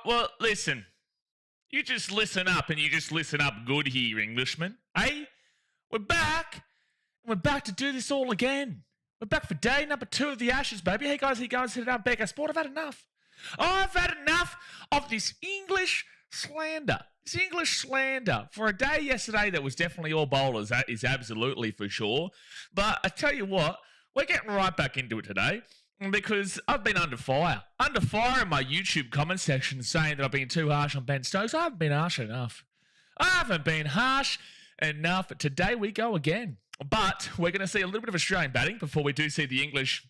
well, listen. You just listen up, and you just listen up good here, Englishman. Hey, we're back. We're back to do this all again. We're back for day number 2 of the Ashes, baby. Hey, guys, sit down, BKRsport. I've had enough. I've had enough of this English slander. This English slander. For a day yesterday that was definitely all bowlers, that is absolutely for sure. But I tell you what, we're getting right back into it today. Because I've been under fire. Under fire in my YouTube comment section saying that I've been too harsh on Ben Stokes. I haven't been harsh enough. Today we go again. But we're going to see a little bit of Australian batting before we do see the English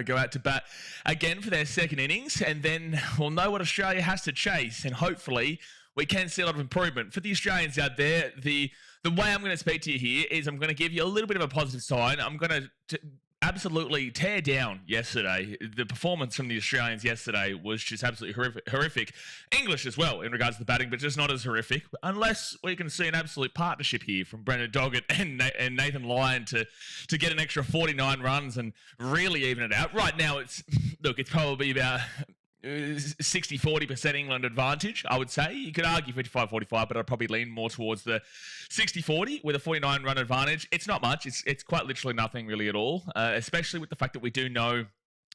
go out to bat again for their second innings. And then we'll know what Australia has to chase. And hopefully we can see a lot of improvement. For the Australians out there, the way I'm going to speak to you here is I'm going to give you a little bit of a positive sign. I'm going to absolutely tear down yesterday. The performance from the Australians yesterday was just absolutely horrific. English as well in regards to the batting, but just not as horrific. Unless we can see an absolute partnership here from Brendan Doggett and Nathan Lyon to get an extra 49 runs and really even it out. Right now, it's probably about 60-40% England advantage, I would say. You could argue 55-45, but I'd probably lean more towards the 60-40 with a 49-run advantage. It's not much. It's quite literally nothing really at all, especially with the fact that we do know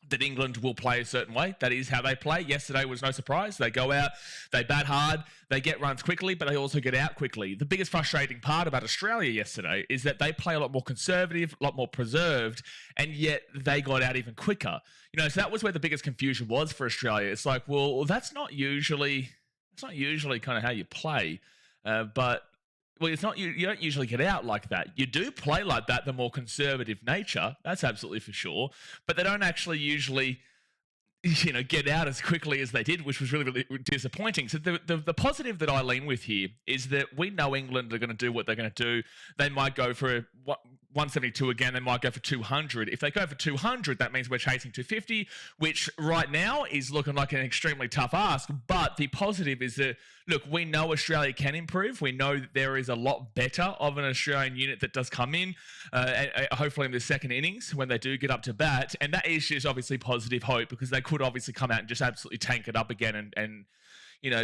that England will play a certain way. That is how they play. Yesterday was no surprise. They go out, they bat hard, they get runs quickly, but they also get out quickly. The biggest frustrating part about Australia yesterday is that they play a lot more conservative, a lot more preserved, and yet they got out even quicker. So that was where the biggest confusion was for Australia. It's like, well, that's not usually kind of how you play, but it's not. You don't usually get out like that. You do play like that, the more conservative nature. That's absolutely for sure. But they don't actually usually, get out as quickly as they did, which was really, really disappointing. So the positive that I lean with here is that we know England are going to do what they're going to do. They might go for 172 again. They might go for 200. If they go for 200, that means we're chasing 250, which right now is looking like an extremely tough ask. But the positive is that, look, we know Australia can improve. We know that there is a lot better of an Australian unit that does come in, hopefully in the second innings when they do get up to bat. And that is just obviously positive hope, because they could obviously come out and just absolutely tank it up again and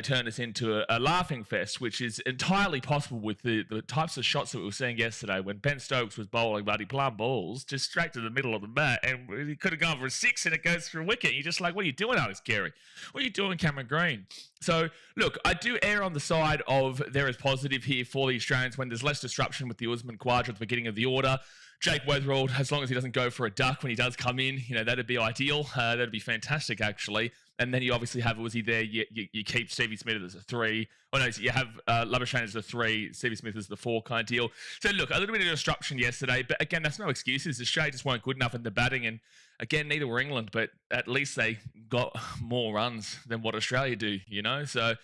turn us into a laughing fest, which is entirely possible with the types of shots that we were seeing yesterday when Ben Stokes was bowling bloody plum balls just straight to the middle of the bat, and he could have gone for a 6 and it goes through a wicket. You're just like, what are you doing, Alex Carey? What are you doing, Cameron Green? So, look, I do err on the side of there is positive here for the Australians when there's less disruption with the Usman Khawaja at the beginning of the order. Jake Weatherald, as long as he doesn't go for a duck when he does come in, that'd be ideal. That'd be fantastic, actually. And then you obviously have Uzi there. You keep Stevie Smith as a 3. Oh, no, so you have Labuschagne as a 3, Stevie Smith as the 4 kind of deal. So, look, a little bit of disruption yesterday. But, again, that's no excuses. Australia just weren't good enough in the batting. And, again, neither were England. But at least they got more runs than what Australia do, So,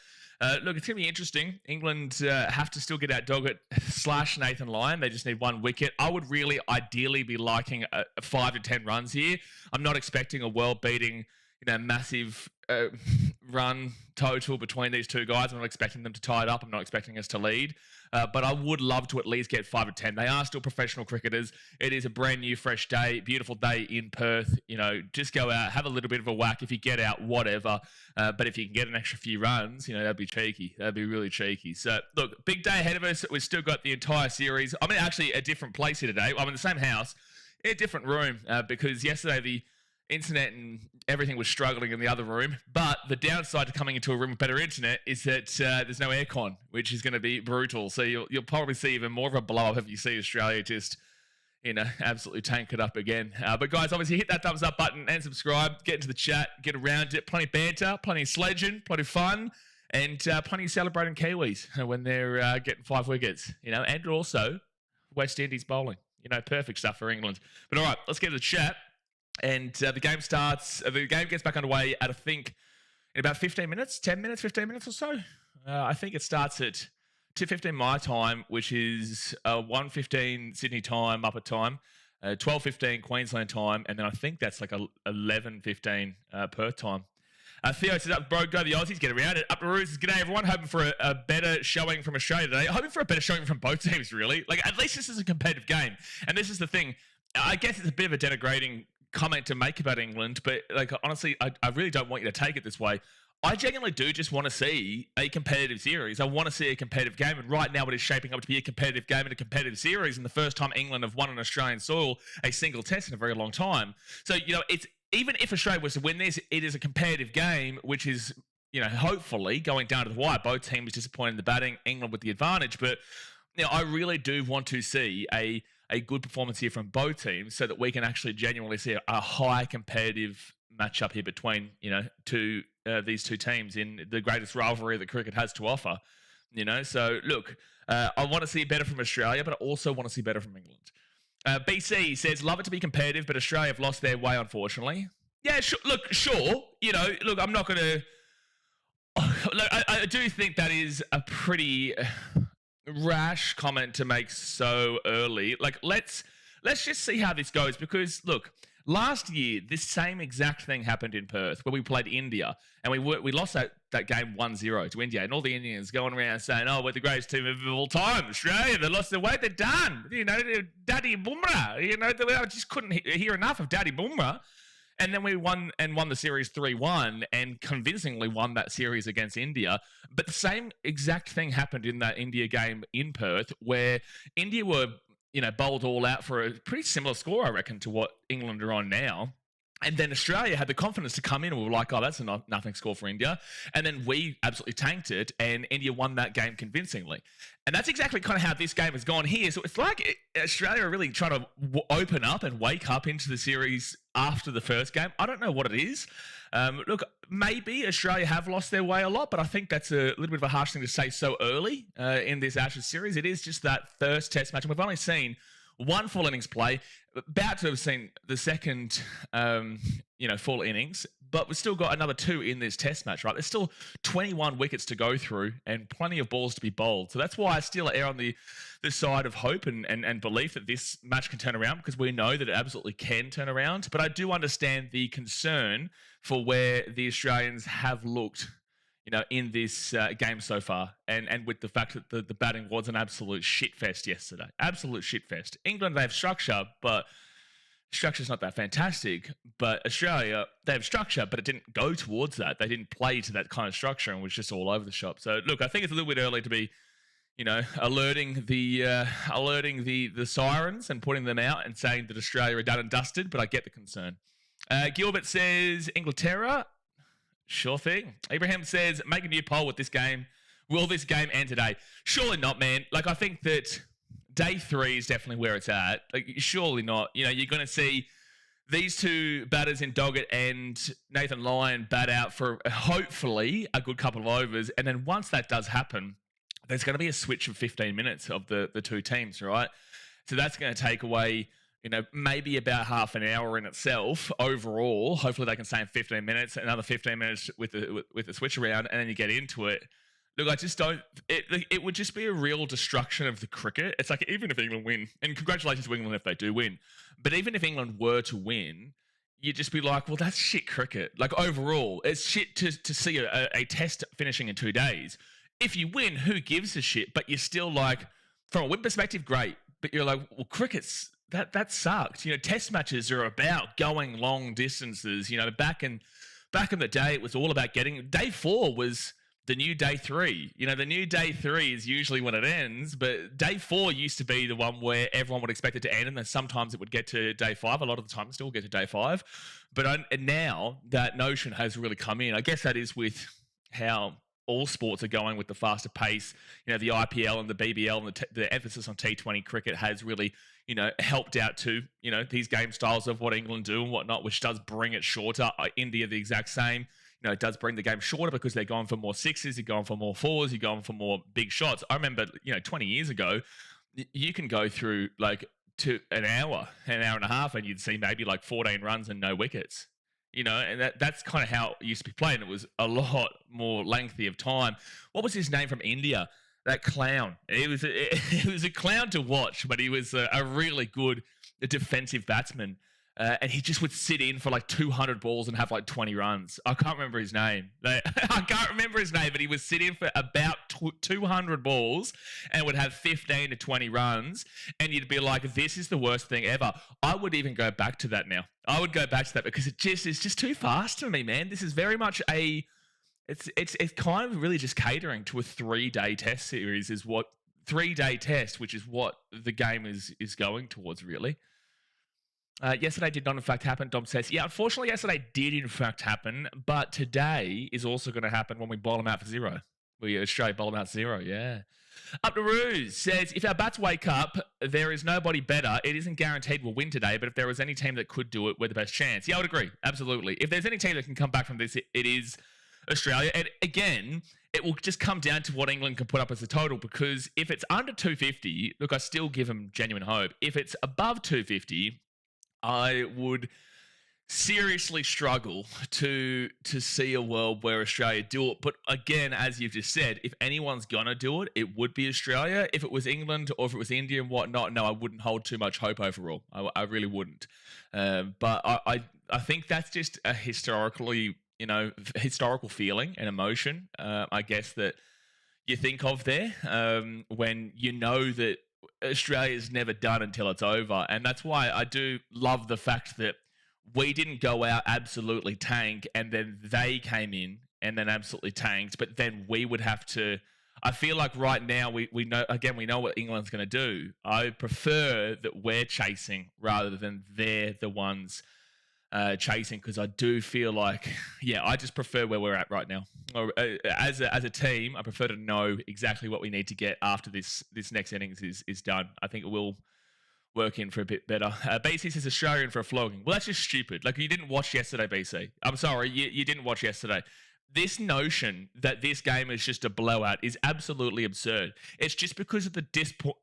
look, it's going to be interesting. England have to still get out Doggett / Nathan Lyon. They just need 1 wicket. I would really ideally be liking 5 to 10 runs here. I'm not expecting a world-beating, massive run total between these two guys. I'm not expecting them to tie it up. I'm not expecting us to lead. But I would love to at least get 5 to 10. They are still professional cricketers. It is a brand new, fresh day, beautiful day in Perth. Just go out, have a little bit of a whack. If you get out, whatever. But if you can get an extra few runs, that'd be cheeky. That'd be really cheeky. So, look, big day ahead of us. We've still got the entire series. I'm in actually a different place here today. I'm in the same house, in a different room, because yesterday the internet and everything was struggling in the other room. But the downside to coming into a room with better internet is that there's no aircon, which is going to be brutal. So you'll probably see even more of a blow up if you see Australia just, absolutely tank it up again. But guys, obviously hit that thumbs up button and subscribe. Get into the chat, get around it. Plenty of banter, plenty of sledging, plenty of fun, and plenty of celebrating Kiwis when they're getting 5 wickets. And also West Indies bowling. Perfect stuff for England. But all right, let's get to the chat. And the game starts. The game gets back underway at, I think, in about 15 minutes, 10 minutes, 15 minutes or so. I think it starts at 2:15 my time, which is 1:15 Sydney time, upper time, 12:15 Queensland time, and then I think that's like 11:15 Perth time. Theo says, up, bro, go the Aussies, get around it. Up to Roos, g'day everyone. Hoping for a better showing from Australia today. Hoping for a better showing from both teams, really. Like, at least this is a competitive game. And this is the thing. I guess it's a bit of a denigrating comment to make about England, but like honestly, I really don't want you to take it this way. I genuinely do just want to see a competitive series. I want to see a competitive game. And right now it is shaping up to be a competitive game and a competitive series. And the first time England have won on Australian soil a single test in a very long time. So, it's even if Australia was to win this, it is a competitive game, which is, hopefully going down to the wire. Both teams disappointed in the batting, England with the advantage. But, I really do want to see a good performance here from both teams so that we can actually genuinely see a high competitive matchup here between, these two teams in the greatest rivalry that cricket has to offer. So look, I want to see better from Australia, but I also want to see better from England. BC says, love it to be competitive, but Australia have lost their way, unfortunately. Yeah, sure. Look, sure. Look, I'm not going to... Look, I do think that is a pretty rash comment to make so early. Like, let's just see how this goes, because, look, last year, this same exact thing happened in Perth where we played India and we lost that game 1-0 to India, and all the Indians going around saying, we're the greatest team of all time, Australia. They lost their way. They're done. Daddy Bumrah. I just couldn't hear enough of Daddy Bumrah. And then we won the series 3-1 and convincingly won that series against India. But the same exact thing happened in that India game in Perth where India were bowled all out for a pretty similar score, I reckon, to what England are on now. And then Australia had the confidence to come in and we were like, that's a nothing score for India. And then we absolutely tanked it and India won that game convincingly. And that's exactly kind of how this game has gone here. So it's like Australia are really trying to open up and wake up into the series after the first game. I don't know what it is. Look, maybe Australia have lost their way a lot, but I think that's a little bit of a harsh thing to say so early in this Ashes series. It is just that first test match. And we've only seen one full innings play, about to have seen the second, full innings, but we've still got another 2 in this test match, right? There's still 21 wickets to go through and plenty of balls to be bowled. So that's why I still err on the side of hope and belief that this match can turn around, because we know that it absolutely can turn around. But I do understand the concern for where the Australians have looked in this game so far, and with the fact that the batting was an absolute shitfest yesterday. Absolute shitfest. England, they have structure, but structure's not that fantastic. But Australia, they have structure, but it didn't go towards that. They didn't play to that kind of structure and was just all over the shop. So, look, I think it's a little bit early to be, alerting the sirens and putting them out and saying that Australia are done and dusted, but I get the concern. Gilbert says, Inglaterra... Sure thing. Abraham says, make a new poll with this game. Will this game end today? Surely not, man. Like, I think that day 3 is definitely where it's at. Like, surely not. You're going to see these two batters in Doggett and Nathan Lyon bat out for hopefully a good couple of overs. And then once that does happen, there's going to be a switch of 15 minutes of the two teams, right? So that's going to take away... maybe about half an hour in itself overall. Hopefully they can stay in 15 minutes, another 15 minutes with the switch around, and then you get into it. Look, I just don't... It would just be a real destruction of the cricket. It's like, even if England win, and congratulations to England if they do win, but even if England were to win, you'd just be like, well, that's shit cricket. Like, overall, it's shit to see a test finishing in 2 days. If you win, who gives a shit? But you're still like, from a win perspective, great. But you're like, well, cricket's... That sucked. Test matches are about going long distances. Back in the day, it was all about getting... Day 4 was the new day 3. The new day 3 is usually when it ends, but day 4 used to be the one where everyone would expect it to end, and then sometimes it would get to day 5. A lot of the time, it still get to day 5. But now that notion has really come in. I guess that is with how all sports are going with the faster pace. The IPL and the BBL and the emphasis on T20 cricket has really... helped out to, these game styles of what England do and whatnot, which does bring it shorter. India, the exact same. It does bring the game shorter because they're going for more 6s, you're going for more 4s, you're going for more big shots. I remember, 20 years ago, you can go through like to an hour and a half, and you'd see maybe like 14 runs and no wickets. And that's kind of how it used to be played. And it was a lot more lengthy of time. What was his name from India? That clown. It was a clown to watch, but he was a really good defensive batsman. And he just would sit in for like 200 balls and have like 20 runs. I can't remember his name. I can't remember his name, but he would sit in for about 200 balls and would have 15 to 20 runs. And you'd be like, this is the worst thing ever. I would even go back to that now. I would go back to that because it's just too fast for me, man. This is very much a It's kind of really just catering to a 3-day test series, is what 3-day test, which is what the game is going towards, really. Yesterday did not in fact happen. Dom says, yeah, unfortunately yesterday did in fact happen, but today is also going to happen when we bowl them out for 0. We Australia bowl them out 0, yeah. Up to Ruse says, if our bats wake up, there is nobody better. It isn't guaranteed we'll win today, but if there was any team that could do it, we're the best chance. Yeah, I would agree. Absolutely. If there's any team that can come back from this, it is Australia. And again, it will just come down to what England can put up as a total, because if it's under 250, look, I still give them genuine hope. If it's above 250, I would seriously struggle to see a world where Australia do it. But again, as you've just said, if anyone's gonna do it, it would be Australia. If it was England or if it was India and whatnot, no, I wouldn't hold too much hope overall. I really wouldn't. But I think that's just a historical feeling and emotion, I guess, that you think of there when you know that Australia's never done until it's over. And that's why I do love the fact that we didn't go out absolutely tank and then they came in and then absolutely tanked, but then we would have to. I feel like right now we know what England's going to do. I prefer that we're chasing rather than they're the ones chasing, because I do feel like, yeah, I just prefer where we're at right now. Or, as a team, I prefer to know exactly what we need to get after this next innings is done. I think it will work in for a bit better. BC says Australia in for a flogging. Well, that's just stupid. Like, you didn't watch yesterday, BC. I'm sorry, you didn't watch yesterday. This notion that this game is just a blowout is absolutely absurd. It's just because of the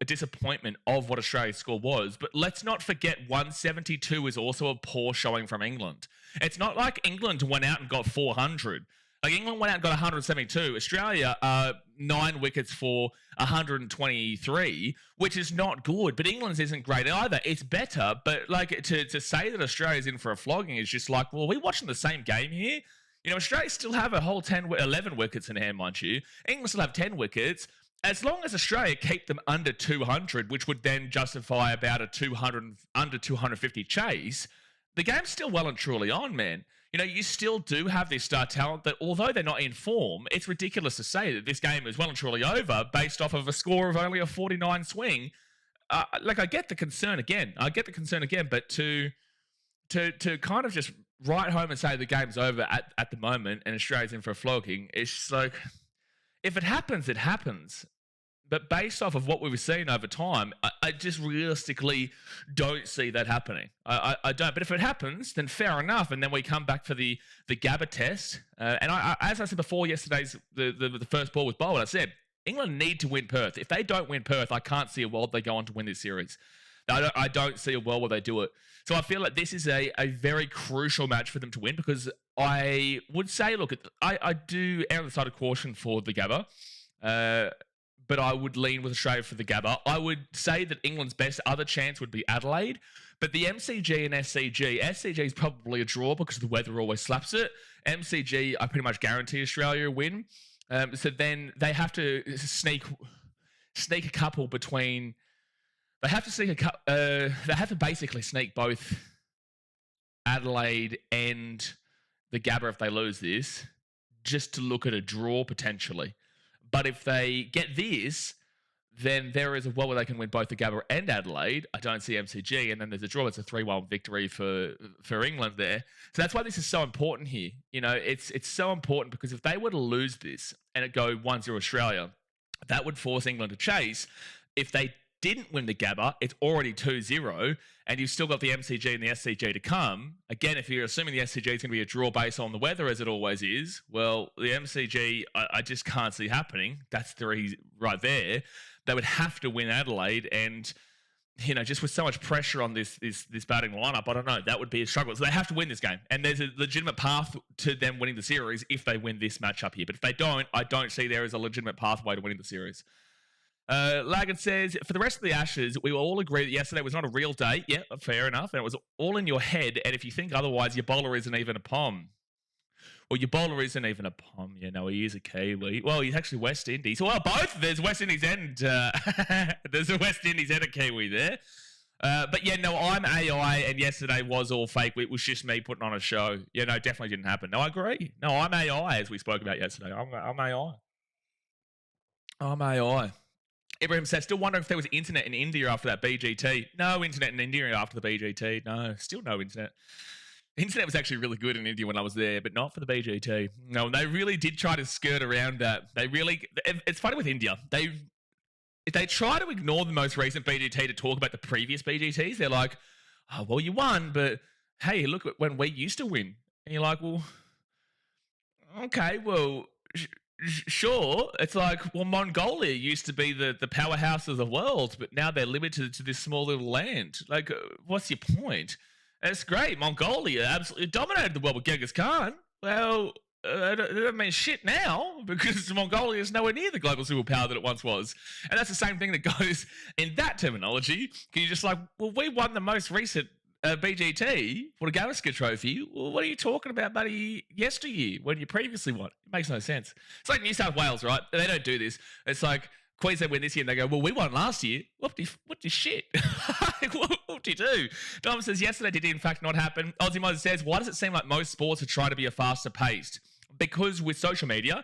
disappointment of what Australia's score was. But let's not forget 172 is also a poor showing from England. It's not like England went out and got 400. Like, England went out and got 172. Australia, 9 wickets for 123, which is not good. But England's isn't great either. It's better. But, like, to say that Australia's in for a flogging is just like, well, are we watching the same game here? You know, Australia still have a whole 11 wickets in hand, mind you. England still have 10 wickets. As long as Australia keep them under 200, which would then justify about a under 250 chase, the game's still well and truly on, man. You know, you still do have this star talent that, although they're not in form, it's ridiculous to say that this game is well and truly over based off of a score of only a 49 swing. I get the concern again. But to kind of just write home and say the game's over at the moment and Australia's in for a flogging, it's just like, if it happens, it happens. But based off of what we've seen over time, I just realistically don't see that happening. I don't. But if it happens, then fair enough. And then we come back for the Gabba test. And as I said before, yesterday's the first ball was bowled, I said, England need to win Perth. If they don't win Perth, I can't see a world they go on to win this series. I don't see a world where they do it. So I feel like this is a very crucial match for them to win, because I would say, look, I do err on the side of caution for the Gabba, but I would lean with Australia for the Gabba. I would say that England's best other chance would be Adelaide, but the MCG and SCG is probably a draw because the weather always slaps it. MCG, I pretty much guarantee Australia a win. So then they have to sneak a couple between. They have to basically sneak both Adelaide and the Gabba if they lose this, just to look at a draw potentially. But if they get this, then there is a world where they can win both the Gabba and Adelaide. I don't see MCG, and then there's a draw. It's a 3-1 victory for England there. So that's why this is so important here. You know, it's so important because if they were to lose this and it go 1-0 Australia, that would force England to chase. If they didn't win the Gabba, it's already 2-0, and you've still got the MCG and the SCG to come. Again, if you're assuming the SCG is going to be a draw based on the weather, as it always is, well, the MCG, I just can't see happening. That's 3 right there. They would have to win Adelaide, and, you know, just with so much pressure on this batting lineup, I don't know, that would be a struggle. So they have to win this game, and there's a legitimate path to them winning the series if they win this matchup here. But if they don't, I don't see there is a legitimate pathway to winning the series. Lagan says, for the rest of the Ashes, we all agree that yesterday was not a real day. Yeah, fair enough. And it was all in your head. And if you think otherwise, your bowler isn't even a Pom. Well, your bowler isn't even a Pom. You know, he is a Kiwi. Well, he's actually West Indies. Well, both. There's West Indies and there's a West Indies and a Kiwi there. But yeah, no, I'm AI, and yesterday was all fake. It was just me putting on a show. Yeah, no, definitely didn't happen. No, I agree. No, I'm AI, as we spoke about yesterday. I'm AI. I'm AI. Ibrahim said, still wondering if there was internet in India after that BGT. No internet in India after the BGT. No, still no internet. Internet was actually really good in India when I was there, but not for the BGT. No, they really did try to skirt around that. It's funny with India. If they try to ignore the most recent BGT to talk about the previous BGTs, they're like, oh, well, you won, but hey, look at when we used to win. And you're like, well, okay, well, sure. It's like, well, Mongolia used to be the powerhouse of the world, but now they're limited to this small little land. Like, what's your point? It's great. Mongolia absolutely dominated the world with Genghis Khan. Well, it doesn't mean shit now because Mongolia is nowhere near the global superpower that it once was. And that's the same thing that goes in that terminology. Because you're just like, well, we won the most recent BGT for the Gavaskar Trophy. Well, what are you talking about, buddy, yesteryear when you previously won? It makes no sense. It's like New South Wales, right? They don't do this. It's like Queensland win this year and they go, well, we won last year. What the shit? What did you do? Dom says, yesterday did in fact not happen. Aussie Moses says, why does it seem like most sports are trying to be a faster paced? Because with social media,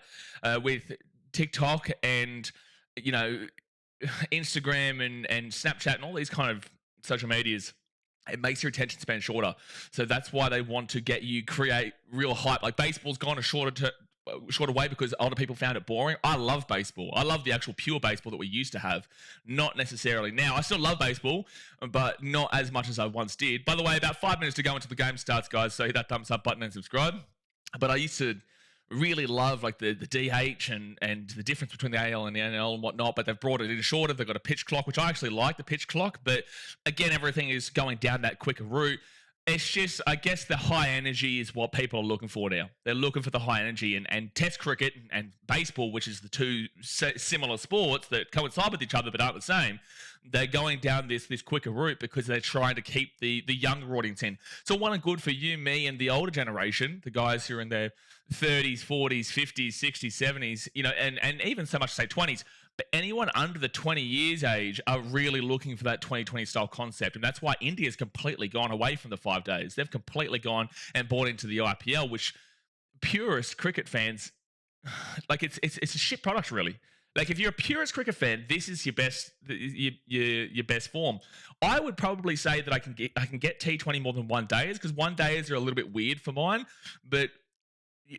with TikTok and, you know, Instagram and Snapchat and all these kind of social medias, it makes your attention span shorter. So that's why they want to get you create real hype. Like baseball's gone a shorter way because older people found it boring. I love baseball. I love the actual pure baseball that we used to have, not necessarily now. I still love baseball, but not as much as I once did. By the way, about 5 minutes to go until the game starts, guys, so hit that thumbs up button and subscribe. But I used to really love like the DH and the difference between the AL and the NL and whatnot, but they've brought it in shorter. They've got a pitch clock, which I actually like the pitch clock, but again, everything is going down that quicker route. It's just, I guess the high energy is what people are looking for now. They're looking for the high energy, and Test cricket and baseball, which is the two similar sports that coincide with each other but aren't the same, they're going down this quicker route because they're trying to keep the younger audience in. So one good for you, me, and the older generation, the guys who are in their 30s, 40s, 50s, 60s, 70s, you know, and even so much say 20s. But anyone under the 20 years age are really looking for that 2020 style concept. And that's why India's completely gone away from the 5 days. They've completely gone and bought into the IPL, which purist cricket fans, like it's a shit product, really. Like if you're a purist cricket fan, this is your best form. I would probably say that I can get T20 more than 1 days because 1 days are a little bit weird for mine. But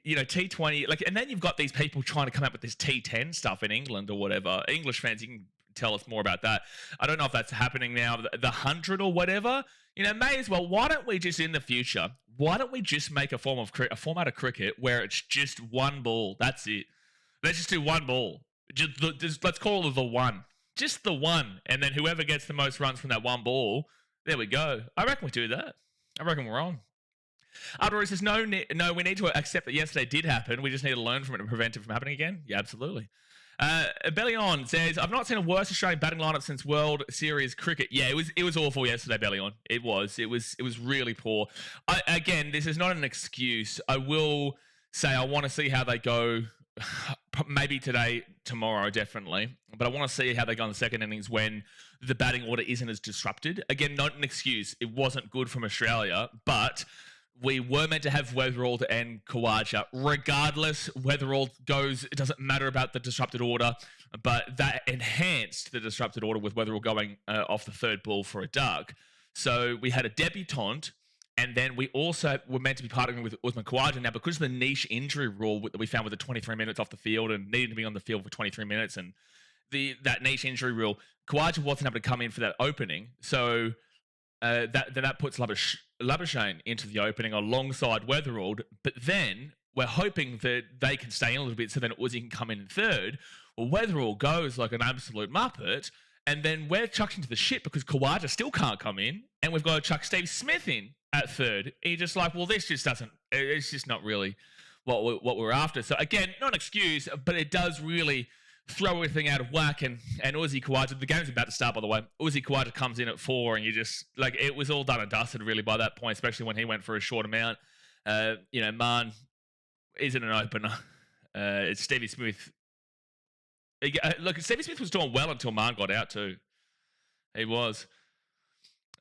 you know, T20, like, and then you've got these people trying to come up with this T10 stuff in England or whatever. English fans, you can tell us more about that. I don't know if that's happening now, the 100 or whatever. You know, may as well. Why don't we just in the future? Why don't we just make a format of cricket where it's just one ball? That's it. Let's just do one ball. Just let's call it the one. Just the one, and then whoever gets the most runs from that one ball, there we go. I reckon we do that. I reckon we're on. Alvaro says, no, we need to accept that yesterday did happen. We just need to learn from it and prevent it from happening again. Yeah, absolutely. Bellion says, I've not seen a worse Australian batting lineup since World Series cricket. Yeah, it was awful yesterday, Bellion. It was really poor. Again, this is not an excuse. I will say I want to see how they go. Maybe today, tomorrow, definitely. But I want to see how they go in the second innings when the batting order isn't as disrupted. Again, not an excuse. It wasn't good from Australia, but we were meant to have Weatherald and Khawaja. Regardless, Weatherald goes, it doesn't matter about the disrupted order, but that enhanced the disrupted order with Weatherald going off the third ball for a duck. So we had a debutant, and then we also were meant to be partnering with Usman Khawaja. Now, because of the niche injury rule that we found with the 23 minutes off the field and needing to be on the field for 23 minutes, and that niche injury rule, Khawaja wasn't able to come in for that opening. So that puts Labuschagne into the opening alongside Weatherald, but then we're hoping that they can stay in a little bit so then Uzi can come in third. Well, Weatherald goes like an absolute muppet, and then we're chucked into the shit because Khawaja still can't come in, and we've got to chuck Steve Smith in at third. And you're just like, well, this just doesn't, it's just not really what we're after. So again, not an excuse, but it does really throw everything out of whack, and Uzi Khawaja, the game's about to start, by the way. Uzi Khawaja comes in at 4, and you just, like, it was all done and dusted, really, by that point, especially when he went for a short amount. You know, Marn isn't an opener. It's Stevie Smith. Look, Stevie Smith was doing well until Marn got out, too. He was.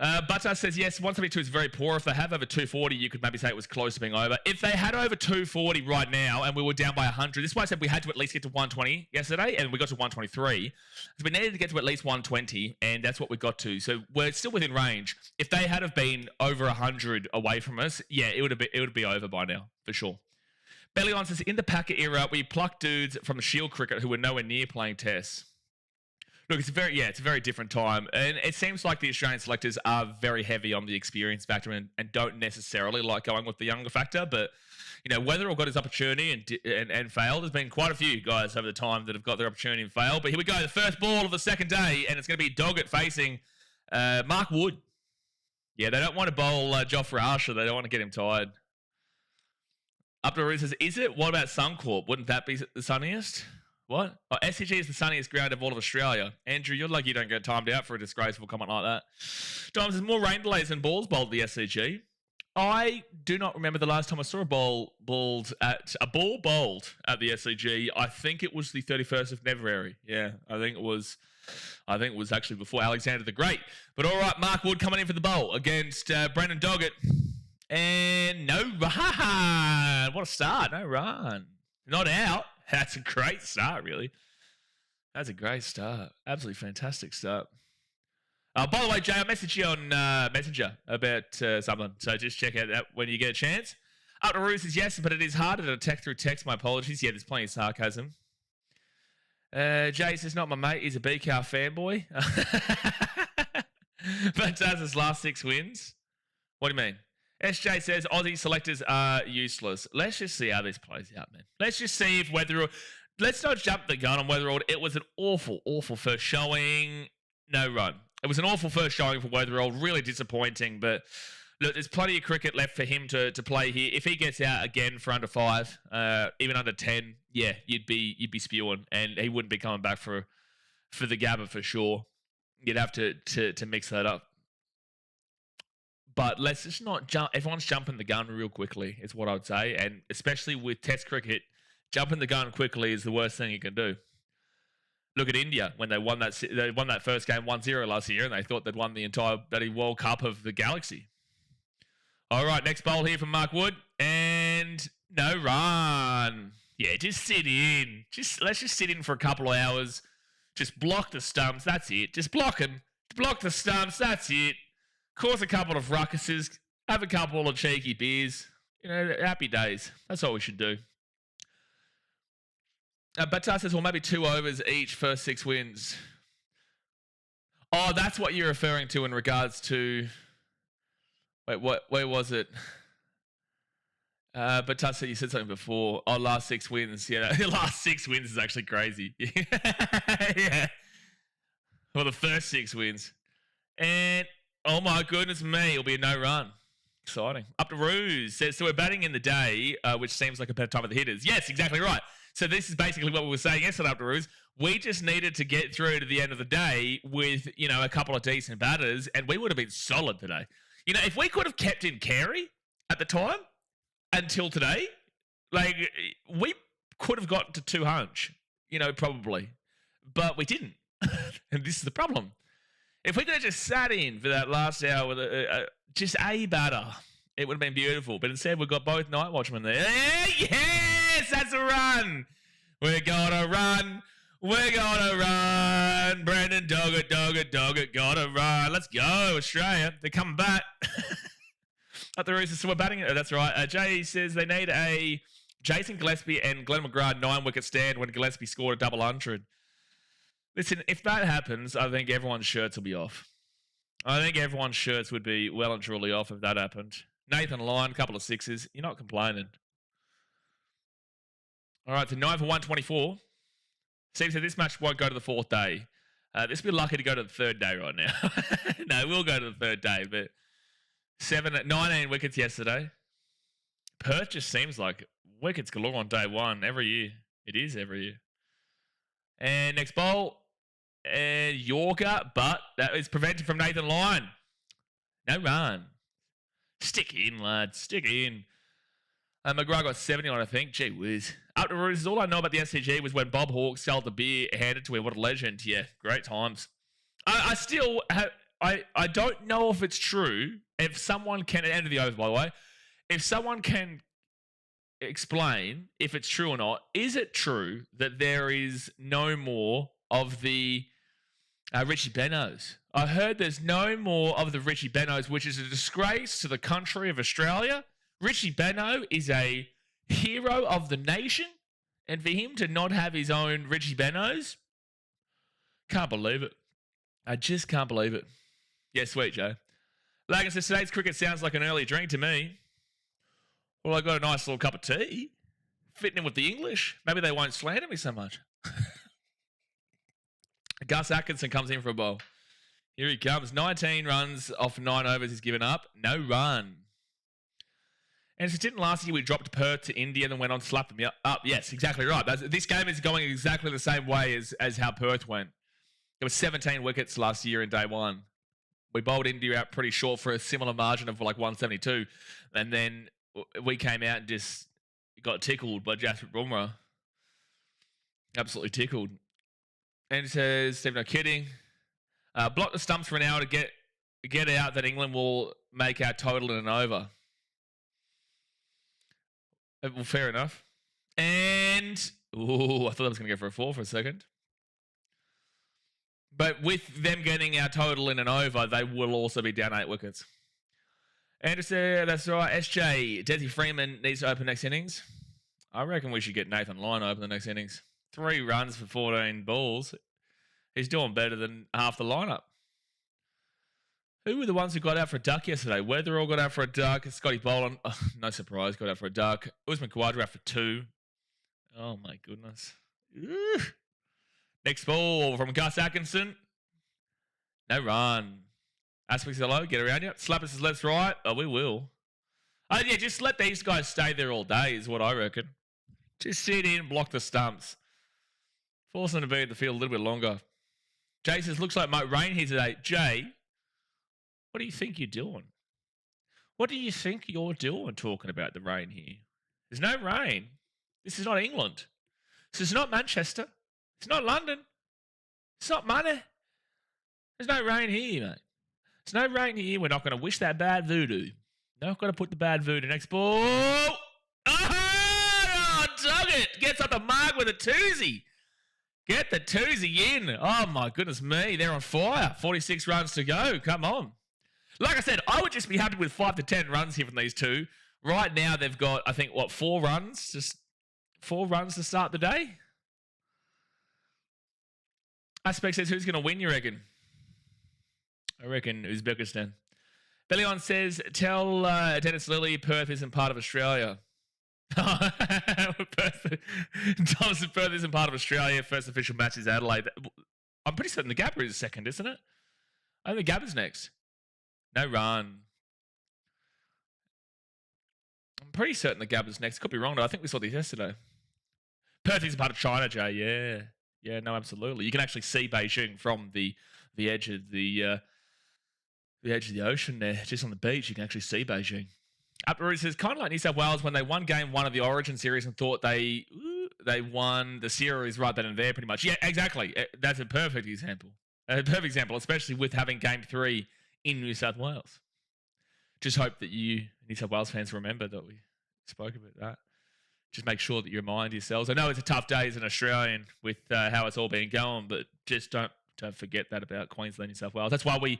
Butta says, yes, 172 is very poor. If they have over 240, you could maybe say it was close to being over. If they had over 240 right now and we were down by 100, this is why I said we had to at least get to 120 yesterday, and we got to 123. So we needed to get to at least 120, and that's what we got to. So we're still within range. If they had have been over 100 away from us, yeah, it would be over by now, for sure. Belly on says, in the Packer era, we plucked dudes from the Shield cricket who were nowhere near playing tests. Look, it's a very different time. And it seems like the Australian selectors are very heavy on the experience factor and don't necessarily like going with the younger factor. But, Weatherall got his opportunity and failed. There's been quite a few guys over the time that have got their opportunity and failed. But here we go, the first ball of the second day, and it's going to be Doggett facing Mark Wood. Yeah, they don't want to bowl Jofra Archer. They don't want to get him tired. Up to Ruth says, is it? What about Suncorp? Wouldn't that be the sunniest? What? Oh, SCG is the sunniest ground of all of Australia. Andrew, you're lucky you don't get timed out for a disgraceful comment like that. Tom says, more rain delays than balls bowled at the SCG. I do not remember the last time I saw a ball bowled at the SCG. I think it was the 31st of February. Yeah, I think it was actually before Alexander the Great. But all right, Mark Wood coming in for the bowl against Brendan Doggett. And no run. What a start. No run. Not out. That's a great start, really. That's a great start. Absolutely fantastic start. By the way, Jay, I messaged you on Messenger about something, so just check out that when you get a chance. Up to Roo says, yes, but it is harder to detect through text. My apologies. Yeah, there's plenty of sarcasm. Jay says, not my mate. He's a BKR fanboy. But does his last 6 wins. What do you mean? SJ says, Aussie selectors are useless. Let's just see how this plays out, man. Let's just see if Weatherall... Let's not jump the gun on Weatherall. It was an awful, awful first showing. No run. It was an awful first showing for Weatherall. Really disappointing, but... Look, there's plenty of cricket left for him to play here. If he gets out again for under 5, even under 10, yeah, you'd be spewing, and he wouldn't be coming back for the Gabba for sure. You'd have to mix that up. But let's just not jump. Everyone's jumping the gun real quickly, is what I would say. And especially with Test cricket, jumping the gun quickly is the worst thing you can do. Look at India when they won that first game 1-0 last year, and they thought they'd won the entire bloody World Cup of the galaxy. All right, next bowl here from Mark Wood, and no run. Yeah, just sit in. Let's just sit in for a couple of hours. Just block the stumps. That's it. Just block them. Block the stumps. That's it. Cause a couple of ruckuses, have a couple of cheeky beers. Happy days. That's all we should do. Bata says, well, maybe 2 overs each, first 6 wins. Oh, that's what you're referring to in regards to... Wait, where was it? Bata said you said something before. Oh, last 6 wins. Yeah, last 6 wins is actually crazy. Yeah. Well, the first 6 wins. And... oh, my goodness me. It'll be a no run. Exciting. Up to Ruse says, so we're batting in the day, which seems like a better time for the hitters. Yes, exactly right. So this is basically what we were saying yesterday, Up to Ruse. We just needed to get through to the end of the day with, a couple of decent batters, and we would have been solid today. If we could have kept in Carey at the time until today, we could have got to 200, probably. But we didn't. And this is the problem. If we could have just sat in for that last hour with just a batter, it would have been beautiful. But instead, we've got both night watchmen there. Yes, that's a run. We're going to run. We're going to run. Brandon Doggett, gotta run. Let's go, Australia. They're coming back. Up the Roosters, so we're batting it. That's right. Jay says they need a Jason Gillespie and Glenn McGrath 9-wicket stand when Gillespie scored a double 100. Listen, if that happens, I think everyone's shirts will be off. I think everyone's shirts would be well and truly off if that happened. Nathan Lyon, couple of 6s. You're not complaining. All right, so 9 for 124. Steve said this match won't go to the 4th day. This will be lucky to go to the 3rd day right now. No, we'll go to the 3rd day, but 19 wickets yesterday. Perth just seems like wickets galore on day 1 every year. It is every year. And next bowl, Yorker, but that is prevented from Nathan Lyon. No run. Stick in, lads. Stick in. McGrath got 70 on, I think. Gee whiz. Up to Roosters, all I know about the SCG was when Bob Hawke sold the beer handed to him. What a legend. Yeah, great times. I still have... I don't know if it's true. If someone can, at the end of the over, by the way, if someone can explain if it's true or not, is it true that there is no more of the Richie Benos? I heard there's no more of the Richie Benos, which is a disgrace to the country of Australia. Richie Beno is a hero of the nation, and for him to not have his own Richie Benos, can't believe it. I just can't believe it. Yeah, sweet, Joe. Lagan says, today's cricket sounds like an early drink to me. Well, I got a nice little cup of tea. Fitting in with the English. Maybe they won't slander me so much. Gus Atkinson comes in for a bowl. Here he comes. 19 runs off 9 overs he's given up. No run. And if it didn't last year, we dropped Perth to India and then went on to slap them up. Yes, exactly right. This game is going exactly the same way as how Perth went. There was 17 wickets last year in day one. We bowled India out pretty short for a similar margin of like 172. And then we came out and just got tickled by Jasprit Bumrah. Absolutely tickled. And it says, Steve, no kidding. Block the stumps for an hour to get out that England will make our total in an over. Well, fair enough. And, I thought I was going to go for a 4 for a second. But with them getting our total in an over, they will also be down 8 wickets. Andrew said, that's right. SJ, Desi Freeman needs to open next innings. I reckon we should get Nathan Lyon open the next innings. 3 runs for 14 balls. He's doing better than half the lineup. Who were the ones who got out for a duck yesterday? Weatherall got out for a duck. Scotty Boland, no surprise, got out for a duck. Usman Khawaja out for 2. Oh, my goodness. Ugh. Next ball from Gus Atkinson. No run. Aspects hello, get around you. Slappers says let's right. Oh, we will. Oh, yeah, just let these guys stay there all day is what I reckon. Just sit in, block the stumps. Force them to be at the field a little bit longer. Jay says, looks like it might rain here today. Jay, what do you think you're doing? What do you think you're doing talking about the rain here? There's no rain. This is not England. This is not Manchester. It's not London. It's not money. There's no rain here, mate. There's no rain here. We're not going to wish that bad voodoo. Not going to put the bad voodoo. Next ball. Oh, dug it. Gets up the mark with a twosie. Get the twosie in. Oh, my goodness me. They're on fire. 46 runs to go. Come on. Like I said, I would just be happy with 5 to 10 runs here from these two. Right now, they've got, I think, 4 runs? Just 4 runs to start the day? Aspect says, who's going to win, you reckon? I reckon Uzbekistan. Bellion says, tell Dennis Lilly Perth isn't part of Australia. Thomas, Perth isn't part of Australia. First official match is Adelaide. I'm pretty certain the Gabba is second, isn't it? I think the Gabba's next. No run. I'm pretty certain the Gabba's next. Could be wrong, though. I think we saw these yesterday. Perth is part of China, Jay. Yeah. Yeah, no, absolutely. You can actually see Beijing from the edge of the edge of the ocean there, just on the beach. You can actually see Beijing. Upper says, kind of like New South Wales when they won game 1 of the Origin series and thought they won the series right then and there, pretty much. Yeah, exactly. That's a perfect example. A perfect example, especially with having game 3 in New South Wales. Just hope that you New South Wales fans remember that we spoke about that. Just make sure that you remind yourselves. I know it's a tough day as an Australian with how it's all been going, but just don't forget that about Queensland, New South Wales. That's why we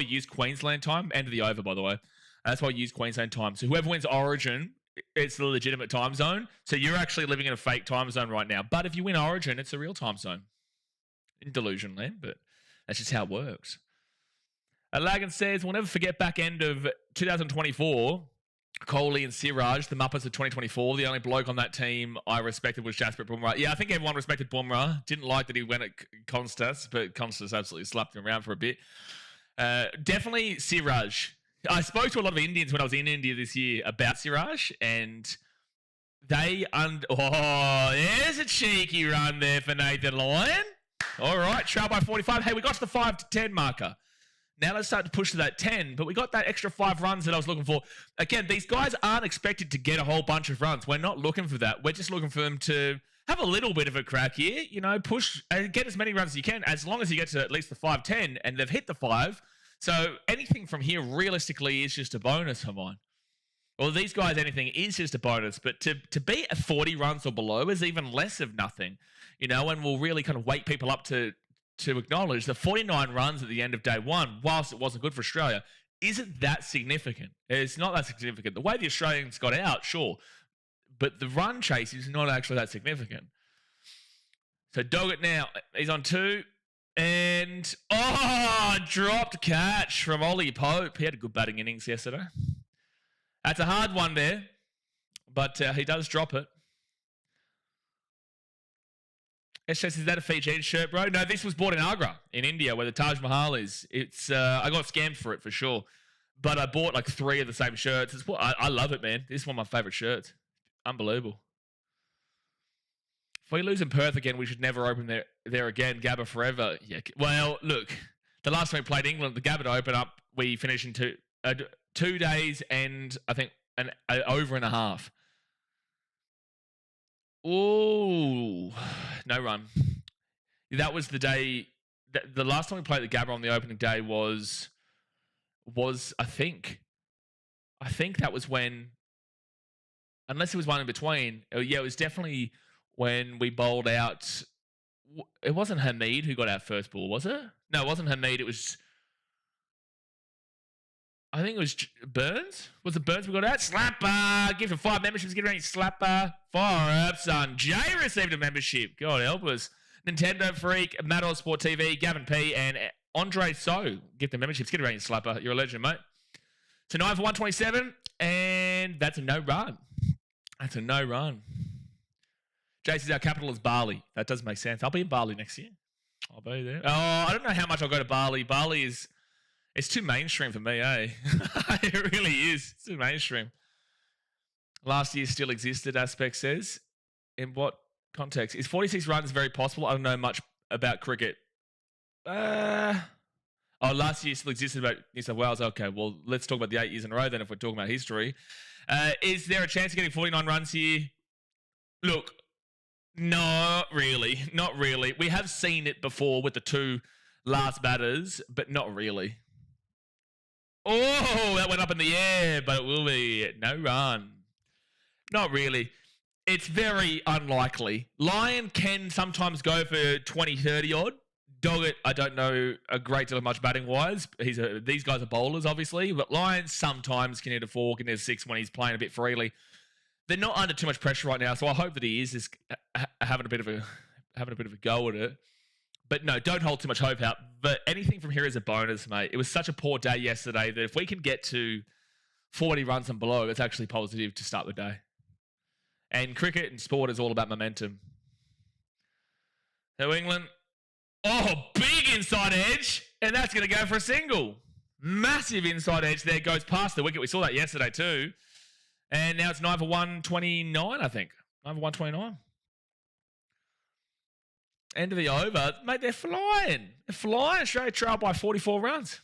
use Queensland time. End of the over, by the way. That's why we use Queensland time. So whoever wins Origin, it's the legitimate time zone. So you're actually living in a fake time zone right now. But if you win Origin, it's a real time zone. In delusion land, but that's just how it works. Lagan says, we'll never forget back end of 2024. Kohli and Siraj, the Muppets of 2024. The only bloke on that team I respected was Jasprit Bumrah. Yeah, I think everyone respected Bumrah. Didn't like that he went at Constas, but Constas absolutely slapped him around for a bit. Definitely Siraj. I spoke to a lot of Indians when I was in India this year about Siraj, and they... there's a cheeky run there for Nathan Lyon. All right, trail by 45. Hey, we got to the 5 to 10 marker. Now let's start to push to that 10, but we got that extra 5 runs that I was looking for. Again, these guys aren't expected to get a whole bunch of runs. We're not looking for that. We're just looking for them to have a little bit of a crack here, push and get as many runs as you can. As long as you get to at least the 5-10 and they've hit the 5, So anything from here realistically is just a bonus for mine. Well, these guys, anything is just a bonus, but to be at 40 runs or below is even less of nothing, and will really kind of wake people up to acknowledge the 49 runs at the end of day one, whilst it wasn't good for Australia, isn't that significant. It's not that significant. The way the Australians got out, sure, but the run chase is not actually that significant. So Doggett now, he's on 2. And, dropped catch from Ollie Pope. He had a good batting innings yesterday. That's a hard one there, but he does drop it. Is that a Fijian shirt, bro? No, this was bought in Agra, in India, where the Taj Mahal is. It's I got scammed for it, for sure. But I bought like 3 of the same shirts. I love it, man. This is one of my favourite shirts. Unbelievable. If we lose in Perth again, we should never open there again. Gabba forever. Yeah. Well, look, the last time we played England, the Gabba to open up, we finished in 2 days and I think an over and a half. Oh, no run. That was the day. The last time we played the Gabba on the opening day was I think that was when, unless it was one in between. Yeah, it was definitely when we bowled out. It wasn't Hamid who got our first ball, was it? No, it wasn't Hamid. It was, I think it was Burns. Was it Burns we got out? Slapper. Give him 5 memberships. Get ready, Slapper. Fire up, son. Jay received a membership. God help us. Nintendo Freak, Matador Sport TV, Gavin P, and Andre So. Get the memberships. Get ready, Slapper. You're a legend, mate. So 9 for 127, and that's a no run. That's a no run. Jace says our capital is Bali. That does make sense. I'll be in Bali next year. I'll be there. Oh, I don't know how much I'll go to Bali. Bali is, it's too mainstream for me, eh? It really is. It's too mainstream. Last year still existed, Aspect says. In what context? Is 46 runs very possible? I don't know much about cricket. Last year still existed about New South Wales. Okay, well, let's talk about the 8 years in a row then if we're talking about history. Is there a chance of getting 49 runs here? Look, not really. Not really. We have seen it before with the 2 last batters, but not really. Oh, that went up in the air, but it will be no run. Not really. It's very unlikely. Lion can sometimes go for 20, 30 odd. Doggett, I don't know a great deal of much batting-wise. These guys are bowlers, obviously, but Lions sometimes can hit a 4, can hit a 6 when he's playing a bit freely. They're not under too much pressure right now, so I hope that he is having a bit of a go at it. But no, don't hold too much hope out. But anything from here is a bonus, mate. It was such a poor day yesterday that if we can get to 40 runs and below, that's actually positive to start the day. And cricket and sport is all about momentum. So England, big inside edge, and that's going to go for a single. Massive inside edge there, goes past the wicket. We saw that yesterday too. And now it's 9 for 129, I think. 9 for 129. End of the over. Mate, they're flying. They're flying. Australia trail by 44 runs.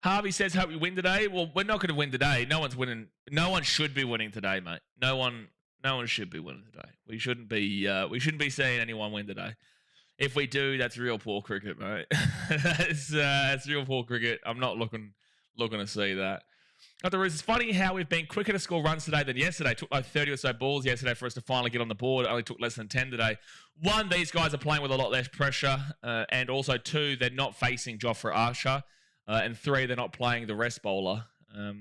Harvey says, hope we win today. Well, we're not going to win today. No one's winning. No one should be winning today, mate. No one should be winning today. We shouldn't be seeing anyone win today. If we do, that's real poor cricket, mate. That's real poor cricket. I'm not looking to see that. It's funny how we've been quicker to score runs today than yesterday. It took like 30 or so balls yesterday for us to finally get on the board. It only took less than 10 today. 1, these guys are playing with a lot less pressure. And also 2, they're not facing Jofra Archer. And 3, they're not playing the rest bowler.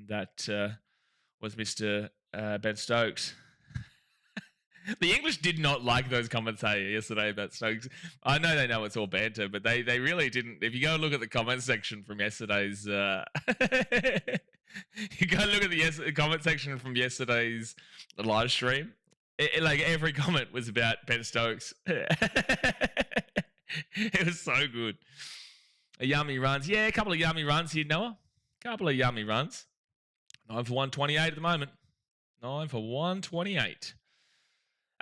That was Mr. Ben Stokes. The English did not like those comments yesterday about Stokes. I know they know it's all banter, but they really didn't. If you go and look at the comment section from yesterday's... you go look at the comment section from yesterday's live stream. Like every comment was about Ben Stokes. It was so good. Yummy runs. Yeah, a couple of yummy runs here, Noah. A couple of yummy runs. 9 for 128 at the moment. 9 for 128.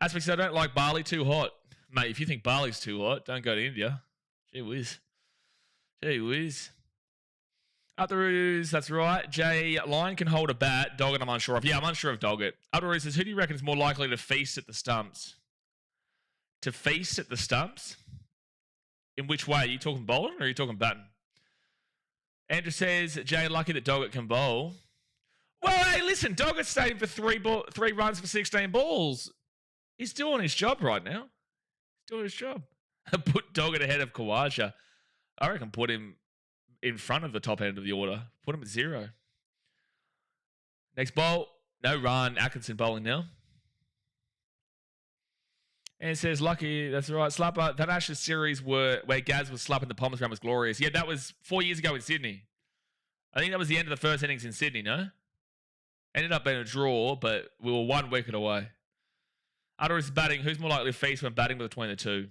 Aspect said, I don't like Bali, too hot. Mate, if you think Bali's too hot, don't go to India. Gee whiz. Gee whiz. Up the Roos, that's right. Jay, Lion can hold a bat. Doggett, I'm unsure of. Yeah, I'm unsure of Doggett. Up the Roos says, who do you reckon is more likely to feast at the stumps? To feast at the stumps? In which way? Are you talking bowling or are you talking batting? Andrew says, Jay, lucky that Doggett can bowl. Well, hey, listen, Doggett's staying for three runs for 16 balls. He's doing his job right now. He's doing his job. Put Doggett ahead of Kawaja. I reckon put him in front of the top end of the order. Put him at 0. Next bowl, no run. Atkinson bowling now. And it says, lucky, that's right. Slapper, that Ashes series where Gaz was slapping the Palmers around was glorious. Yeah, that was 4 years ago in Sydney. I think that was the end of the first innings in Sydney, no? Ended up being a draw, but we were 1 wicket away. Utter is batting. Who's more likely to feast when batting between the two?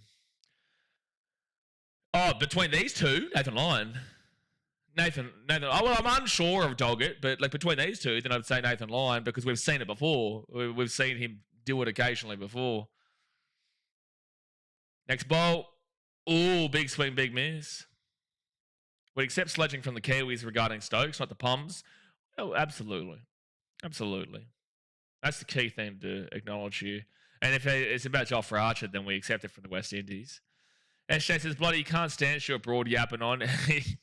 Oh, between these two? Nathan Lyon. Nathan. Oh, well, I'm unsure of Doggett, but like between these two, then I'd say Nathan Lyon because we've seen it before. We've seen him do it occasionally before. Next bowl. Ooh, big swing, big miss. Would accept sledging from the Kiwis regarding Stokes, not the Pums. Oh, absolutely. Absolutely. That's the key thing to acknowledge here. And if it's about Jofra Archer, then we accept it from the West Indies. SJ says, bloody, you can't stand Stuart Broad yapping on.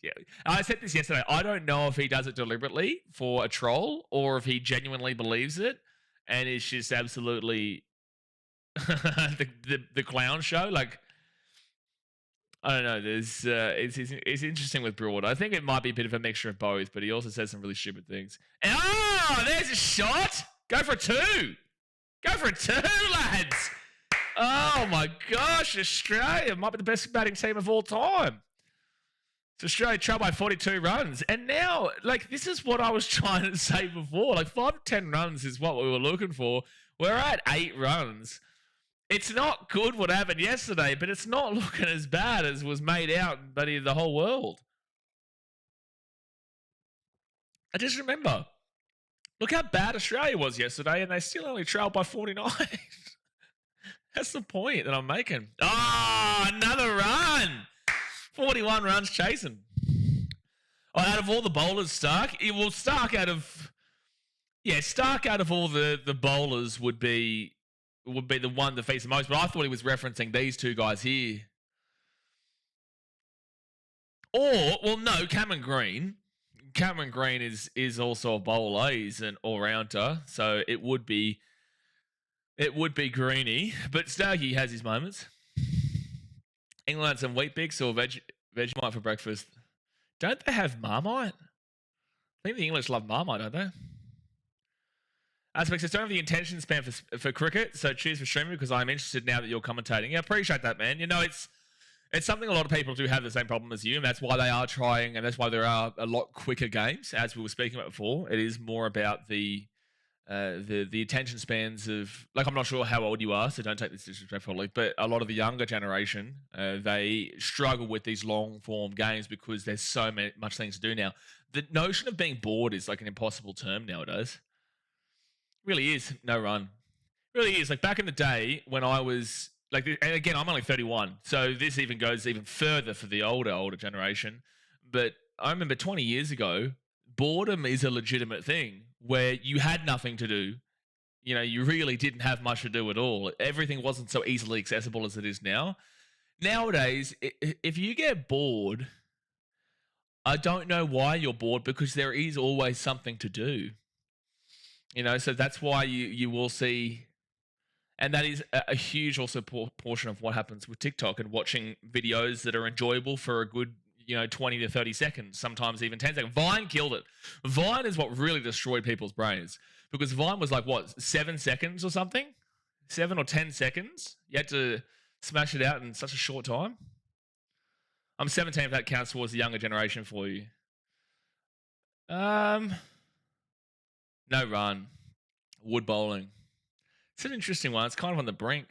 Yeah. I said this yesterday. I don't know if he does it deliberately for a troll or if he genuinely believes it and it's just absolutely the clown show. Like, I don't know. There's it's interesting with Broad. I think it might be a bit of a mixture of both, but he also says some really stupid things. And, there's a shot. Go for a 2. Go for a 2, lads. Oh, my gosh. Australia might be the best batting team of all time. So Australia trailed by 42 runs. And now, like, this is what I was trying to say before. Like, 5 to 10 runs is what we were looking for. We're at 8 runs. It's not good what happened yesterday, but it's not looking as bad as was made out by the whole world. I just remember, look how bad Australia was yesterday, and they still only trailed by 49. That's the point that I'm making. Oh, another run. 41 runs chasing. Oh, out of all the bowlers, Stark out of all the bowlers would be the one that faced the most, but I thought he was referencing these two guys here. Or, well, no, Cameron Green. Cameron Green is also a bowler. He's an all-rounder, so it would be Greeny, but Starkey has his moments. England had some wheat bix or Vegemite for breakfast. Don't they have Marmite? I think the English love Marmite, don't they? Aspect says, don't have the intention span for cricket, so cheers for streaming because I'm interested now that you're commentating. Yeah, appreciate that, man. You know, it's something a lot of people do have the same problem as you, and that's why they are trying, and that's why there are a lot quicker games, as we were speaking about before. It is more about the attention spans of, like, I'm not sure how old you are, so don't take this disrespectfully, but a lot of the younger generation, they struggle with these long form games because there's so much things to do now. The notion of being bored is like an impossible term nowadays. Really is. No run. Really is. Like back in the day when I was like, and again, I'm only 31, so this even goes even further for the older generation. But I remember 20 years ago, boredom is a legitimate thing where you had nothing to do. You know, you really didn't have much to do at all. Everything wasn't so easily accessible as it is now. Nowadays, if you get bored, I don't know why you're bored because there is always something to do. You know, so that's why you will see, and that is a huge also portion of what happens with TikTok and watching videos that are enjoyable for a good, 20 to 30 seconds, sometimes even 10 seconds. Vine killed it. Vine is what really destroyed people's brains because Vine was like, 7 seconds or something? 7 or 10 seconds? You had to smash it out in such a short time. I'm 17 if that counts towards the younger generation for you. No run. Wood bowling. It's an interesting one. It's kind of on the brink.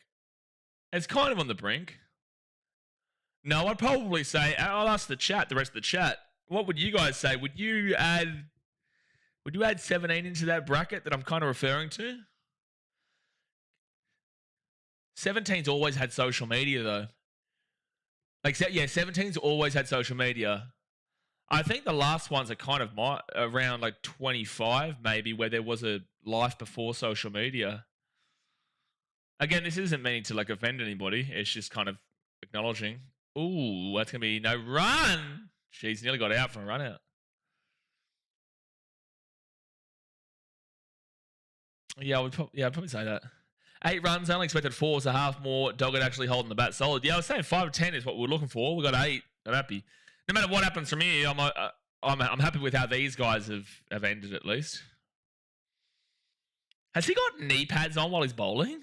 No, I'd probably say, I'll ask the rest of the chat. What would you guys say? Would you add 17 into that bracket that I'm kind of referring to? 17's always had social media though. Like, yeah, 17's always had social media. I think the last ones are kind of around like 25 maybe, where there was a life before social media. Again, this isn't meaning to like offend anybody. It's just kind of acknowledging. Ooh, that's going to be no run. Jeez, nearly got out from a run out. Yeah, I'd probably say that. 8 runs, only expected 4, so half more. Doggett actually holding the bat solid. Yeah, I was saying 5 or 10 is what we're looking for. We got 8. I'm happy. No matter what happens from here, I'm happy with how these guys have ended at least. Has he got knee pads on while he's bowling?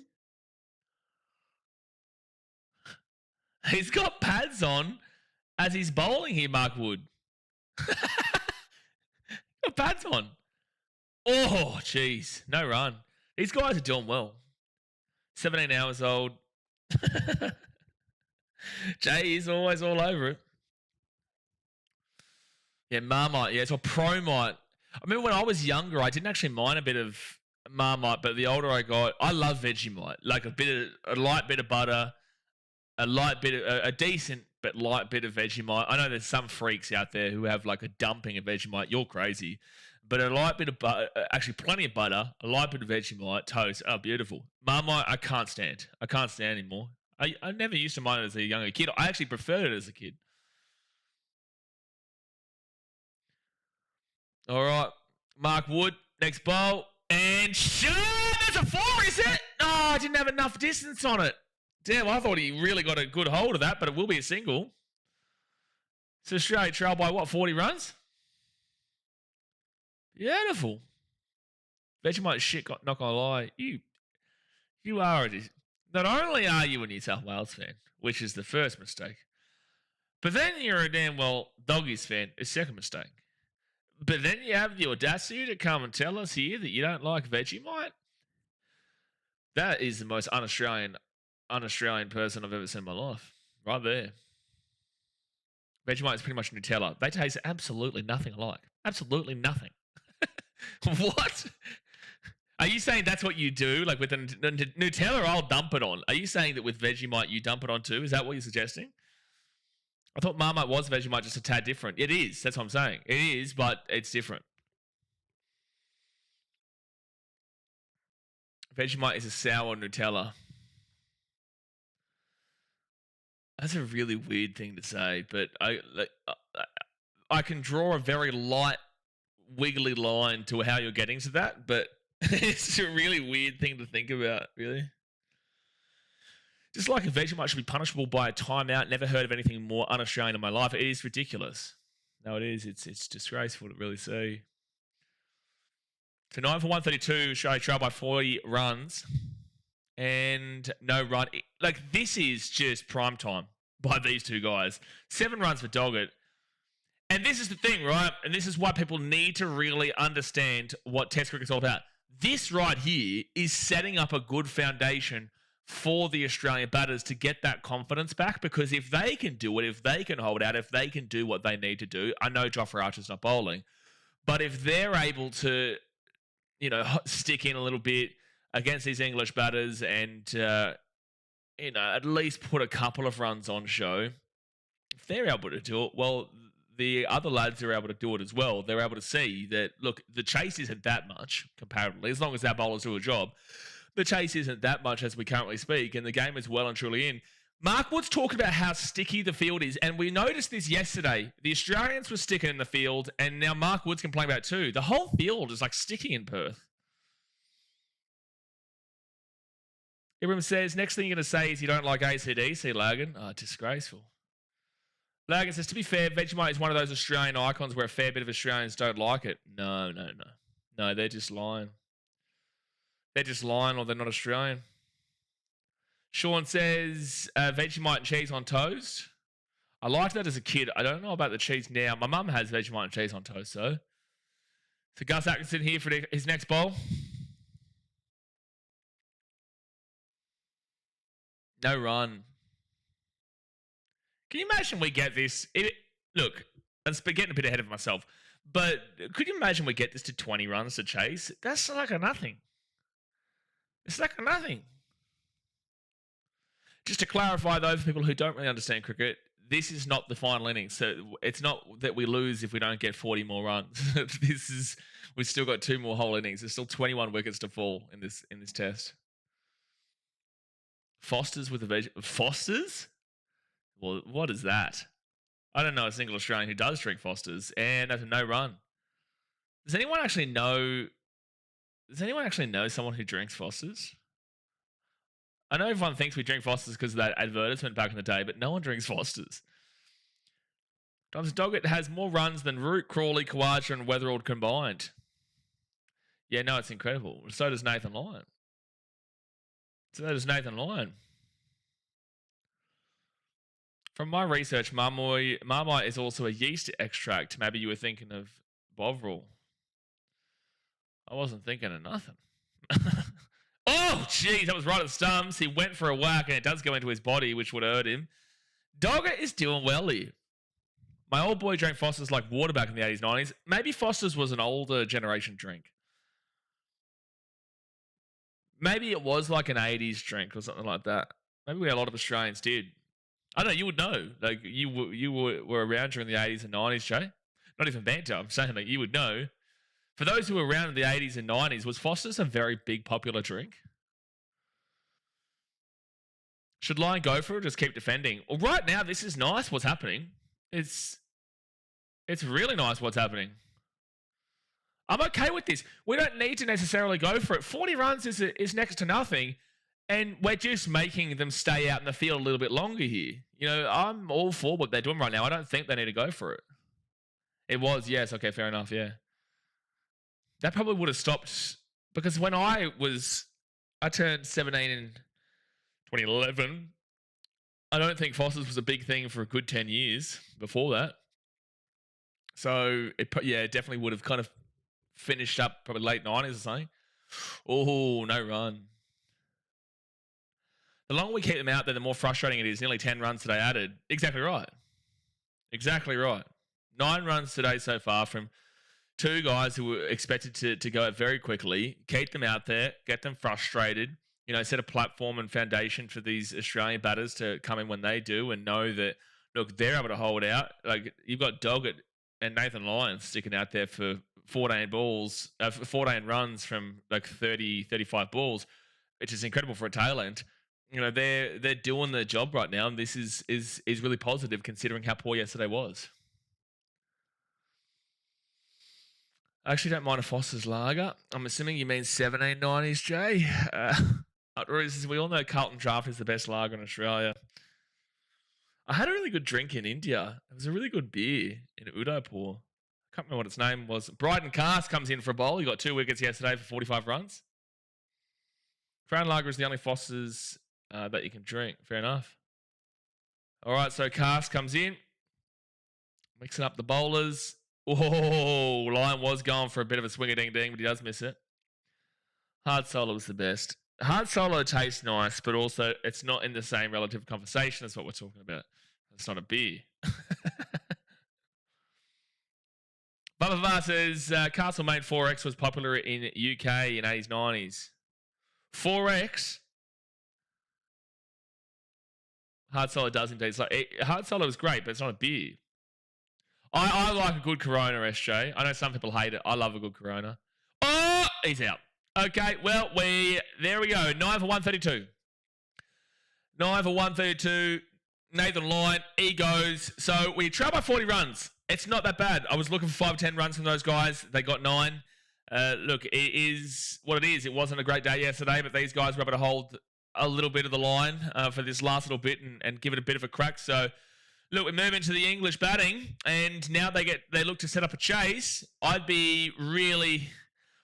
He's got pads on as he's bowling here, Mark Wood. Got pads on. Oh, jeez. No run. These guys are doing well. 17 hours old. Jay is always all over it. Yeah, Marmite. Yeah, it's a Promite. I remember when I was younger, I didn't actually mind a bit of Marmite, but the older I got, I love Vegemite. Like a light bit of butter, a decent but light bit of Vegemite. I know there's some freaks out there who have like a dumping of Vegemite. You're crazy. But a light bit of butter, actually plenty of butter, a light bit of Vegemite, toast. Oh, beautiful. Marmite, I can't stand. I can't stand anymore. I never used to mind it as a younger kid. I actually preferred it as a kid. All right. Mark Wood, next bowl. And sure, that's a 4, is it? Oh, I didn't have enough distance on it. Damn, I thought he really got a good hold of that, but it will be a single. So Australia trail by what, 40 runs? Beautiful. Vegemite shit, not gonna lie. You are not only are you a New South Wales fan, which is the first mistake, but then you're a damn well Doggies fan, a second mistake. But then you have the audacity to come and tell us here that you don't like Vegemite. That is the most un-Australian person I've ever seen in my life. Right there. Vegemite is pretty much Nutella. They taste absolutely nothing alike. Absolutely nothing. What? Are you saying that's what you do? Like with the Nutella, I'll dump it on. Are you saying that with Vegemite you dump it on too? Is that what you're suggesting? I thought Marmite was Vegemite, just a tad different. It is. That's what I'm saying. It is, but it's different. Vegemite is a sour Nutella. That's a really weird thing to say, but I can draw a very light, wiggly line to how you're getting to that, but it's a really weird thing to think about, really. Just like a Vegemite should be punishable by a timeout. Never heard of anything more un-Australian in my life. It is ridiculous. No, it is. It's disgraceful to really see. So 9 for 132, Australia trail by 40 runs. And no run. Like, this is just prime time by these two guys. 7 runs for Doggett. And this is the thing, right? And this is why people need to really understand what Test cricket's all about. This right here is setting up a good foundation for the Australian batters to get that confidence back, because if they can do it, if they can hold out, if they can do what they need to do, I know Jofra Archer's not bowling, but if they're able to, stick in a little bit against these English batters and, at least put a couple of runs on show, if they're able to do it, well, the other lads are able to do it as well. They're able to see that, look, the chase isn't that much comparatively, as long as our bowlers do a job. The chase isn't that much as we currently speak, and the game is well and truly in. Mark Wood's talking about how sticky the field is, and we noticed this yesterday. The Australians were sticking in the field, and now Mark Wood's complaining about it too. The whole field is like sticky in Perth. Everyone says, next thing you're going to say is you don't like ACDC, Lagan. Oh, disgraceful. Lagan says, to be fair, Vegemite is one of those Australian icons where a fair bit of Australians don't like it. No. No, they're just lying. They're just lying, or they're not Australian. Sean says, Vegemite and cheese on toast. I liked that as a kid. I don't know about the cheese now. My mum has Vegemite and cheese on toast, though. So Gus Atkinson here for his next bowl. No run. Can you imagine we get this? Look, I'm getting a bit ahead of myself, but could you imagine we get this to 20 runs to chase? That's like a nothing. It's like a nothing. Just to clarify, though, for people who don't really understand cricket, this is not the final innings. So it's not that we lose if we don't get 40 more runs. We've still got 2 more whole innings. There's still 21 wickets to fall in this test. Foster's with the Foster's? Well, what is that? I don't know a single Australian who does drink Foster's, and that's a no run. Does anyone actually know Does anyone actually know someone who drinks Fosters? I know everyone thinks we drink Fosters because of that advertisement back in the day, but no one drinks Fosters. Times Doggett has more runs than Root, Crawley, Kawaja, and Weatherald combined. Yeah, no, it's incredible. So does Nathan Lyon. From my research, Marmite is also a yeast extract. Maybe you were thinking of Bovril. I wasn't thinking of nothing. Oh, jeez, that was right at the stumps. He went for a whack, and it does go into his body, which would hurt him. Dogger is doing well here. My old boy drank Fosters like water back in the 80s, 90s. Maybe Fosters was an older generation drink. Maybe it was like an 80s drink or something like that. Maybe a lot of Australians did. I don't know, you would know. Like, you were around during the 80s and 90s, Jay. Not even banter. I'm saying, like, you would know. For those who were around in the 80s and 90s, was Foster's a very big popular drink? Should Lion go for it or just keep defending? Well, right now, this is nice what's happening. It's really nice what's happening. I'm okay with this. We don't need to necessarily go for it. 40 runs is next to nothing, and we're just making them stay out in the field a little bit longer here. You know, I'm all for what they're doing right now. I don't think they need to go for it. It was, yes. Okay, fair enough, yeah. That probably would have stopped, because when I turned 17 in 2011, I don't think Foster's was a big thing for a good 10 years before that. So, it definitely would have kind of finished up probably late 90s or something. Oh, no run. The longer we keep them out there, the more frustrating it is. Nearly 10 runs today added. Exactly right. 9 runs today so far from two guys who were expected to go out very quickly. Keep them out there, get them frustrated, you know, set a platform and foundation for these Australian batters to come in when they do and know that, look, they're able to hold out. Like, you've got Doggett and Nathan Lyon sticking out there for 14 runs from like 30, 35 balls, which is incredible for a tail end. You know, they're doing their job right now, and this is really positive considering how poor yesterday was. I actually don't mind a Foster's lager. I'm assuming you mean 1790s, Jay. We all know Carlton Draft is the best lager in Australia. I had a really good drink in India. It was a really good beer in Udaipur. I can't remember what its name was. Bryden Cast comes in for a bowl. He got 2 wickets yesterday for 45 runs. Crown Lager is the only Foster's that you can drink. Fair enough. All right, so Cast comes in. Mixing up the bowlers. Oh, Lion was going for a bit of a swing-a-ding-ding, but he does miss it. Hard solo was the best. Hard solo tastes nice, but also it's not in the same relative conversation as what we're talking about. It's not a beer. Bubba Var says Castlemaine 4X was popular in UK in 80s, 90s. 4X? Hard solo does indeed. Hard solo is great, but it's not a beer. I like a good Corona, SJ. I know some people hate it. I love a good Corona. Oh, he's out. Okay, well, there we go. 9 for 132. 9 for 132. Nathan Lyon, he goes. So we trail by 40 runs. It's not that bad. I was looking for 5 or 10 runs from those guys. They got 9. Look, it is what it is. It wasn't a great day yesterday, but these guys were able to hold a little bit of the line for this last little bit and give it a bit of a crack. So, look, we move into the English batting, and now they look to set up a chase. I'd be really...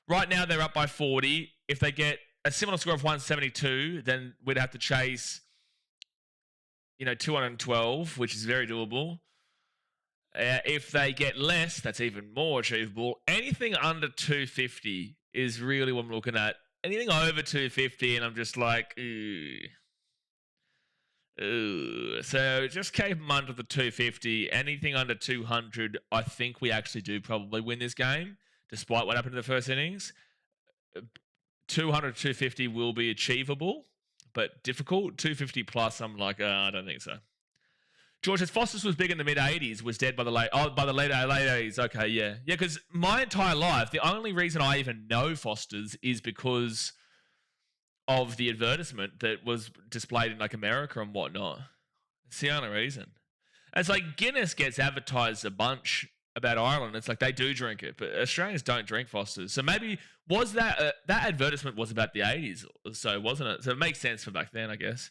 Right now, they're up by 40. If they get a similar score of 172, then we'd have to chase, 212, which is very doable. If they get less, that's even more achievable. Anything under 250 is really what I'm looking at. Anything over 250, and I'm just like, ooh. So just keep them under the 250. Anything under 200, I think we actually do probably win this game, despite what happened in the first innings. 200, 250 will be achievable, but difficult. 250 plus, I'm like, I don't think so. George says Foster's was big in the mid-80s, was dead by the late 80s. Okay, yeah. Yeah, because my entire life, the only reason I even know Foster's is because of the advertisement that was displayed in like America and whatnot. It's the only reason. It's like Guinness gets advertised a bunch about Ireland. It's like they do drink it, but Australians don't drink Fosters. So maybe was that that advertisement was about the 80s or so, wasn't it? So it makes sense for back then, I guess.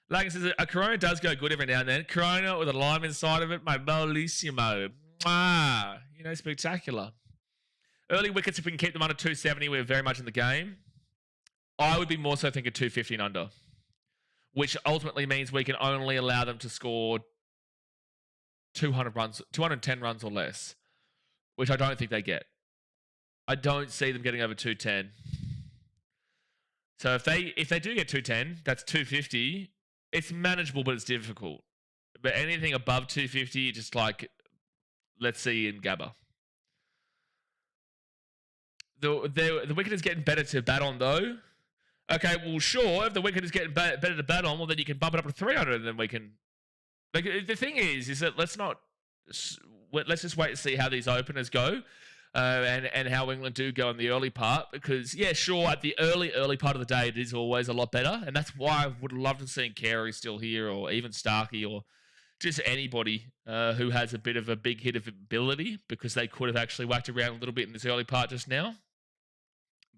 Like it says, a Corona does go good every now and then. Corona with a lime inside of it, my bellissimo. Mwah. You know, spectacular. Early wickets, if we can keep them under 270, we're very much in the game. I would be more so thinking 250 and under, which ultimately means we can only allow them to score 200 runs, 210 runs or less, which I don't think they get. I don't see them getting over 210. So if they do get 210, that's 250. It's manageable, but it's difficult. But anything above 250, just like, let's see in Gabba. The wicket is getting better to bat on, though. Okay, well, sure. If the wicket is getting better to bat on, well, then you can bump it up to 300, and then we can. Like the thing is that let's just wait and see how these openers go, and how England do go in the early part. Because yeah, sure, at the early part of the day, it is always a lot better, and that's why I would love to see Carey still here, or even Starkey, or just anybody who has a bit of a big hit of ability, because they could have actually whacked around a little bit in this early part just now.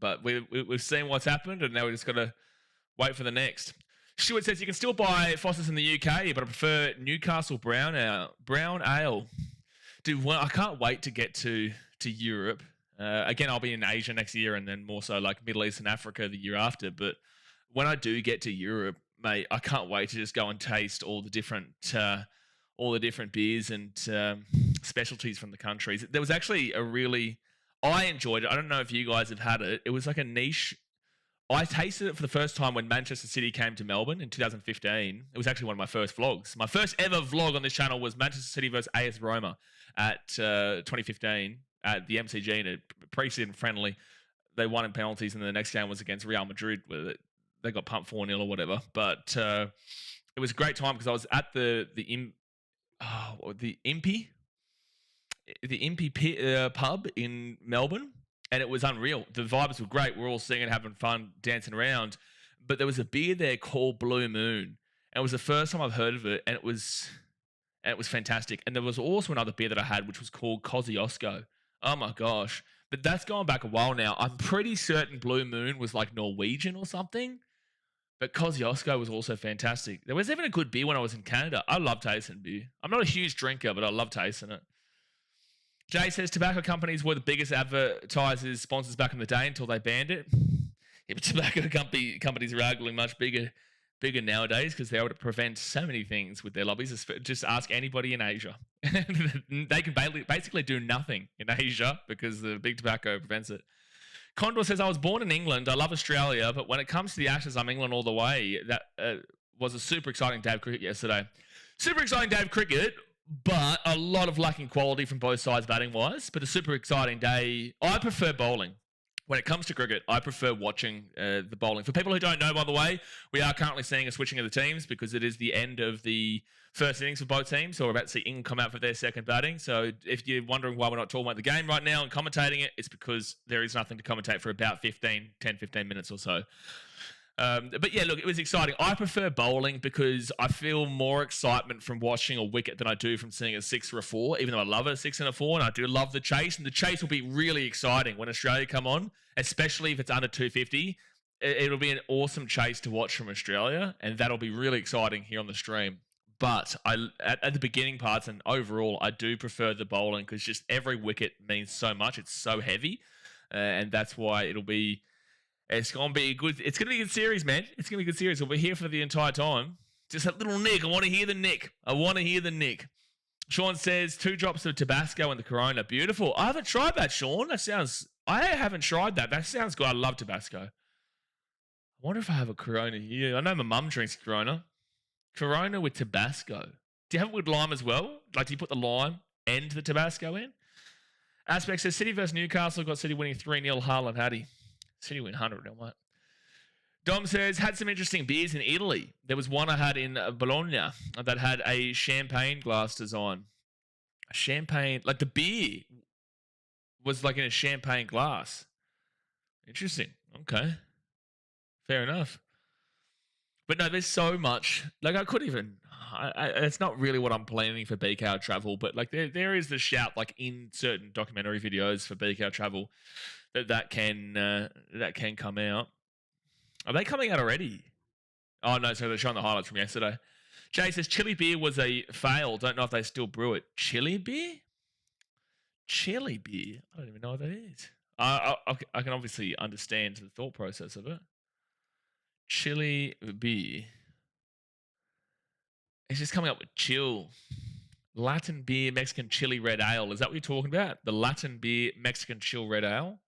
But we've seen what's happened, and now we just got to wait for the next. Stuart says you can still buy Fosters in the UK, but I prefer Newcastle Brown Ale. Dude, well, I can't wait to get to Europe. Again, I'll be in Asia next year, and then more so like Middle East and Africa the year after. But when I do get to Europe, mate, I can't wait to just go and taste all the different beers and specialties from the countries. There was actually I enjoyed it. I don't know if you guys have had it. It was like a niche. I tasted it for the first time when Manchester City came to Melbourne in 2015. It was actually one of my first vlogs. My first ever vlog on this channel was Manchester City versus AS Roma at 2015 at the MCG in a pre-season friendly. They won in penalties, and the next game was against Real Madrid, where they got pumped 4-0 or whatever. But it was a great time because I was at the Impy pub in Melbourne, and it was unreal. The vibes were great. We're all singing, having fun, dancing around. But there was a beer there called Blue Moon, and it was the first time I've heard of it, and it was fantastic. And there was also another beer that I had, which was called Kosciuszko. Oh my gosh! But that's going back a while now. I'm pretty certain Blue Moon was like Norwegian or something. But Kosciuszko was also fantastic. There was even a good beer when I was in Canada. I love tasting beer. I'm not a huge drinker, but I love tasting it. Jay says tobacco companies were the biggest advertisers, sponsors back in the day until they banned it. Yeah, but tobacco companies are arguably much bigger nowadays because they're able to prevent so many things with their lobbies. Just ask anybody in Asia. They can basically do nothing in Asia because the big tobacco prevents it. Condor says, I was born in England. I love Australia, but when it comes to the Ashes, I'm England all the way. That was a super exciting day of cricket yesterday. Super exciting day of cricket, but a lot of lacking quality from both sides batting-wise. But a super exciting day. I prefer bowling. When it comes to cricket, I prefer watching the bowling. For people who don't know, by the way, we are currently seeing a switching of the teams because it is the end of the first innings for both teams. So we're about to see England come out for their second batting. So if you're wondering why we're not talking about the game right now and commentating it, it's because there is nothing to commentate for about 10, 15 minutes or so. But yeah, look, it was exciting. I prefer bowling because I feel more excitement from watching a wicket than I do from seeing a 6 or a 4, even though I love a 6 and a 4, and I do love the chase. And the chase will be really exciting when Australia come on, especially if it's under 250. It'll be an awesome chase to watch from Australia, and that'll be really exciting here on the stream. But at the beginning parts and overall, I do prefer the bowling because just every wicket means so much. It's so heavy, and that's why it'll be... It's going to be a good series, man. It's going to be a good series. We'll be here for the entire time. Just that little nick. I want to hear the nick. Sean says 2 drops of Tabasco in the Corona. Beautiful. I haven't tried that, Sean. I haven't tried that. That sounds good. I love Tabasco. I wonder if I have a Corona here. I know my mum drinks Corona. Corona with Tabasco. Do you have it with lime as well? Like, do you put the lime and the Tabasco in? Aspect says City versus Newcastle. Got City winning 3-0. Haaland Hattie. City win 100, mate. Dom says, had some interesting beers in Italy. There was one I had in Bologna that had a champagne glass design. A champagne, like the beer was like in a champagne glass. Interesting. Okay. Fair enough. But no, there's so much. Like I it's not really what I'm planning for BKR Travel, but like there is the shout like in certain documentary videos for BKR Travel that can come out. Are they coming out already? Oh no, so they're showing the highlights from yesterday. Jay says chili beer was a fail. Don't know if they still brew it. Chili beer? Chili beer? I don't even know what that is. I can obviously understand the thought process of it. Chili beer. It's just coming up with chill. Latin beer, Mexican chili red ale. Is that what you're talking about? The Latin beer, Mexican chill red ale?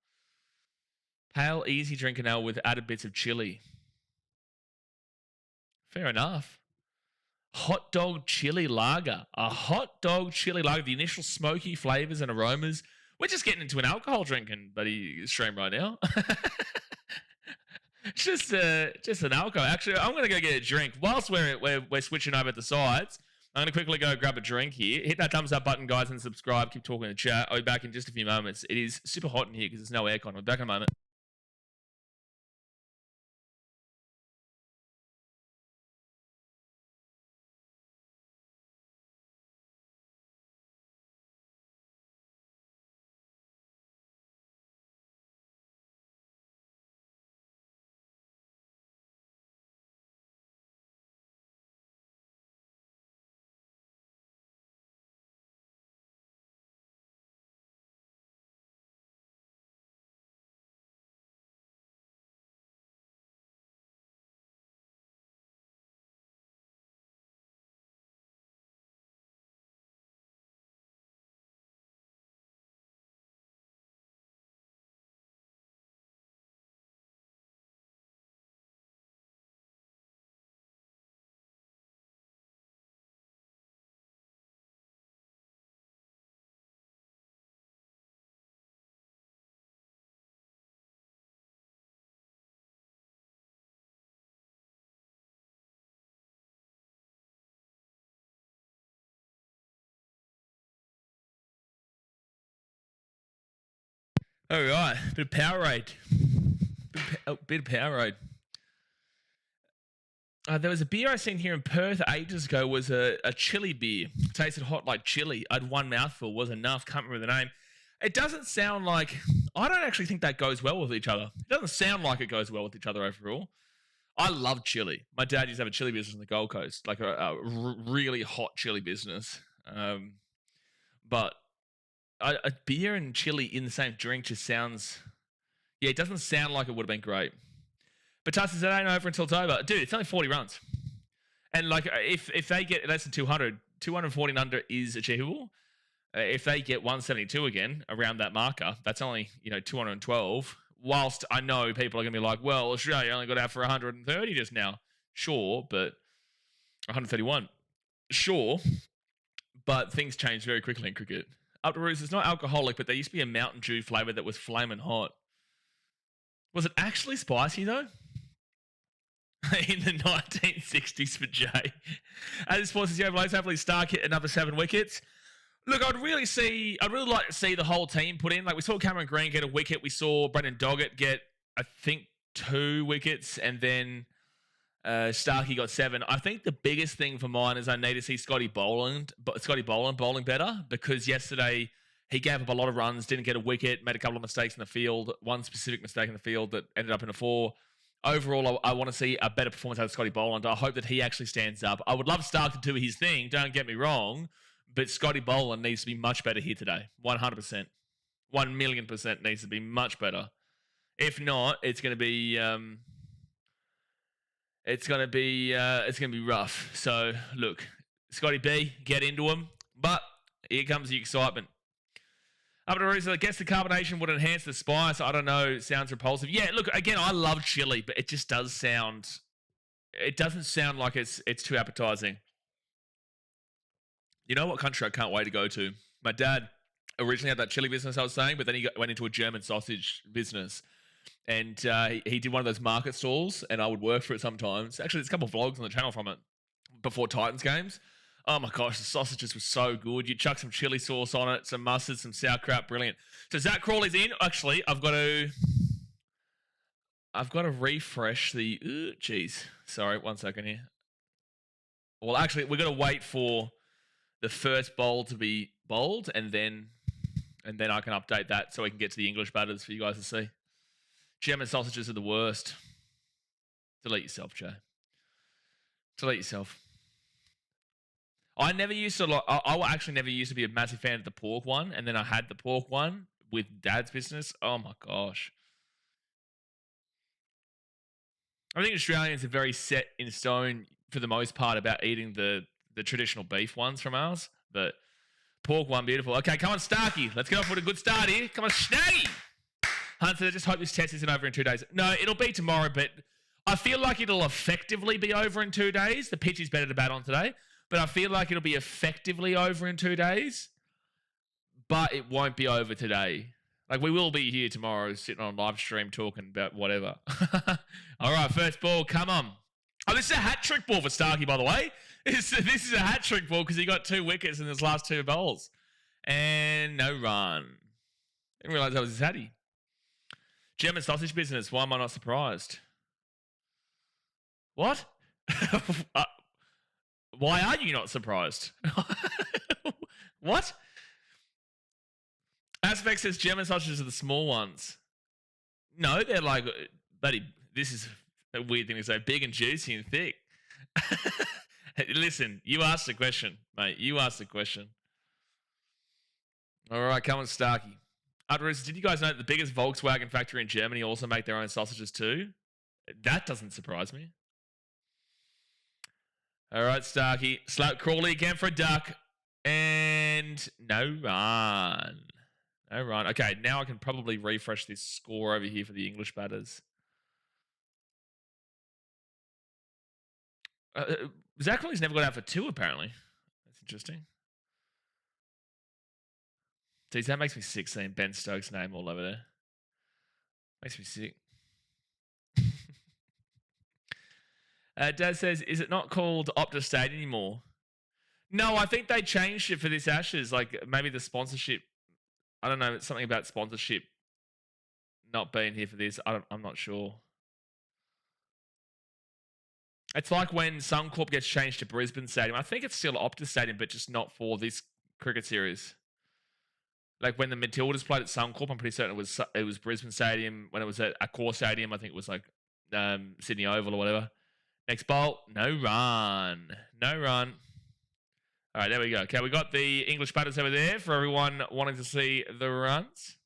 Pale, easy drinking ale with added bits of chili. Fair enough. Hot dog chili lager. A hot dog chili lager. The initial smoky flavors and aromas. We're just getting into an alcohol drinking stream right now. just an alcohol. Actually, I'm gonna go get a drink whilst we're switching over the sides. I'm gonna quickly go grab a drink here. Hit that thumbs up button, guys, and subscribe. Keep talking in the chat. I'll be back in just a few moments. It is super hot in here because there's no aircon. I'll be back in a moment. All right, bit of Powerade. Bit of Powerade. There was a beer I seen here in Perth ages ago. Was a chili beer. Tasted hot like chili. I had one mouthful. Was enough. Can't remember the name. It doesn't sound like. I don't actually think that goes well with each other. It doesn't sound like it goes well with each other overall. I love chili. My dad used to have a chili business on the Gold Coast, like a really hot chili business. But a beer and chili in the same drink just sounds. Yeah, it doesn't sound like it would have been great. But Tussis, it ain't over until it's over. Dude, it's only 40 runs. And like if they get less than 200, 240 and under is achievable. If they get 172 again around that marker, that's only, 212. Whilst I know people are going to be like, well, Australia only got out for 130 just now. Sure, but 131. Sure, but things change very quickly in cricket. Up to Roos, it's not alcoholic, but there used to be a Mountain Dew flavour that was flaming hot. Was it actually spicy though? In the 1960s for Jay. As this forces you over, hopefully Stark hit another 7 wickets. Look, I'd really like to see the whole team put in. Like we saw Cameron Green get a wicket. We saw Brendan Doggett get, I think, 2 wickets, and then Starkey got 7. I think the biggest thing for mine is I need to see Scotty Boland bowling better, because yesterday he gave up a lot of runs, didn't get a wicket, made a couple of mistakes in the field, one specific mistake in the field that ended up in a 4. Overall, I want to see a better performance out of Scotty Boland. I hope that he actually stands up. I would love Stark to do his thing, don't get me wrong, but Scotty Boland needs to be much better here today. 100%. 1,000,000% needs to be much better. If not, it's going to be rough. So, look, Scotty B, get into him. But here comes the excitement. Up to Rooster, I guess the carbonation would enhance the spice. I don't know. It sounds repulsive. Yeah, look, again, I love chili, but it just does sound. It doesn't sound like it's too appetizing. You know what country I can't wait to go to? My dad originally had that chili business I was saying, but then he went into a German sausage business. And he did one of those market stalls, and I would work for it sometimes. Actually, there's a couple of vlogs on the channel from it before Titans games. Oh my gosh, the sausages were so good. You chuck some chili sauce on it, some mustard, some sauerkraut, brilliant. So Zach Crawley's in. Actually, I've got to refresh the. Jeez, sorry, 1 second here. Well, actually, we're going to wait for the first bowl to be bowled, and then I can update that so we can get to the English batters for you guys to see. German sausages are the worst. Delete yourself, Joe. Delete yourself. I never used to I actually never used to be a massive fan of the pork one, and then I had the pork one with Dad's business. Oh my gosh. I think Australians are very set in stone for the most part about eating the traditional beef ones from ours, but pork one, beautiful. Okay, come on, Starkey. Let's get off with a good start here. Come on, Snaggy. Hunter, I just hope this test isn't over in 2 days. No, it'll be tomorrow, but I feel like it'll effectively be over in 2 days. The pitch is better to bat on today, but I feel like it'll be effectively over in 2 days, but it won't be over today. Like, we will be here tomorrow sitting on live stream talking about whatever. All right, first ball, come on. Oh, this is a hat-trick ball for Starkey, by the way. This is a hat-trick ball because he got 2 wickets in his last 2 bowls. And no run. Didn't realise that was his hattie. German sausage business, why am I not surprised? What? Why are you not surprised? What? Aspect says German sausages are the small ones. No, they're like, buddy, this is a weird thing to say. Big and juicy and thick. Listen, you asked the question, mate. You asked the question. All right, come on, Starkey. Afterwards, did you guys know that the biggest Volkswagen factory in Germany also make their own sausages too? That doesn't surprise me. All right, Starkey. Slap Crawley again for a duck. And no run. No run. Okay, now I can probably refresh this score over here for the English batters. Zach Crawley's never got out for 2, apparently. That's interesting. Geez, that makes me sick seeing Ben Stokes' name all over there. Makes me sick. Dad says, is it not called Optus State anymore? No, I think they changed it for this Ashes. Like, maybe the sponsorship. I don't know. It's something about sponsorship not being here for this. I'm not sure. It's like when Suncorp gets changed to Brisbane Stadium. I think it's still Optus Stadium, but just not for this cricket series. Like when the Matildas played at Suncorp, I'm pretty certain it was Brisbane Stadium. When it was at Accor Stadium, I think it was like Sydney Oval or whatever. Next bowl, no run. No run. All right, there we go. Okay, we got the English batters over there for everyone wanting to see the runs.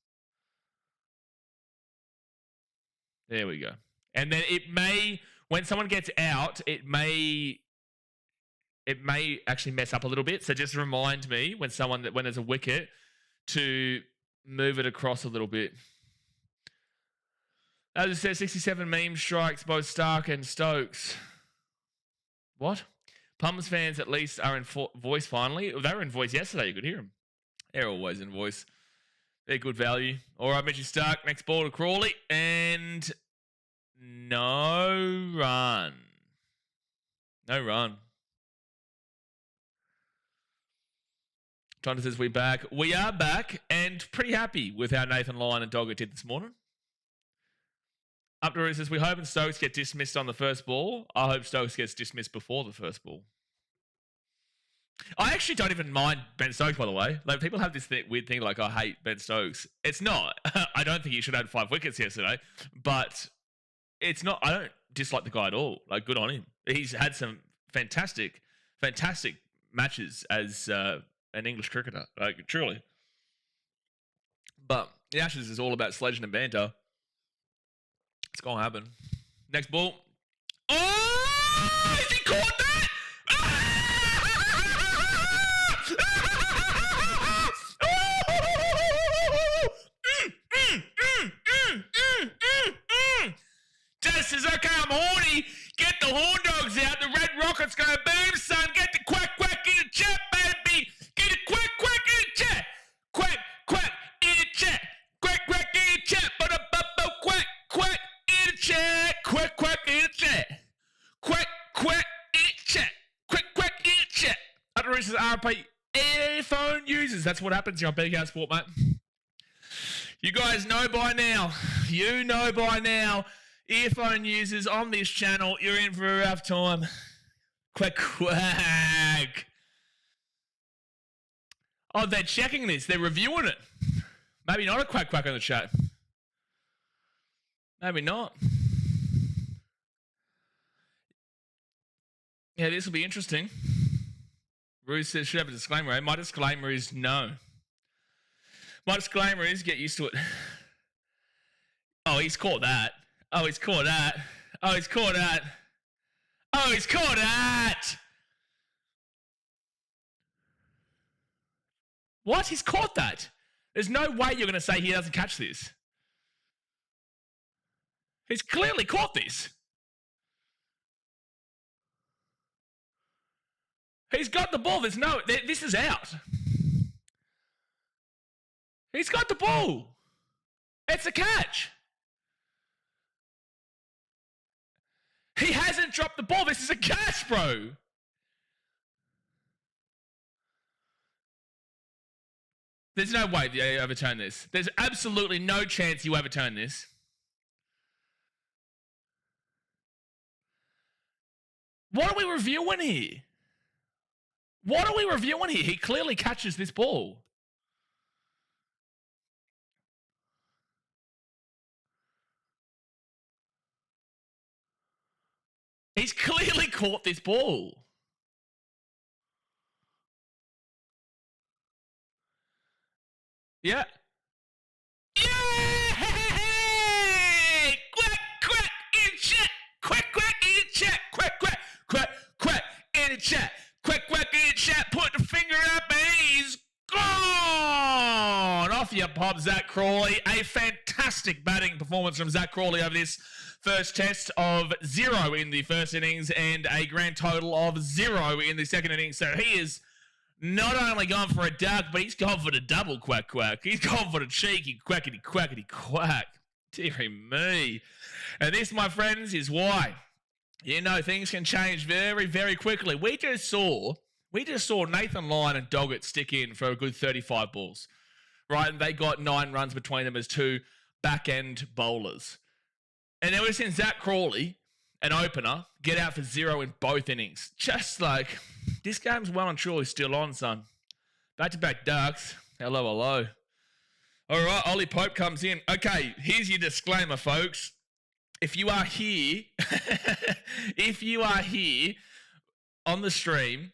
There we go. And then it may, when someone gets out, it may actually mess up a little bit. So just remind me when there's a wicket to move it across a little bit. As it says, 67 meme strikes both Stark and Stokes. What? Pums fans at least are in voice finally. They were in voice yesterday. You could hear them. They're always in voice. They're good value. All right, Mitchy Stark. Next ball to Crawley. And no run. No run. Tonda says we're back. We are back and pretty happy with how Nathan Lyon and Doggett did this morning. Up to says, we hope Stokes get dismissed on the first ball. I hope Stokes gets dismissed before the first ball. I actually don't even mind Ben Stokes, by the way. Like, people have this weird thing like, I hate Ben Stokes. It's not. I don't think he should have had 5 wickets yesterday, but it's not. I don't dislike the guy at all. Like, good on him. He's had some fantastic matches as an English cricketer. Like, truly. But the Ashes is all about sledging and banter. It's going to happen. Next ball. Oh! Has he caught that? Dad says, okay, I'm horny. Get the horn dogs out. The red rocket's going boom, son. Get the quack, quack in the chat, baby. Get the quack, quack in the chat. Quack, quack in the chat. Quack, quack in the chat. Ba-da-ba-ba, quack, quack. Chat, quack, quack in the chat. Quack, quack in the chat. Quack, quack in the chat. Under says RP earphone users. That's what happens here on BK Sport, mate. You guys know by now. You know by now. Earphone users on this channel, you're in for a rough time. Quack, quack. Oh, they're checking this. They're reviewing it. Maybe not a quack, quack on the chat. Maybe not. Yeah, this will be interesting. Ruse says, should have a disclaimer. Eh? My disclaimer is no. My disclaimer is get used to it. Oh, he's caught that. Oh, he's caught that. Oh, he's caught that. Oh, he's caught that. What? He's caught that. There's no way you're going to say he doesn't catch this. He's clearly caught this. He's got the ball. There's no... This is out. He's got the ball. It's a catch. He hasn't dropped the ball. This is a catch, bro. There's no way you overturn this. There's absolutely no chance you overturn this. What are we reviewing here? What are we reviewing here? He clearly catches this ball. He's clearly caught this ball. Yeah. Yay! Quack, quack, in chat. Quack, quack, in chat. Quack, quack, quack, quack, in the chat. Quack, quack, in the chat. Put the finger up and he's gone. Off you pop, Zach Crawley. A fantastic batting performance from Zach Crawley over this first test of 0 in the first innings and a grand total of 0 in the second innings. So he is not only gone for a duck, but he's gone for the double quack quack. He's gone for the cheeky quackity quackity quack. Dear me. And this, my friends, is why, you know, things can change very, very quickly. We just saw Nathan Lyon and Doggett stick in for a good 35 balls, right? And they got 9 runs between them as 2 back-end bowlers. And then we've seen Zach Crawley, an opener, get out for 0 in both innings. Just like, this game's well and truly still on, son. Back-to-back ducks. Hello, hello. All right, Ollie Pope comes in. Okay, here's your disclaimer, folks. If you are here, on the stream,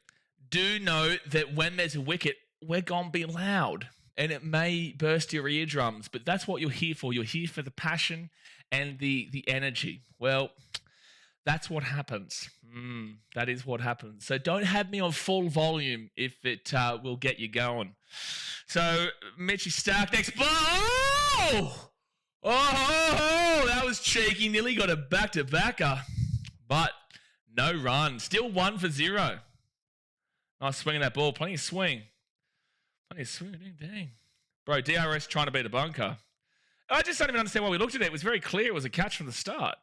do know that when there's a wicket, we're going to be loud. And it may burst your eardrums, but that's what you're here for. You're here for the passion and the energy. Well, that's what happens. That is what happens. So don't have me on full volume if it will get you going. So Mitchie Stark next. Oh, that was cheeky. Nearly got a back-to-backer, but no run. Still 1 for 0. Nice swing of that ball. Plenty of swing. Dang. Bro, DRS trying to beat a bunker. I just don't even understand why we looked at it. It was very clear it was a catch from the start.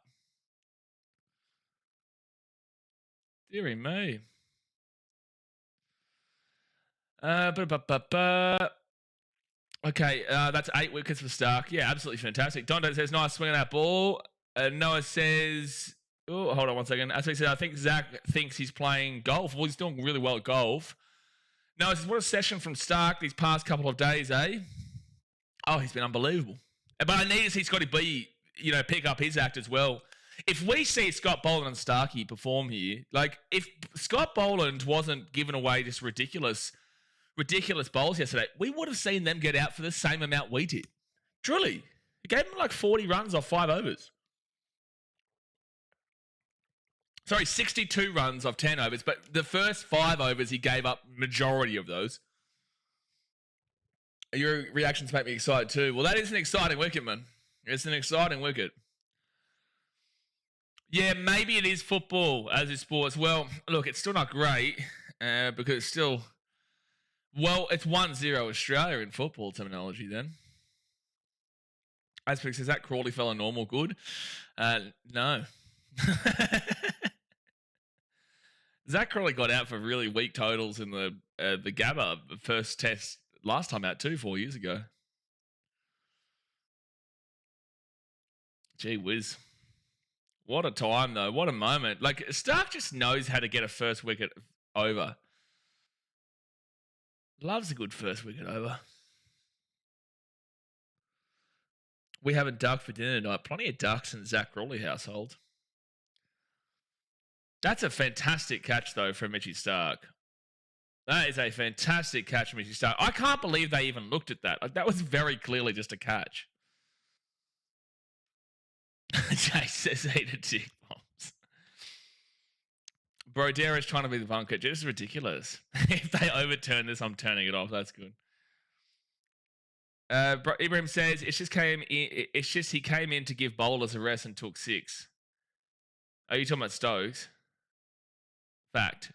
Deary me. Okay, that's 8 wickets for Stark. Yeah, absolutely fantastic. Dondo says, nice swing of that ball. Noah says, oh, hold on one second. As we said, I think Zach thinks he's playing golf. Well, he's doing really well at golf. Noah says, what a session from Stark these past couple of days, eh? Oh, he's been unbelievable. But I need to see Scotty B, pick up his act as well. If we see Scott Boland and Starkey perform here, like if Scott Boland wasn't giving away just ridiculous bowls yesterday, we would have seen them get out for the same amount we did. Truly. He gave them like 40 runs off 5 overs. Sorry, 62 runs off 10 overs, but the first 5 overs he gave up majority of those. Your reactions make me excited too. Well, that is an exciting wicket, man. It's an exciting wicket. Yeah, maybe it is football as is sports. Well, look, it's still not great because it's still... Well, it's 1-0 Australia in football terminology then. Aspect says, that Crawley fella normal good? No. Zach Crawley got out for really weak totals in the Gabba first test last time out too, 4 years ago. Gee whiz. What a time, though. What a moment. Like, Stark just knows how to get a first wicket over. Loves a good first wicket over. We have a duck for dinner tonight. Plenty of ducks in Zach Crawley household. That's a fantastic catch, though, from Mitchy Stark. That is a fantastic catch from Mitchy Stark. I can't believe they even looked at that. Like, that was very clearly just a catch. Jay says eat a tick bombs. Bro, Dara's trying to be the bunker. This is ridiculous. If they overturn this, I'm turning it off. That's good. Ibrahim says it's just he came in to give bowlers a rest and took 6. Are you talking about Stokes? Fact.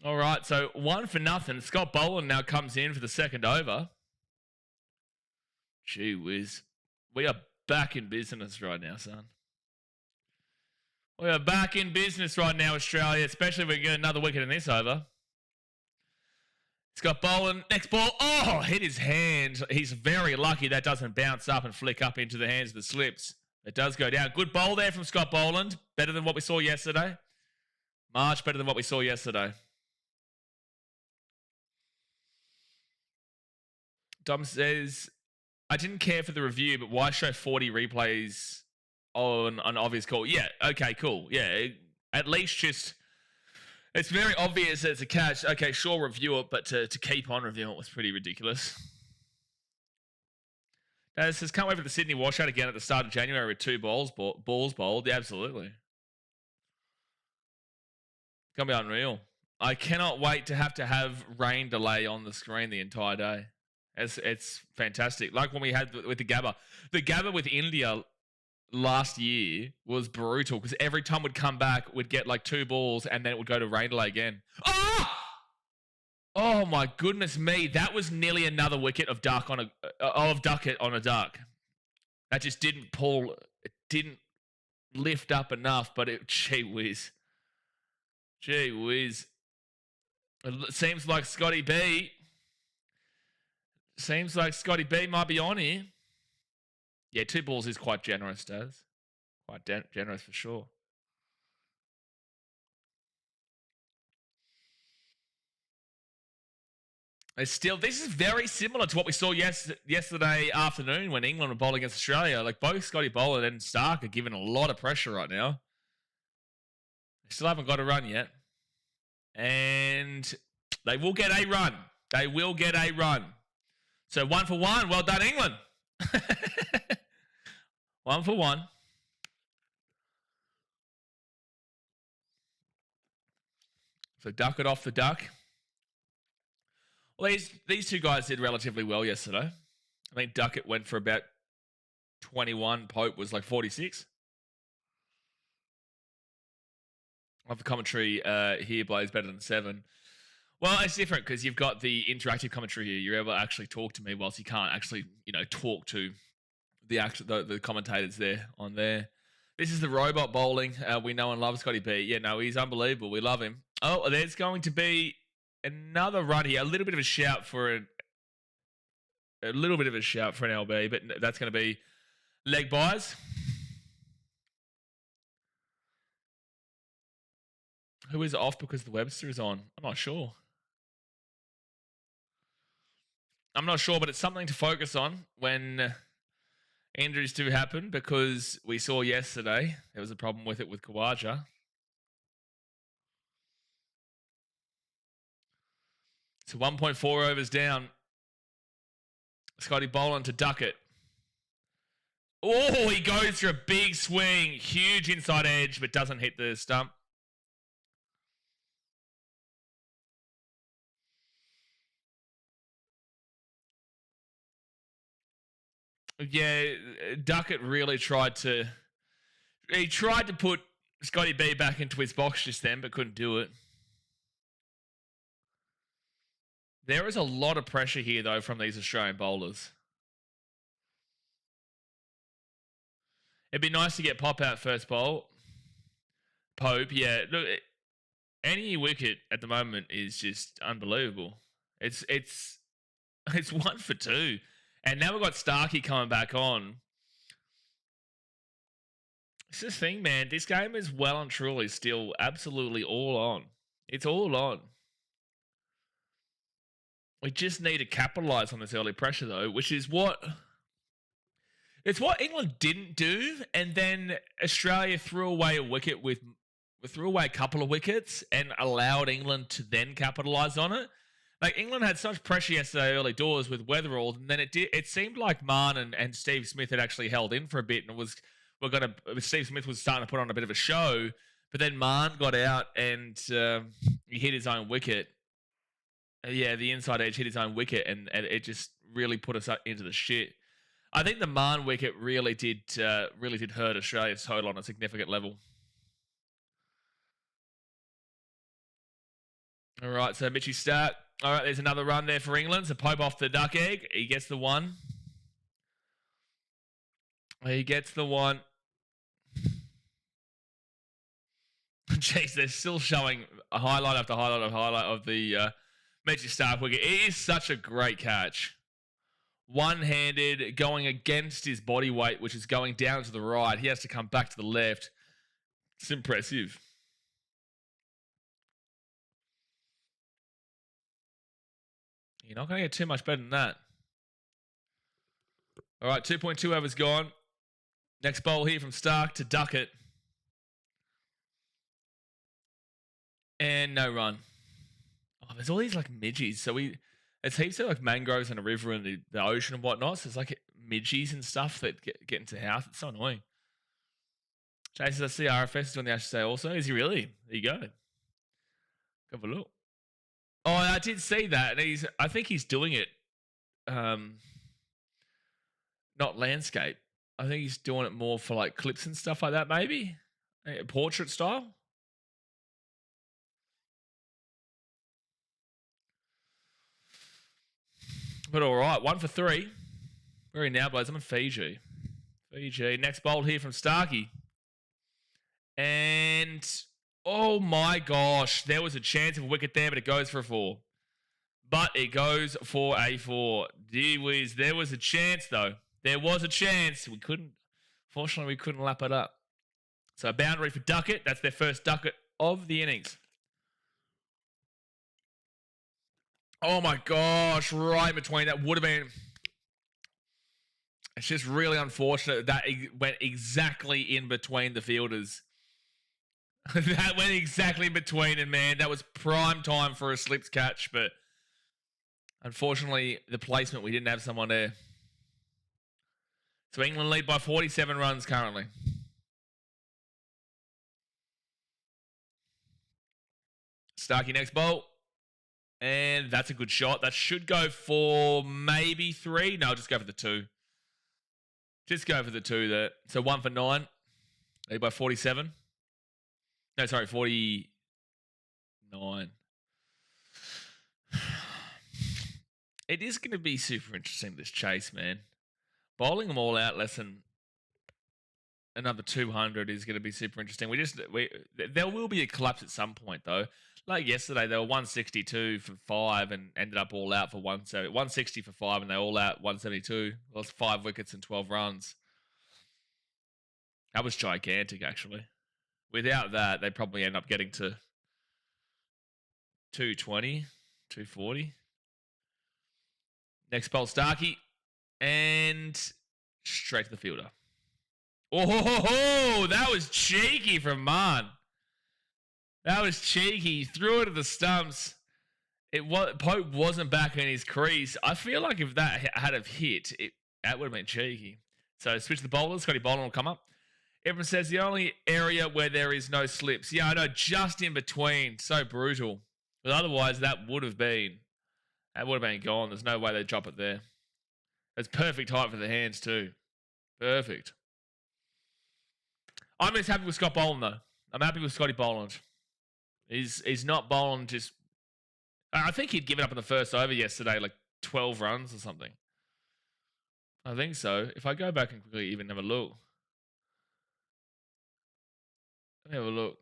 All right, so 1-0. Scott Boland now comes in for the second over. Gee whiz. We are back in business right now, son. We are back in business right now, Australia, especially if we get another wicket in this over. Scott Boland, next ball. Oh, hit his hand. He's very lucky that doesn't bounce up and flick up into the hands of the slips. It does go down. Good bowl there from Scott Boland. Better than what we saw yesterday. Much better than what we saw yesterday. Dom says, I didn't care for the review, but why show 40 replays on an obvious call? Yeah, okay, cool. Yeah, at least just, it's very obvious that it's a catch. Okay, sure, review it, but to keep on reviewing it was pretty ridiculous. Dad says, can't wait for the Sydney washout again at the start of January with 2 balls bowled. Yeah, absolutely. It's going to be unreal. I cannot wait to have rain delay on the screen the entire day. It's fantastic. Like when we had with the Gabba. The Gabba with India last year was brutal because every time we'd come back, we'd get like 2 balls and then it would go to rain delay again. Oh my goodness me. That was nearly another wicket of ducket on a duck. That just didn't pull. It didn't lift up enough, but gee whiz. Gee whiz. It seems like Scotty B might be on here. Yeah, 2 balls is quite generous, Daz. Quite generous for sure. This is very similar to what we saw yesterday afternoon when England were bowling against Australia. Like both Scotty Boland and Stark are given a lot of pressure right now. They still haven't got a run yet. And they will get a run. They will get a run. So 1 for 1. Well done, England. 1 for 1. So duck it off the duck. Well, these 2 guys did relatively well yesterday. I think Duckett went for about 21. Pope was like 46. I have the commentary here, Blaze, better than 7. Well, it's different because you've got the interactive commentary here. You're able to actually talk to me whilst you can't actually, talk to the commentators there on there. This is the robot bowling. We know and love Scotty B. Yeah, no, he's unbelievable. We love him. Oh, there's going to be another run here. A little bit of a shout for an LB, but that's going to be leg buys. Who is off because the Webster is on? I'm not sure. But it's something to focus on when injuries do happen because we saw yesterday there was a problem with it with Khawaja. So 1.4 overs down. Scotty Boland to Duckett. Oh, he goes for a big swing. Huge inside edge, but doesn't hit the stump. Yeah, Duckett really tried to put Scotty B back into his box just then, but couldn't do it. There is a lot of pressure here, though, from these Australian bowlers. It'd be nice to get Pop out first bowl. Pope, yeah. Look, any wicket at the moment is just unbelievable. It's 1 for 2. And now we've got Starkey coming back on. It's the thing, man. This game is well and truly still absolutely all on. It's all on. We just need to capitalize on this early pressure, though, which is what it's what England didn't do, and then Australia threw away a couple of wickets and allowed England to then capitalize on it. Like England had such pressure yesterday early doors with Weatherall, and then it seemed like Marn and Steve Smith had actually held in for a bit, and Steve Smith was starting to put on a bit of a show, but then Marn got out and he hit his own wicket. Yeah, the inside edge hit his own wicket, and it just really put us into the shit. I think the Marn wicket really did hurt Australia's total on a significant level. All right, so Mitchy Stark. All right, there's another run there for England. So Pope off the duck egg. He gets the one. Jeez, they're still showing a highlight after highlight of the Mitchy Stark wicket. It is such a great catch. One-handed, going against his body weight, which is going down to the right. He has to come back to the left. It's impressive. You're not going to get too much better than that. All right, 2.2 overs gone. Next bowl here from Stark to Duckett. And no run. Oh, there's all these like midgies. So it's heaps of like mangroves and a river and the ocean and whatnot. So it's like midgies and stuff that get into the house. It's so annoying. Jason, I see RFS is doing the Ashes Day also. Is he really? There you go. Have a look. Oh, I did see that. And I think he's doing it not landscape. I think he's doing it more for like clips and stuff like that, maybe. Portrait style. But all right, 1 for 3. Very now, boys. I'm in Fiji. Next bowl here from Starkey. And oh my gosh, there was a chance of a wicket there, but it goes for a 4. But it goes for a 4. There was a chance, though. There was a chance. Fortunately, we couldn't lap it up. So a boundary for Duckett. That's their first Duckett of the innings. Oh my gosh, right in between. That would have been... It's just really unfortunate that it went exactly in between the fielders. That went exactly in between, and man, that was prime time for a slips catch, but unfortunately, the placement, we didn't have someone there. So England lead by 47 runs currently. Starkey next bowl. And that's a good shot. That should go for maybe 3. No, just go for the 2. Just go for the 2 there. So 1 for 9. Lead by 47. No, sorry, 49. It is going to be super interesting, this chase, man. Bowling them all out less than another 200 is going to be super interesting. There will be a collapse at some point, though. Like yesterday, they were 162 for 5 and ended up all out for 160 for 5, and they all out 172. Lost 5 wickets and 12 runs. That was gigantic, actually. Without that, they probably end up getting to 220, 240. Next bowl, Starkey. And straight to the fielder. Oh, that was cheeky from Marn. That was cheeky. He threw it at the stumps. Pope wasn't back in his crease. I feel like if that had have hit, that would have been cheeky. So switch the bowlers. Scotty Bowler will come up. Everyone says the only area where there is no slips. Yeah, I know, just in between. So brutal. But otherwise, that would have been gone. There's no way they'd drop it there. It's perfect height for the hands too. Perfect. I'm just happy with Scott Boland, though. I'm happy with Scotty Boland. He's not Boland just... I think he'd given up in the first over yesterday, like 12 runs or something. I think so. If I go back and quickly even have a look. Let me have a look.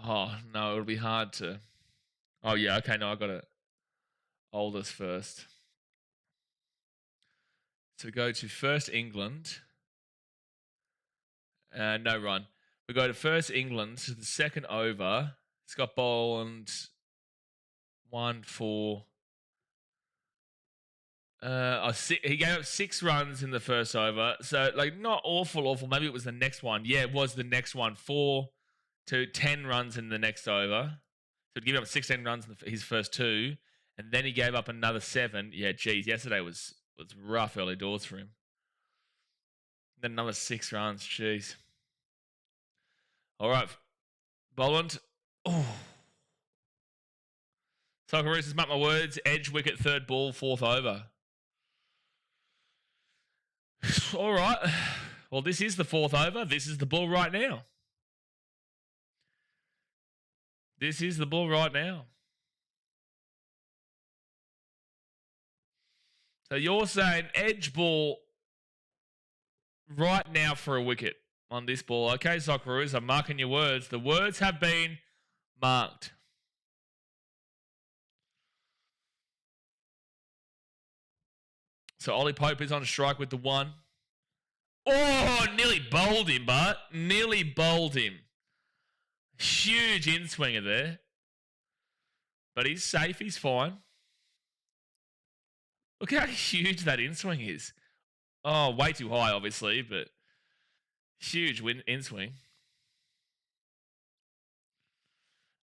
Oh, no, it'll be hard to... Oh, yeah, okay, no, I got it. Oldest first. So we go to first England. No run. We go to first England to the second over. Scott Boland 1 4. He gave up 6 runs in the first over, so like not awful. Maybe it was the next one. Yeah, it was the next one. 4 to 10 runs in the next over. So he gave up 16 runs in his first 2, and then he gave up another 7. Yeah, geez, yesterday was rough early doors for him. Then another 6 runs. Jeez. All right, Boland. Oh. Socceroos, mark my words. Edge wicket, third ball, fourth over. All right. Well, this is the fourth over. This is the ball right now. This is the ball right now. So you're saying edge ball right now for a wicket on this ball. Okay, Socceroos, I'm marking your words. The words have been marked. So Ollie Pope is on strike with the 1. Oh, nearly bowled him, but nearly bowled him. Huge in-swinger there. But he's safe. He's fine. Look how huge that in-swing is. Oh, way too high, obviously, but huge in-swing.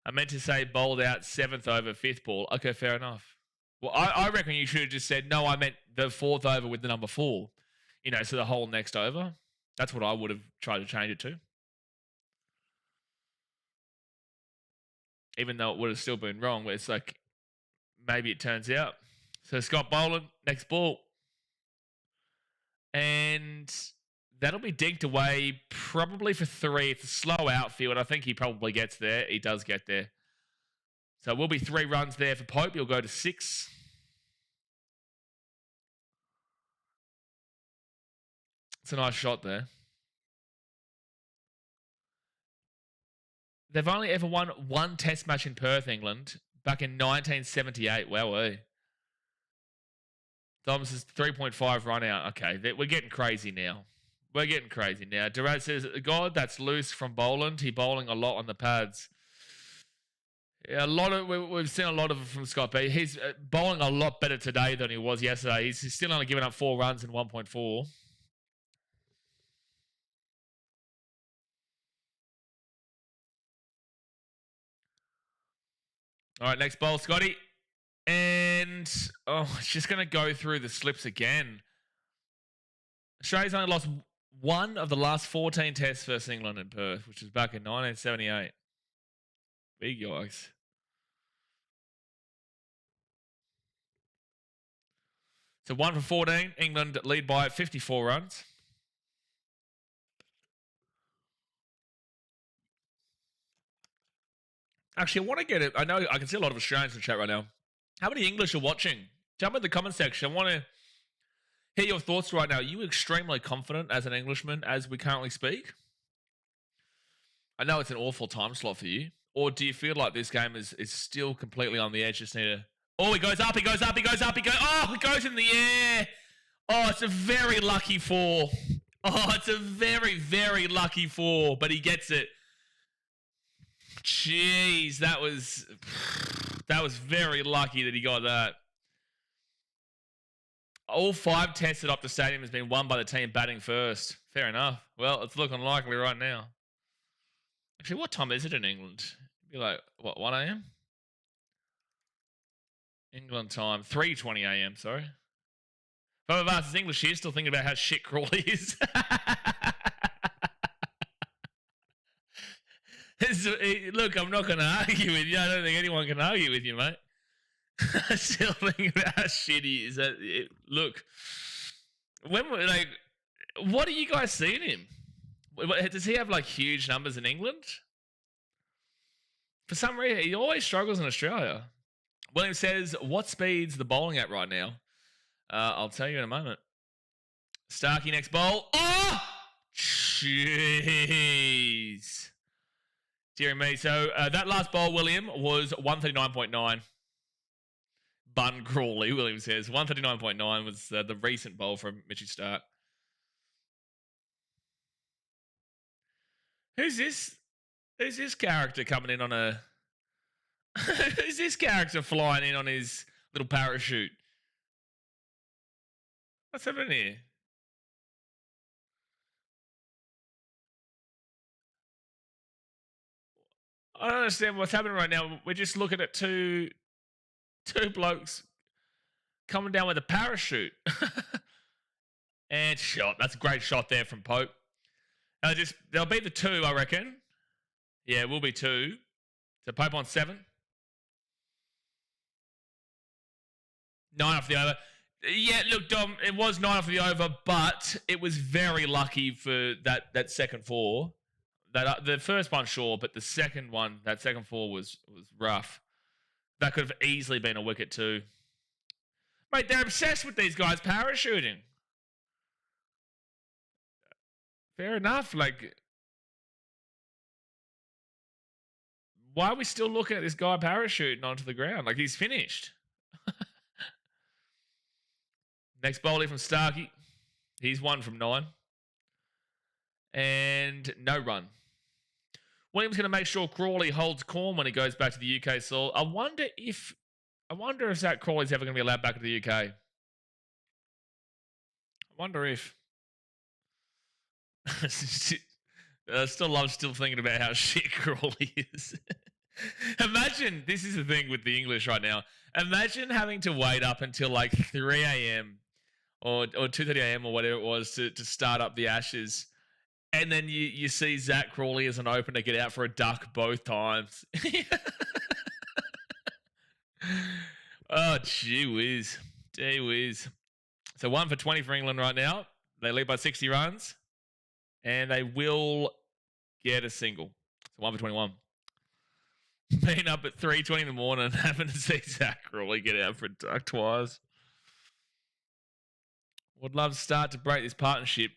I meant to say bowled out 7th over, 5th ball. Okay, fair enough. Well, I reckon you should have just said, no, I meant the 4th over with the number 4. You know, so the whole next over. That's what I would have tried to change it to. Even though it would have still been wrong, it's like, maybe it turns out. So Scott Boland, next ball. And that'll be dinked away probably for 3. It's a slow outfield. I think he probably gets there. He does get there. So it will be 3 runs there for Pope. He'll go to 6. It's a nice shot there. They've only ever won 1 test match in Perth, England, back in 1978. Wowee. Thomas is 3.5 run out. Okay, we're getting crazy now. Durant says, God, that's loose from Boland. He's bowling a lot on the pads. Yeah, we've seen a lot of it from Scott B. He's bowling a lot better today than he was yesterday. He's still only giving up 4 runs in 1.4. All right, next bowl, Scotty. And, it's just going to go through the slips again. Australia's only lost 1 of the last 14 tests versus England in Perth, which was back in 1978. Big yikes. So 1 for 14. England lead by 54 runs. Actually, I want to get it. I know I can see a lot of Australians in the chat right now. How many English are watching? Jump in the comment section. I want to hear your thoughts right now. Are you extremely confident as an Englishman as we currently speak? I know it's an awful time slot for you. Or do you feel like this game is still completely on the edge? Just need to... Oh, he goes up, he goes up, he goes up, he goes... Oh, it goes in the air. Oh, it's a very lucky 4. Oh, it's a very, very lucky 4, but he gets it. Jeez, that was very lucky that he got that. All 5 tests at Optus Stadium has been won by the team batting first. Fair enough. Well, it's looking likely right now. Actually, what time is it in England? It'd be like, what, 1 a.m.? England time, 3:20 a.m., sorry. Both of us is English here, still thinking about how shit Crawley is. Look, I'm not going to argue with you. I don't think anyone can argue with you, mate. I'm still thinking about how shit he is. Look, what do you guys see in him? Does he have like huge numbers in England? For some reason, he always struggles in Australia. William says, what speed's the bowling at right now? I'll tell you in a moment. Starkey next bowl. Oh! Jeez. Dear me. So that last bowl, William, was 139.9. Bun Crawley, William says. 139.9 was the recent bowl from Mitchy Stark. Who's this? Who's this character coming in on a... Who's this character flying in on his little parachute? What's happening here? I don't understand what's happening right now. We're just looking at two blokes coming down with a parachute. And shot. That's a great shot there from Pope. They'll be the 2, I reckon. Yeah, it will be 2. So Pope on 7. 9 off the over. Yeah, look, Dom, it was 9 off the over, but it was very lucky for that second 4. The first one, sure, but the second one, that second 4 was rough. That could have easily been a wicket too. Mate, they're obsessed with these guys parachuting. Fair enough. Like, why are we still looking at this guy parachuting onto the ground? Like, he's finished. Next bowling from Starkey. He's 1 from 9. And no run. Williams going to make sure Crawley holds corn when he goes back to the UK soil. I wonder if Zach Crawley's ever going to be allowed back to the UK. I wonder if. I still love thinking about how shit Crawley is. Imagine, this is the thing with the English right now. Imagine having to wait up until like 3 a.m. or 2:30 a.m. or whatever it was to start up the Ashes. And then you see Zach Crawley as an opener get out for a duck both times. Oh, gee whiz. Gee whiz. So 1 for 20 for England right now. They lead by 60 runs. And they will get a single. So 1 for 21. Being up at 3:20 in the morning, having to see Zach Crawley get out for a duck twice. Would love to start to break this partnership.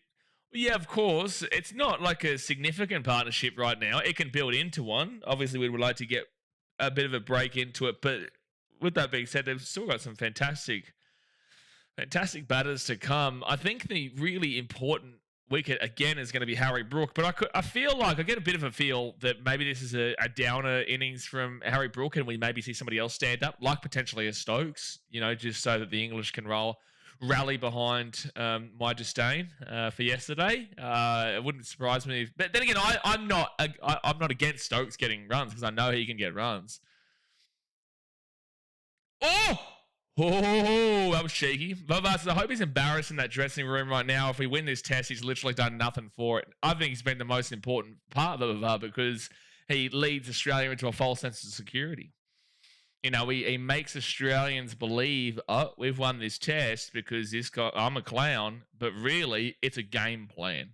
Well, yeah, of course. It's not like a significant partnership right now. It can build into one. Obviously, we would like to get a bit of a break into it. But with that being said, they've still got some fantastic batters to come. I think the really important wicket, again, is going to be Harry Brook. But I feel like I get a bit of a feel that maybe this is a downer innings from Harry Brook and we maybe see somebody else stand up, like potentially a Stokes, just so that the English can rally behind my disdain for yesterday. It wouldn't surprise me. But then again, I'm not against Stokes getting runs because I know he can get runs. Oh, that was cheeky. Vavas, I hope he's embarrassed in that dressing room right now. If we win this test, he's literally done nothing for it. I think he's been the most important part of the Vavas because he leads Australia into a false sense of security. He makes Australians believe, oh, we've won this test because I'm a clown, but really it's a game plan.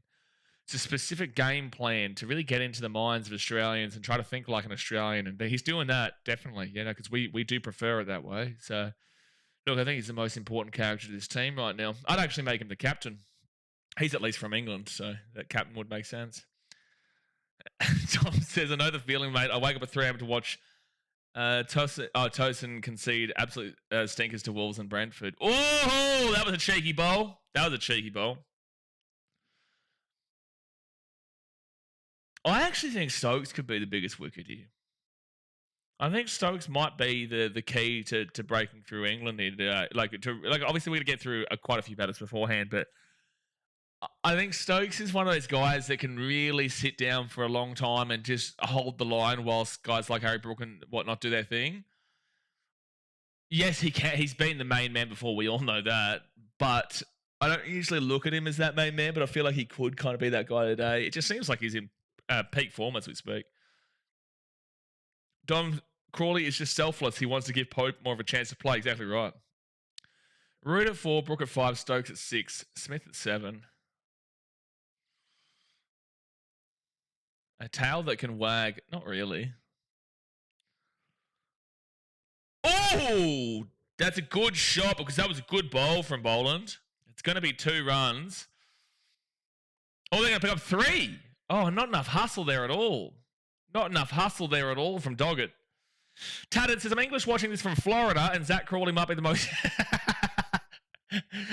It's a specific game plan to really get into the minds of Australians and try to think like an Australian. And he's doing that, definitely, because we do prefer it that way. So, look, I think he's the most important character to this team right now. I'd actually make him the captain. He's at least from England, so that captain would make sense. Tom says, I know the feeling, mate. I wake up at 3 a.m. to watch Tosin concede absolute stinkers to Wolves and Brentford. Oh, that was a cheeky bowl. I actually think Stokes could be the biggest wicket here. I think Stokes might be the key to breaking through England. Obviously we're going to get through quite a few batters beforehand, but I think Stokes is one of those guys that can really sit down for a long time and just hold the line whilst guys like Harry Brook and whatnot do their thing. Yes, he can. He's been the main man before. We all know that. But I don't usually look at him as that main man, but I feel like he could kind of be that guy today. It just seems like he's in peak form as we speak. Dom Crawley is just selfless. He wants to give Pope more of a chance to play. Exactly right. Root at 4, Brook at 5, Stokes at 6, Smith at 7. A tail that can wag. Not really. Oh, that's a good shot because that was a good bowl from Boland. It's going to be 2 runs. Oh, they're going to pick up 3. Oh, not enough hustle there at all. Not enough hustle there at all from Doggett. Tadded says, I'm English watching this from Florida and Zach Crawley might be the most...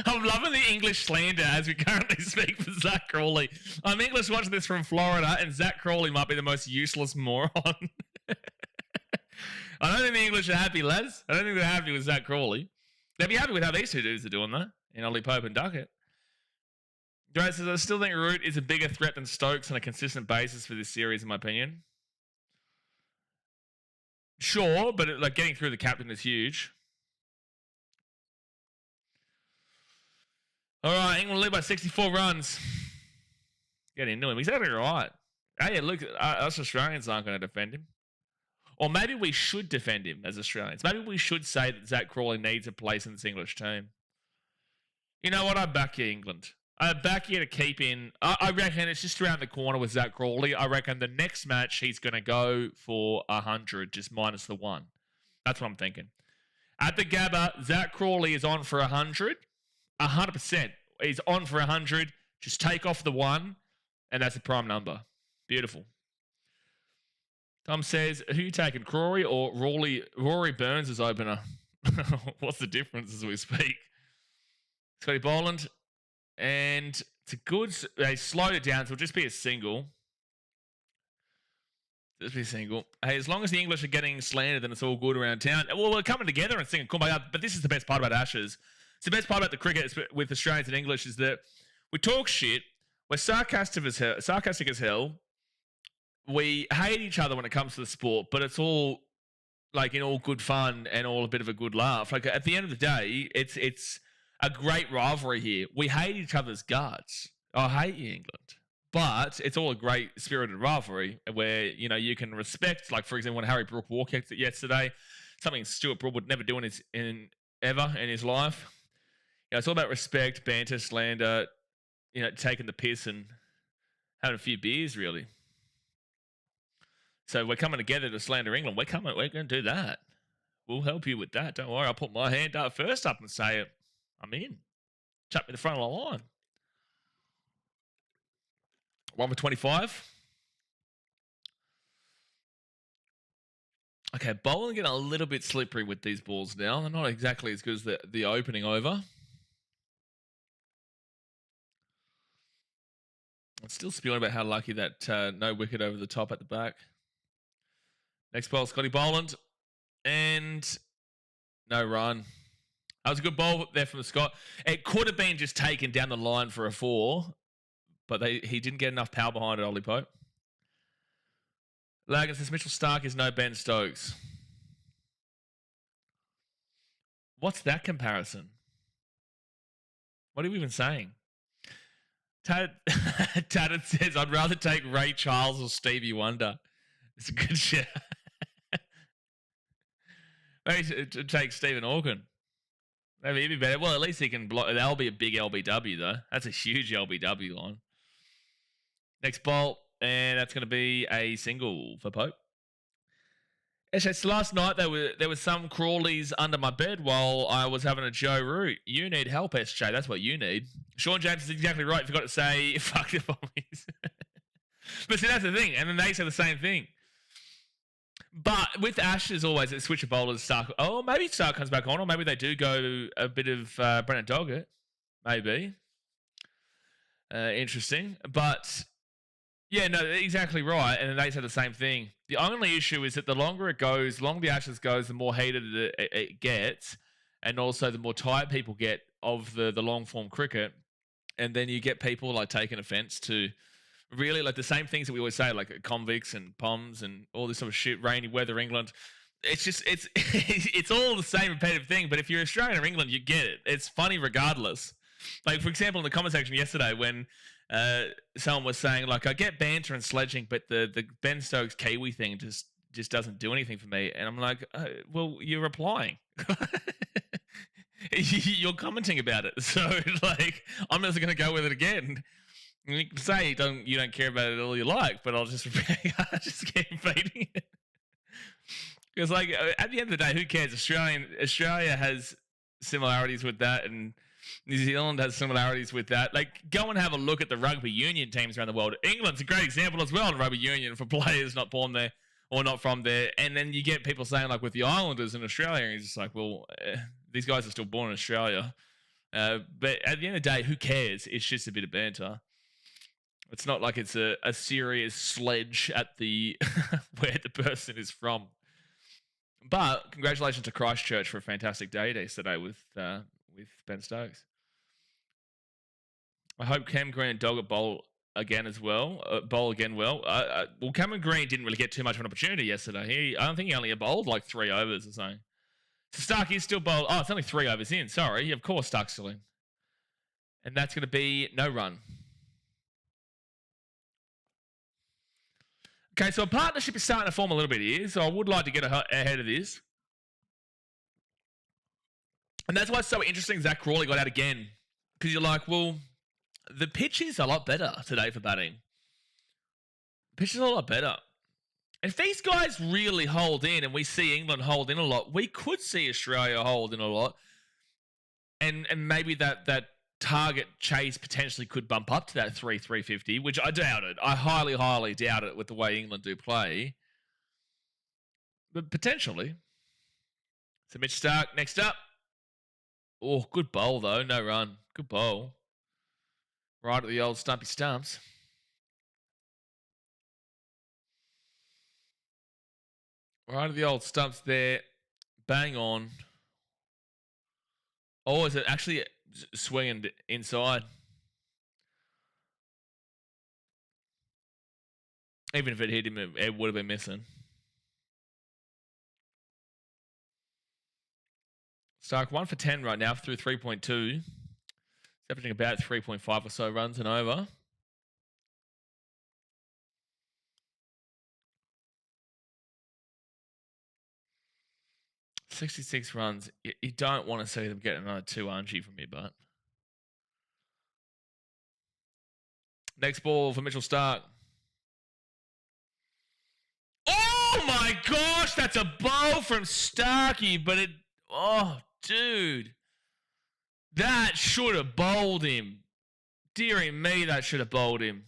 I'm loving the English slander as we currently speak for Zach Crawley. I'm English watching this from Florida, and Zach Crawley might be the most useless moron. I don't think the English are happy, lads. I don't think they're happy with Zach Crawley. They'd be happy with how these two dudes are doing, though, in Ollie Pope and Duckett. Joe says, I still think Root is a bigger threat than Stokes on a consistent basis for this series, in my opinion. Sure, but like getting through the captain is huge. All right, England lead by 64 runs. Get into him. He's actually right. Hey, look, us Australians aren't going to defend him. Or maybe we should defend him as Australians. Maybe we should say that Zach Crawley needs a place in this English team. You know what? I back you, England. I back you to keep in. I reckon it's just around the corner with Zach Crawley. I reckon the next match he's going to go for 100, just minus the 1. That's what I'm thinking. At the Gabba, Zach Crawley is on for 100. 100%. He's on for 100. Just take off the 1, and that's the prime number. Beautiful. Tom says, who you taking, Crawley or Rory Burns as opener? What's the difference as we speak? Scotty Boland. And it's a good... They slowed it down, so it'll just be a single. Just be a single. Hey, as long as the English are getting slanted, then it's all good around town. Well, we're coming together and singing Kumbaya, but this is the best part about Ashes. It's the best part about the cricket with Australians and English is that we talk shit, we're sarcastic as hell, we hate each other when it comes to the sport, but it's all like in all good fun and all a bit of a good laugh. Like at the end of the day, it's a great rivalry here. We hate each other's guts. I hate you, England. But it's all a great spirited rivalry where, you know, you can respect, like, for example, when Harry Brook walked it yesterday, something Stuart Broad would never do ever in his life. You know, it's all about respect, banter, slander, you know, taking the piss and having a few beers, really. So we're coming together to slander England. We're going to do that. We'll help you with that. Don't worry. I'll put my hand up first and say, I'm in. Chuck me the front of the line. 1 for 25. Okay, bowling getting a little bit slippery with these balls now. They're not exactly as good as the opening over. I'm still spewing about how lucky that no wicket over the top at the back. Next ball, Scotty Boland. And no run. That was a good ball there from Scott. It could have been just taken down the line for a 4, but he didn't get enough power behind it, Ollie Pope. Lagan says Mitchell Stark is no Ben Stokes. What's that comparison? What are we even saying? Tadded says, I'd rather take Ray Charles or Stevie Wonder. It's a good shit. Maybe to take Stephen Orkin. Maybe he'd be better. Well, at least he can block. That'll be a big LBW, though. That's a huge LBW line. Next bolt, and that's going to be a single for Pope. So last night there was some Crawleys under my bed while I was having a Joe Root. You need help, SJ. That's what you need. Sean James is exactly right. Forgot to say fuck the Bombies. But see, that's the thing. And then they say the same thing. But with Ashes, always a switch of bowlers. Stark. Oh, maybe Stark comes back on, or maybe they do go a bit of Brennan Doggett. Maybe. Interesting. But yeah, no, exactly right. And then they say the same thing. The only issue is that the longer it goes, the longer the Ashes goes, the more heated it gets, and also the more tired people get of the long form cricket. And then you get people like taking offence to really like the same things that we always say, like convicts and POMs and all this sort of shit, rainy weather England. It's just, it's all the same repetitive thing. But if you're Australian or England, you get it. It's funny regardless. Like, for example, in the comment section yesterday when someone was saying, like, I get banter and sledging, but the Ben Stokes Kiwi thing just doesn't do anything for me. And I'm like, well, you're replying. You're commenting about it. So, like, I'm just going to go with it again. You can say you don't care about it all you like, but I'll just keep feeding it. Because, like, at the end of the day, who cares? Australia has similarities with that, and New Zealand has similarities with that. Like, go and have a look at the rugby union teams around the world. England's a great example as well in rugby union for players not born there or not from there. And then you get people saying, like, with the Islanders in Australia, and you're just like, well, these guys are still born in Australia. But at the end of the day, who cares? It's just a bit of banter. It's not like it's a serious sledge at the where the person is from. But congratulations to Christchurch for a fantastic day yesterday with Ben Stokes. I hope Cam Green and Doggett bowl again as well. Bowl again well. Well, Cameron Green didn't really get too much of an opportunity yesterday. I don't think he only bowled like 3 overs or something. So Stark is still bowled. Oh, it's only 3 overs in. Sorry. Of course Stark's still in. And that's going to be no run. Okay, so a partnership is starting to form a little bit here. So I would like to get ahead of this. And that's why it's so interesting Zach Crawley got out again. Because you're like, well, the pitch is a lot better today for batting. The pitch is a lot better. And if these guys really hold in and we see England hold in a lot, we could see Australia hold in a lot. And maybe that target chase potentially could bump up to that 350, which I doubt it. I highly, highly doubt it with the way England do play. But potentially. So Mitch Stark next up. Oh, good bowl though. No run. Good bowl. Right at the old stumpy stumps. Right at the old stumps there. Bang on. Oh, is it actually swinging inside? Even if it hit him, it would have been missing. Stark 1 for 10 right now through 3.2. He's averaging about 3.5 or so runs and over. $66 runs. You don't want to see them get another 200 from me, but. Next ball for Mitchell Stark. Oh my gosh, that's a bow from Starkey, but it. Oh, dude. That should have bowled him. Dearie me, that should have bowled him.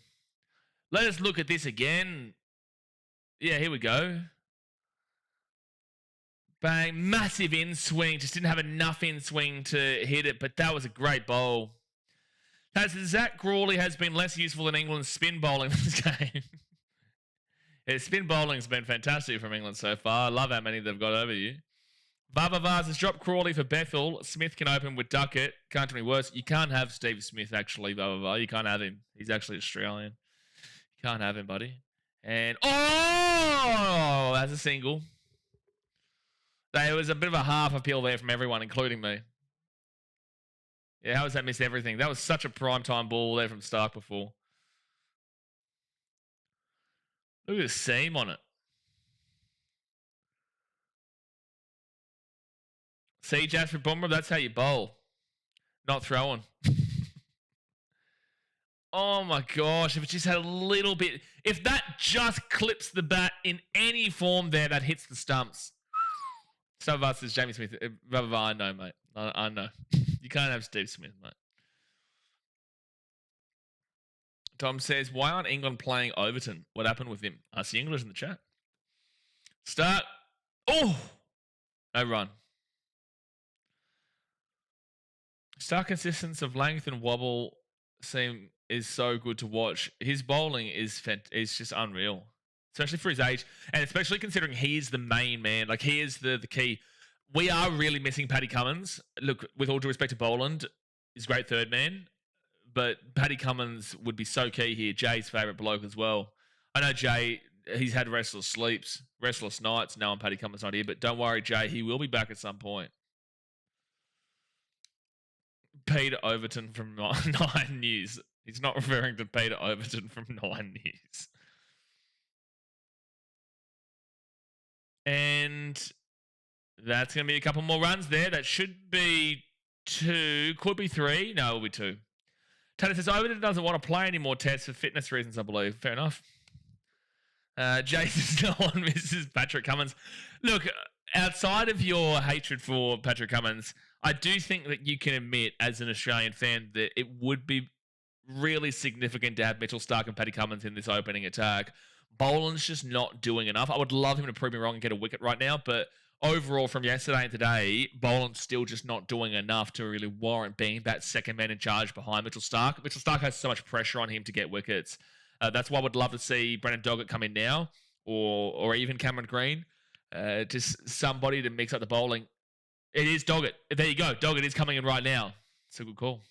Let us look at this again. Yeah, here we go. Bang, massive in swing. Just didn't have enough in swing to hit it, but that was a great bowl. Zach Crawley has been less useful than England's spin bowling in this game. Yeah, spin bowling's been fantastic from England so far. I love how many they've got over you. Vavavaz has dropped Crawley for Bethel. Smith can open with Duckett. Can't do any worse. You can't have Steve Smith, actually, Vavavaz. You can't have him. He's actually Australian. You can't have him, buddy. And, oh, that's a single. There was a bit of a half appeal there from everyone, including me. Yeah, how was that missed everything? That was such a primetime ball there from Stark before. Look at the seam on it. See, Jasper Bumrah, that's how you bowl. Not throwing. Oh my gosh, if it just had a little bit. If that just clips the bat in any form there, that hits the stumps. Some of us is Jamie Smith. I know, mate. I know. You can't have Steve Smith, mate. Tom says, why aren't England playing Overton? What happened with him? Ask the English in the chat. Start. Oh! No run. Stark consistency of length and wobble is so good to watch. His bowling is just unreal. Especially for his age, and especially considering he is the main man. Like, he is the key. We are really missing Paddy Cummins. Look, with all due respect to Boland, he's a great third man, but Paddy Cummins would be so key here. Jay's favourite bloke as well. I know Jay, he's had restless sleeps, restless nights, knowing Paddy Cummins not here, but don't worry, Jay, he will be back at some point. Peter Overton from 9 News. He's not referring to Peter Overton from 9 News. And that's going to be a couple more runs there. That should be 2. Could be 3. No, it'll be 2. Taylor says, Overton doesn't want to play any more tests for fitness reasons, I believe. Fair enough. Jason, no one misses Patrick Cummins. Look, outside of your hatred for Patrick Cummins, I do think that you can admit, as an Australian fan, that it would be really significant to have Mitchell Stark and Paddy Cummins in this opening attack. Boland's just not doing enough. I would love him to prove me wrong and get a wicket right now, but overall from yesterday and today, Boland's still just not doing enough to really warrant being that second man in charge behind Mitchell Starc. Mitchell Starc has so much pressure on him to get wickets. That's why I would love to see Brendan Doggett come in now, or even Cameron Green. Just somebody to mix up the bowling. It is Doggett. There you go. Doggett is coming in right now. It's a good call.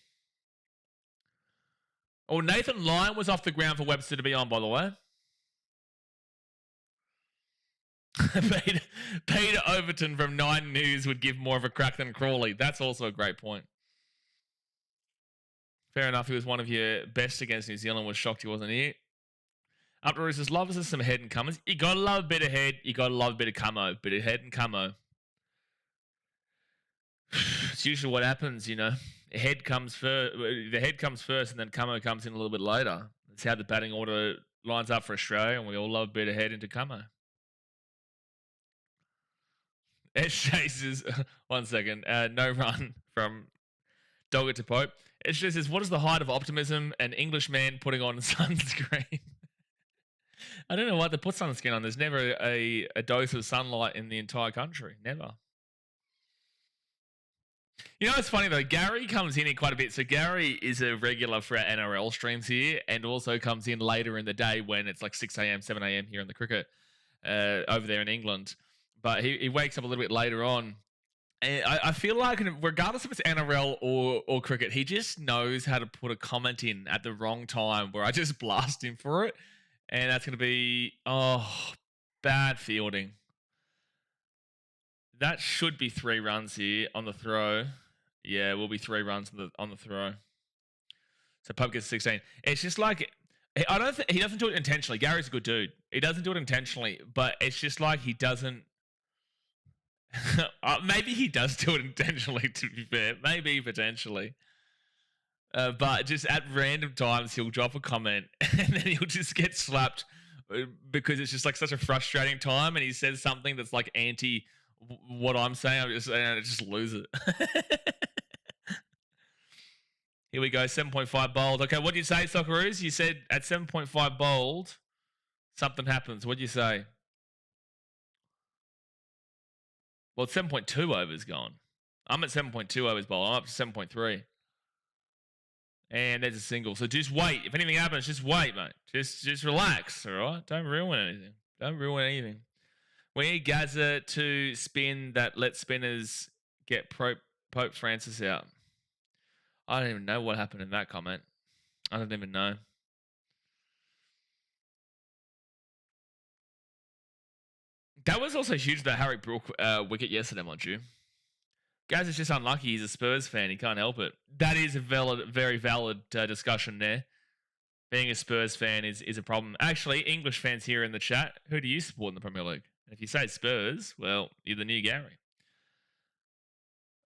Oh, Nathan Lyon was off the ground for Webster to be on, by the way. Peter Overton from 9 News would give more of a crack than Crawley. That's also a great point. Fair enough. He was one of your best against New Zealand. Was shocked he wasn't here. Up to Roosters, love us some head and comers. You gotta love a bit of head. You gotta love a bit of camo. Bit of head and camo. It's usually what happens, you know. The head comes first, and then camo comes in a little bit later. That's how the batting order lines up for Australia, and we all love a bit of head into camo. S chases 1 second. No run from Doggett to Pope. S says, "What is the height of optimism? An Englishman putting on sunscreen." I don't know why they put sunscreen on. There's never a dose of sunlight in the entire country. Never. You know, it's funny though. Gary comes in here quite a bit. So Gary is a regular for our NRL streams here, and also comes in later in the day when it's like 6 a.m., 7 a.m. here in the cricket over there in England. But he wakes up a little bit later on. And I feel like, regardless if it's NRL or cricket, he just knows how to put a comment in at the wrong time where I just blast him for it. And that's going to be, bad fielding. That should be 3 runs here on the throw. Yeah, it will be 3 runs on the throw. So Pope gets 16. It's just like, I don't think he doesn't do it intentionally. Gary's a good dude. He doesn't do it intentionally, but it's just like he doesn't. Maybe he does do it intentionally, to be fair. Maybe, potentially. But just at random times, he'll drop a comment and then he'll just get slapped because it's just like such a frustrating time, and he says something that's like anti what I'm saying. I just lose it. Here we go, 7.5 bold. Okay, what did you say, Socceroos? You said at 7.5 bold, something happens. What did you say? Well, 7.2 overs gone. I'm at 7.2 overs bold. I'm up to 7.3. And there's a single. So just wait. If anything happens, just wait, mate. Just relax, all right? Don't ruin anything. Don't ruin anything. We need Gaza to spin that let spinners get Pope Francis out. I don't even know what happened in that comment. I don't even know. That was also huge, the Harry Brook wicket yesterday, mind you. Gaz is just unlucky. He's a Spurs fan. He can't help it. That is a very valid discussion there. Being a Spurs fan is a problem. Actually, English fans here in the chat, who do you support in the Premier League? If you say Spurs, well, you're the new Gary.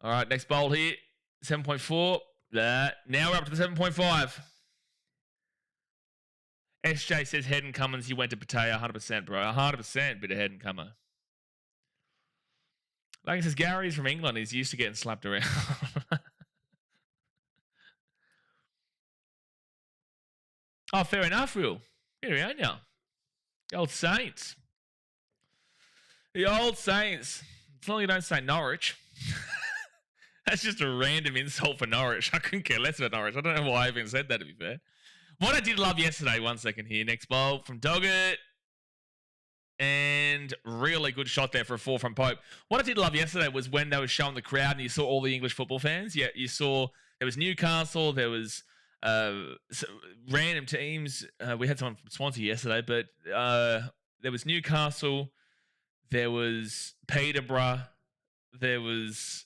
All right, next bowl here. 7.4. Now we're up to the 7.5. SJ says head and Cummins, you went to Pattaya. 100%, bro. 100% bit of head and Cummer. Like it says, Gary's from England. He's used to getting slapped around. Oh, fair enough, Will. Here we are now. The old Saints. The old Saints. As long as you don't say Norwich. That's just a random insult for Norwich. I couldn't care less about Norwich. I don't know why I even said that, to be fair. What I did love yesterday, 1 second here. Next bowl from Doggett. And really good shot there for a 4 from Pope. What I did love yesterday was when they were showing the crowd and you saw all the English football fans. Yeah, you saw there was Newcastle, there was random teams. We had someone from Swansea yesterday, but there was Newcastle, there was Peterborough, there was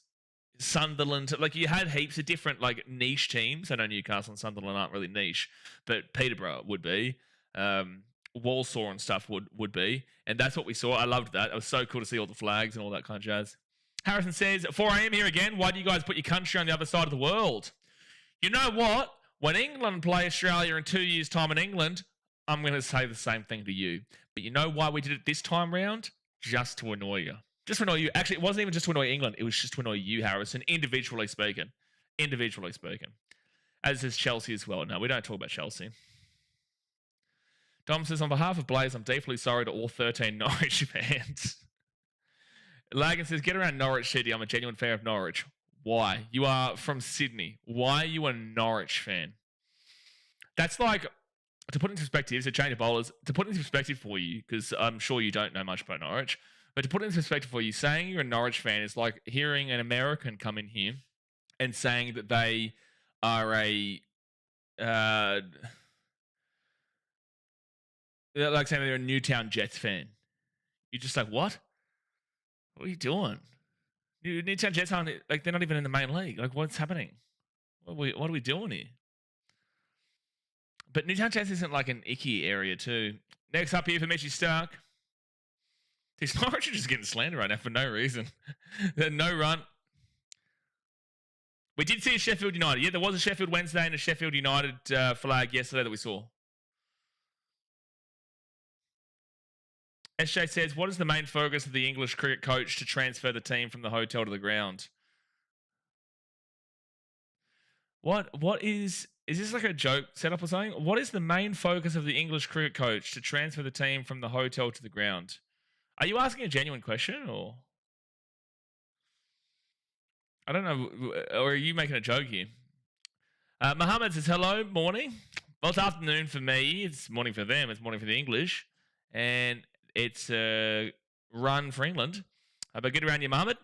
Sunderland. Like you had heaps of different like niche teams. I know Newcastle and Sunderland aren't really niche, but Peterborough would be. Walsall and stuff would be. And that's what we saw. I loved that. It was so cool to see all the flags and all that kind of jazz. Harrison says, 4 a.m. here again. Why do you guys put your country on the other side of the world? You know what? When England play Australia in 2 years' time in England, I'm going to say the same thing to you. But you know why we did it this time round? Just to annoy you. Just to annoy you. Actually, it wasn't even just to annoy England. It was just to annoy you, Harrison, individually speaking. Individually speaking. As is Chelsea as well. No, we don't talk about Chelsea. Dom says, on behalf of Blaze, I'm deeply sorry to all 13 Norwich fans. Lagan says, get around Norwich City. I'm a genuine fan of Norwich. Why? You are from Sydney. Why are you a Norwich fan? That's like, to put into perspective, so change of bowlers, to put into perspective for you, because I'm sure you don't know much about Norwich, but to put into perspective for you, saying you're a Norwich fan is like hearing an American come in here and saying that they are like saying they're a Newtown Jets fan. You're just like, what? What are you doing? Newtown Jets aren't, like, they're not even in the main league. Like, what's happening? What are we doing here? But Newtown Jets isn't like an icky area too. Next up here for Mitchie Stark. These Norwich are just getting slandered right now for no reason. No run. We did see a Sheffield United. Yeah, there was a Sheffield Wednesday and a Sheffield United flag yesterday that we saw. SJ says, what is the main focus of the English cricket coach to transfer the team from the hotel to the ground? What is this like a joke setup or something? What is the main focus of the English cricket coach to transfer the team from the hotel to the ground? Are you asking a genuine question or? I don't know. Or are you making a joke here? Mohammed says, hello, morning. Well, it's afternoon for me. It's morning for them. It's morning for the English. And it's a run for England. But get around you, Mohammed.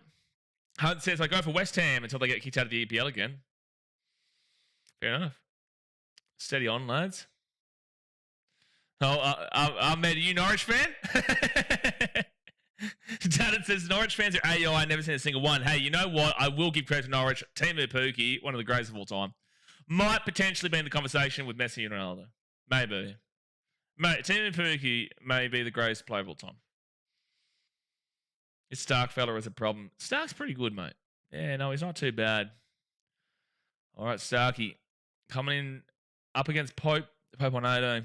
Hunt says, I go for West Ham until they get kicked out of the EPL again. Fair enough. Steady on, lads. Oh, Ahmed, are you Norwich fan? Tannen says, Norwich fans are AO. I never seen a single one. Hey, you know what? I will give credit to Norwich. Timu Pukki, one of the greatest of all time. Might potentially be in the conversation with Messi and Ronaldo. Maybe. Timu Pukki may be the greatest player of all time. This Stark fella is a problem. Stark's pretty good, mate. Yeah, no, he's not too bad. All right, Starky. Coming in up against Pope on 8.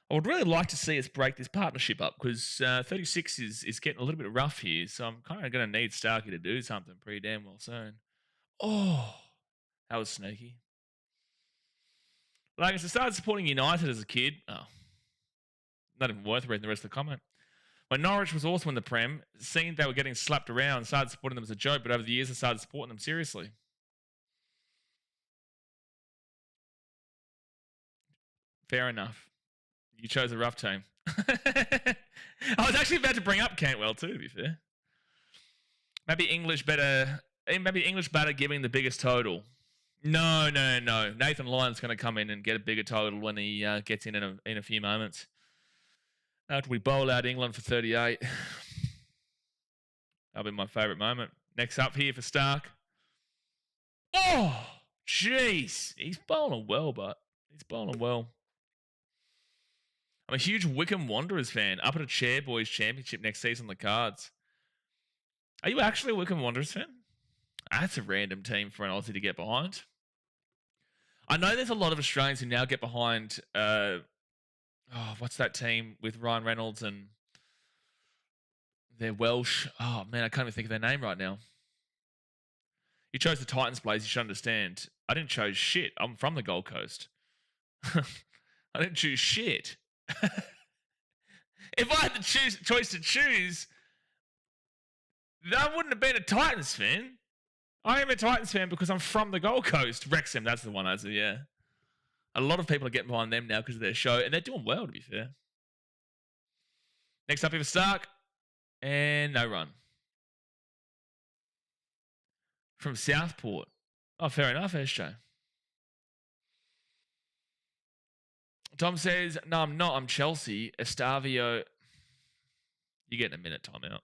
I would really like to see us break this partnership up because 36 is getting a little bit rough here. So I'm kind of going to need Starky to do something pretty damn well soon. Oh, that was sneaky. Like I started supporting United as a kid. Oh, not even worth reading the rest of the comment. When Norwich was also in the Prem, seeing they were getting slapped around, started supporting them as a joke, but over the years I started supporting them seriously. Fair enough. You chose a rough team. I was actually about to bring up Cantwell too, to be fair. Maybe English better giving the biggest total. No. Nathan Lyon's going to come in and get a bigger total when he gets in a few moments. After we bowl out England for 38. That'll be my favourite moment. Next up here for Stark. Oh, jeez. He's bowling well, but he's bowling well. I'm a huge Wickham Wanderers fan. Up at a Chair Boys Championship next season on the cards. Are you actually a Wickham Wanderers fan? That's a random team for an Aussie to get behind. I know there's a lot of Australians who now get behind, what's that team with Ryan Reynolds and they're Welsh. Oh, man, I can't even think of their name right now. You chose the Titans, Blaze. You should understand. I didn't choose shit. I'm from the Gold Coast. I didn't choose shit. If I had the choice to choose, I wouldn't have been a Titans fan. I am a Titans fan because I'm from the Gold Coast. Wrexham, that's the one, yeah. A lot of people are getting behind them now because of their show, and they're doing well, to be fair. Next up, we have Stark, and no run. From Southport. Oh, fair enough, SJ. Tom says, no, I'm not. I'm Chelsea. Estavio. You get a minute timeout.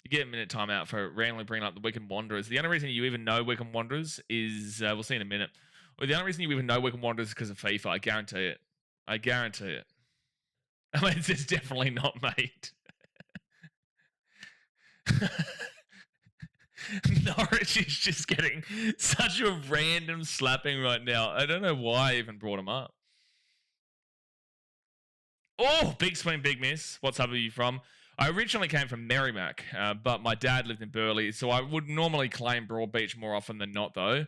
You get a minute timeout for randomly bringing up the Wickham Wanderers. The only reason you even know Wickham Wanderers is, we'll see in a minute. Well, the only reason you even know Wickham Wanderers is because of FIFA. I guarantee it. I guarantee it. I mean, it's definitely not, mate. Norwich is just getting such a random slapping right now. I don't know why I even brought him up. Oh, big swing, big miss. What suburb are you from? I originally came from Merrimack, but my dad lived in Burleigh, so I would normally claim Broadbeach more often than not, though,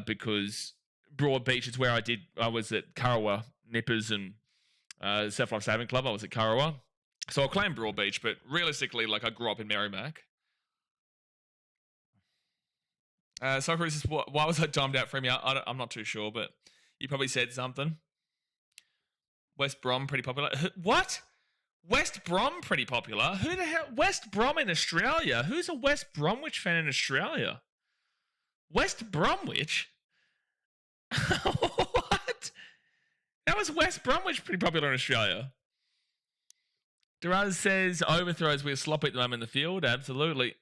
because Broadbeach is where I was at Currawa Nippers and Surf Life Saving Club. I was at Currawa. So I'll claim Broadbeach, but realistically, like I grew up in Merrimack. Socrates says, why was I timed out from you? I'm not too sure, but you probably said something. West Brom, pretty popular. What? West Brom, pretty popular? Who the hell? West Brom in Australia? Who's a West Bromwich fan in Australia? West Bromwich? What? How is West Bromwich pretty popular in Australia? Duraz says overthrows, we're sloppy at the moment in the field. Absolutely.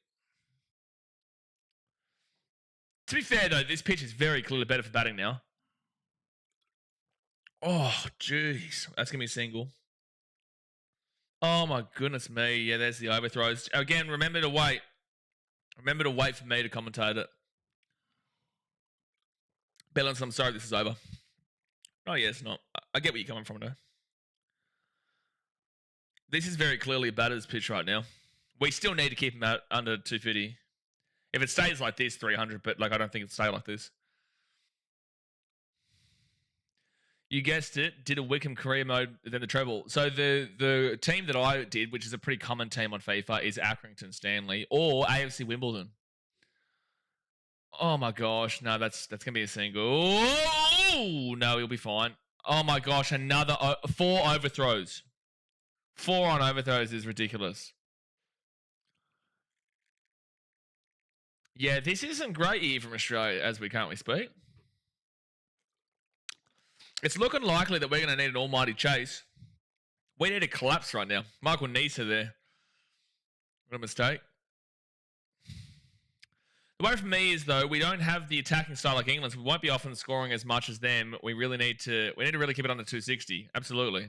To be fair, though, this pitch is very clearly better for batting now. Oh, jeez. That's going to be a single. Oh, my goodness me. Yeah, there's the overthrows. Again, remember to wait. Remember to wait for me to commentate it. Balance, I'm sorry this is over. Oh, yeah, it's not. I get where you're coming from, though. This is very clearly a batter's pitch right now. We still need to keep him out under 250. If it stays like this, 300, but like I don't think it'll stay like this. You guessed it, did a Wickham career mode, then the treble. So the team that I did, which is a pretty common team on FIFA, is Accrington Stanley or AFC Wimbledon. Oh my gosh, no, that's gonna be a single. Oh no, he'll be fine. Oh my gosh, another 4 overthrows. 4 on overthrows is ridiculous. Yeah, this isn't great here from Australia as we currently speak. It's looking likely that we're going to need an almighty chase. We need a collapse right now. Michael Nisa there. What a mistake. The worry for me is, though, we don't have the attacking style like England, so we won't be often scoring as much as them. We need to really keep it under 260. Absolutely.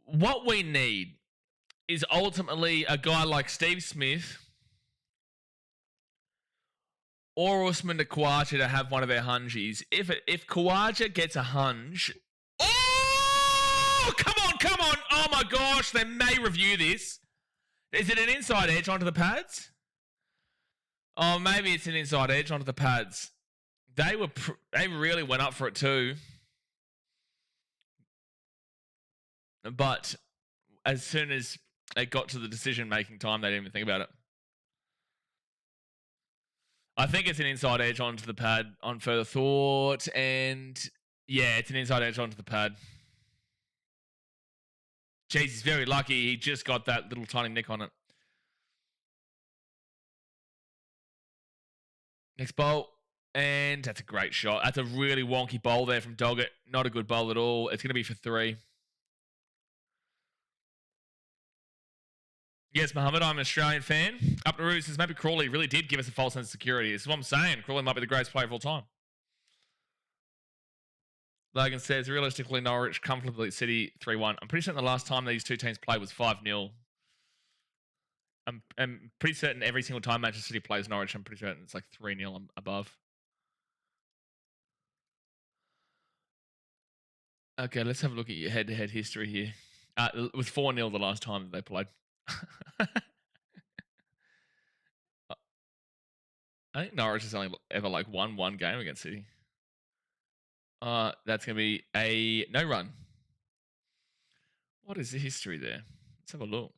What we need is ultimately a guy like Steve Smith or Usman Khawaja to have one of their hungies. If Khawaja gets a hunge... Oh! Come on! Oh my gosh, they may review this. Is it an inside edge onto the pads? Oh, maybe it's an inside edge onto the pads. They really went up for it too. But as soon as it got to the decision-making time, they didn't even think about it. I think it's an inside edge onto the pad on further thought. And yeah, it's an inside edge onto the pad. Jeez, he's very lucky. He just got that little tiny nick on it. Next bowl. And that's a great shot. That's a really wonky bowl there from Doggett. Not a good bowl at all. It's going to be for 3. Yes, Mohammed, I'm an Australian fan. Up to Roo says maybe Crawley really did give us a false sense of security. This is what I'm saying. Crawley might be the greatest player of all time. Logan says, realistically, Norwich comfortably at City 3-1. I'm pretty certain the last time these two teams played was 5-0. I'm pretty certain every single time Manchester City plays Norwich, I'm pretty certain it's like 3-0 above. Okay, let's have a look at your head-to-head history here. It was 4-0 the last time that they played. I think Norwich has only ever like won one game against City. That's going to be a no run. What is the history there? Let's have a look.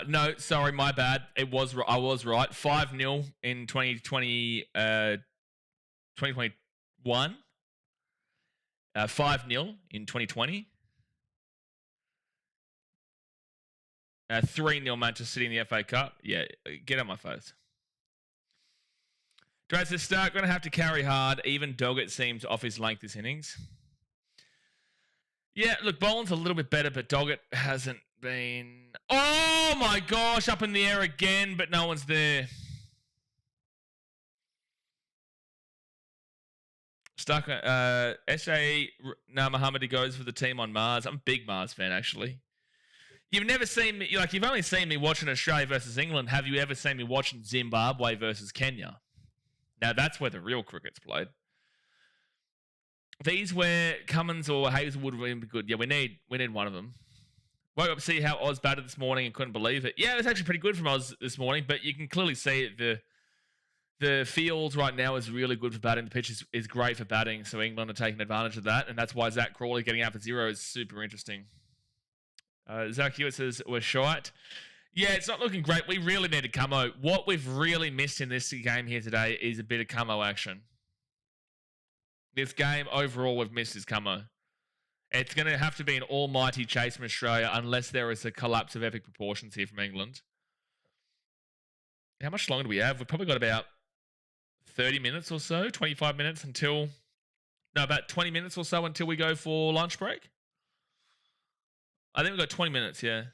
No, sorry, my bad. I was right. 5-0 in 2020, 2021. 5-0 in 2020. 3-0 Manchester City in the FA Cup. Yeah, get out my face. Draz says, Stark, going to have to carry hard. Even Doggett seems off his length this innings. Yeah, look, Boland's a little bit better, but Doggett hasn't been... Oh, my gosh, up in the air again, but no one's there. Stuck. S.A. Mohammed, he goes for the team on Mars. I'm a big Mars fan, actually. You've never seen me, like, you've only seen me watching Australia versus England. Have you ever seen me watching Zimbabwe versus Kenya? Now, that's where the real cricket's played. These where Cummins or Hazelwood would be good. Yeah, we need one of them. Woke up to see how Oz batted this morning and couldn't believe it. Yeah, it was actually pretty good from Oz this morning, but you can clearly see the The field right now is really good for batting. The pitch is great for batting, so England are taking advantage of that, and that's why Zach Crawley getting out for 0 is super interesting. Zach Hewitt says, we're shite. Yeah, it's not looking great. We really need a camo. What we've really missed in this game here today is a bit of camo action. This game, overall, we've missed is camo. It's going to have to be an almighty chase from Australia unless there is a collapse of epic proportions here from England. How much longer do we have? We've probably got about 30 minutes or so, 25 minutes until... No, about 20 minutes or so until we go for lunch break. I think we've got 20 minutes, yeah.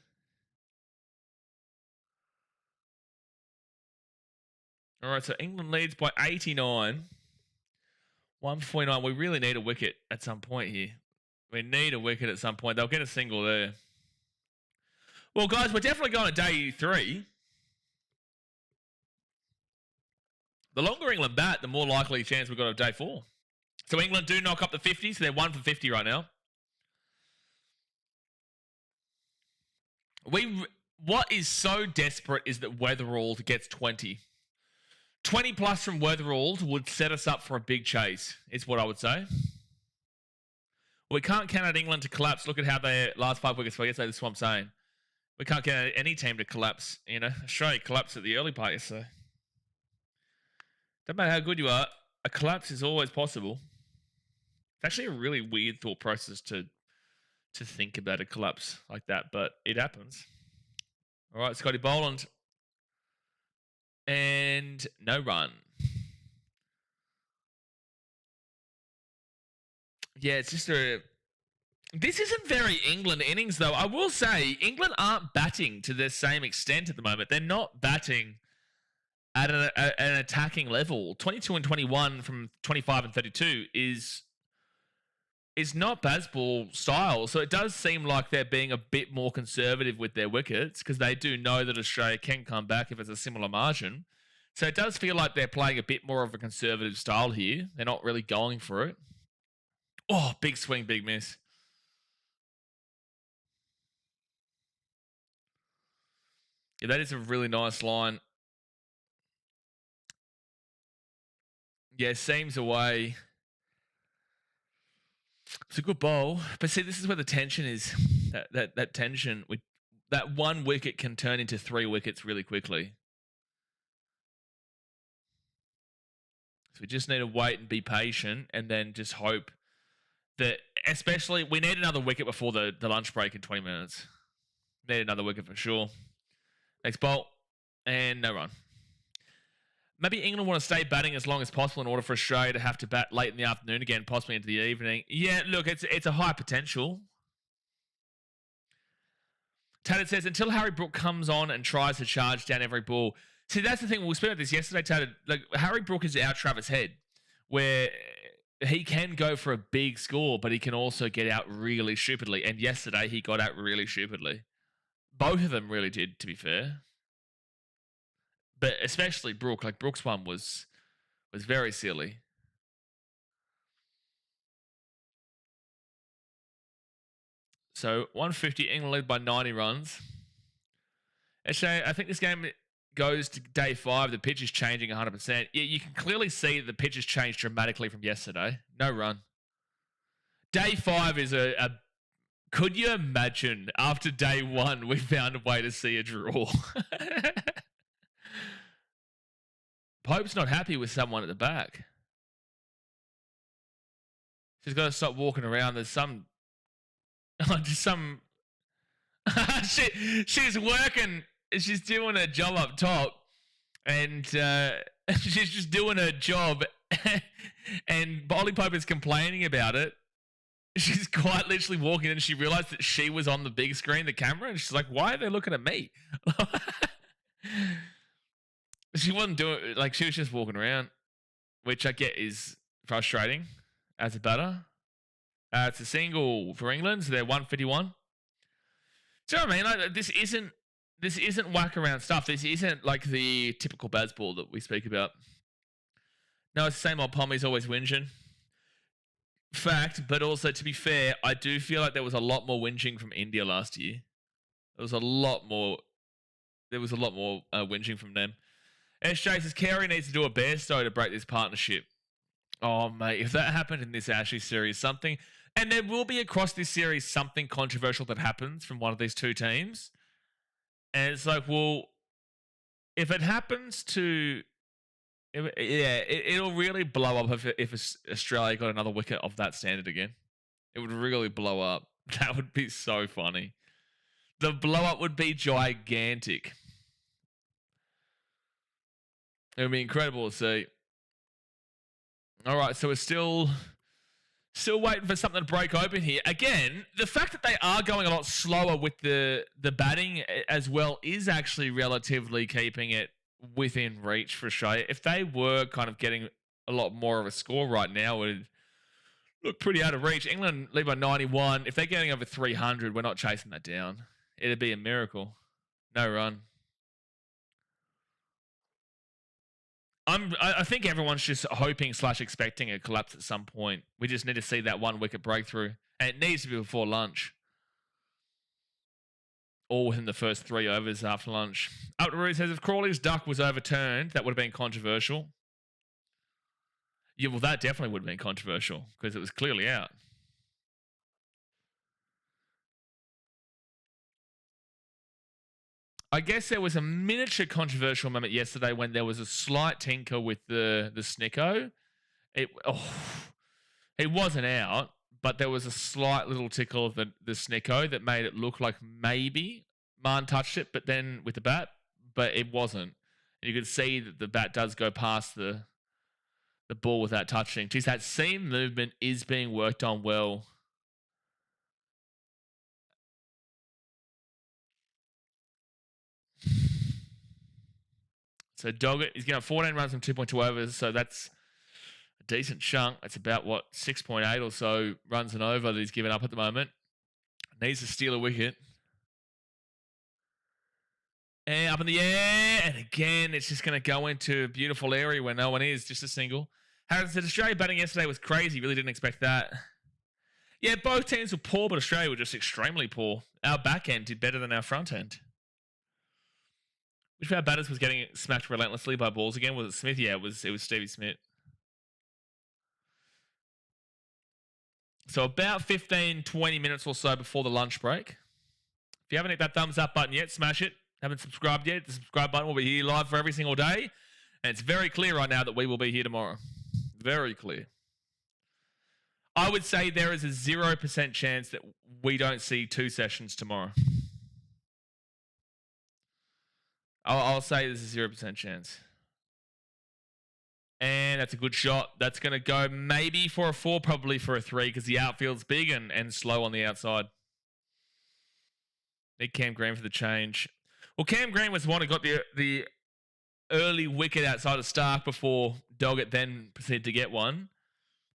All right, so England leads by 89. 149. We really need a wicket at some point here. We need a wicket at some point. They'll get a single there. Well, guys, we're definitely going to day 3. The longer England bat, the more likely chance we've got of day 4. So England do knock up the 50, so they're 1 for 50 right now. What is so desperate is that Weatherald gets 20. 20 plus from Weatherald would set us up for a big chase, is what I would say. We can't count out England to collapse. Look at how their last 5 wickets were yesterday. This is what I'm saying. We can't count out any team to collapse. You know, Australia collapsed at the early part yesterday. Don't matter how good you are, a collapse is always possible. It's actually a really weird thought process to think about a collapse like that, but it happens. All right, Scotty Boland. And no run. Yeah, it's just a... This isn't very England innings, though. I will say, England aren't batting to the same extent at the moment. They're not batting at an attacking level. 22 and 21 from 25 and 32 is not Bazball style. So it does seem like they're being a bit more conservative with their wickets because they do know that Australia can come back if it's a similar margin. So it does feel like they're playing a bit more of a conservative style here. They're not really going for it. Oh, big swing, big miss. Yeah, that is a really nice line. Yeah, seams away. It's a good bowl. But see, this is where the tension is. That tension, that 1 wicket can turn into 3 wickets really quickly. So we just need to wait and be patient and then just hope that, especially, we need another wicket before the lunch break in 20 minutes. Need another wicket for sure. Next bolt. And no run. Maybe England want to stay batting as long as possible in order for Australia to have to bat late in the afternoon again, possibly into the evening. Yeah, look, it's a high potential. Taylor says, until Harry Brook comes on and tries to charge down every ball. See, that's the thing. We spoke about this yesterday, Taylor. Like, Harry Brook is our Travis Head, where he can go for a big score, but he can also get out really stupidly. And yesterday, he got out really stupidly. Both of them really did, to be fair. But especially Brook. Like, Brook's one was very silly. So, 150, England led by 90 runs. Actually, I think this game goes to day 5. The pitch is changing 100%. You can clearly see the pitch has changed dramatically from yesterday. No run. Day 5 is a could you imagine after day 1 we found a way to see a draw? Pope's not happy with someone at the back. She's got to stop walking around. There's some... just some... she's working... She's doing her job up top. And she's just doing her job. And Bolly Pope is complaining about it. She's quite literally walking in and she realized that she was on the big screen, the camera. And she's like, why are they looking at me? She wasn't doing... Like, she was just walking around. Which I get is frustrating as a batter. It's a single for England, so they're 151. Do you know what I mean? Like, this isn't whack around stuff. This isn't like the typical Bazball that we speak about. No, it's the same old Pommy's always whinging. Fact, but also to be fair, I do feel like there was a lot more whinging from India last year. There was a lot more whinging from them. SJ says Carey needs to do a bear stow to break this partnership. Oh, mate, if that happened in this Ashes series, something, and there will be across this series something controversial that happens from one of these two teams. And it's like, well, if it happens to, it'll really blow up if Australia got another wicket of that standard again. It would really blow up. That would be so funny. The blow up would be gigantic. It would be incredible to see. All right, so we're still waiting for something to break open here. Again, the fact that they are going a lot slower with the batting as well is actually relatively keeping it within reach for Australia. If they were kind of getting a lot more of a score right now, it would look pretty out of reach. England lead by 91. If they're getting over 300, we're not chasing that down. It'd be a miracle. No run. I think everyone's just hoping / expecting a collapse at some point. We just need to see that one wicket breakthrough. And it needs to be before lunch. Or within the first 3 overs after lunch. Up to Ruth says, if Crawley's duck was overturned, that would have been controversial. Yeah, well, that definitely would have been controversial because it was clearly out. I guess there was a miniature controversial moment yesterday when there was a slight tinker with the Snicko. It wasn't out, but there was a slight little tickle of the Snicko that made it look like maybe Marn touched it, but then with the bat, but it wasn't. And you could see that the bat does go past the ball without touching. Geez, that seam movement is being worked on well. So Doggett is going to 14 runs from 2.2 overs, so that's a decent chunk. That's about, 6.8 or so runs and over that he's given up at the moment. Needs to steal a wicket. And up in the air, and again, it's just going to go into a beautiful area where no one is, just a single. Harrison said, Australia batting yesterday was crazy. Really didn't expect that. Yeah, both teams were poor, but Australia were just extremely poor. Our back end did better than our front end. Which of our batters was getting smacked relentlessly by balls again? Was it Smith? Yeah, it was Stevie Smith. So about 15, 20 minutes or so before the lunch break. If you haven't hit that thumbs up button yet, smash it. Haven't subscribed yet, the subscribe button will be here live for every single day. And it's very clear right now that we will be here tomorrow. Very clear. I would say there is a 0% chance that we don't see 2 sessions tomorrow. I'll say there's a 0% chance. And that's a good shot. That's going to go maybe for a 4, probably for a 3, because the outfield's big and slow on the outside. Need Cam Green for the change. Well, Cam Green was the one who got the early wicket outside of Stark before Doggett then proceeded to get one.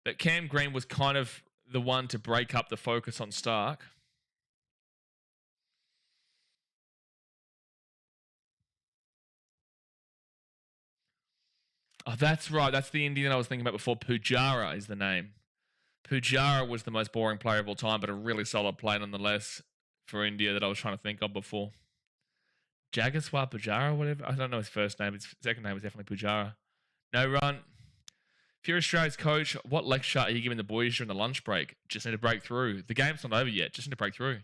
But Cam Green was kind of the one to break up the focus on Stark. Oh, that's right. That's the Indian I was thinking about before. Pujara is the name. Pujara was the most boring player of all time, but a really solid player nonetheless for India that I was trying to think of before. Jagaswar Pujara, whatever. I don't know his first name. His second name was definitely Pujara. No run. If you're Australia's coach, what lecture are you giving the boys during the lunch break? Just need to break through. The game's not over yet. Just need to break through.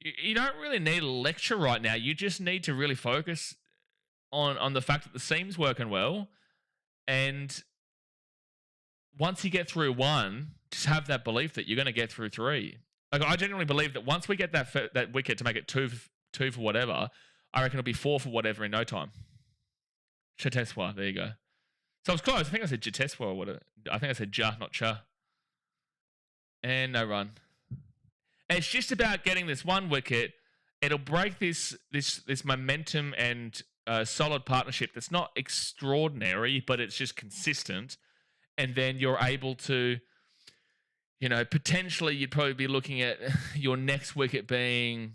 You don't really need a lecture right now. You just need to really focus on the fact that the seam's working well. And once you get through 1, just have that belief that you're going to get through 3. Like, I genuinely believe that once we get that wicket to make it 2 for whatever, I reckon it'll be 4 for whatever in no time. Chateswa, there you go. So I was close. I think I said Chateswa or whatever. I think I said Ja, not Cha. And no run. And it's just about getting this 1 wicket. It'll break this momentum and solid partnership that's not extraordinary, but it's just consistent. And then you're able to, potentially you'd probably be looking at your next wicket being,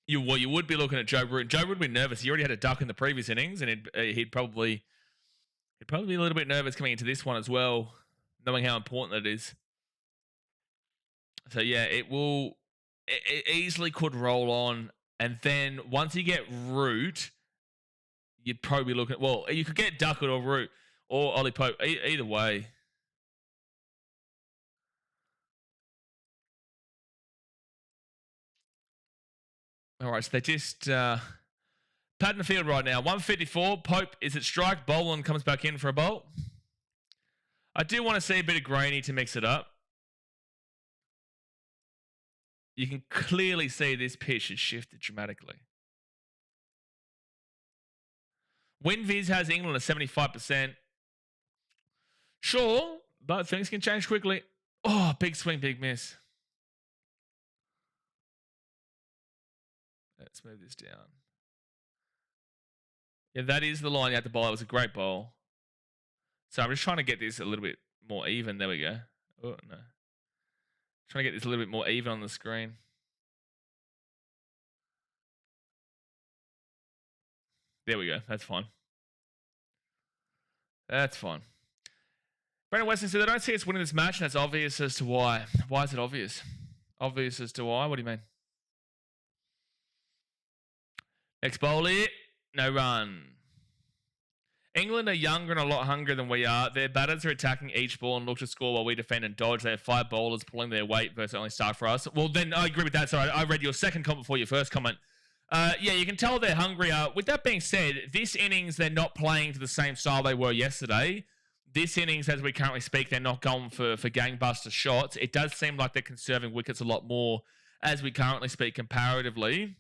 you would be looking at Joe Root. Joe Root would be nervous. He already had a duck in the previous innings, and he'd probably be a little bit nervous coming into this one as well, knowing how important it is. So yeah, it easily could roll on. And then once you get Root, you'd probably be looking. Well, you could get Duckett or Root or Ollie Pope. Either way. All right, so they just patting the field right now. 154. Pope is at strike. Boland comes back in for a bolt. I do want to see a bit of grainy to mix it up. You can clearly see this pitch has shifted dramatically. WinViz has England at 75%. Sure, but things can change quickly. Oh, big swing, big miss. Let's move this down. Yeah, that is the line you had to bowl. It was a great bowl. So I'm just trying to get this a little bit more even. There we go. Oh, no. Trying to get this a little bit more even on the screen. There we go. That's fine. That's fine. Brandon Weston said, they don't see us winning this match, and that's obvious as to why. Why is it obvious? Obvious as to why? What do you mean? Next bowl here. No run. England are younger and a lot hungrier than we are. Their batters are attacking each ball and look to score while we defend and dodge. They have 5 bowlers pulling their weight versus only start for us. Well, then I agree with that. Sorry, I read your second comment before your first comment. Yeah, you can tell they're hungrier. With that being said, this innings, they're not playing to the same style they were yesterday. This innings, as we currently speak, they're not going for gangbuster shots. It does seem like they're conserving wickets a lot more as we currently speak comparatively.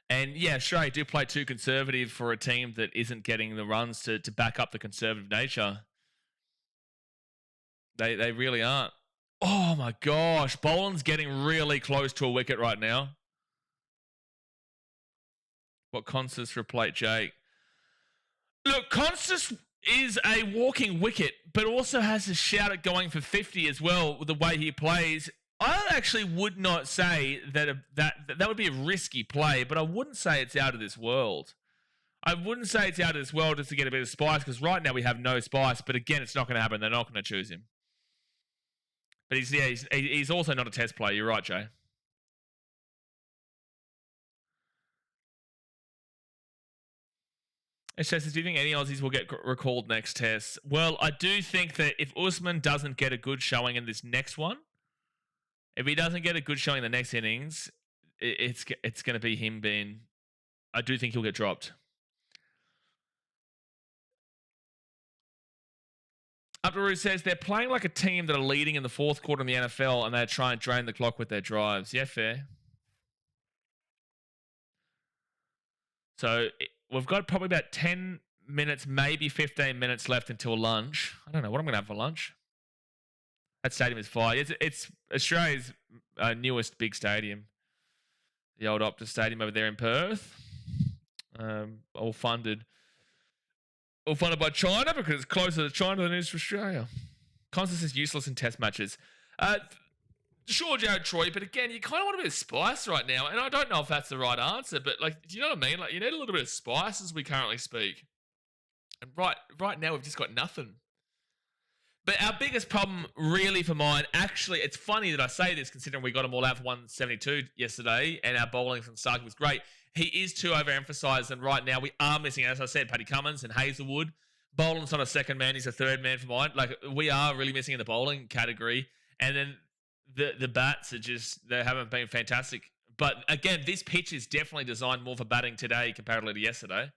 And yeah, Australia do play too conservative for a team that isn't getting the runs to back up the conservative nature. They really aren't. Oh my gosh, Boland's getting really close to a wicket right now. What Constance for plate, Jake? Look, Constance is a walking wicket, but also has a shout at going for 50 as well with the way he plays. I actually would not say that that would be a risky play, but I wouldn't say it's out of this world. I wouldn't say it's out of this world just to get a bit of spice, because right now we have no spice. But again, it's not going to happen. They're not going to choose him. But he's also not a test player. You're right, Jay. It says, do you think any Aussies will get recalled next test? Well, I do think that if Usman doesn't get a good showing in this next one, if he doesn't get a good showing in the next innings, it's going to be him being... I do think he'll get dropped. Updaru says, they're playing like a team that are leading in the fourth quarter in the NFL, and they're trying to drain the clock with their drives. Yeah, fair. So we've got probably about 10 minutes, maybe 15 minutes left until lunch. I don't know what I'm going to have for lunch. That stadium is fire. It's Australia's newest big stadium. The old Optus Stadium over there in Perth. All funded by China, because it's closer to China than it is to Australia. Constance is useless in test matches. Sure, Jared Troy, but again, you kind of want a bit of spice right now, and I don't know if that's the right answer, but like, do you know what I mean? Like, you need a little bit of spice as we currently speak. And right now, we've just got nothing. But our biggest problem, really, for mine, actually, it's funny that I say this considering we got them all out for 172 yesterday, and our bowling from Starkey was great. He is too overemphasised, and right now we are missing, as I said, Paddy Cummins and Hazelwood. Boland's not a second man; he's a third man for mine. Like, we are really missing in the bowling category, and then the bats are they haven't been fantastic. But again, this pitch is definitely designed more for batting today comparatively to yesterday.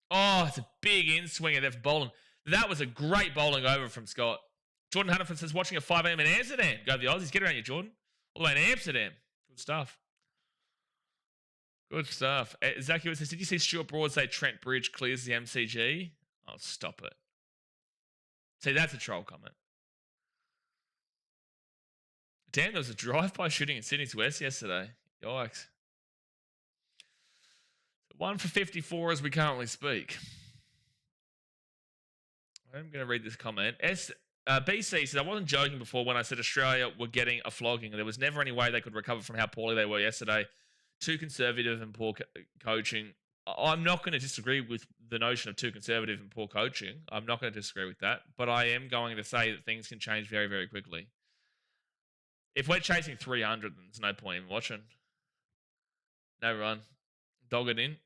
Oh, it's a big in swinger there for Boland. That was a great bowling over from Scott. Jordan Hannaford says, watching at 5 a.m. in Amsterdam. Go the Aussies. Get around you, Jordan. All the way in Amsterdam. Good stuff. Good stuff. Zaki says, did you see Stuart Broad say Trent Bridge clears the MCG? Oh, stop it. See, that's a troll comment. Damn, there was a drive-by shooting in Sydney's West yesterday. Yikes. 1 for 54 as we currently speak. I'm going to read this comment. BC says, I wasn't joking before when I said Australia were getting a flogging. There was never any way they could recover from how poorly they were yesterday. Too conservative and poor coaching. I'm not going to disagree with the notion of too conservative and poor coaching. I'm not going to disagree with that. But I am going to say that things can change very, very quickly. If we're chasing 300, then there's no point in watching. No run. Dog it in.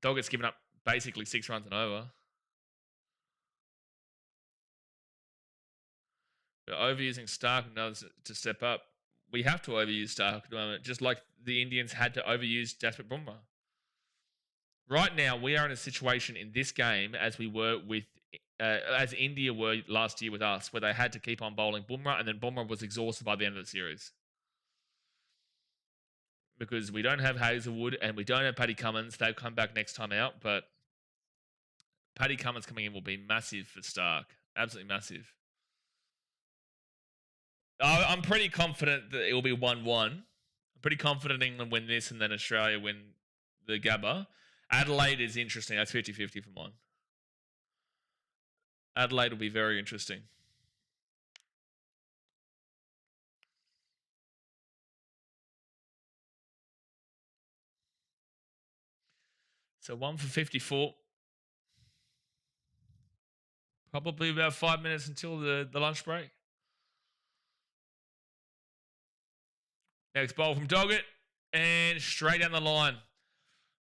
Doggett's given up basically 6 runs and over. We're overusing Stark and others to step up. We have to overuse Stark at the moment, just like the Indians had to overuse Jasprit Bumrah. Right now, we are in a situation in this game as we were with, as India were last year with us, where they had to keep on bowling Bumrah, and then Bumrah was exhausted by the end of the series. Because we don't have Hazelwood and we don't have Paddy Cummins. They'll come back next time out, but Paddy Cummins coming in will be massive for Stark. Absolutely massive. I'm pretty confident that it will be 1-1. I'm pretty confident England win this and then Australia win the Gabba. Adelaide is interesting. That's 50-50 for mine. Adelaide will be very interesting. So 1 for 54. Probably about 5 minutes until the lunch break. Next bowl from Doggett. And straight down the line.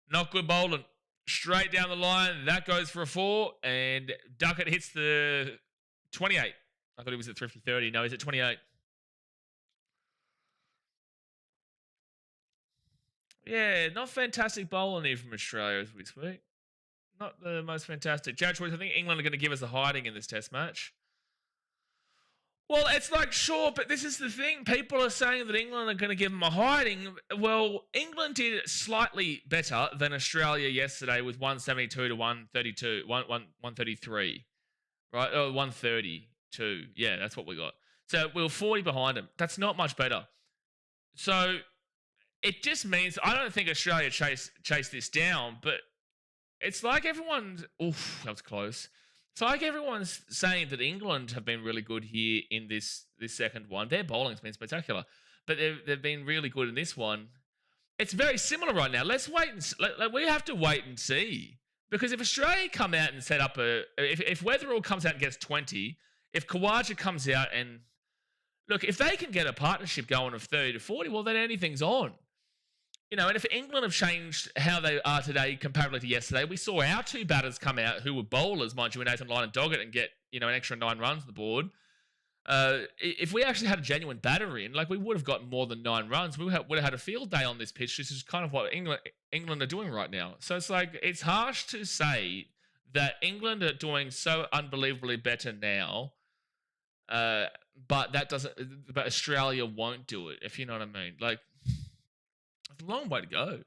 Not good bowling. Straight down the line. That goes for a 4. And Duckett hits the 28. I thought he was at thrifty 30. No, he's at 28. Yeah, not fantastic bowling here from Australia as we speak. Not the most fantastic. Judge Choice, I think England are going to give us a hiding in this test match. Well, it's like, sure, but this is the thing. People are saying that England are going to give them a hiding. Well, England did slightly better than Australia yesterday with 172 to 132, 133, right? 132. Yeah, that's what we got. So we were 40 behind them. That's not much better. So it just means I don't think Australia chased this down, but it's like everyone's... Oof, that was close. It's like everyone's saying that England have been really good here in this second one. Their bowling's been spectacular, but they've been really good in this one. It's very similar right now. Let's wait and we have to wait and see, because if Australia come out and set up if Weatherall comes out and gets 20, if Khawaja comes out and look, if they can get a partnership going of 30 to 40, well then anything's on. You know, and if England have changed how they are today comparatively to yesterday, we saw our 2 batters come out who were bowlers, mind you, in Nathan Lyon and Doggett, and get, you know, an extra 9 runs on the board. If we actually had a genuine batter in, like, we would have got more than 9 runs. We would have had a field day on this pitch. This is kind of what England are doing right now. So it's like, it's harsh to say that England are doing so unbelievably better now, but Australia won't do it, if you know what I mean. Like, it's a long way to go.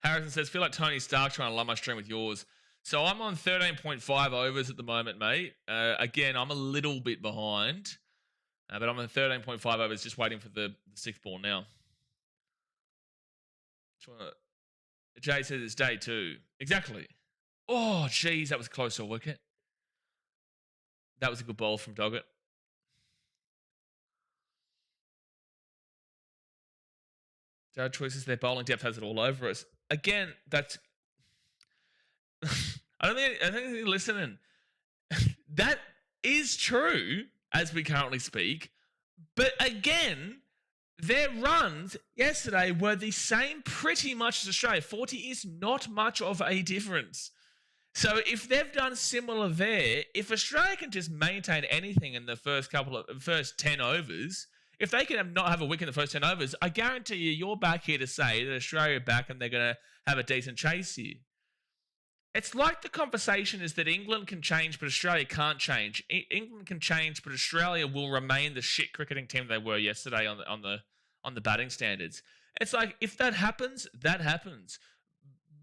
Harrison says, feel like Tony Stark trying to lump my stream with yours. So I'm on 13.5 overs at the moment, mate. Again, I'm a little bit behind, but I'm on 13.5 overs, just waiting for the 6th ball now. Jay says it's day 2. Exactly. Oh, geez, that was close to a wicket. That was a good bowl from Doggett. Our choices, their bowling depth has it all over us. Again, that's... I don't think you're listening. That is true as we currently speak. But again, their runs yesterday were the same pretty much as Australia. 40 is not much of a difference. So if they've done similar there, if Australia can just maintain anything in the first 10 overs... If they can not have a wicket in the first 10 overs, I guarantee you're back here to say that Australia are back and they're going to have a decent chase here. It's like the conversation is that England can change, but Australia can't change. England can change, but Australia will remain the shit cricketing team they were yesterday on the batting standards. It's like, if that happens, that happens.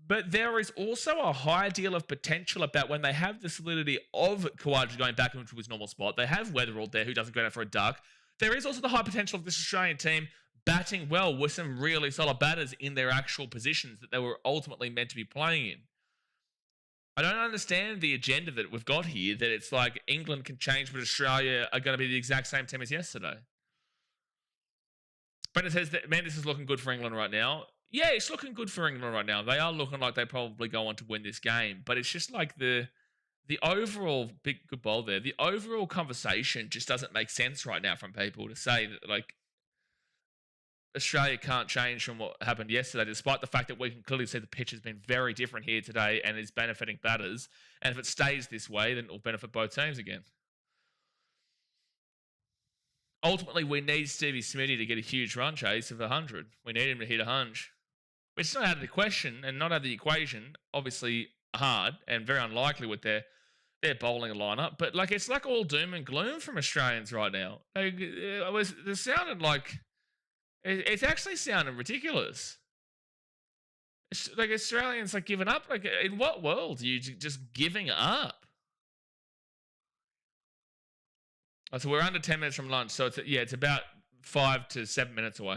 But there is also a high deal of potential about when they have the solidity of Khawaja going back into his normal spot. They have Weatherall there who doesn't go out for a duck. There is also the high potential of this Australian team batting well with some really solid batters in their actual positions that they were ultimately meant to be playing in. I don't understand the agenda that we've got here, that it's like England can change, but Australia are going to be the exact same team as yesterday. Brendan says that, man, this is looking good for England right now. Yeah, it's looking good for England right now. They are looking like they probably go on to win this game, but it's just like the overall big good bowl there. The overall conversation just doesn't make sense right now from people to say that, like, Australia can't change from what happened yesterday, despite the fact that we can clearly see the pitch has been very different here today and is benefiting batters. And if it stays this way, then it will benefit both teams again. Ultimately, we need Stevie Smitty to get a huge run chase of 100. We need him to hit a hunch. It's not out of the question and not out of the equation. Obviously hard and very unlikely with their bowling lineup. But like it's like all doom and gloom from Australians right now. It sounded like it's actually sounding ridiculous. It's like Australians like giving up. Like in what world are you just giving up? So we're under 10 minutes from lunch. So it's about 5 to 7 minutes away.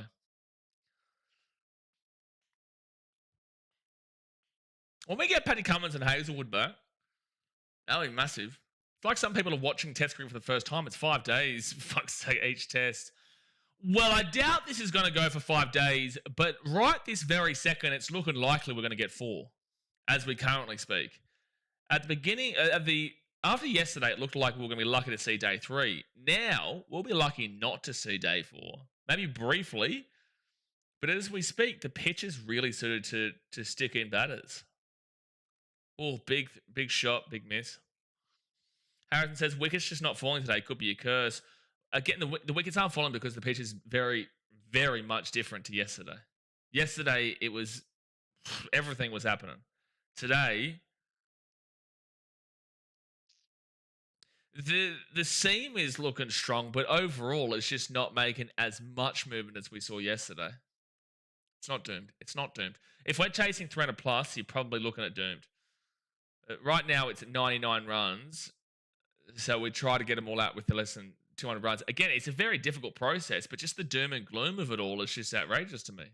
When we get Paddy Cummins and Hazelwood back, that'll be massive. It's like some people are watching Test cricket for the first time. It's 5 days. Fuck's sake, each test. Well, I doubt this is going to go for 5 days, but right this very second, it's looking likely we're going to get 4, as we currently speak. At the beginning, after yesterday, it looked like we were going to be lucky to see day 3. Now, we'll be lucky not to see day 4. Maybe briefly, but as we speak, the pitch is really suited to stick in batters. Oh, big shot, big miss. Harrison says, wickets just not falling today. Could be a curse. Again, the wickets aren't falling because the pitch is very, very much different to yesterday. Yesterday, it was... everything was happening. Today... The seam is looking strong, but overall, it's just not making as much movement as we saw yesterday. It's not doomed. It's not doomed. If we're chasing 300 plus, you're probably looking at doomed. Right now, it's at 99 runs, so we try to get them all out with the less than 200 runs. Again, it's a very difficult process, but just the doom and gloom of it all is just outrageous to me.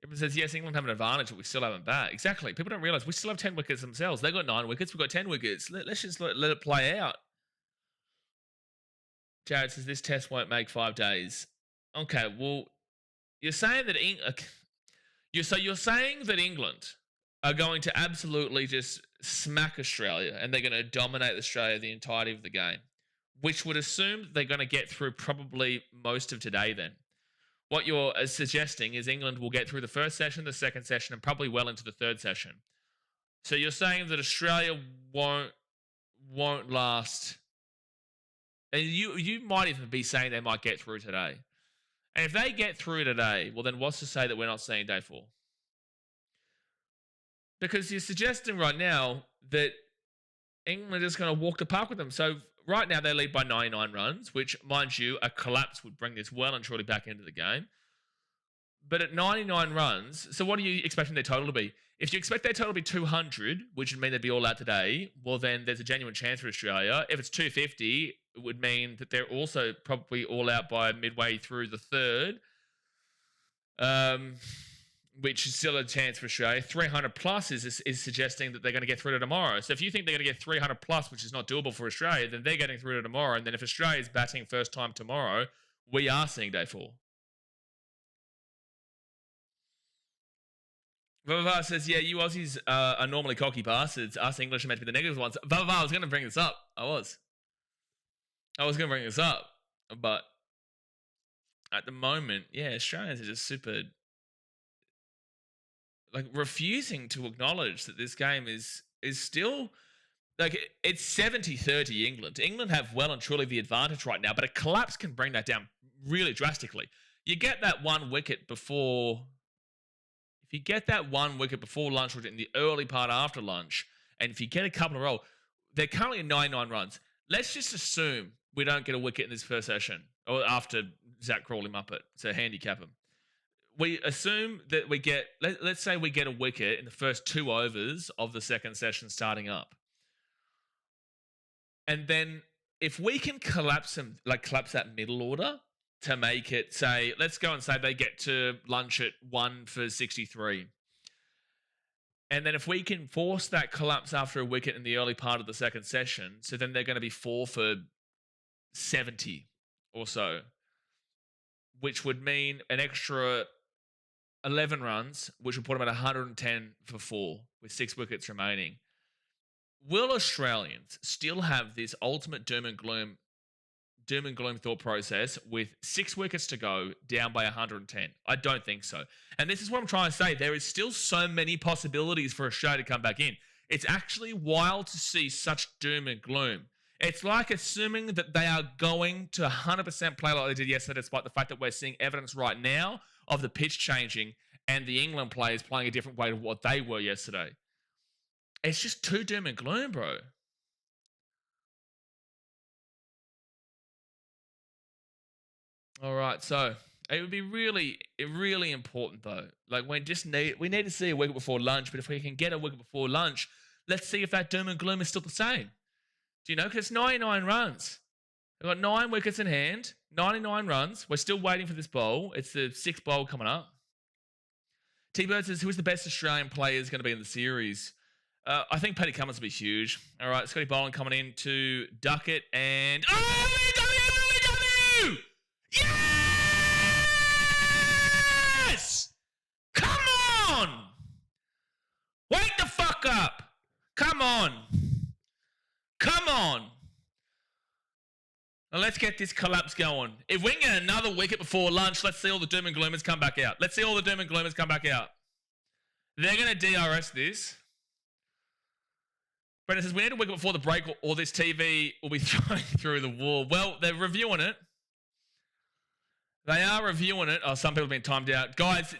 Everyone says, yes, England have an advantage, but we still haven't bat. Exactly. People don't realise we still have 10 wickets themselves. They've got 9 wickets. We've got 10 wickets. Let's just let it play out. Jared says, this test won't make 5 days. Okay, well, you're saying that you're saying that England are going to absolutely just smack Australia and they're going to dominate Australia the entirety of the game, which would assume they're going to get through probably most of today then. What you're suggesting is England will get through the first session, the second session, and probably well into the third session. So you're saying that Australia won't last. And you might even be saying they might get through today. And if they get through today, well, then what's to say that we're not seeing day 4? Because you're suggesting right now that England is going to walk the park with them. So right now they lead by 99 runs, which, mind you, a collapse would bring this well and truly back into the game. But at 99 runs, so what are you expecting their total to be? If you expect their total to be 200, which would mean they'd be all out today, well, then there's a genuine chance for Australia. If it's 250, it would mean that they're also probably all out by midway through the third, which is still a chance for Australia. 300 plus is suggesting that they're going to get through to tomorrow. So if you think they're going to get 300 plus, which is not doable for Australia, then they're getting through to tomorrow. And then if Australia is batting first time tomorrow, we are seeing day 4. Vava says, yeah, you Aussies are normally cocky bastards. Us English are meant to be the negative ones. Vava, I was going to bring this up. I was going to bring this up. But at the moment, yeah, Australians are just super... like refusing to acknowledge that this game is still like it's 70-30 England. England have well and truly the advantage right now, but a collapse can bring that down really drastically. You get that 1 wicket before, if you get that 1 wicket before lunch or in the early part after lunch, and if you get a couple in a row, they're currently at 99 runs. Let's just assume we don't get a wicket in this first session or after Zach Crawley Muppet, so handicap him. We assume that we get, let's say we get a wicket in the first 2 overs of the second session starting up. And then if we can collapse that middle order to make it, say, let's go and say they get to lunch at 1 for 63. And then if we can force that collapse after a wicket in the early part of the second session, so then they're going to be 4 for 70 or so, which would mean an extra 11 runs, which will put them at 110 for 4 with 6 wickets remaining. Will Australians still have this ultimate doom and gloom doom and gloom thought process with 6 wickets to go, down by 110. I don't think so. And this is what I'm trying to say. There is still so many possibilities for Australia to come back in. It's actually wild to see such doom and gloom. It's like assuming that they are going to 100% play like they did yesterday, despite the fact that we're seeing evidence right now of the pitch changing and the England players playing a different way to what they were yesterday. It's just too doom and gloom, bro. All right, so it would be really important though. Like we need to see a wicket before lunch, but if we can get a wicket before lunch, let's see if that doom and gloom is still the same. Do you know? Because it's 99 runs. We've got 9 wickets in hand, 99 runs. We're still waiting for this bowl. It's the 6th bowl coming up. T-Bird says, who's the best Australian player is going to be in the series? I think Paddy Cummins will be huge. All right, Scotty Boland coming in to duck it and... Oh, LBW! Yes! Come on! Wake the fuck up! Come on! Come on! Now let's get this collapse going. If we can get another wicket before lunch, let's see all the doom and gloomers come back out. Let's see all the doom and gloomers come back out. They're going to DRS this. Brendan says, we need a wicket before the break or this TV will be thrown through the wall. Well, they're reviewing it. They are reviewing it. Oh, some people have been timed out. Guys,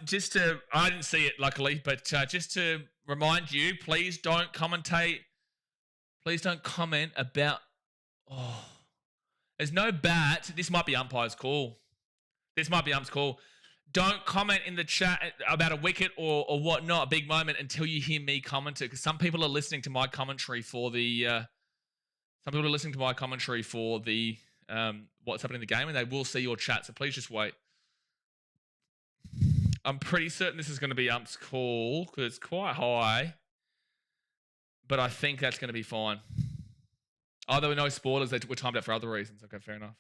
I didn't see it luckily, but just to remind you, please don't commentate. Please don't comment about, there's no bat. This might be umpire's call. This might be ump's call. Don't comment in the chat about a wicket or whatnot, a big moment, until you hear me comment it. Because some people are listening to my commentary for the what's happening in the game, and they will see your chat. So please just wait. I'm pretty certain this is going to be ump's call because it's quite high, but I think that's going to be fine. Oh, there were no spoilers. They were timed out for other reasons. Okay, fair enough.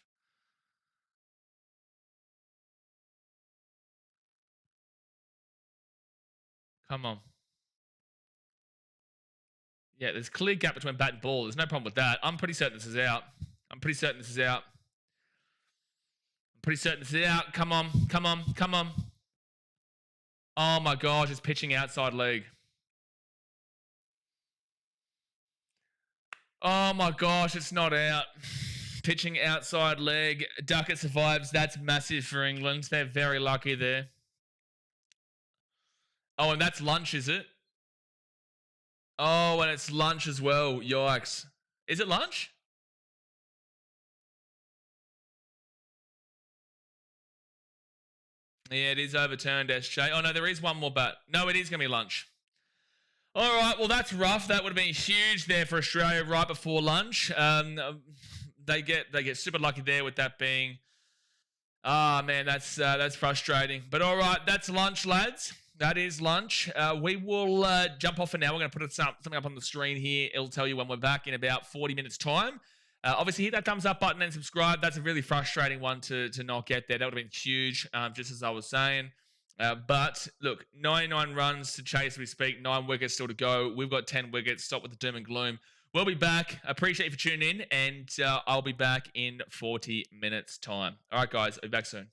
Come on. Yeah, there's a clear gap between bat and ball. There's no problem with that. I'm pretty certain this is out. Come on. Oh my gosh, it's pitching outside leg. Oh my gosh, it's not out. Pitching outside leg. Duckett survives. That's massive for England. They're very lucky there. Oh, and that's lunch, is it? Oh, and it's lunch as well. Yikes. Is it lunch? Yeah, it is overturned, SJ. Oh, no, there is one more bat. No, it is going to be lunch. All right, well, that's rough. That would have been huge there for Australia right before lunch. They get super lucky there with that being... Ah, man, that's frustrating. But all right, that's lunch, lads. That is lunch. We will jump off for now. We're going to put something up on the screen here. It'll tell you when we're back in about 40 minutes' time. Obviously, hit that thumbs up button and subscribe. That's a really frustrating one to not get there. That would have been huge, just as I was saying. But look, 99 runs to chase as we speak. 9 wickets still to go. We've got 10 wickets. Stop with the doom and gloom. We'll be back. Appreciate you for tuning in, and I'll be back in 40 minutes' time. All right, guys. I'll be back soon.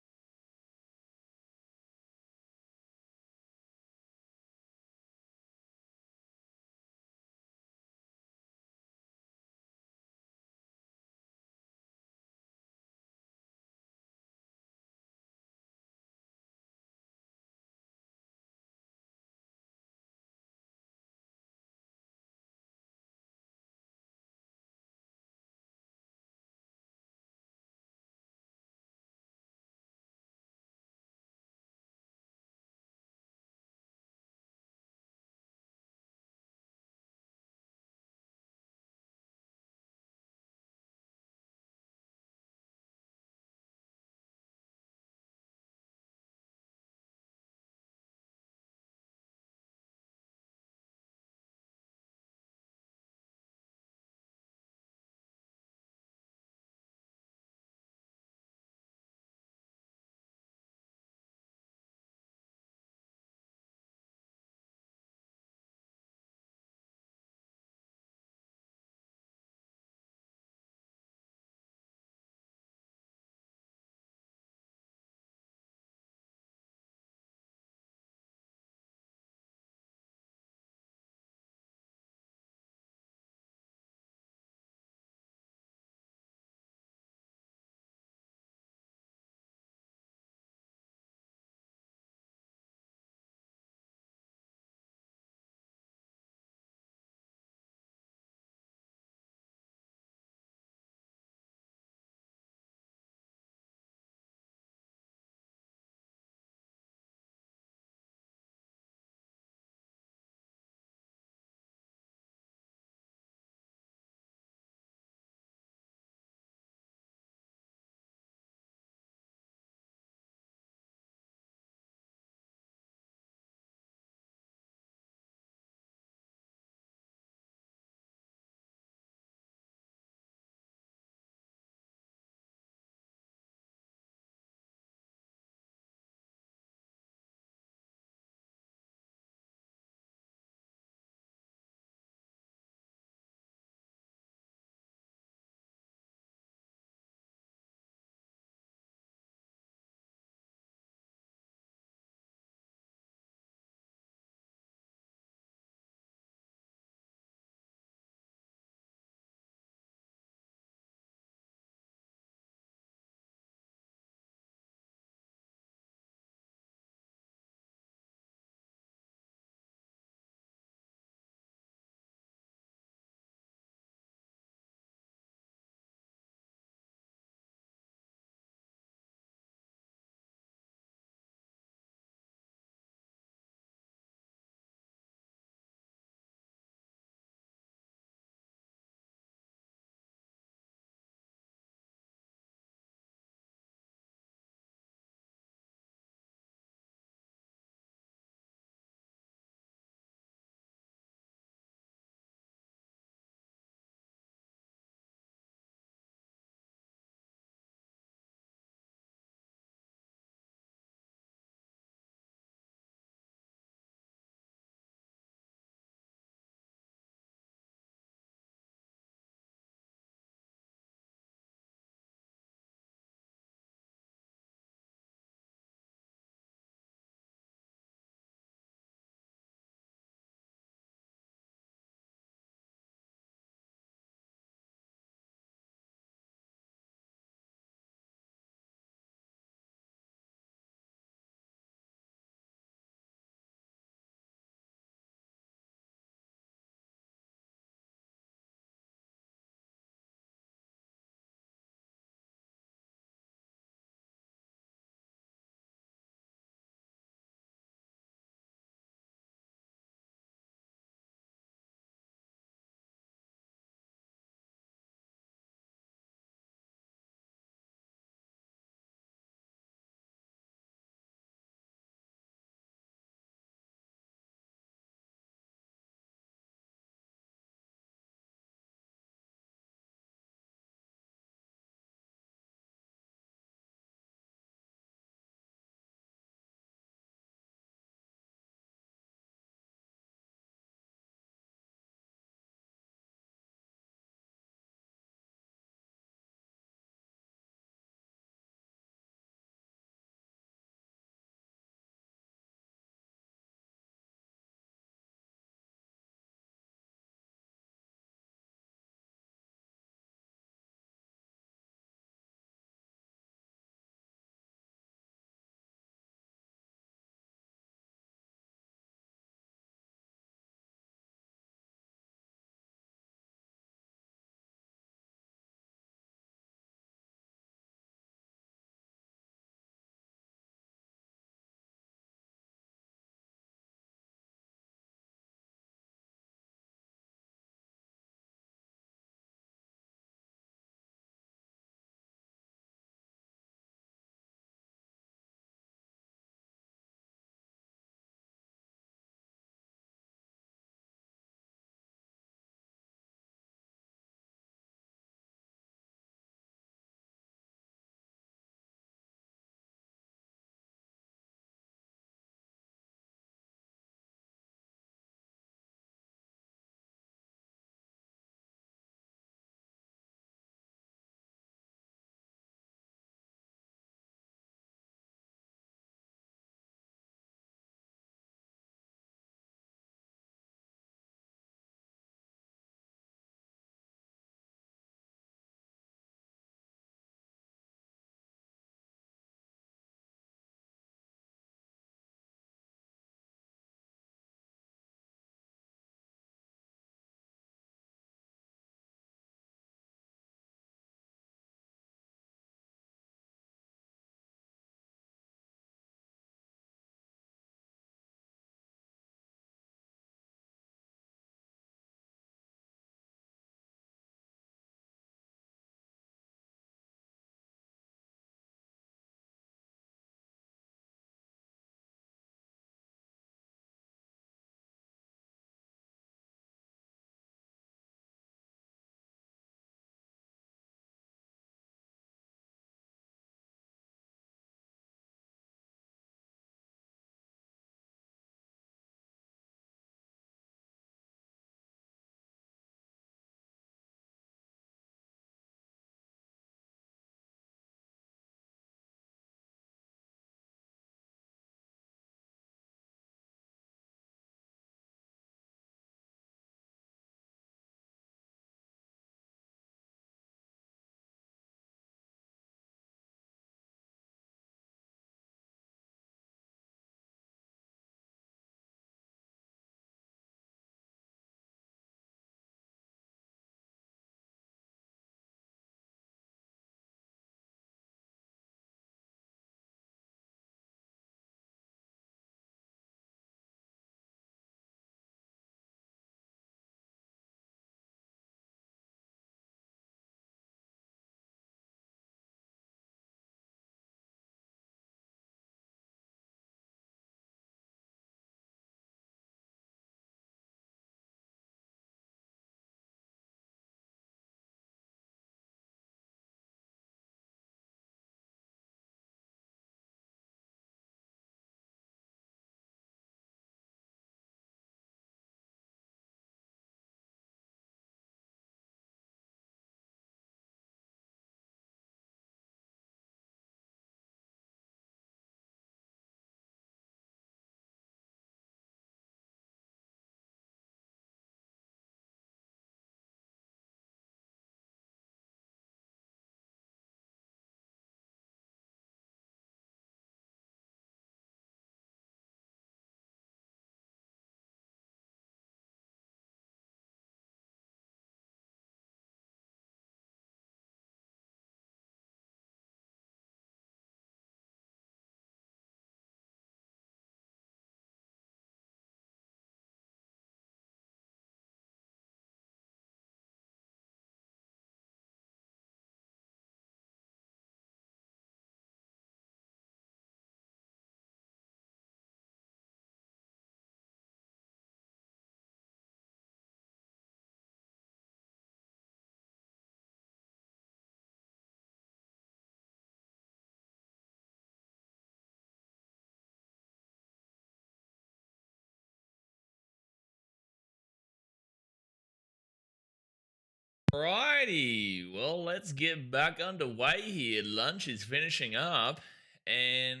Alrighty, well, let's get back underway here. Lunch is finishing up, and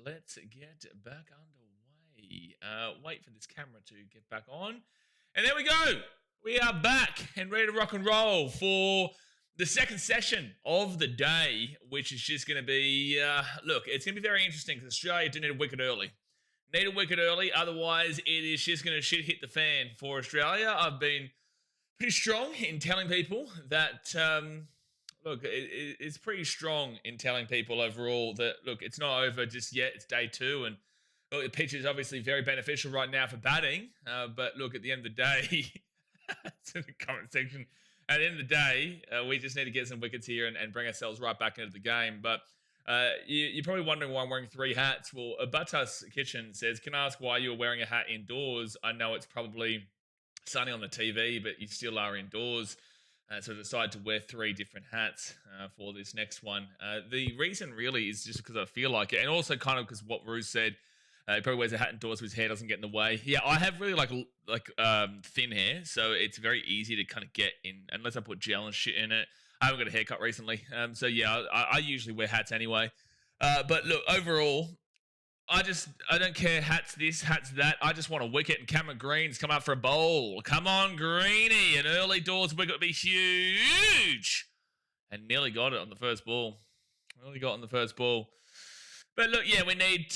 let's get back underway. Wait for this camera to get back on, and there we go. We are back and ready to rock and roll for the second session of the day, which is just going to be, look, it's going to be very interesting because Australia do need a wicket early. Need a wicket early, otherwise it is just going to shit hit the fan for Australia. I've been pretty strong in telling people that, look, it's pretty strong in telling people overall that, look, it's not over just yet. It's day 2, and look, the pitch is obviously very beneficial right now for batting. But look, at the end of the day, it's in the comment section. At the end of the day, we just need to get some wickets here and bring ourselves right back into the game. But you're probably wondering why I'm wearing 3 hats. Well, Abatas Kitchen says, can I ask why you're wearing a hat indoors? I know it's probably sunny on the TV, but you still are indoors. So I decided to wear 3 different hats for this next one. The reason really is just because I feel like it, and also kind of because what Ruse said. He probably wears a hat indoors so his hair doesn't get in the way. Yeah, I have really like thin hair, so it's very easy to kind of get in unless I put gel and shit in it. I haven't got a haircut recently, so yeah, I usually wear hats anyway. But look, overall, I don't care hats this, hats that. I just want a wicket, and Cameron Green's come out for a bowl. Come on, Greeny, an early doors wicket would be huge, and nearly got it on the first ball. Nearly got on the first ball. But look, yeah, we need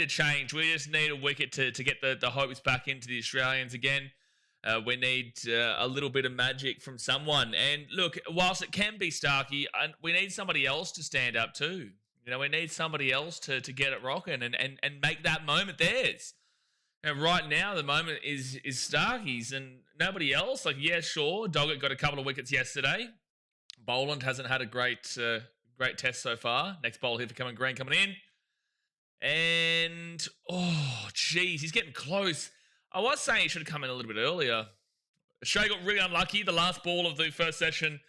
a change. We just need a wicket to get the hopes back into the Australians again. We need a little bit of magic from someone. And look, whilst it can be Starkey, we need somebody else to stand up too. You know, we need somebody else to get it rocking and make that moment theirs. And right now, the moment is Starkey's and nobody else. Like, yeah, sure, Doggett got a couple of wickets yesterday. Boland hasn't had a great test so far. Next bowl here for Cameron Green coming in. And, oh, geez, he's getting close. I was saying he should have come in a little bit earlier. Australia got really unlucky. The last ball of the first session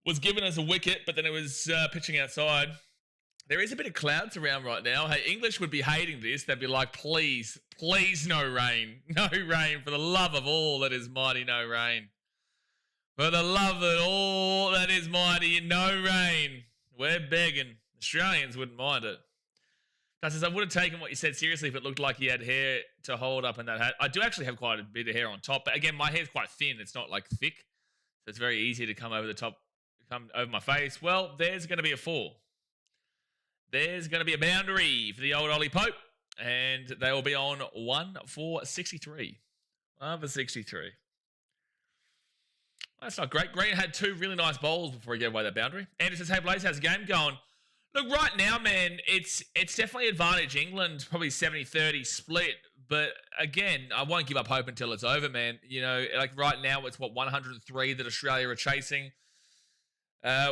was given as a wicket, but then it was pitching outside. There is a bit of clouds around right now. Hey, English would be hating this. They'd be like, please, please, no rain. No rain. For the love of all that is mighty, no rain. For the love of all that is mighty, no rain. We're begging. Australians wouldn't mind it. Says, I would have taken what you said seriously if it looked like he had hair to hold up in that hat. I do actually have quite a bit of hair on top, but again, my hair's quite thin. It's not like thick, so it's very easy to come over the top, come over my face. Well, there's going to be a 4. There's going to be a boundary for the old Ollie Pope, and they will be on 1 for 63. 1 for 63. That's not great. Green had 2 really nice bowls before he gave away that boundary. Andy says, hey, Blaze, how's the game going? Look, right now, man, it's definitely advantage England, probably 70-30 split. But again, I won't give up hope until it's over, man. You know, like right now, it's 103 that Australia are chasing.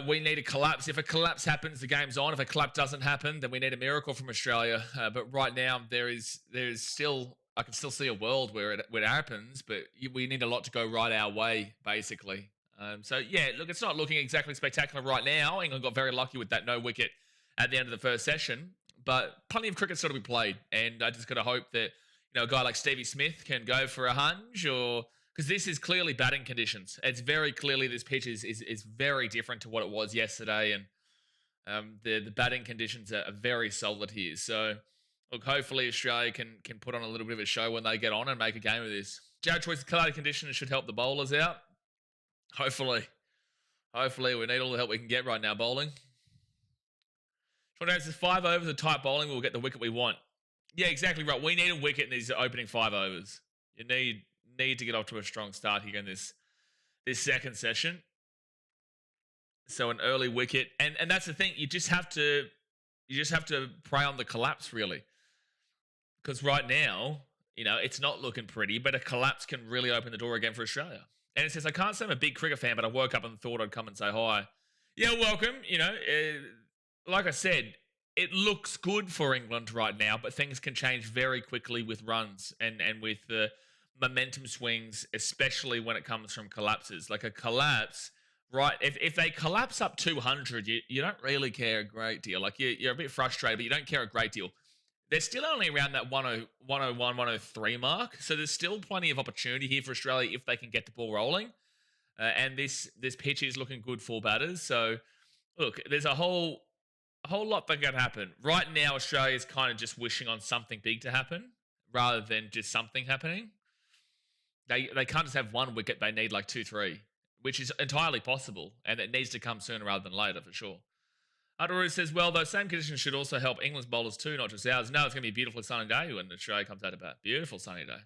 We need a collapse. If a collapse happens, the game's on. If a collapse doesn't happen, then we need a miracle from Australia. But right now, there is still, I can still see a world where it happens, but we need a lot to go right our way, basically. So yeah, look, it's not looking exactly spectacular right now. England got very lucky with that no wicket at the end of the first session, but plenty of cricket still to be played, and I just got to hope that a guy like Stevie Smith can go for a hunch, or because this is clearly batting conditions. It's very clearly this pitch is very different to what it was yesterday, and the batting conditions are very solid here. So look, hopefully Australia can put on a little bit of a show when they get on and make a game of this. Jared Choice's colour conditions should help the bowlers out. Hopefully, we need all the help we can get right now bowling. Sean says 5 overs of tight bowling, we'll get the wicket we want. Yeah, exactly right. We need a wicket in these opening 5 overs. You need to get off to a strong start here in this second session. So an early wicket, and that's the thing. You just have to prey on the collapse really, because right now, it's not looking pretty, but a collapse can really open the door again for Australia. And it says, I can't say I'm a big cricket fan, but I woke up and thought I'd come and say hi. Yeah, welcome. Like I said, it looks good for England right now, but things can change very quickly with runs and with the momentum swings, especially when it comes from collapses. Like a collapse, right? If they collapse up 200, you don't really care a great deal. Like you're a bit frustrated, but you don't care a great deal. They're still only around that 101, 103 mark, so there's still plenty of opportunity here for Australia if they can get the ball rolling. And this pitch is looking good for batters. So, look, there's a whole lot that can happen. Right now, Australia's kind of just wishing on something big to happen rather than just something happening. They can't just have one wicket. They need like 2, 3, which is entirely possible. And it needs to come sooner rather than later for sure. Adaru says, well, those same conditions should also help England's bowlers too, not just ours. No, it's going to be a beautiful sunny day when Australia comes out of bat. Beautiful sunny day.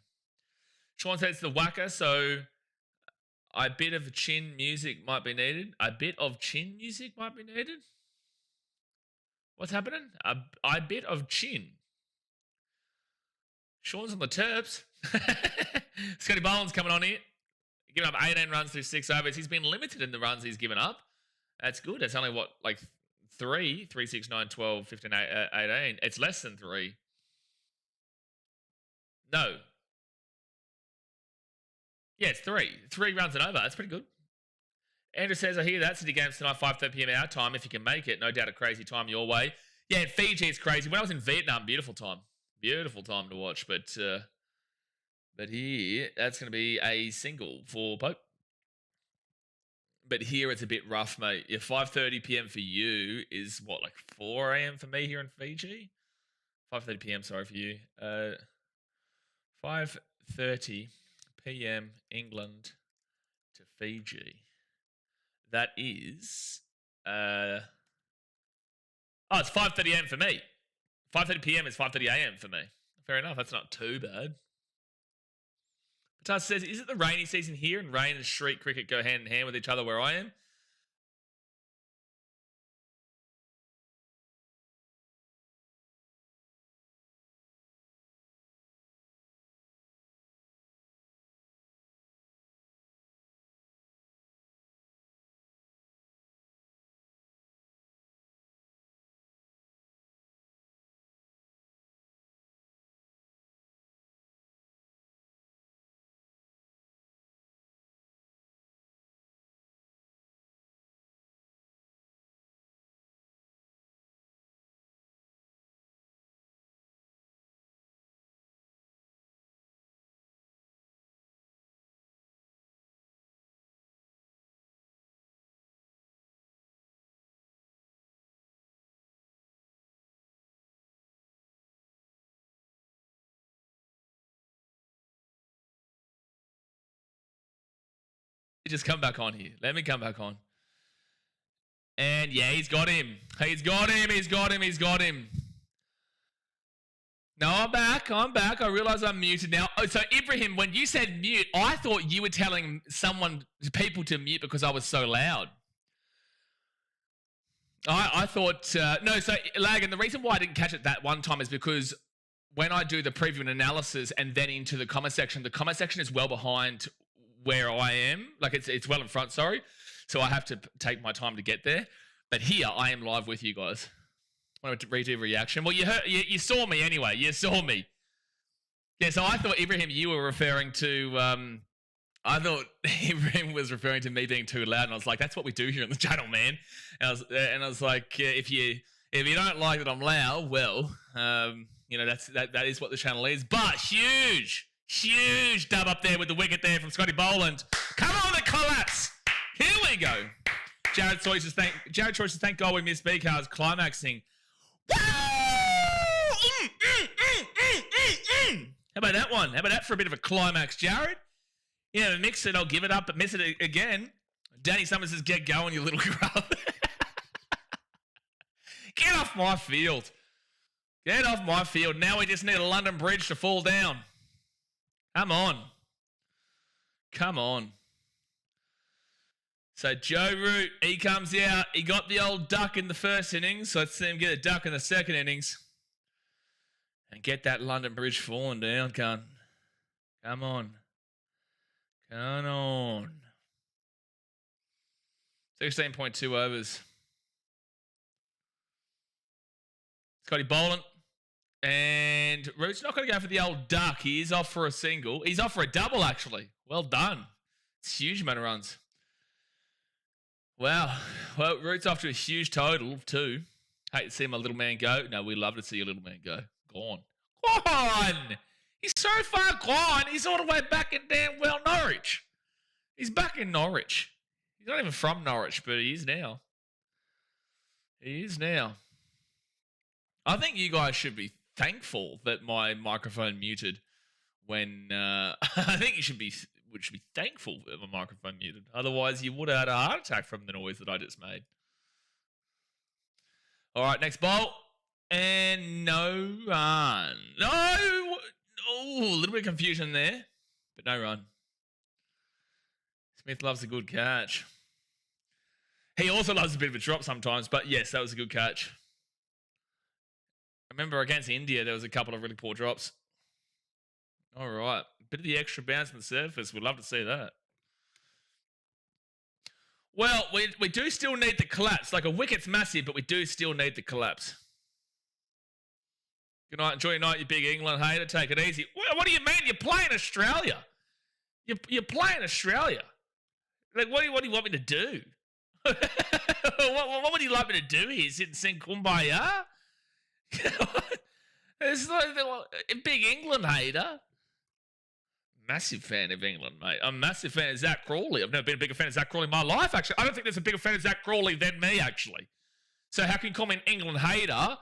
Sean says the whacker, so a bit of chin music might be needed. A bit of chin music might be needed? What's happening? A bit of chin. Sean's on the Terps. Scotty Boland's coming on here. Giving up 18 runs through 6 overs. He's been limited in the runs he's given up. That's good. That's only what, like 3, 6, 9, 12, 15, 18. It's less than 3. No. Yeah, it's 3. 3 runs and over. That's pretty good. Andrew says, I hear that City games tonight, 5:30 p.m. our time, if you can make it. No doubt a crazy time your way. Yeah, in Fiji, it's crazy. When I was in Vietnam, beautiful time. Beautiful time to watch. But here, that's going to be a single for Pope. But here, it's a bit rough, mate. Yeah, 5:30 p.m. for you is, what, like 4 a.m. for me here in Fiji? 5:30 p.m., sorry for you. 5:30 p.m. England to Fiji. That is, it's 5:30 a.m. for me. 5:30 p.m. is 5:30 a.m. for me. Fair enough. That's not too bad. Patas says, is it the rainy season here and rain and street cricket go hand in hand with each other where I am? Just come back on here. Let me come back on. And yeah, he's got him. He's got him. No, I'm back. I realize I'm muted now. Oh, so Ibrahim, when you said mute, I thought you were telling people to mute because I was so loud. I thought, no, so Lag, and the reason why I didn't catch it that one time is because when I do the preview and analysis and then into the comment section is well behind where I am. Like it's well in front, sorry. So I have to take my time to get there. But here, I am live with you guys. I want to redo reaction. Well, you saw me anyway. You saw me. Yeah, so I thought, Ibrahim, you were referring to... I thought Ibrahim was referring to me being too loud, and I was like, "That's what we do here on the channel, man." And I was like, "If you don't like that I'm loud, well, that is what the channel is." But huge dub up there with the wicket there from Scotty Boland. Come on, the collapse. Here we go. Jared Choices, thank God we missed BKR's climaxing. Woo! How about that one? How about that for a bit of a climax, Jared? Yeah, mix it, I'll give it up, but miss it again. Danny Summers says, get going, you little grub. Get off my field. Get off my field. Now we just need a London Bridge to fall down. Come on. So Joe Root, he comes out. He got the old duck in the first innings. So let's see him get a duck in the second innings. And get that London Bridge falling down, cunt. Come on. 16.2 overs. Scotty Boland. And Root's not going to go for the old duck. He is off for a single. He's off for a double, actually. Well done. It's a huge amount of runs. Wow. Well, Root's off to a huge total of 2. Hate to see my little man go. No, we love to see your little man go. Gone. He's so far gone. He's all the way back in damn well Norwich. He's back in Norwich. He's not even from Norwich, but he is now. He is now. I think you guys should be thankful that my microphone muted when I think you should be thankful that my microphone muted. Otherwise, you would have had a heart attack from the noise that I just made. All right, next ball. And no run. No! Oh, a little bit of confusion there, but no run. Smith loves a good catch. He also loves a bit of a drop sometimes, but yes, that was a good catch. Remember, against India, there was a couple of really poor drops. All right. Bit of the extra bounce on the surface. We'd love to see that. Well, we do still need the collapse. Like, a wicket's massive, but we do still need the collapse. Good night. Enjoy your night, you big England hater. Take it easy. What do you mean? You're playing Australia. You're playing Australia. Like, what do you want me to do? what would you like me to do here? Sit and sing Kumbaya? It's like a big England hater. Massive fan of England, mate. I'm a massive fan of Zach Crawley. I've never been a bigger fan of Zach Crawley in my life, actually. I don't think there's a bigger fan of Zach Crawley than me, actually. So how can you call me an England hater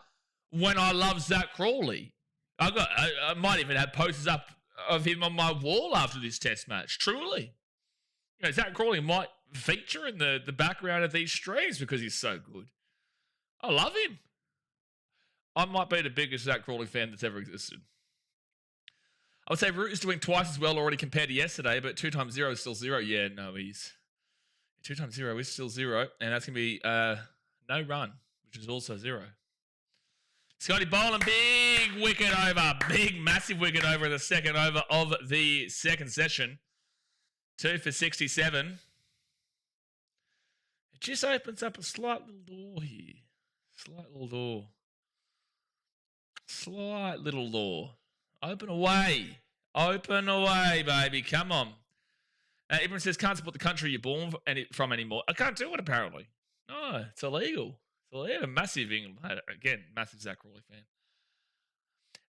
when I love Zach Crawley? I might even have posters up of him on my wall after this test match, truly. You know, Zach Crawley might feature in the background of these streams because he's so good. I love him. I might be the biggest Zach Crawley fan that's ever existed. I would say Root is doing twice as well already compared to yesterday, but 2 times 0 is still 0. Yeah, no, he's 2 times 0 is still 0, and that's going to be no run, which is also 0. Scotty bowling, big wicket over, big massive wicket over in the second over of the second session. 2 for 67. It just opens up a slight little door here. Slight little door. Slight little door. Open away. Open away, baby. Come on. Everyone says, can't support the country you're born from anymore. I can't do it, apparently. No, it's illegal. It's illegal. Massive England. Again, massive Zach Crawley fan.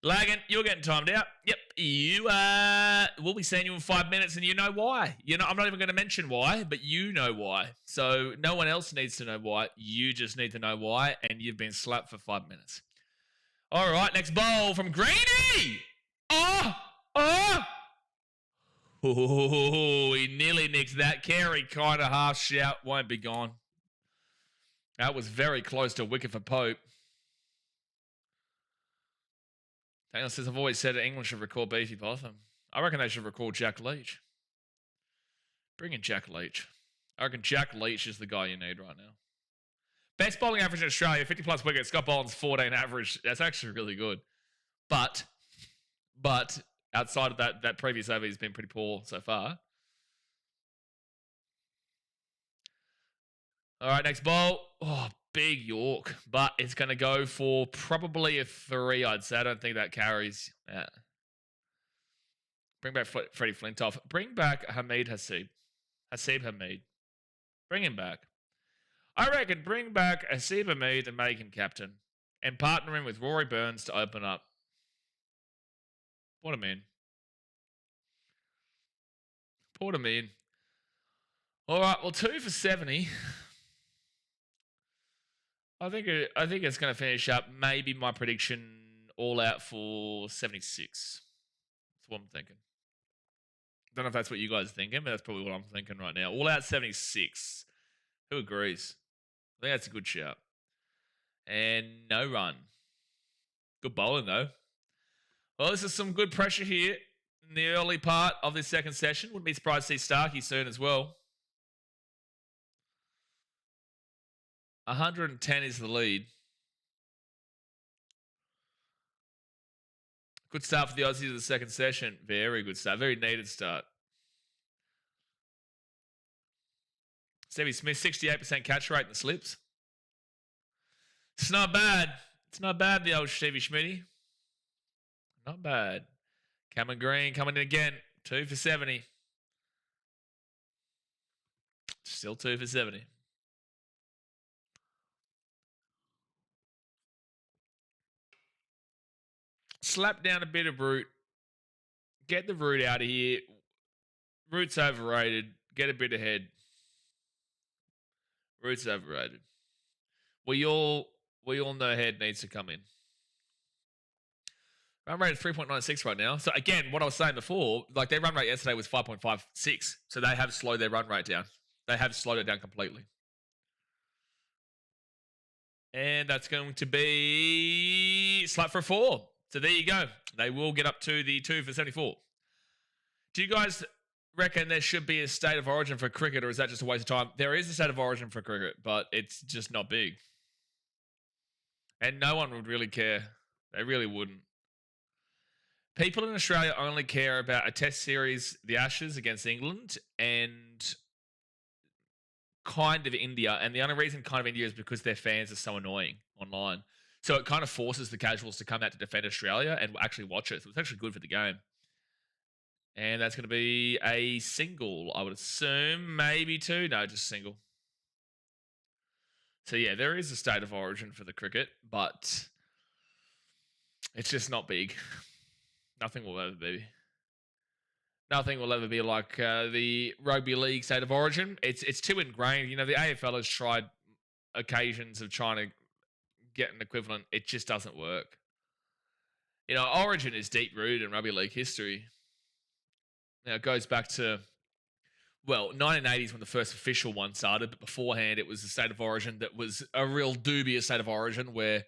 Lagan, you're getting timed out. Yep, you we'll be seeing you in 5 minutes, and you know why. I'm not even going to mention why, but you know why. So no one else needs to know why. You just need to know why, and you've been slapped for 5 minutes. All right, next bowl from Greeny. Oh, he nearly nicks that. Carey kind of half shout, won't be gone. That was very close to a wicket for Pope. Daniel says, I've always said that England should record Beefy Botham. I reckon they should record Jack Leach. Bring in Jack Leach. I reckon Jack Leach is the guy you need right now. Best bowling average in Australia, 50-plus wickets. Scott Boland's 14 average. That's actually really good. But outside of that previous over, he's been pretty poor so far. All right, next bowl. Oh, big York. But it's going to go for probably a 3, I'd say. I don't think that carries. Yeah. Bring back Freddie Flintoff. Bring back Hameed Hasib. Hasib Hameed. Bring him back. I reckon bring back Hasib Hameed and make him captain. And partner him with Rory Burns to open up. Put him in. Put him in. All right, well, 2 for 70. I think it's going to finish up. Maybe my prediction all out for 76. That's what I'm thinking. Don't know if that's what you guys are thinking, but that's probably what I'm thinking right now. All out 76. Who agrees? I think that's a good shout. And no run. Good bowling, though. Well, this is some good pressure here in the early part of this second session. Wouldn't be surprised to see Starkey soon as well. 110 is the lead. Good start for the Aussies of the second session. Very good start. Very needed start. Stevie Smith, 68% catch rate in the slips. It's not bad. It's not bad, the old Stevie Schmitty. Not bad. Cameron Green coming in again. 2 for 70. Still 2 for 70. Slap down a bit of Root. Get the Root out of here. Root's overrated. Get a bit ahead. Roots overrated. We all know head needs to come in. Run rate is 3.96 right now. So again, what I was saying before, like their run rate yesterday was 5.56. So they have slowed their run rate down. They have slowed it down completely. And that's going to be slut for a 4. So there you go. They will get up to the 2 for 74. Do you guys reckon there should be a state of origin for cricket, or is that just a waste of time? There is a state of origin for cricket, but it's just not big. And no one would really care. They really wouldn't. People in Australia only care about a test series, the Ashes against England, and kind of India. And the only reason kind of India is because their fans are so annoying online. So it kind of forces the casuals to come out to defend Australia and actually watch it. So it's actually good for the game. And that's going to be a single, I would assume. Maybe 2. No, just single. So yeah, there is a state of origin for the cricket, but it's just not big. Nothing will ever be. Nothing will ever be like the rugby league state of origin. It's too ingrained. You know, the AFL has tried occasions of trying to get an equivalent. It just doesn't work. You know, origin is deep rooted in rugby league history. You know, it goes back to, well, 1980s when the first official one started, but beforehand it was a state of origin that was a real dubious state of origin where,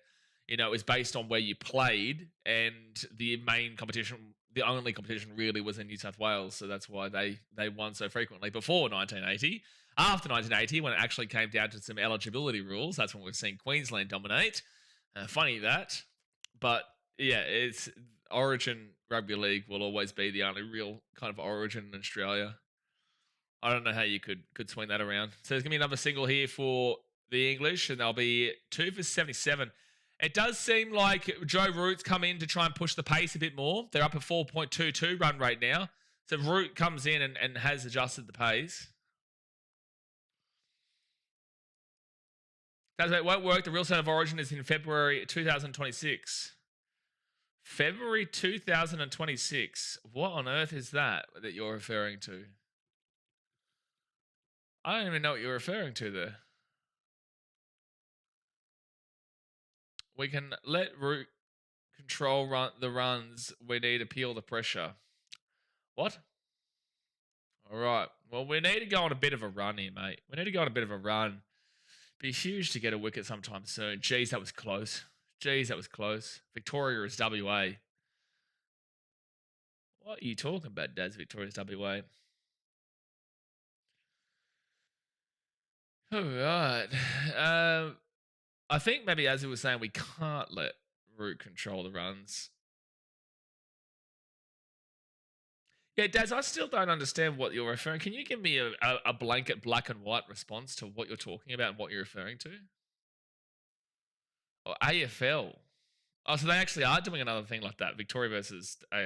you know, it was based on where you played, and the main competition, the only competition really, was in New South Wales. So that's why they won so frequently before 1980. After 1980, when it actually came down to some eligibility rules, that's when we've seen Queensland dominate. Funny that. But yeah, it's Origin Rugby League will always be the only real kind of origin in Australia. I don't know how you could swing that around. So there's going to be another single here for the English, and they'll be 2 for 77. It does seem like Joe Root's come in to try and push the pace a bit more. They're up at 4.22 run rate now. So Root comes in and has adjusted the pace. It won't work. The real state of origin is in February 2026. February 2026. What on earth is that you're referring to? I don't even know what you're referring to there. We can let Root control the runs. We need to peel the pressure. What? All right. Well, we need to go on a bit of a run here, mate. We need to go on a bit of a run. Be huge to get a wicket sometime soon. Jeez, that was close. Jeez, that was close. Victoria is WA. What are you talking about, Daz? Victoria's WA. All right. I think maybe, as he was saying, we can't let Root control the runs. Yeah, Daz, I still don't understand what you're referring. Can you give me a blanket black and white response to what you're talking about and what you're referring to? Oh, AFL. Oh, so they actually are doing another thing like that. Victoria versus AW.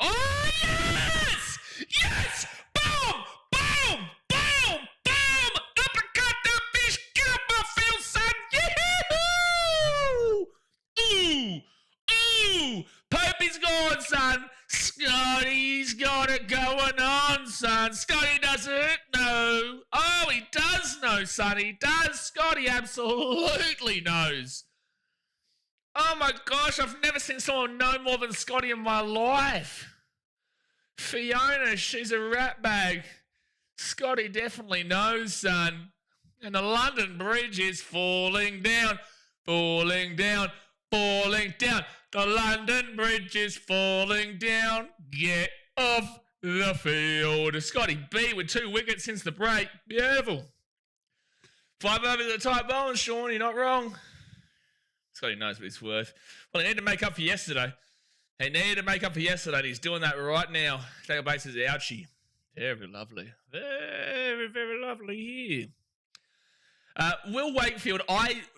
Oh, yes! Yes! Boom! Boom! Boom! Boom! Uppercut that fish! Get up my field, son! Yahoo! Ooh! Ooh! Popey's gone, son! Scotty's got it going on, son. Scotty doesn't know. Oh, he does know, son. He does. Scotty absolutely knows. Oh my gosh, I've never seen someone know more than Scotty in my life. Fiona, she's a rat bag. Scotty definitely knows, son. And the London Bridge is falling down, falling down, falling down. The London Bridge is falling down. Get off the field. Scotty B with 2 wickets since the break. Beautiful. 5 over the tight bowling, Sean. You're not wrong. Scotty knows what he's worth. Well, he needed to make up for yesterday. He needed to make up for yesterday, and he's doing that right now. Tackle base is ouchie. Very lovely. Very, very lovely here. Will Wakefield,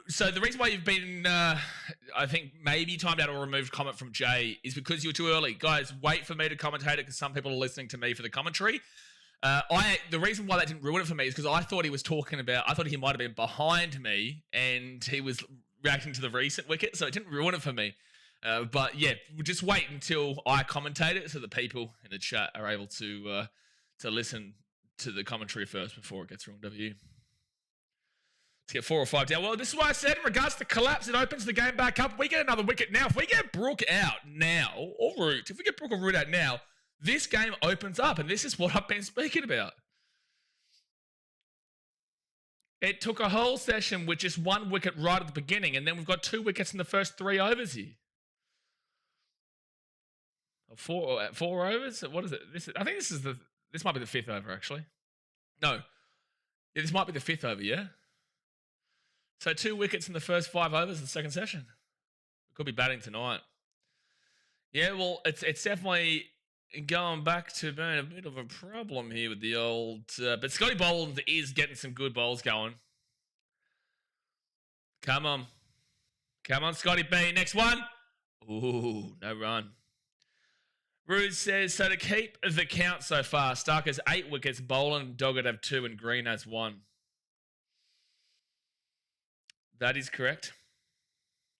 so the reason why you've been, I think, maybe timed out or removed comment from Jay is because you were too early. Guys, wait for me to commentate it because some people are listening to me for the commentary. The reason why that didn't ruin it for me is because I thought he was talking about, I thought he might have been behind me and he was reacting to the recent wicket, so it didn't ruin it for me. But yeah, just wait until I commentate it so the people in the chat are able to listen to the commentary first before it gets through on W. Let's get 4 or 5 down. Well, this is why I said in regards to collapse, it opens the game back up. We get another wicket now. If we get Brook out now, or Root, if we get Brook or Root out now, this game opens up, and this is what I've been speaking about. It took a whole session with just 1 wicket right at the beginning, and then we've got 2 wickets in the first 3 overs here. 4 overs? What is it? I think this might be the 5th over, actually. No. Yeah, this might be the 5th over, yeah? So 2 wickets in the first 5 overs of the second session. We could be batting tonight. Yeah, well, it's definitely going back to being a bit of a problem here with the old... but Scotty Boland is getting some good bowls going. Come on. Come on, Scotty B. Next one. Ooh, no run. Rude says, so to keep the count so far, Stark has 8 wickets, Boland, Doggett have 2, and Green has 1. That is correct.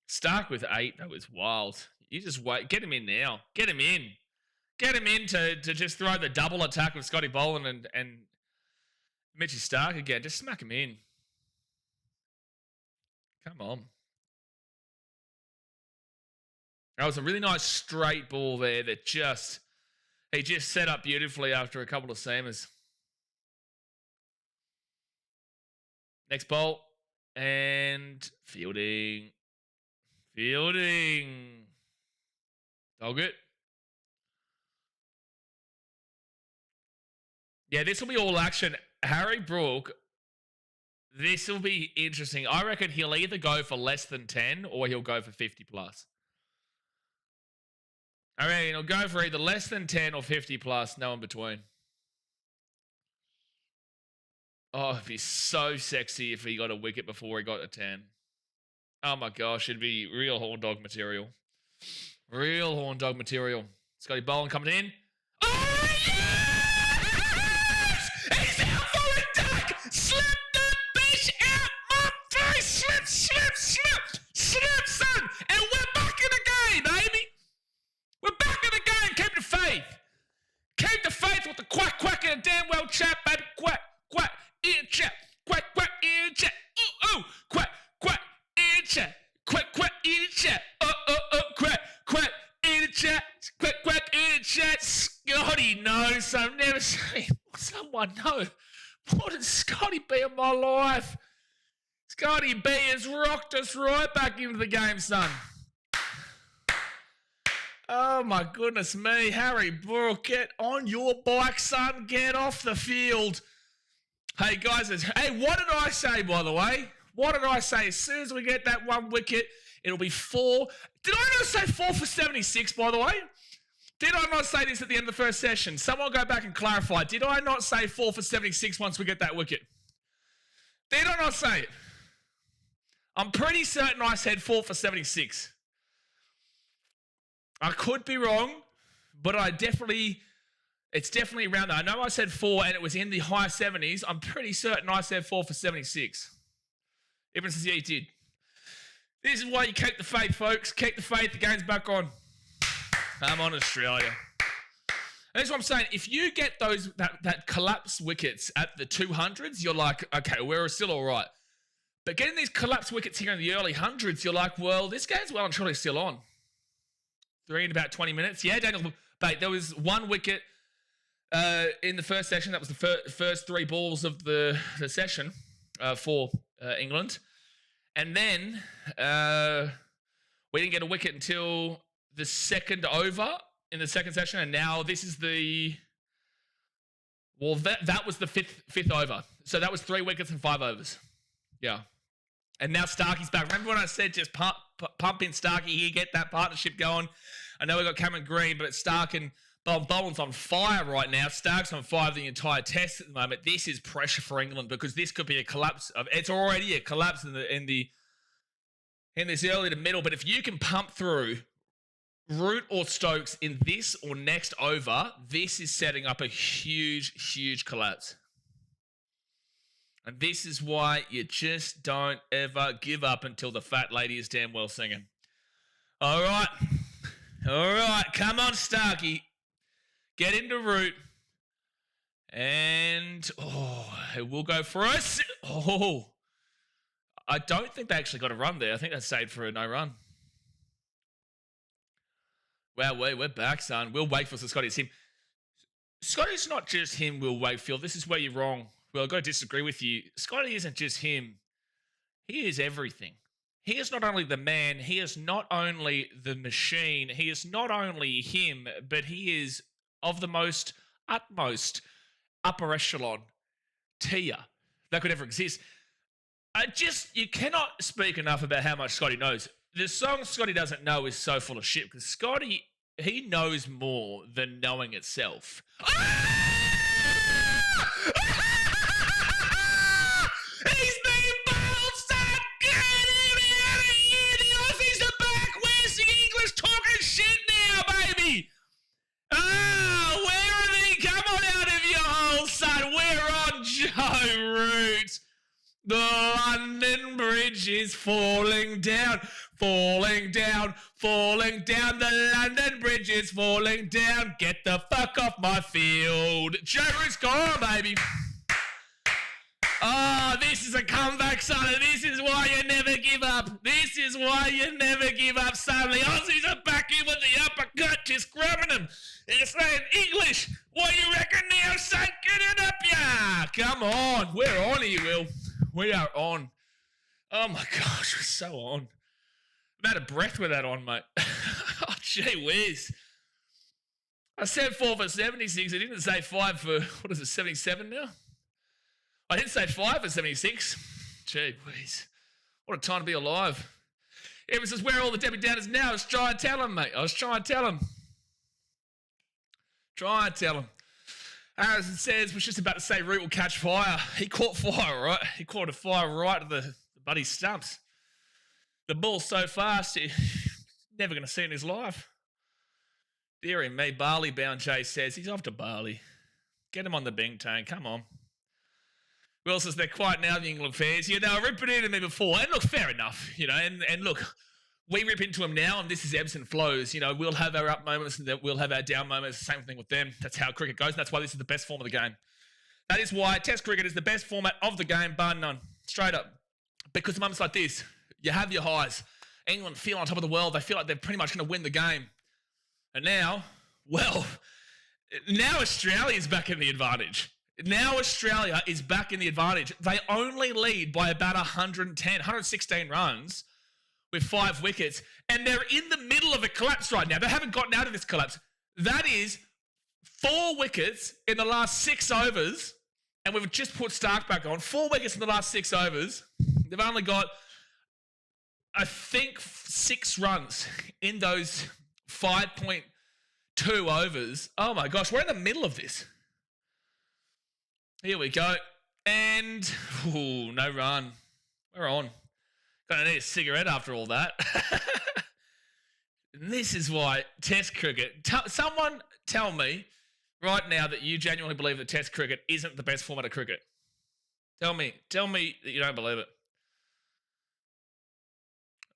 Stark with 8, that was wild. You just wait. Get him in now. Get him in. Get him in to just throw the double attack with Scotty Boland and Mitchy Stark again. Just smack him in. Come on. That was a really nice straight ball there that he just set up beautifully after a couple of seamers. Next ball. And fielding. Fielding. Doggett. Yeah, this will be all action. Harry Brook, this will be interesting. I reckon he'll either go for less than 10 or he'll go for 50 plus. I reckon he'll go for either less than 10 or 50 plus, no in between. Oh, it'd be so sexy if he got a wicket before he got a 10. Oh my gosh, it'd be real horn dog material. Real horn dog material. Scotty Boland coming in. Oh, yes! He's out for a duck! Slip the fish out my face! Slip, slip, slip! Slip, son! And we're back in the game, baby! We're back in the game! Keep the faith! Keep the faith with the quack, quack, and a damn well chat, baby! Quack, quack, in chat! Quack, quack, in chat! Ooh, ooh! Quack, quack, in chat! Quack, quack, in chat! Quack, quack, in chat! Quack, quack, in chat! Scotty knows. I've never seen someone know. What did Scotty be in my life? Scotty B has rocked us right back into the game, son. Oh, my goodness me. Harry Brook, get on your bike, son. Get off the field. Hey, guys. Hey, what did I say, by the way? What did I say? As soon as we get that 1 wicket, it'll be 4. Did I not say 4 for 76, by the way? Did I not say this at the end of the first session? Someone go back and clarify. Did I not say 4 for 76 once we get that wicket? Did I not say it? I'm pretty certain I said 4 for 76. I could be wrong, but it's definitely around there. I know I said 4 and it was in the high 70s. I'm pretty certain I said 4 for 76. Even since he did. This is why you keep the faith, folks. Keep the faith. The game's back on. I'm on Australia. And that's what I'm saying. If you get that collapse wickets at the 200s, you're like, okay, we're still all right. But getting these collapse wickets here in the early hundreds, you're like, well, this game's well and truly still on. 3 in about 20 minutes. Yeah, Daniel, but there was 1 wicket in the first session. That was the first 3 balls of the session for England. And then we didn't get a wicket until the second over in the second session. And now this is that was the fifth over. So that was 3 wickets and 5 overs. Yeah. And now Starkey's back. Remember when I said just pump in Starkey here, get that partnership going? I know we got Cameron Green, but it's Stark and Boland's on fire right now. Stark's on fire the entire test at the moment. This is pressure for England because this could be a collapse. It's already a collapse in this early to middle. But if you can pump through Root or Stokes in this or next over, this is setting up a huge, huge collapse. And this is why you just don't ever give up until the fat lady is damn well singing. All right. All right. Come on, Starkey. Get into Root. And, it will go for us. Oh, I don't think they actually got a run there. I think they stayed for a no run. Wow, we're back, son. Will Wakefield, so Scotty, it's him. Scotty's not just him, Will Wakefield. This is where you're wrong. Well, I've got to disagree with you. Scotty isn't just him. He is everything. He is not only the man, he is not only the machine, he is not only him, but he is of the utmost upper echelon tier that could ever exist. You cannot speak enough about how much Scotty knows. The song Scotty Doesn't Know is so full of shit because Scotty, he knows more than knowing itself. He's been bottled, son! Get him out of here! The Aussies are back! We're singing English talking shit now, baby! Where are they? Come on out of your hole, son! We're on Joe Root! The London Bridge is falling down, falling down, falling down. The London Bridge is falling down. Get the fuck off my field. Joe Root's gone, baby. Oh, this is a comeback, son. This is why you never give up. This is why you never give up, son. The Aussies are back in with the uppercut, just grabbing them. They're saying, English, what do you reckon now, son? Get it up, yeah. Come on. We're on here, Will. We are on. Oh, my gosh. We're so on. I'm out of breath with that on, mate. Oh, gee whiz. I said 4 for 76. I didn't say 5 for, 77 now? I didn't say 5 for 76. Gee whiz. What a time to be alive. Ever says, where are all the Debbie Downers now? I was trying to tell him, mate. Try and tell him. Harrison says, was just about to say Root will catch fire. He caught fire, right? He caught a fire right to the buddy stumps. The ball's so fast, he's never going to see it in his life. Deary me, Bali bound Jay says, he's off to Bali. Get him on the bing tang, come on. Will says, they're quiet now, the England fans. You know, ripping into me before. And look, fair enough, you know, and look, we rip into them now, and this is ebbs and flows. You know, we'll have our up moments and we'll have our down moments. Same thing with them. That's how cricket goes, and that's why this is the best form of the game. That is why Test cricket is the best format of the game, bar none. Straight up. Because moments like this, you have your highs. England feel on top of the world. They feel like they're pretty much going to win the game. And now, well, now Australia's back in the advantage. Now Australia is back in the advantage. They only lead by about 116 runs with 5 wickets, and they're in the middle of a collapse right now. They haven't gotten out of this collapse. That is 4 wickets in the last 6 overs, and we've just put Stark back on. 4 wickets in the last 6 overs. They've only got, I think, 6 runs in those 5.2 overs. Oh my gosh, we're in the middle of this. Here we go. And, no run. We're on. Gonna need a cigarette after all that. And this is why Test cricket. Someone tell me right now that you genuinely believe that Test cricket isn't the best format of cricket. Tell me that you don't believe it.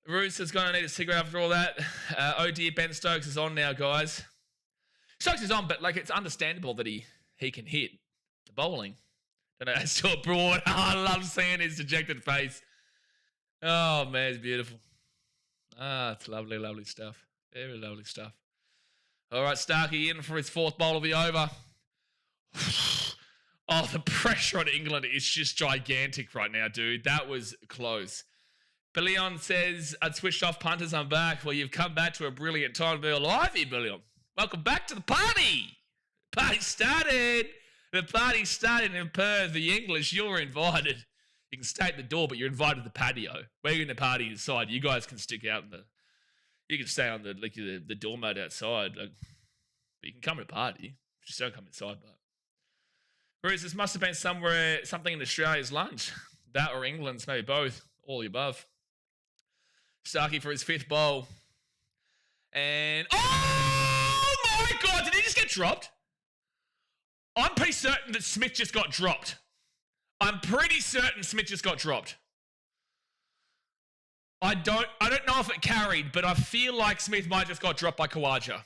Roos is gonna need a cigarette after all that. Oh dear, Ben Stokes is on now, guys. Stokes is on, but like it's understandable that he can hit the bowling. Don't know, it's too broad. Oh, I love seeing his dejected face. Oh, man, it's beautiful. It's lovely, lovely stuff. Very lovely stuff. All right, Starkey in for his 4th bowl of the over. Oh, the pressure on England is just gigantic right now, dude. That was close. Billion says, I'd switched off punters, I'm back. Well, you've come back to a brilliant time to be alive here, Billion. Welcome back to the party. Party started. The party started in Perth. The English, you're invited. You can stay at the door, but you're invited to the patio. We're going to party inside. You guys can stick out in you can stay on the doormat outside. But you can come to the party. Just don't come inside, but. Whereas this must have been something in Australia's lunch. That or England's, maybe both. All the above. Starkey for his 5th bowl. And, oh my God, did he just get dropped? I'm pretty certain that Smith just got dropped. I don't know if it carried, but I feel like Smith might have just got dropped by Khawaja.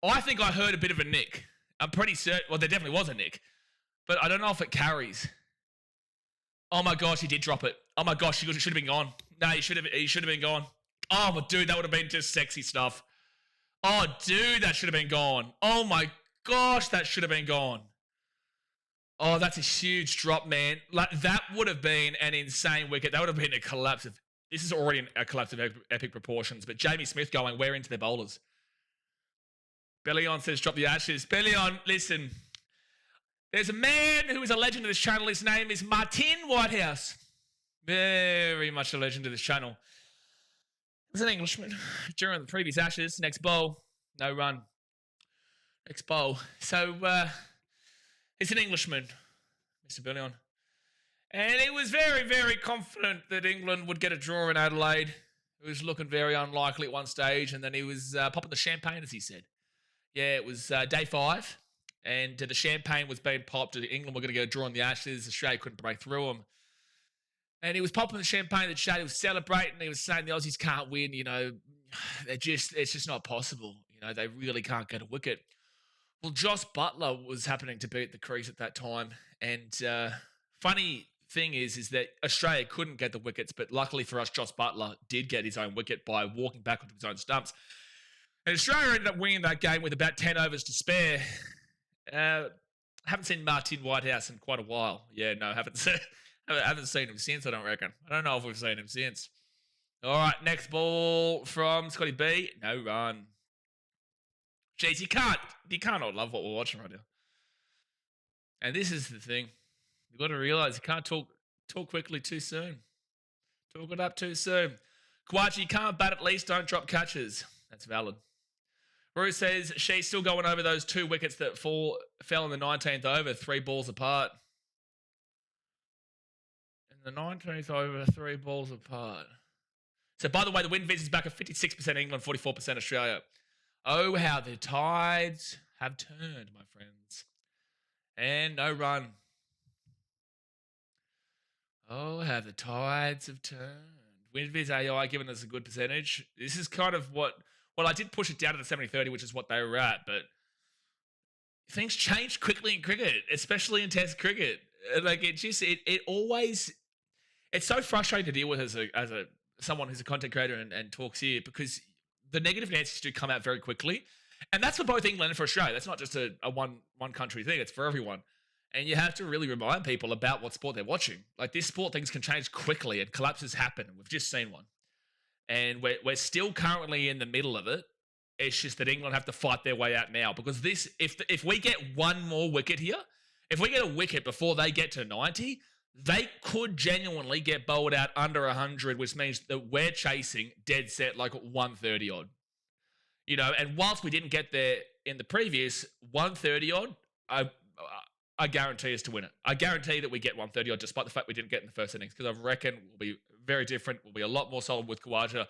I think I heard a bit of a nick. I'm pretty certain. Well, there definitely was a nick, but I don't know if it carries. Oh my gosh, he did drop it. Oh my gosh, he should have been gone. No, he should have been gone. Oh, but dude, that would have been just sexy stuff. Oh, dude, that should have been gone. Oh my gosh, that should have been gone. Oh, that's a huge drop, man. Like, that would have been an insane wicket. That would have been a collapse of... This is already a collapse of epic proportions, but Jamie Smith going, we're into their bowlers. Bellion says, drop the ashes. Bellion, listen. There's a man who is a legend of this channel. His name is Martin Whitehouse. Very much a legend of this channel. He's an Englishman. During the previous ashes, next bowl, no run. Next bowl. So, it's an Englishman, Mr. Bellion. And he was very, very confident that England would get a draw in Adelaide. It was looking very unlikely at one stage, and then he was popping the champagne, as he said. Yeah, it was day 5, and the champagne was being popped. England were going to get a draw in the Ashes. Australia couldn't break through them. And he was popping the champagne that showed he was celebrating. He was saying the Aussies can't win, you know. It's just not possible. You know, they really can't get a wicket. Well, Joss Buttler was happening to be at the crease at that time. And funny thing is that Australia couldn't get the wickets, but luckily for us, Joss Buttler did get his own wicket by walking back onto his own stumps. And Australia ended up winning that game with about 10 overs to spare. Haven't seen Martin Whitehouse in quite a while. Yeah, no, haven't seen him since, I don't reckon. I don't know if we've seen him since. All right, next ball from Scotty B. No run. Jeez, you can't not love what we're watching right now. And this is the thing. You've got to realise you can't talk quickly too soon. Talk it up too soon. Kwachi, you can't bat at least, don't drop catches. That's valid. Bruce says she's still going over those 2 wickets that fell in the 19th over, 3 balls apart. In the 19th over, 3 balls apart. So, by the way, the win vis is back at 56% England, 44% Australia. Oh, how the tides have turned, my friends. And no run. Oh, how the tides have turned. WinViz AI giving us a good percentage. This is kind of what... Well, I did push it down to the 70-30, which is what they were at, but things change quickly in cricket, especially in Test cricket. Like, it always... It's so frustrating to deal with as someone who's a content creator and talks here, because the negative Nancy's do come out very quickly. And that's for both England and for Australia. That's not just a one country thing. It's for everyone. And you have to really remind people about what sport they're watching. Like, this sport, things can change quickly and collapses happen. We've just seen one. And we're still currently in the middle of it. It's just that England have to fight their way out now. Because this, if we get one more wicket here, if we get a wicket before they get to 90, they could genuinely get bowled out under 100, which means that we're chasing dead set like 130 odd. You know, and whilst we didn't get there in the previous 130 odd, I guarantee us to win it. I guarantee that we get 130 odd, despite the fact we didn't get in the first innings, because I reckon we'll be very different. We'll be a lot more solid with Khawaja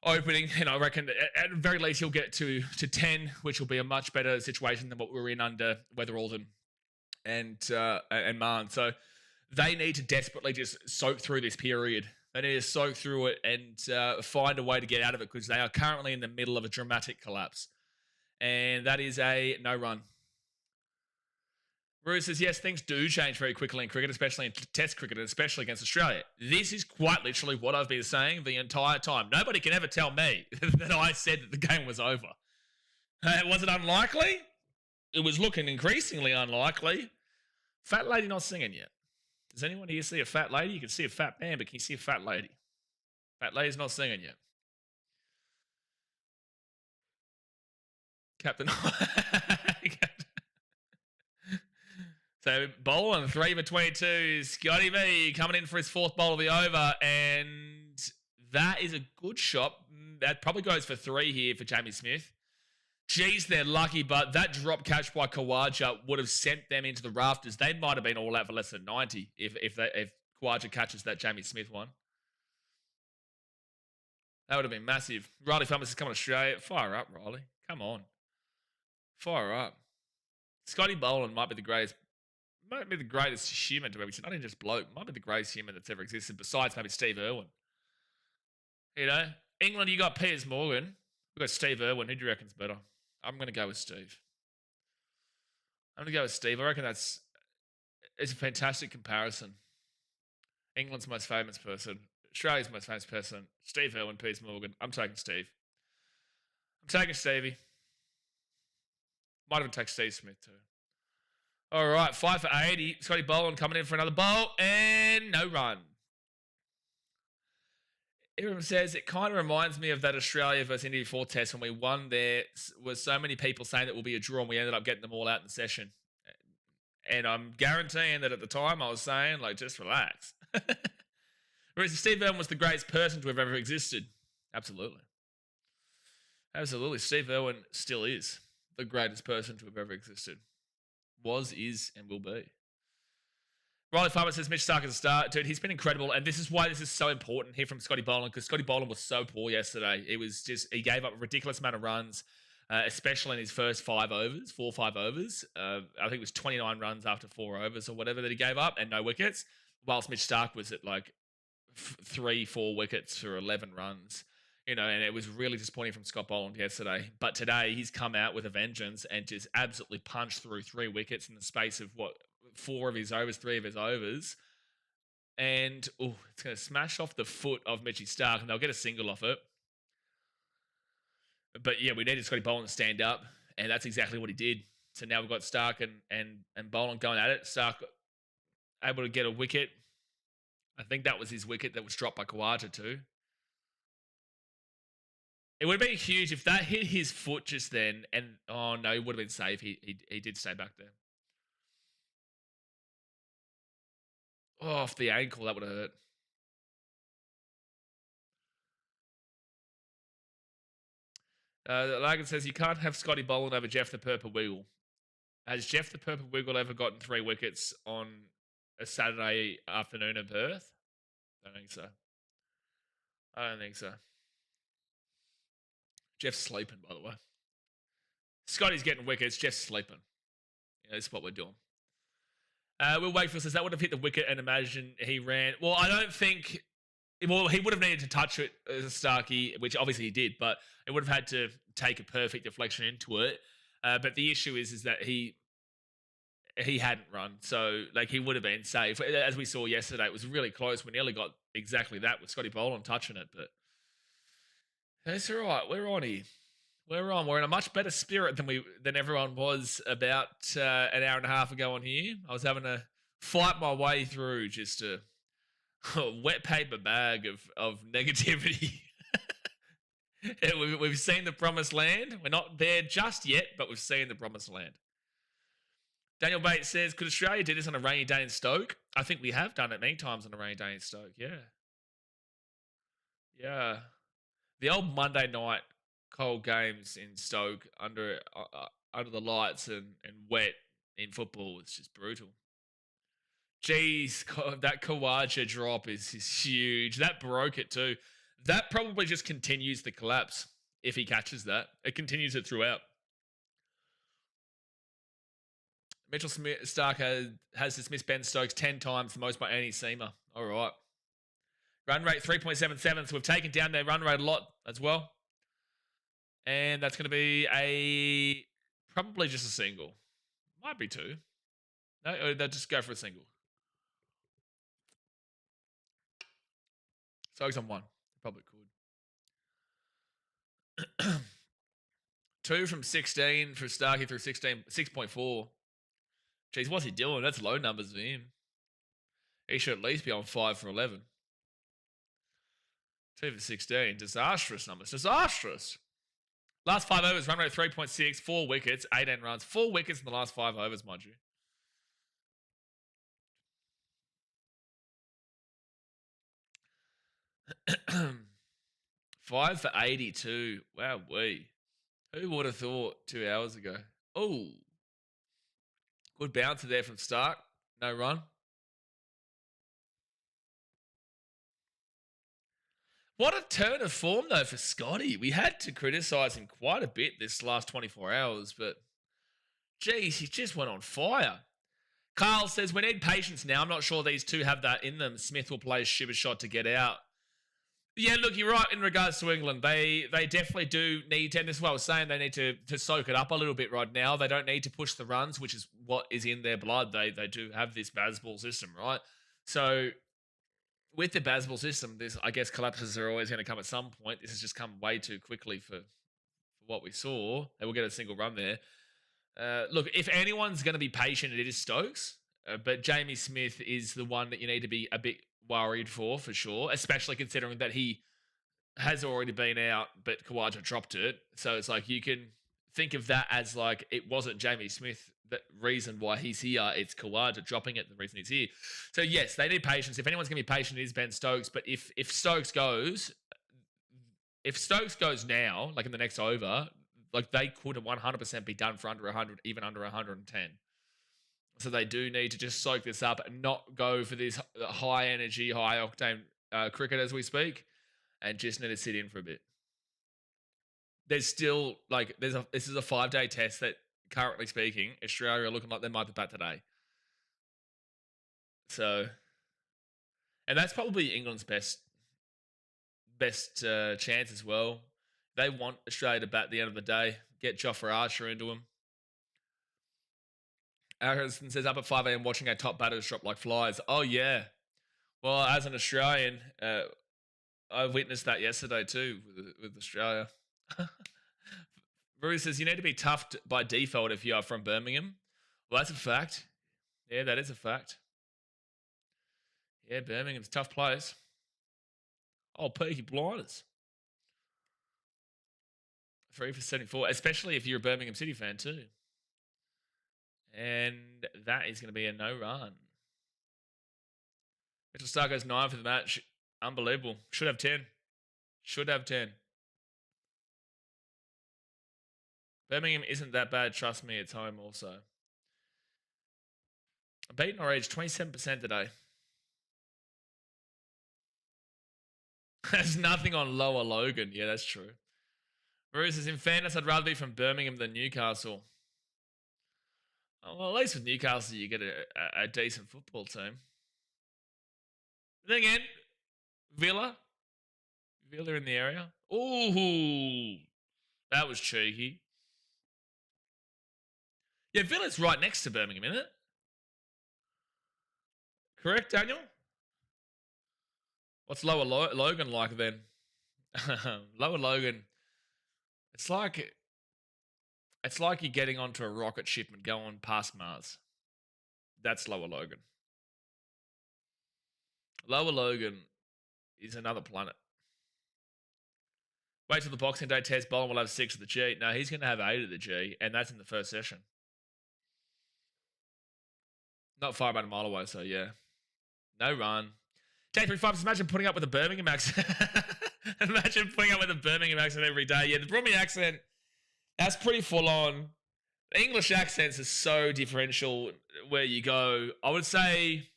opening, and I reckon at the very least he'll get to 10, which will be a much better situation than what we were in under Weatherald and Marn. So they need to desperately just soak through this period. They need to soak through it and find a way to get out of it, because they are currently in the middle of a dramatic collapse. And that is a no run. Bruce says, yes, things do change very quickly in cricket, especially in Test cricket, and especially against Australia. This is quite literally what I've been saying the entire time. Nobody can ever tell me that I said that the game was over. Was it unlikely? It was looking increasingly unlikely. Fat lady not singing yet. Does anyone here see a fat lady? You can see a fat man, but can you see a fat lady? Fat lady's not singing yet. Captain. So, bowl on 3 for 22. Scotty B coming in for his 4th bowl of the over. And that is a good shot. That probably goes for 3 here for Jamie Smith. Geez, they're lucky, but that drop catch by Khawaja would have sent them into the rafters. They might have been all out for less than 90 if Khawaja catches that Jamie Smith one. That would have been massive. Riley Farmers is coming to Australia. Fire up, Riley. Come on. Fire up. Scotty Boland might be the greatest human to ever exist. Not even just bloke. Might be the greatest human that's ever existed, besides maybe Steve Irwin. You know? England, you got Piers Morgan. We've got Steve Irwin. Who do you reckon's better? I'm going to go with Steve. I'm going to go with Steve. I reckon it's a fantastic comparison. England's most famous person, Australia's most famous person, Steve Irwin, Piers Morgan. I'm taking Steve. I'm taking Stevie. Might even take Steve Smith too. All right, 5 for 80. Scotty Boland coming in for another bowl and no run. Everyone says it kind of reminds me of that Australia versus India 4 test when we won. There was so many people saying that will be a draw and we ended up getting them all out in the session. And I'm guaranteeing that at the time I was saying, like, just relax. Whereas Steve Irwin was the greatest person to have ever existed. Absolutely. Absolutely. Steve Irwin still is the greatest person to have ever existed. Was, is, and will be. Riley Farmer says Mitch Stark is a star. Dude, he's been incredible. And this is why this is so important here from Scotty Boland, because Scotty Boland was so poor yesterday. It was just, he gave up a ridiculous amount of runs, especially in his first 4 or 5 overs. I think it was 29 runs after 4 overs or whatever that he gave up and no wickets. Whilst Mitch Stark was at like 3-4 wickets for 11 runs. You know, and it was really disappointing from Scott Boland yesterday. But today he's come out with a vengeance and just absolutely punched through 3 wickets in the space of 4 of his overs, 3 of his overs. And it's going to smash off the foot of Mitchy Stark and they'll get a single off it. But yeah, we needed Scotty Boland to stand up and that's exactly what he did. So now we've got Stark and Boland going at it. Stark able to get a wicket. I think that was his wicket that was dropped by Khawaja too. It would have been huge if that hit his foot just then. And, oh, no, he would have been safe. He did stay back there. Oh, off the ankle, that would have hurt. Logan says, you can't have Scotty Boland over Jeff the Purple Wiggle. Has Jeff the Purple Wiggle ever gotten 3 wickets on a Saturday afternoon in Perth? I don't think so. I don't think so. Jeff's sleeping, by the way. Scotty's getting wickets. Jeff's sleeping. Yeah, this is what we're doing. Will Wakefield says that would have hit the wicket and imagine he ran. Well, I don't think. Well, he would have needed to touch it as a Starkey, which obviously he did, but it would have had to take a perfect deflection into it. But the issue is that he hadn't run, so like he would have been safe. As we saw yesterday, it was really close. We nearly got exactly that with Scotty Boland touching it, but. That's all right. We're on here. We're on. We're in a much better spirit than everyone was about an hour and a half ago on here. I was having to fight my way through just a wet paper bag of negativity. We've seen the promised land. We're not there just yet, but we've seen the promised land. Daniel Bates says, could Australia do this on a rainy day in Stoke? I think we have done it many times on a rainy day in Stoke. Yeah. Yeah. The old Monday night cold games in Stoke under the lights and wet in football was just brutal. Jeez, that Khawaja drop is huge. That broke it too. That probably just continues the collapse if he catches that. It continues it throughout. Mitchell Stark has dismissed Ben Stokes 10 times, the most by any seamer. All right. Run rate 3.77, so we've taken down their run rate a lot as well. And that's going to be probably just a single. Might be 2. No, they'll just go for a single. Stokes on 1. Probably could. 2 from 16 for Starkey through 6.4. Jeez, what's he doing? That's low numbers for him. He should at least be on 5 for 11. 2 for 16. Disastrous numbers. Disastrous. Last 5 overs, run rate 3.6, 4 wickets, 18 runs. 4 wickets in the last 5 overs, mind you. Five for 82. Wow, who would have thought 2 hours ago? Oh, good bouncer there from Stark. No run. What a turn of form, though, for Scotty. We had to criticise him quite a bit this last 24 hours, but geez, he just went on fire. Carl says, we need patience now. I'm not sure these two have that in them. Smith will play a shiver shot to get out. Yeah, look, you're right in regards to England. They definitely do need to, and this is what I was saying, they need to soak it up a little bit right now. They don't need to push the runs, which is what is in their blood. They do have this Bazball system, right? So with the Bazball system, this, I guess, collapses are always going to come at some point. This has just come way too quickly for what we saw. They will get a single run there. Look, if anyone's going to be patient, it is Stokes. But Jamie Smith is the one that you need to be a bit worried for sure, especially considering that he has already been out, but Kawaja dropped it. So it's like you can think of that as like it wasn't Jamie Smith the reason why he's here. It's Kawaja dropping it the reason he's here. So yes, they need patience. If anyone's going to be patient, it is Ben Stokes. But if Stokes goes now, like in the next over, like they could 100% be done for under 100, even under 110. So they do need to just soak this up and not go for this high energy, high octane cricket as we speak, and just need to sit in for a bit. There's still this is a 5-day test that currently speaking, Australia are looking like they might be back today. So, and that's probably England's best chance as well. They want Australia to bat at the end of the day. Get Jofra Archer into them. Harrison says, up at 5 a.m. watching our top batters drop like flies. Oh, yeah. Well, as an Australian, I witnessed that yesterday too with Australia. Bruce says, you need to be tough by default if you are from Birmingham. Well, that's a fact. Yeah, that is a fact. Yeah, Birmingham's a tough place. Oh, Peaky Blinders. 3 for 74, especially if you're a Birmingham City fan too. And that is going to be a no run. Mitchell Stark goes 9 for the match. Unbelievable. Should have 10. Should have 10. Birmingham isn't that bad. Trust me, it's home also. Beaten our age 27% today. There's nothing on Lower Logan. Yeah, that's true. Bruce says, in fairness, I'd rather be from Birmingham than Newcastle. Oh, well, at least with Newcastle, you get a decent football team. But then again, Villa in the area. Ooh, that was cheeky. Yeah, Villa's right next to Birmingham, isn't it? Correct, Daniel? What's Lower Logan like then? Lower Logan, it's like you're getting onto a rocket ship and going past Mars. That's Lower Logan. Lower Logan is another planet. Wait till the Boxing Day test. Boland will have 6 at the G. No, he's going to have 8 at the G, and that's in the first session. Not far about a mile away, so yeah. No run. J35, imagine putting up with a Birmingham accent. Imagine putting up with a Birmingham accent every day. Yeah, the Brummie accent, that's pretty full on. The English accents are so differential where you go. I would say,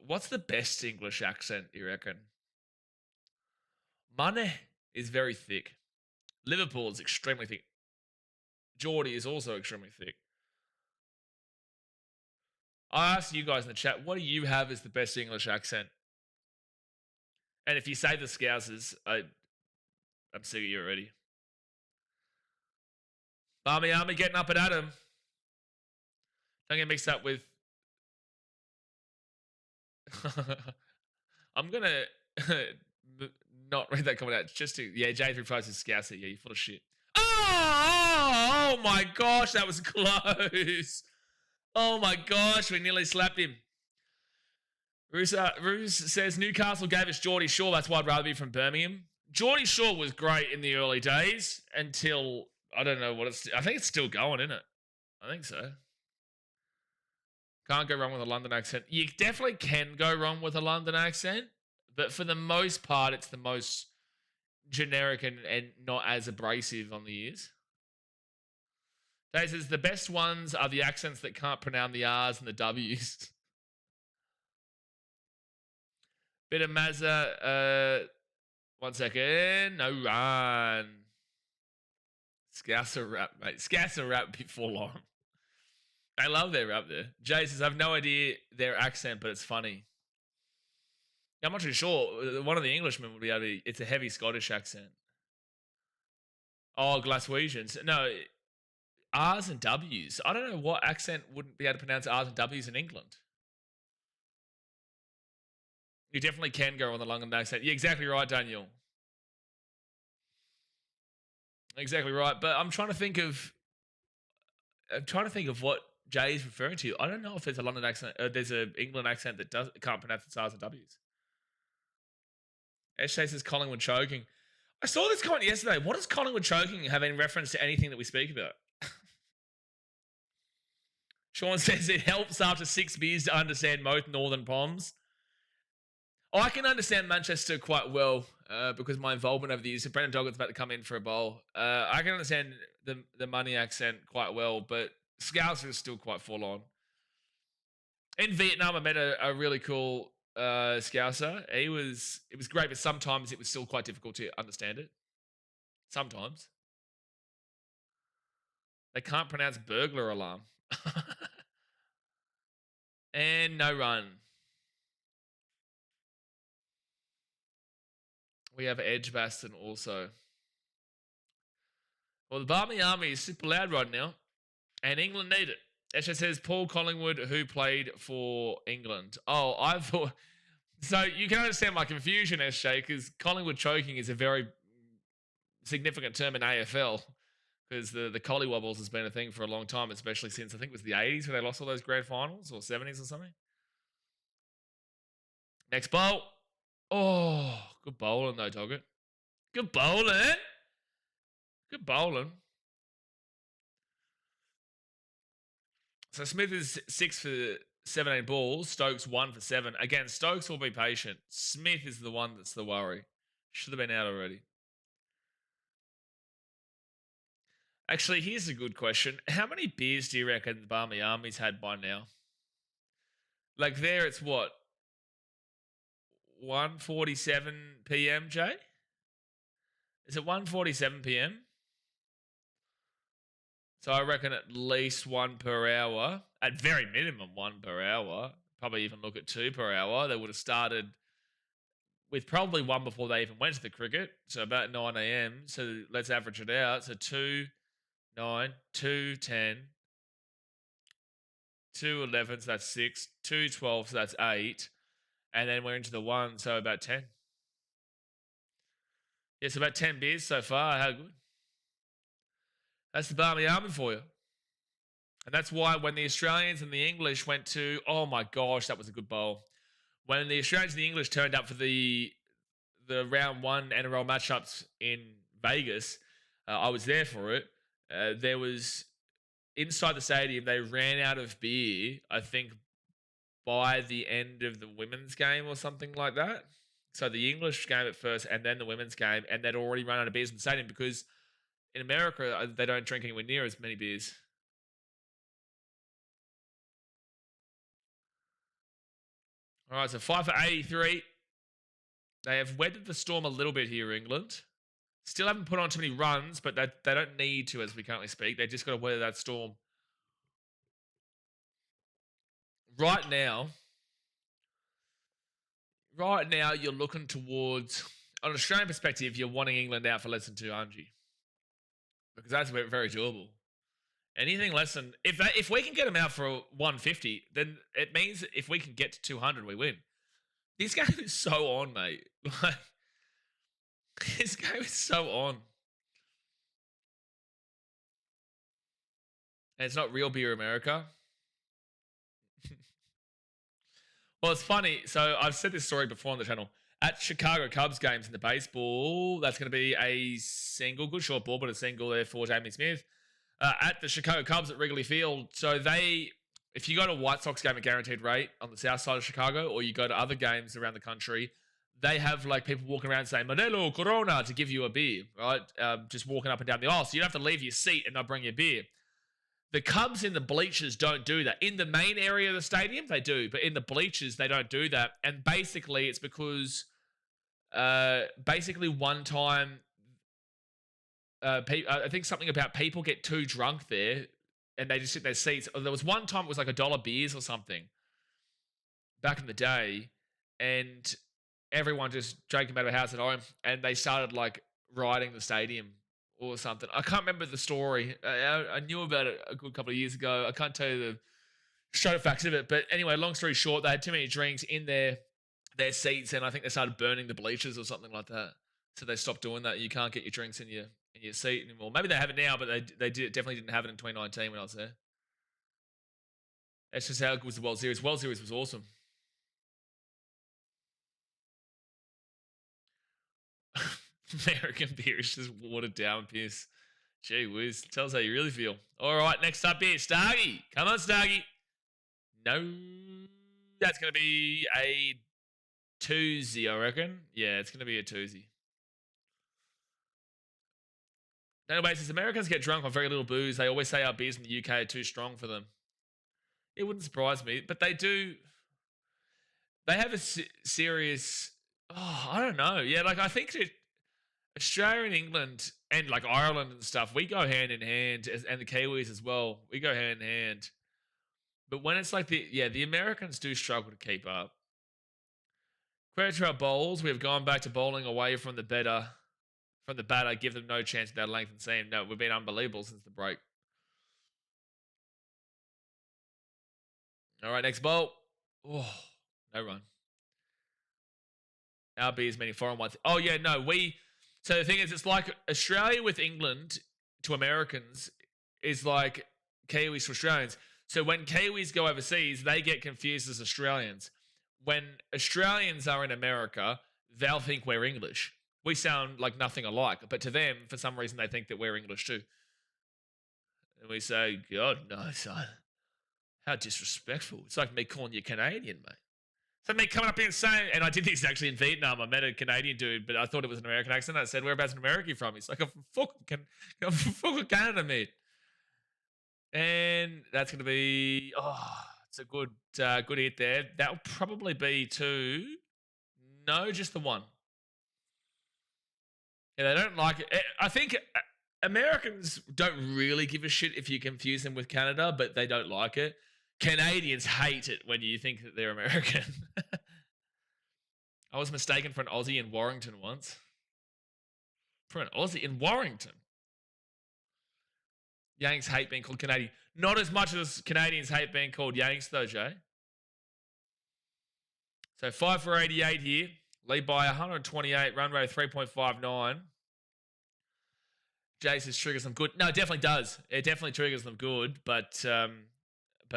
what's the best English accent, you reckon? Money is very thick. Liverpool is extremely thick. Geordie is also extremely thick. I asked you guys in the chat, what do you have as the best English accent? And if you say the Scousers, I'm sick of you already. Army getting up at Adam. Don't get mixed up with... I'm going to not read that comment out. Just to... Yeah, J3 Price is Scouser. Yeah, you're full of shit. Oh my gosh, that was close. Oh my gosh, we nearly slapped him. Roos says, Newcastle gave us Geordie Shaw. That's why I'd rather be from Birmingham. Geordie Shaw was great in the early days until, I don't know what I think it's still going, isn't it? I think so. Can't go wrong with a London accent. You definitely can go wrong with a London accent, but for the most part, it's the most generic and not as abrasive on the ears. Dave says, the best ones are the accents that can't pronounce the R's and the W's. Bit of Mazza. 1 second. No run. Scouser rap, mate. Scouser rap before long. I love their rap there. Jay says, I have no idea their accent, but it's funny. I'm not too sure. One of the Englishmen would be able to. It's a heavy Scottish accent. Oh, Glaswegians. No, R's and W's. I don't know what accent wouldn't be able to pronounce R's and W's in England. You definitely can go on the London accent. You're exactly right, Daniel. Exactly right. But I'm trying to think of what Jay is referring to. I don't know if there's a London accent. There's an England accent that can't pronounce its R's and W's. SJ says Collingwood choking. I saw this comment yesterday. What does Collingwood choking have in reference to anything that we speak about? Sean says it helps after 6 beers to understand most northern poms. I can understand Manchester quite well because my involvement over the years. So Brendan Doggett's about to come in for a bowl. I can understand the money accent quite well, but Scouser is still quite full on. In Vietnam, I met a really cool Scouser. It was great, but sometimes it was still quite difficult to understand it. Sometimes. They can't pronounce burglar alarm. And no run. We have Edgbaston also. Well, the Barmy Army is super loud right now, and England need it. Esha says Paul Collingwood, who played for England. Oh, I thought... So you can understand my confusion, SJ, because Collingwood choking is a very significant term in AFL, because the collywobbles has been a thing for a long time, especially since I think it was the 80s where they lost all those grand finals, or 70s or something. Next bowl. Oh, good bowling though, Doggett. Good bowling. Good bowling. So Smith is 6 for 17 balls. Stokes 1 for 7. Again, Stokes will be patient. Smith is the one that's the worry. Should have been out already. Actually, here's a good question. How many beers do you reckon the Barmy Army's had by now? Like there, it's what? 1:47 p.m., Jay? Is it 1:47 p.m.? So I reckon at least 1 per hour. At very minimum, 1 per hour. Probably even look at 2 per hour. They would have started with probably 1 before they even went to the cricket. So about 9 a.m. So let's average it out. So 2, 9, 2, 10, 2, 11, so that's 6, 2, 12, so that's 8. And then we're into the 1, so about 10. Yeah, so about 10 beers so far. How good? That's the Barmy Army for you. And that's why when the Australians and the English went to, oh my gosh, that was a good bowl. When the Australians and the English turned up for the round 1 NRL matchups in Vegas, I was there for it. There was, inside the stadium, they ran out of beer, I think, by the end of the women's game or something like that. So the English game at first and then the women's game, and they'd already run out of beers in the stadium because in America, they don't drink anywhere near as many beers. All right, so 5 for 83. They have weathered the storm a little bit here, England. Still haven't put on too many runs, but they don't need to as we currently speak. They just got to weather that storm. Right now, you're looking towards, on an Australian perspective, you're wanting England out for less than 200. Because that's very doable. Anything less than, if we can get them out for 150, then it means that if we can get to 200, we win. This game is so on, mate. Like, this game is so on. And it's not real beer America. Well, it's funny. So I've said this story before on the channel. At Chicago Cubs games in the baseball, that's going to be a single, good short ball, but a single there for Jamie Smith. At the Chicago Cubs at Wrigley Field. So if you go to a White Sox game at guaranteed rate on the south side of Chicago, or you go to other games around the country, they have like people walking around saying Modelo, Corona to give you a beer, right? Just walking up and down the aisle. So you don't have to leave your seat and they'll bring you a beer. The Cubs in the bleachers don't do that. In the main area of the stadium, they do. But in the bleachers, they don't do that. And basically, it's because one time, I think something about people get too drunk there and they just sit in their seats. There was one time it was like $1 beers or something back in the day. And everyone just drank him out of a house at home, and they started like rioting the stadium or something. I can't remember the story. I knew about it a good couple of years ago. I can't tell you the straight facts of it, but anyway, long story short, they had too many drinks in their seats, and I think they started burning the bleachers or something like that. So they stopped doing that. You can't get your drinks in your seat anymore. Maybe they have it now, but definitely didn't have it in 2019 when I was there. That's just how good was the World Series. World Series was awesome. American beer is just watered down piss. Gee whiz. Tell us how you really feel. All right, next up here, Stargy. Come on, Stargy. No. That's going to be a twosie, I reckon. Yeah, it's going to be a twosie. No basis. Americans get drunk on very little booze. They always say our beers in the UK are too strong for them. It wouldn't surprise me, but they do. They have a serious. Oh, I don't know. Yeah, like I think that Australia and England and like Ireland and stuff, we go hand in hand, and the Kiwis as well. We go hand in hand. But when it's like the Americans do struggle to keep up. Credit to our bowls, we have gone back to bowling away from the batter, give them no chance without length and seam. No, we've been unbelievable since the break. All right, next bowl. Oh, no run. RB is many foreign ones. Oh, yeah, no, so the thing is, it's like Australia with England to Americans is like Kiwis to Australians. So when Kiwis go overseas, they get confused as Australians. When Australians are in America, they'll think we're English. We sound like nothing alike. But to them, for some reason, they think that we're English too. And we say, God, no, son. How disrespectful. It's like me calling you Canadian, mate. So me coming up here and saying, and I did this actually in Vietnam. I met a Canadian dude, but I thought it was an American accent. I said, whereabouts in America are you from? He's like, I'm from fucking Canada, mate. And that's going to be, it's a good hit there. That'll probably be two. No, just the one. Yeah, they don't like it. I think Americans don't really give a shit if you confuse them with Canada, but they don't like it. Canadians hate it when you think that they're American. I was mistaken for an Aussie in Warrington once. For an Aussie in Warrington? Yanks hate being called Canadian. Not as much as Canadians hate being called Yanks, though, Jay. So 5 for 88 here. Lead by 128. Run rate of 3.59. Jay says triggers them good. No, it definitely does. It definitely triggers them good, but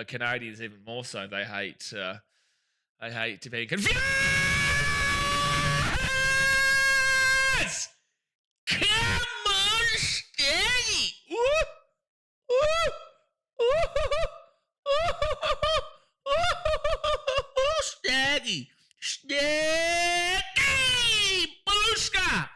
Canadians even more so. They hate to be confused. Come on, Staggy. Staggy, Booska.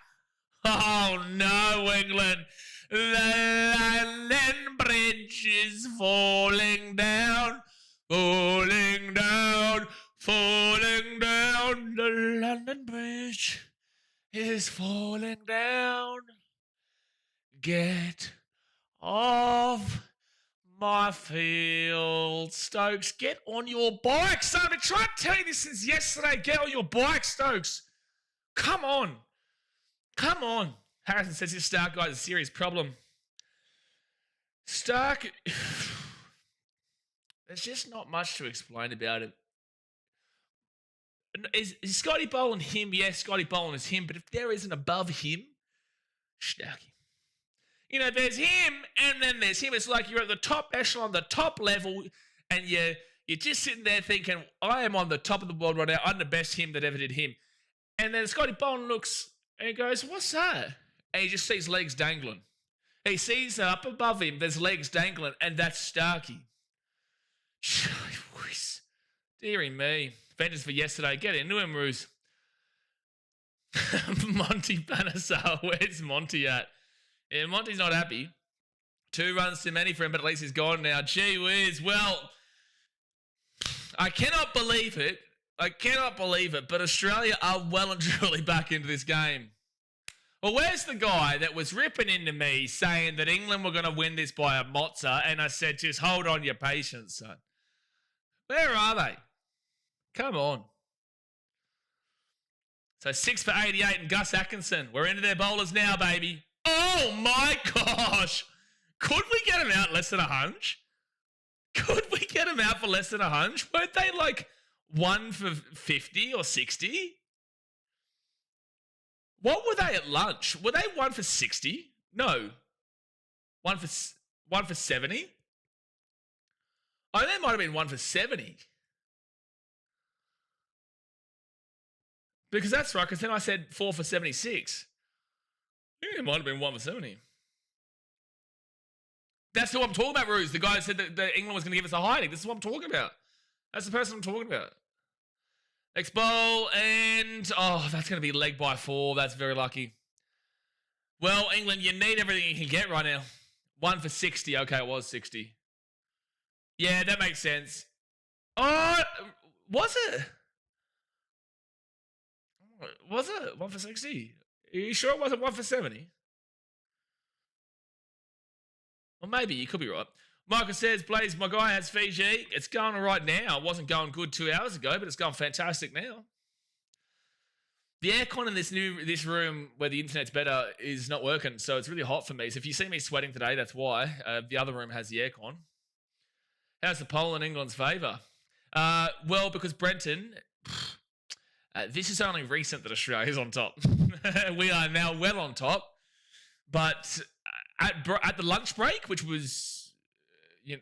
Oh no, England. The London Bridge is falling down, falling down, falling down. The London Bridge is falling down. Get off my field, Stokes. Get on your bike, son. I've been trying to tell you this since yesterday. Get on your bike, Stokes. Come on. Come on. Harrison says his Stark guy is a serious problem. Stark, there's just not much to explain about it. Is Scotty Boland him? Yes, Scotty Boland is him, but if there isn't above him, Starky. You know, there's him, and then there's him. It's like you're at the top echelon, the top level, and you're just sitting there thinking, I am on the top of the world right now. I'm the best him that ever did him. And then Scotty Boland looks and he goes, what's that? And he just sees legs dangling. He sees that up above him, there's legs dangling, and that's Starkey. Deary me. Vengeance for yesterday. Get into him, Roos. Monty Banasar. Where's Monty at? Yeah, Monty's not happy. 2 runs too many for him, but at least he's gone now. Gee whiz. Well, I cannot believe it. But Australia are well and truly back into this game. Well, where's the guy that was ripping into me saying that England were going to win this by a mozza, and I said, just hold on your patience, son. Where are they? Come on. So 6 for 88 and Gus Atkinson. We're into their bowlers now, baby. Oh my gosh. Could we get him out less than a hunch? Could we get him out for less than a hunch? Weren't they like 1 for 50 or 60? What were they at lunch? Were they 1 for 60? No. 1 for 70? Oh, they might have been 1 for 70. Because that's right, because then I said 4 for 76. I think it might have been 1 for 70. That's who I'm talking about, Ruse. The guy who said that England was going to give us a hiding. This is what I'm talking about. That's the person I'm talking about. Next bowl, and oh, that's going to be leg by 4. That's very lucky. Well, England, you need everything you can get right now. 1 for 60. Okay, it was 60. Yeah, that makes sense. Oh, was it? Was it 1 for 60? Are you sure it wasn't 1 for 70? Well, maybe. You could be right. Michael says, Blaze, my guy has Fiji. It's going all right now. It wasn't going good 2 hours ago, but it's going fantastic now. The aircon in this room where the internet's better is not working, so it's really hot for me. So if you see me sweating today, that's why. The other room has the aircon. How's the poll in England's favour? Well, because Brenton, this is only recent that Australia's on top. We are now well on top. But at the lunch break, which was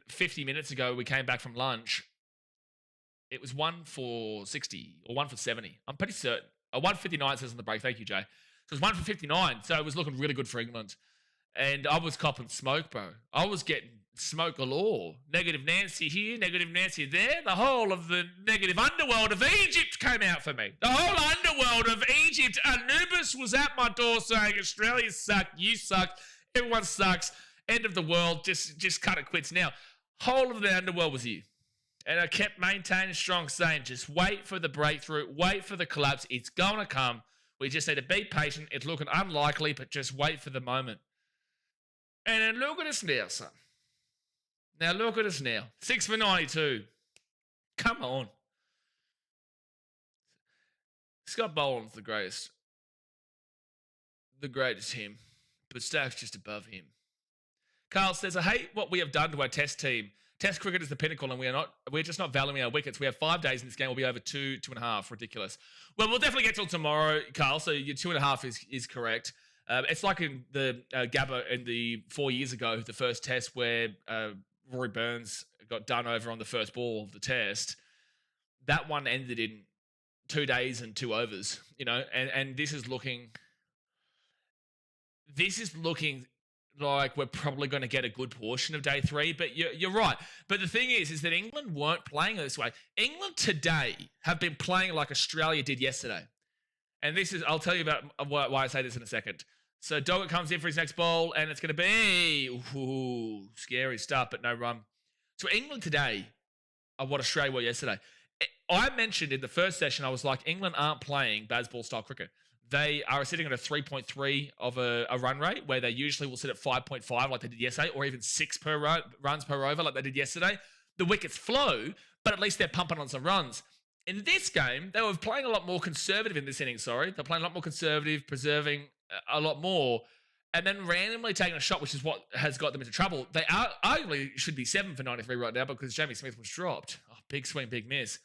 50 minutes ago, we came back from lunch. It was 1 for 60 or 1 for 70. I'm pretty certain. 159 says on the break. Thank you, Jay. So it was 1 for 59. So it was looking really good for England. And I was copping smoke, bro. I was getting smoke galore. Negative Nancy here, negative Nancy there. The whole of the negative underworld of Egypt came out for me. The whole underworld of Egypt. Anubis was at my door saying, Australia suck, you suck, everyone sucks. End of the world, just cut it quits now. Whole of the underworld was you. And I kept maintaining strong, saying, just wait for the breakthrough, wait for the collapse. It's going to come. We just need to be patient. It's looking unlikely, but just wait for the moment. And then look at us now, son. Now look at us now. 6 for 92. Come on. Scott Boland's the greatest. The greatest him. But Stack's just above him. Carl says, I hate what we have done to our test team. Test cricket is the pinnacle, and we're just not valuing our wickets. We have 5 days in this game. We'll be over 2.5. Ridiculous. Well, we'll definitely get till tomorrow, Carl. So your 2.5 is correct. It's like in the Gabba in the 4 years ago, the first test where Rory Burns got done over on the first ball of the test. That one ended in 2 days and 2 overs. And this is looking like we're probably going to get a good portion of day 3, but you're right. But the thing is that England weren't playing this way. England today have been playing like Australia did yesterday. And I'll tell you about why I say this in a second. So Doggett comes in for his next bowl, and it's going to be scary stuff, but no run. So England today are what Australia were yesterday. I mentioned in the first session, I was like, England aren't playing Bazball style cricket. They are sitting at a 3.3 of a run rate, where they usually will sit at 5.5 like they did yesterday, or even 6 runs per over like they did yesterday. The wickets flow, but at least they're pumping on some runs. In this game, they were playing a lot more conservative in this inning, They're playing a lot more conservative, preserving a lot more, and then randomly taking a shot, which is what has got them into trouble. They arguably should be 7 for 93 right now because Jamie Smith was dropped. Oh, big swing, big miss.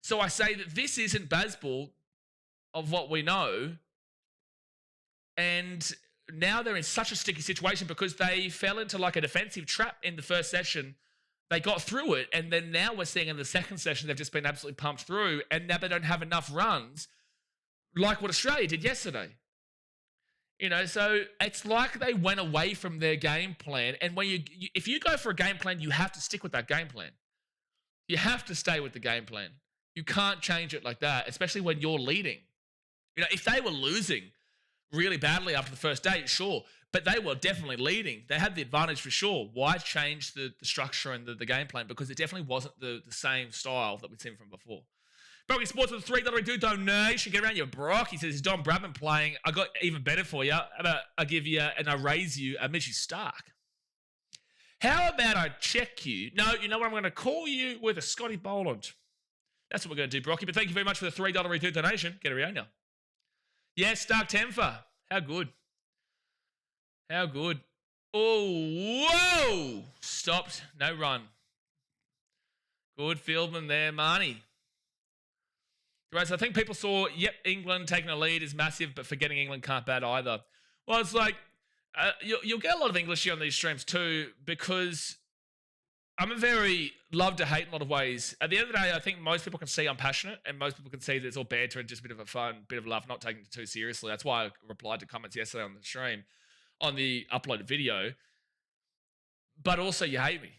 So I say that this isn't Bazball of what we know, and now they're in such a sticky situation because they fell into like a defensive trap in the first session. They got through it, and then now we're seeing in the second session they've just been absolutely pumped through, and now they don't have enough runs like what Australia did yesterday. So it's like they went away from their game plan, and when if you go for a game plan, you have to stick with that game plan. You have to stay with the game plan. You can't change it like that, especially when you're leading. If they were losing really badly after the first day, sure, but they were definitely leading. They had the advantage for sure. Why change the structure and the game plan? Because it definitely wasn't the same style that we'd seen from before. Brocky Sports with a $3 donation. Get around your Brock. He says, Don Bradman playing. I got even better for you. I'll give you and I raise you a Mitchie Stark. How about I check you? No, you know what? I'm going to call you with a Scotty Boland. That's what we're going to do, Brocky. But thank you very much for the $3 donation. Get around now. Yes, Stark Tenfer. How good? How good? Oh, whoa! Stopped. No run. Good fieldman there, Marnie. Right, so I think people saw, England taking a lead is massive, but forgetting England can't bat either. Well, it's like, you'll get a lot of English here on these streams too, because I'm a very love to hate in a lot of ways. At the end of the day, I think most people can see I'm passionate, and most people can see that it's all banter and just a bit of a fun, bit of laugh, not taking it too seriously. That's why I replied to comments yesterday on the stream, on the uploaded video. But also you hate me,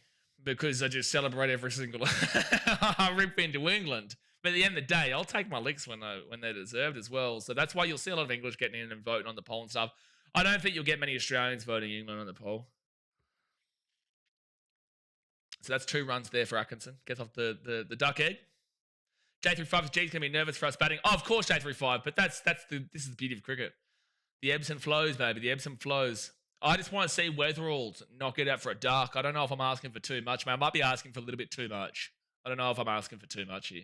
because I just celebrate every single I rip into England. But at the end of the day, I'll take my licks when they're deserved as well. So that's why you'll see a lot of English getting in and voting on the poll and stuff. I don't think you'll get many Australians voting England on the poll. So that's 2 runs there for Atkinson. Gets off the duck egg. J35's G's going to be nervous for us batting. Oh, of course, J35. But this is the beauty of cricket. The ebbs and flows, baby. The ebbs and flows. I just want to see Weatherald knock it out for a duck. I don't know if I'm asking for too much, man. I might be asking for a little bit too much. I don't know if I'm asking for too much here.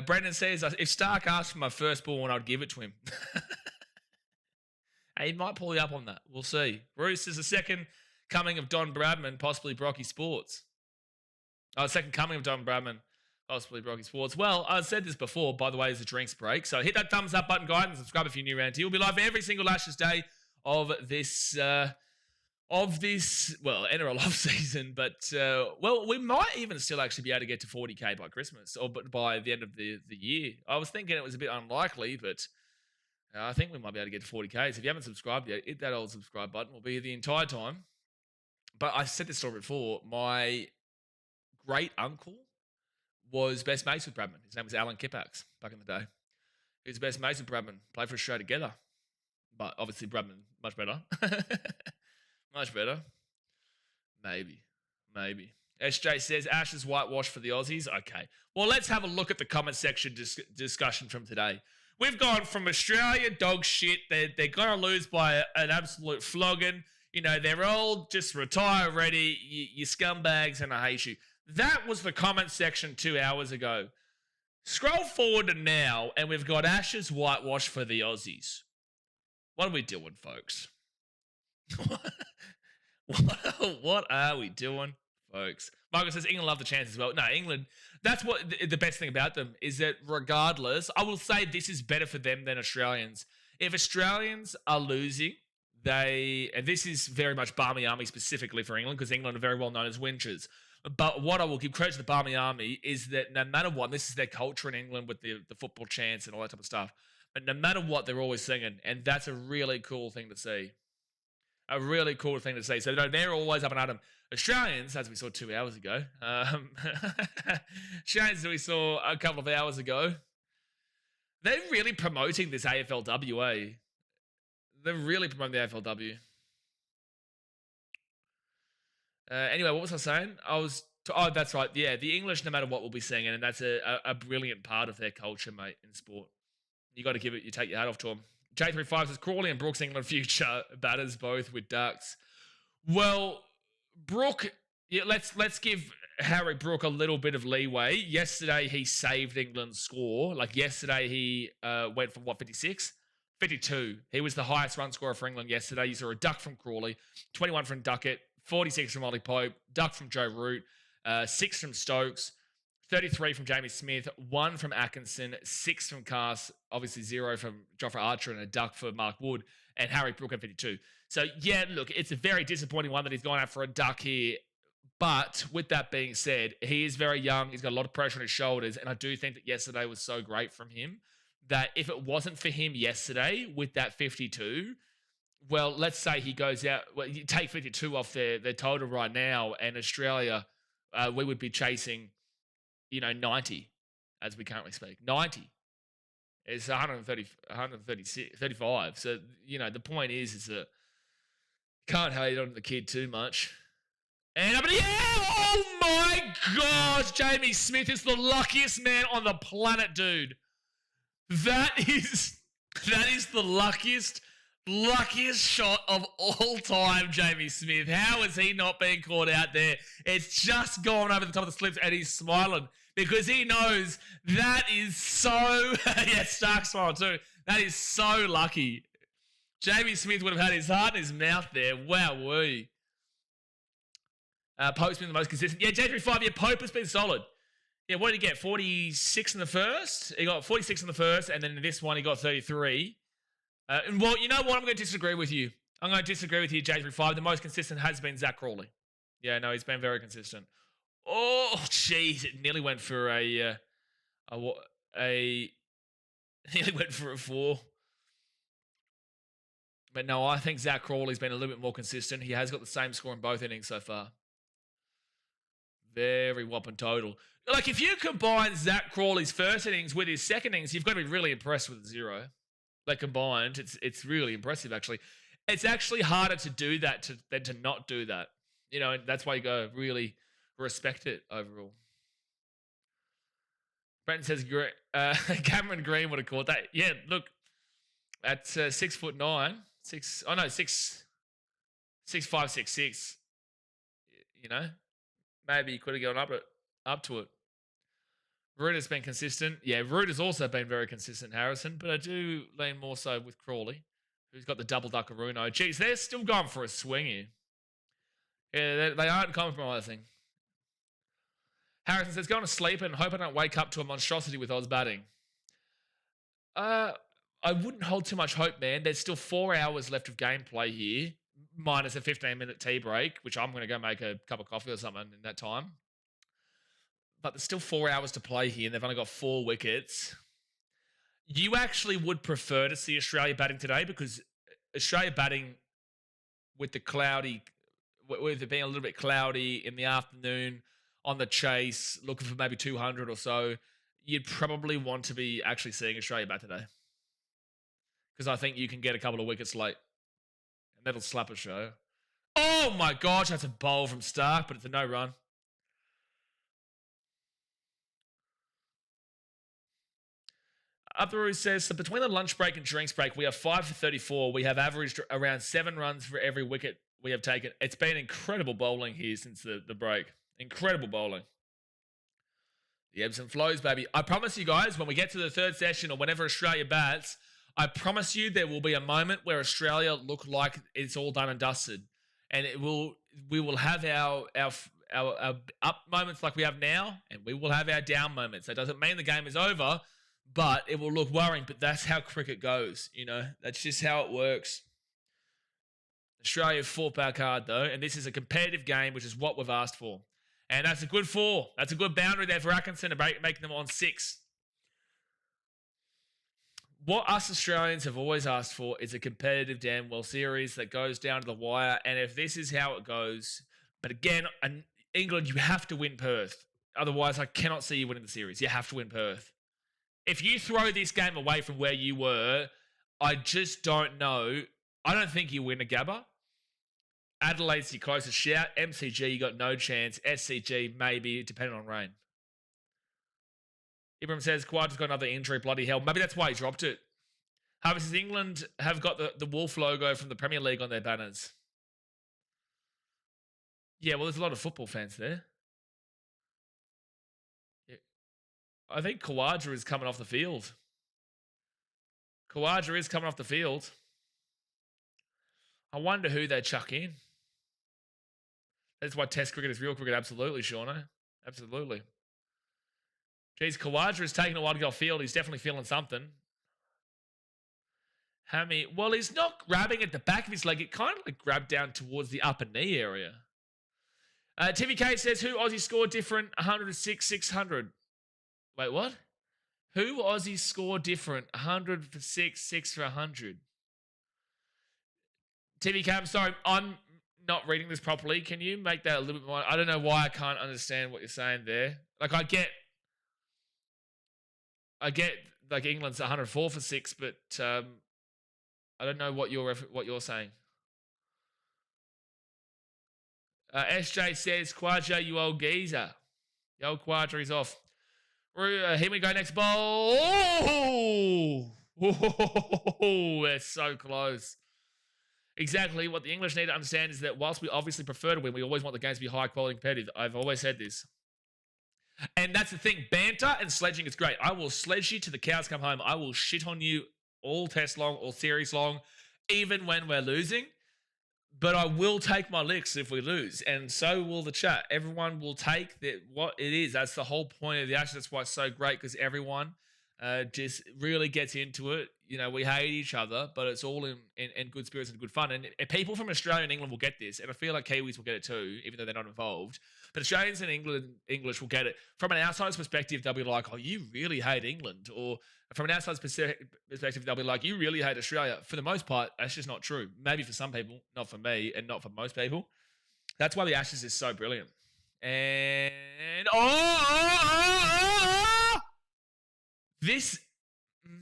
Brendan says, if Stark asked for my firstborn, I'd give it to him. He might pull you up on that. We'll see. Bruce is the second coming of Don Bradman, possibly Brocky Sports. Second coming of Don Bradman, possibly Brocky Sports. Well, I said this before, by the way, as a drinks break. So hit that thumbs up button, guys, and subscribe if you're new around here. We'll be live every single Ashes day of this NRL off season, but we might even still actually be able to get to 40k by Christmas, or by the end of the year. I was thinking it was a bit unlikely, but I think we might be able to get to 40k. So if you haven't subscribed yet, hit that old subscribe button. We'll be here the entire time. But I said this story before. My great uncle was best mates with Bradman. His name was Alan Kippax back in the day. He was best mates with Bradman. Played for Australia together, but obviously Bradman much better. Much better. Maybe. SJ says, Ashes whitewash for the Aussies. Okay. Well, let's have a look at the comment section discussion from today. We've gone from Australia dog shit. They're going to lose by an absolute flogging. You know, they're all just retire ready. You scumbags, and I hate you. That was the comment section 2 hours ago. Scroll forward to now, and we've got Ashes whitewash for the Aussies. What are we doing, folks? What are we doing, folks? Michael says England love the chance as well. No, England, that's what the best thing about them is that regardless, I will say this is better for them than Australians. If Australians are losing, and this is very much Barmy Army specifically for England, because England are very well known as winchers. But what I will give credit to the Barmy Army is that no matter what, this is their culture in England with the football chants and all that type of stuff. But no matter what, they're always singing, and that's a really cool thing to see. A really cool thing to see. So they're always up and at them. Australians, as we saw 2 hours ago, Australians we saw a couple of hours ago, they're really promoting this AFLW. They're really promoting the AFLW. Anyway, what was I saying? That's right. Yeah, the English, no matter what, will be singing, and that's a brilliant part of their culture, mate, in sport. You got to you take your hat off to them. J35 says Crawley and Brooks England future batters both with ducks. Well, Brook, let's give Harry Brook a little bit of leeway. Yesterday he saved England's score. Like yesterday he went from 56? 52. He was the highest run scorer for England yesterday. You saw a duck from Crawley, 21 from Duckett, 46 from Ollie Pope, duck from Joe Root, 6 from Stokes, 33 from Jamie Smith, 1 from Atkinson, 6 from Cass, obviously 0 from Jofra Archer, and a duck for Mark Wood, and Harry Brook at 52. So, yeah, look, it's a very disappointing one that he's gone out for a duck here. But with that being said, he is very young. He's got a lot of pressure on his shoulders, and I do think that yesterday was so great from him that if it wasn't for him yesterday with that 52, well, let's say he goes out, well, you take 52 off their total right now, and Australia, we would be chasing 90 as we currently speak. 90. It's 135. So, the point is that can't hate on the kid too much. And oh my gosh, Jamie Smith is the luckiest man on the planet, dude. That is the luckiest shot of all time, Jamie Smith. How is he not being caught out there? It's just gone over the top of the slips, and he's smiling because he knows that is so... yeah, Stark smile too. That is so lucky. Jamie Smith would have had his heart in his mouth there. Wow-wee. Pope's been the most consistent. Yeah, January 5, yeah, Pope has been solid. Yeah, what did he get? 46 in the first? He got 46 in the first, and then in this one he got 33. Well, you know what? I'm going to disagree with you. I'm going to disagree with you, January 5. The most consistent has been Zach Crawley. Yeah, no, he's been very consistent. Oh, jeez, it nearly went for nearly went for a 4. But no, I think Zach Crawley's been a little bit more consistent. He has got the same score in both innings so far. Very whopping total. Like, if you combine Zach Crawley's first innings with his second innings, you've got to be really impressed with the 0. Like, combined, it's really impressive, actually. It's actually harder to do that than to not do that. You know, that's why you go really respect it overall. Brenton says Cameron Green would have caught that. Yeah, look, at 6'9", 6'5", 6'6", you know, maybe he could have gone up to it. Ruder's been consistent. Yeah, Ruder's also been very consistent, Harrison, but I do lean more so with Crawley, who's got the double duckaruno. Geez, they're still going for a swing here. Yeah, they aren't compromising. Harrison says, going to sleep and hope I don't wake up to a monstrosity with Oz batting. I wouldn't hold too much hope, man. There's still 4 hours left of gameplay here, minus a 15-minute tea break, which I'm going to go make a cup of coffee or something in that time. But there's still 4 hours to play here, and they've only got 4 wickets. You actually would prefer to see Australia batting today, because Australia batting with the cloudy, with it being a little bit cloudy in the afternoon, on the chase, looking for maybe 200 or so, you'd probably want to be actually seeing Australia bat today. Because I think you can get a couple of wickets late. And that'll slap a show. Oh my gosh, that's a bowl from Stark, but it's a no run. Uptheru says, so between the lunch break and drinks break, we are 5 for 34. We have averaged around 7 runs for every wicket we have taken. It's been incredible bowling here since the break. Incredible bowling. The ebbs and flows, baby. I promise you guys, when we get to the third session or whenever Australia bats, I promise you there will be a moment where Australia look like it's all done and dusted. And we will have our up moments like we have now, and we will have our down moments. That doesn't mean the game is over, but it will look worrying. But that's how cricket goes, you know. That's just how it works. Australia fought back hard, though, and this is a competitive game, which is what we've asked for. And that's a good 4. That's a good boundary there for Atkinson to making them on 6. What us Australians have always asked for is a competitive damn well series that goes down to the wire. And if this is how it goes, but again, England, you have to win Perth. Otherwise, I cannot see you winning the series. You have to win Perth. If you throw this game away from where you were, I just don't know. I don't think you win a Gabba. Adelaide's your closest shout. MCG, you got no chance. SCG, maybe, depending on rain. Ibrahim says, Quad's got another injury, bloody hell. Maybe that's why he dropped it. Harvey says, England have got the Wolf logo from the Premier League on their banners. Yeah, well, there's a lot of football fans there. Yeah. I think Khawaja is coming off the field. Khawaja is coming off the field. I wonder who they chuck in. That's why Test cricket is real cricket. Absolutely, Shauno. Absolutely. Geez, Khawaja is taking a while to go off field. He's definitely feeling something. Hammy, well, he's not grabbing at the back of his leg. It kind of like grabbed down towards the upper knee area. TVK says, who Aussie scored different? 106, 600. Wait, what? Who Aussie scored different? 100 for 6, 6 for 100. TVK, I'm sorry, I'm not reading this properly. Can you make that a little bit more? I don't know why I can't understand what you're saying there. Like, I get like England's 104 for 6, but I don't know what you're saying. SJ says, Quadra, you old geezer. The old Quadra is off. Here we go, next ball. Oh, that's so close. Exactly. What the English need to understand is that whilst we obviously prefer to win, we always want the games to be high quality and competitive. I've always said this. And that's the thing. Banter and sledging is great. I will sledge you to the cows come home. I will shit on you all test long, all series long, even when we're losing. But I will take my licks if we lose, and so will the chat. Everyone will take what it is. That's the whole point of the Ashes. That's why it's so great, because everyone just really gets into it. You know, we hate each other, but it's all in good spirits and good fun. And people from Australia and England will get this, and I feel like Kiwis will get it too, even though they're not involved. But Australians and English will get it. From an outsider's perspective, they'll be like, oh, you really hate England. Or from an outsider's perspective, they'll be like, you really hate Australia. For the most part, that's just not true. Maybe for some people, not for me, and not for most people. That's why the Ashes is so brilliant. And this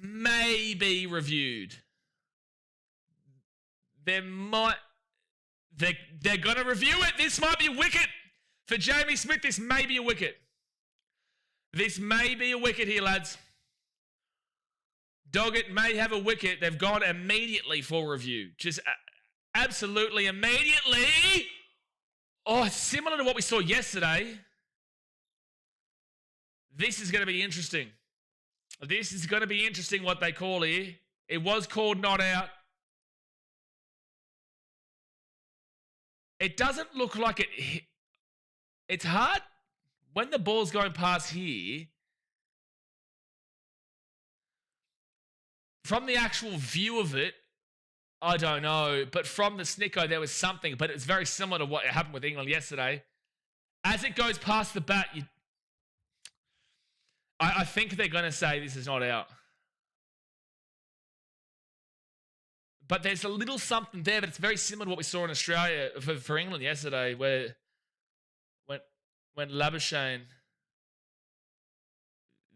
may be reviewed. They're gonna review it. This might be a wicket for Jamie Smith. This may be a wicket. This may be a wicket here, lads. Doggett may have a wicket. They've gone immediately for review. Just absolutely immediately. Oh, similar to what we saw yesterday. This is going to be interesting. This is going to be interesting what they call here. It was called not out. It doesn't look like it. It's hard when the ball's going past here. From the actual view of it, I don't know. But from the snicko, there was something. But it's very similar to what happened with England yesterday. As it goes past the bat, I think they're going to say this is not out. But there's a little something there, but it's very similar to what we saw in Australia for England yesterday, where when Labuschagne,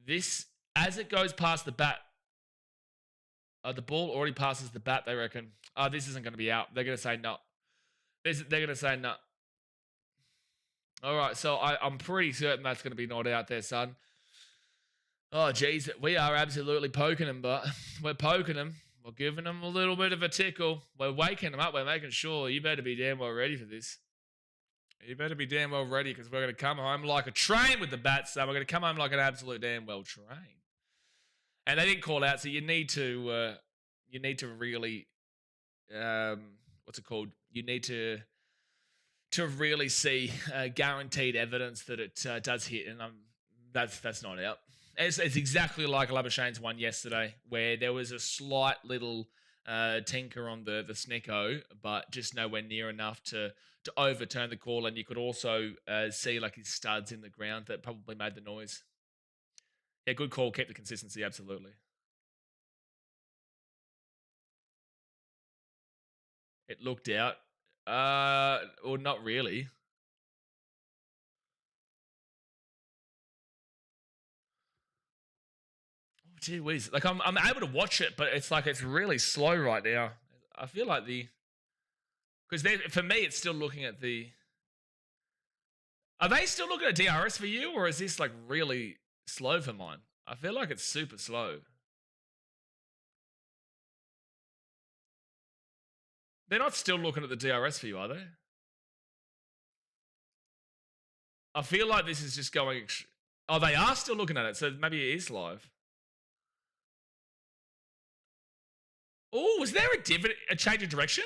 this, as it goes past the bat, the ball already passes the bat, they reckon. This isn't going to be out. They're going to say no. They're going to say no. All right, so I'm pretty certain that's going to be not out there, son. Oh, geez, we are absolutely poking them, but we're poking them. We're giving them a little bit of a tickle. We're waking them up. We're making sure you better be damn well ready for this. You better be damn well ready, because we're going to come home like a train with the bats. So we're going to come home like an absolute damn well train. And they didn't call out, so you need to really, what's it called? You need to really see guaranteed evidence that it does hit, and that's not out. It's exactly like Labuschagne's one yesterday, where there was a slight little tinker on the snicko, but just nowhere near enough to overturn the call. And you could also see like his studs in the ground that probably made the noise. Yeah, good call. Keep the consistency, absolutely. It looked out. Or not really. Oh, gee whiz. Like, I'm able to watch it, but it's like it's really slow right now. I feel like because for me, it's still looking at the... Are they still looking at DRS for you, or is this like really slow for mine? I feel like it's super slow. They're not still looking at the DRS for you, are they? I feel like this is just going... Oh, they are still looking at it, so maybe it is live. Oh, was there a change of direction?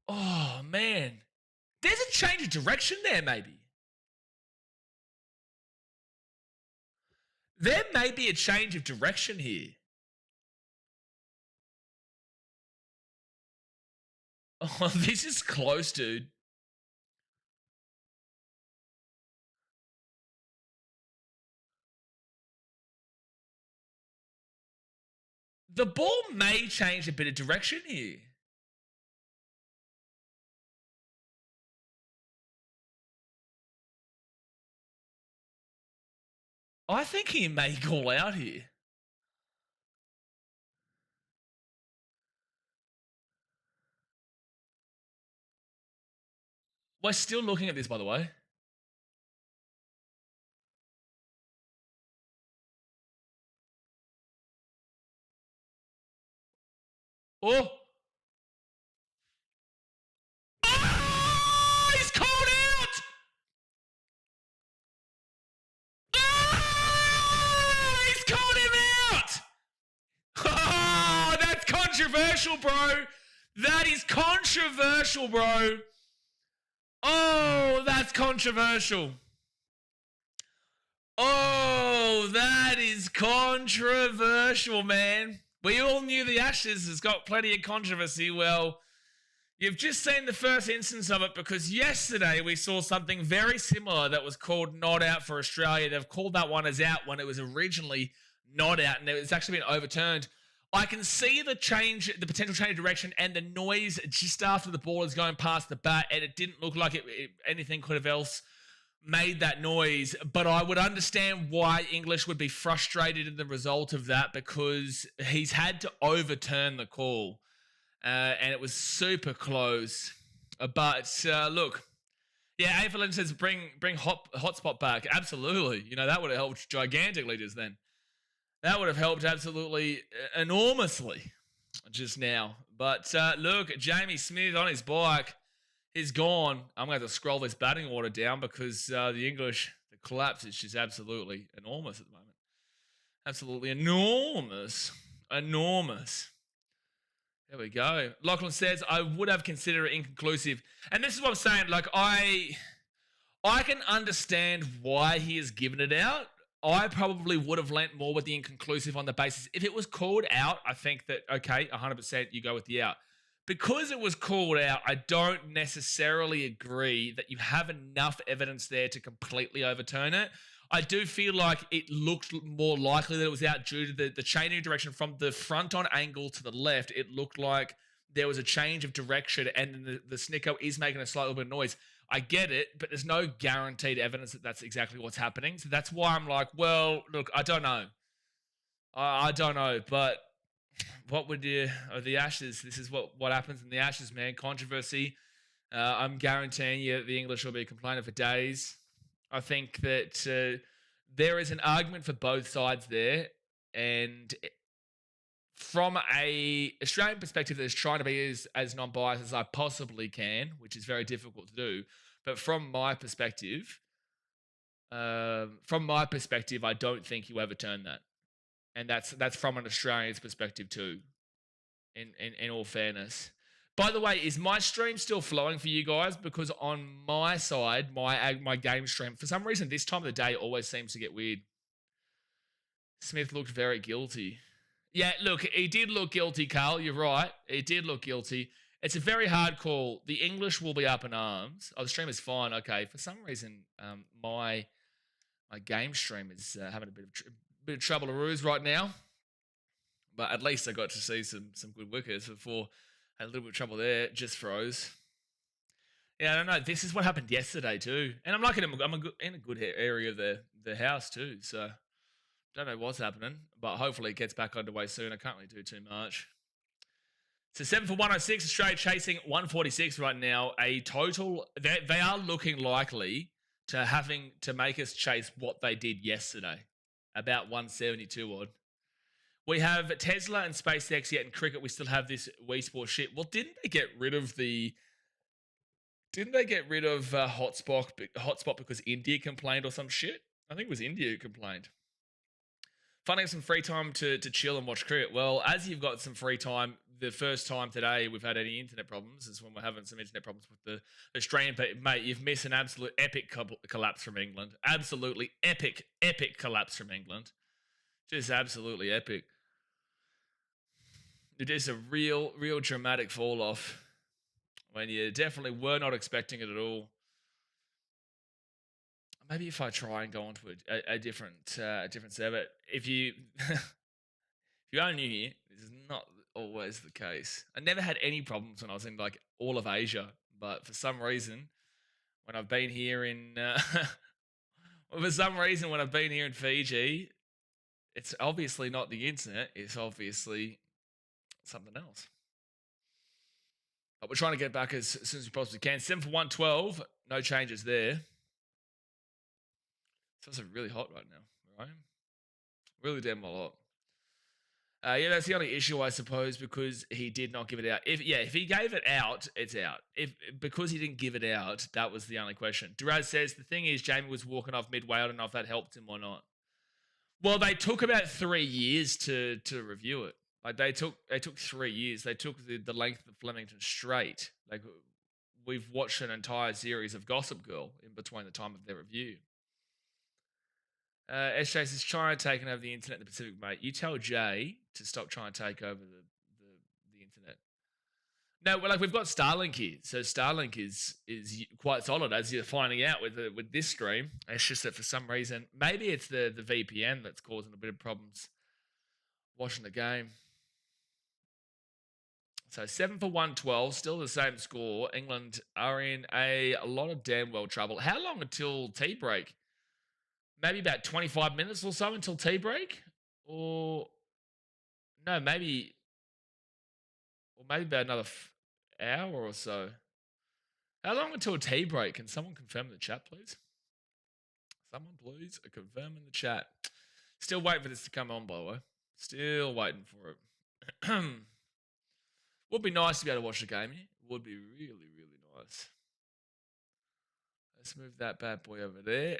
Oh, man. There's a change of direction there, maybe. There may be a change of direction here. Oh, this is close, dude. The ball may change a bit of direction here. I think he may call out here. We're still looking at this, by the way. Oh! Oh! He's called out! controversial, bro. That is controversial, bro. Oh, that's controversial. Oh, that is controversial, man. We all knew the Ashes has got plenty of controversy. Well, you've just seen the first instance of it because yesterday we saw something very similar that was called not out for Australia. They've called that one as out when it was originally not out, and it's actually been overturned. I can see the potential change of direction and the noise just after the ball is going past the bat, and it didn't look like anything could have else made that noise. But I would understand why English would be frustrated in the result of that because he's had to overturn the call, and it was super close. But look, yeah, Evelyn says bring hotspot back. Absolutely, that would have helped gigantically just then. That would have helped absolutely enormously just now. But look, Jamie Smith on his bike, he's gone. I'm going to have to scroll this batting order down because the English, the collapse is just absolutely enormous at the moment. Absolutely enormous. Enormous. There we go. Lachlan says, I would have considered it inconclusive. And this is what I'm saying. Like, I can understand why he has given it out. I probably would have lent more with the inconclusive on the basis. If it was called out, I think that, okay, 100% you go with the out. Because it was called out, I don't necessarily agree that you have enough evidence there to completely overturn it. I do feel like it looked more likely that it was out due to the changing of direction from the front on angle to the left. It looked like there was a change of direction and the snicker is making a slight little bit of noise. I get it, but there's no guaranteed evidence that that's exactly what's happening. So that's why I'm like, well, look, I don't know. I don't know, but what would you, the Ashes, this is what happens in the Ashes, man. Controversy. I'm guaranteeing you the English will be complaining for days. I think that there is an argument for both sides there. And from a Australian perspective that's trying to be as non-biased as I possibly can, which is very difficult to do. But from my perspective, I don't think you overturn that. And that's from an Australian's perspective too, in all fairness. By the way, is my stream still flowing for you guys? Because on my side, my game stream, for some reason, this time of the day always seems to get weird. Smith looked very guilty. Yeah, look, he did look guilty, Carl. You're right. He did look guilty. It's a very hard call. The English will be up in arms. Oh, the stream is fine. Okay. For some reason, my game stream is having a bit of trouble aroos right now. But at least I got to see some good wickets before I had a little bit of trouble there. Just froze. Yeah, I don't know. This is what happened yesterday too. And I'm like in a good area of the house too. So don't know what's happening, but hopefully it gets back underway soon. I can't really do too much. So 7 for 106, Australia chasing 146 right now. A total, they are looking likely to having to make us chase what they did yesterday, about 172 odd. We have Tesla and SpaceX, yet in cricket we still have this Wii Sport shit. Well, didn't they get rid of Hotspot because India complained or some shit? I think it was India who complained. Finding some free time to chill and watch cricket. Well, as you've got some free time, the first time today we've had any internet problems is when we're having some internet problems with the Australian. But mate, you've missed an absolute epic collapse from England. Absolutely epic collapse from England. Just absolutely epic. It is a real dramatic fall off when you definitely were not expecting it at all. Maybe if I try and go on to a different server. If you are new here, this is not always the case. I never had any problems when I was in like all of Asia, but for some reason, when I've been here in Fiji, it's obviously not the internet. It's obviously something else. But we're trying to get back as soon as we possibly can. 7 for 112, no changes there. It's also really hot right now, right? Really damn hot. Yeah, that's the only issue, I suppose, because he did not give it out. If he gave it out, it's out. Because he didn't give it out, that was the only question. Duraz says, the thing is, Jamie was walking off midway. I don't know if that helped him or not. Well, they took about 3 years to review it. Like they took 3 years. They took the length of Flemington Strait. Like we've watched an entire series of Gossip Girl in between the time of their review. SJ is trying to take over the internet in the Pacific, mate. You tell Jay to stop trying to take over the internet. No, well, like we've got Starlink here, so Starlink is quite solid, as you're finding out with this stream. It's just that for some reason, maybe it's the VPN that's causing a bit of problems watching the game. So 7 for 112, still the same score. England are in a lot of damn well trouble. How long until tea break? Maybe about 25 minutes or so until tea break? Or no, maybe about another hour or so. How long until tea break? Can someone confirm in the chat, please? Someone please confirm in the chat. Still waiting for this to come on, by the way. Still waiting for it. Would be nice to be able to watch the game here. Would be really, really nice. Let's move that bad boy over there.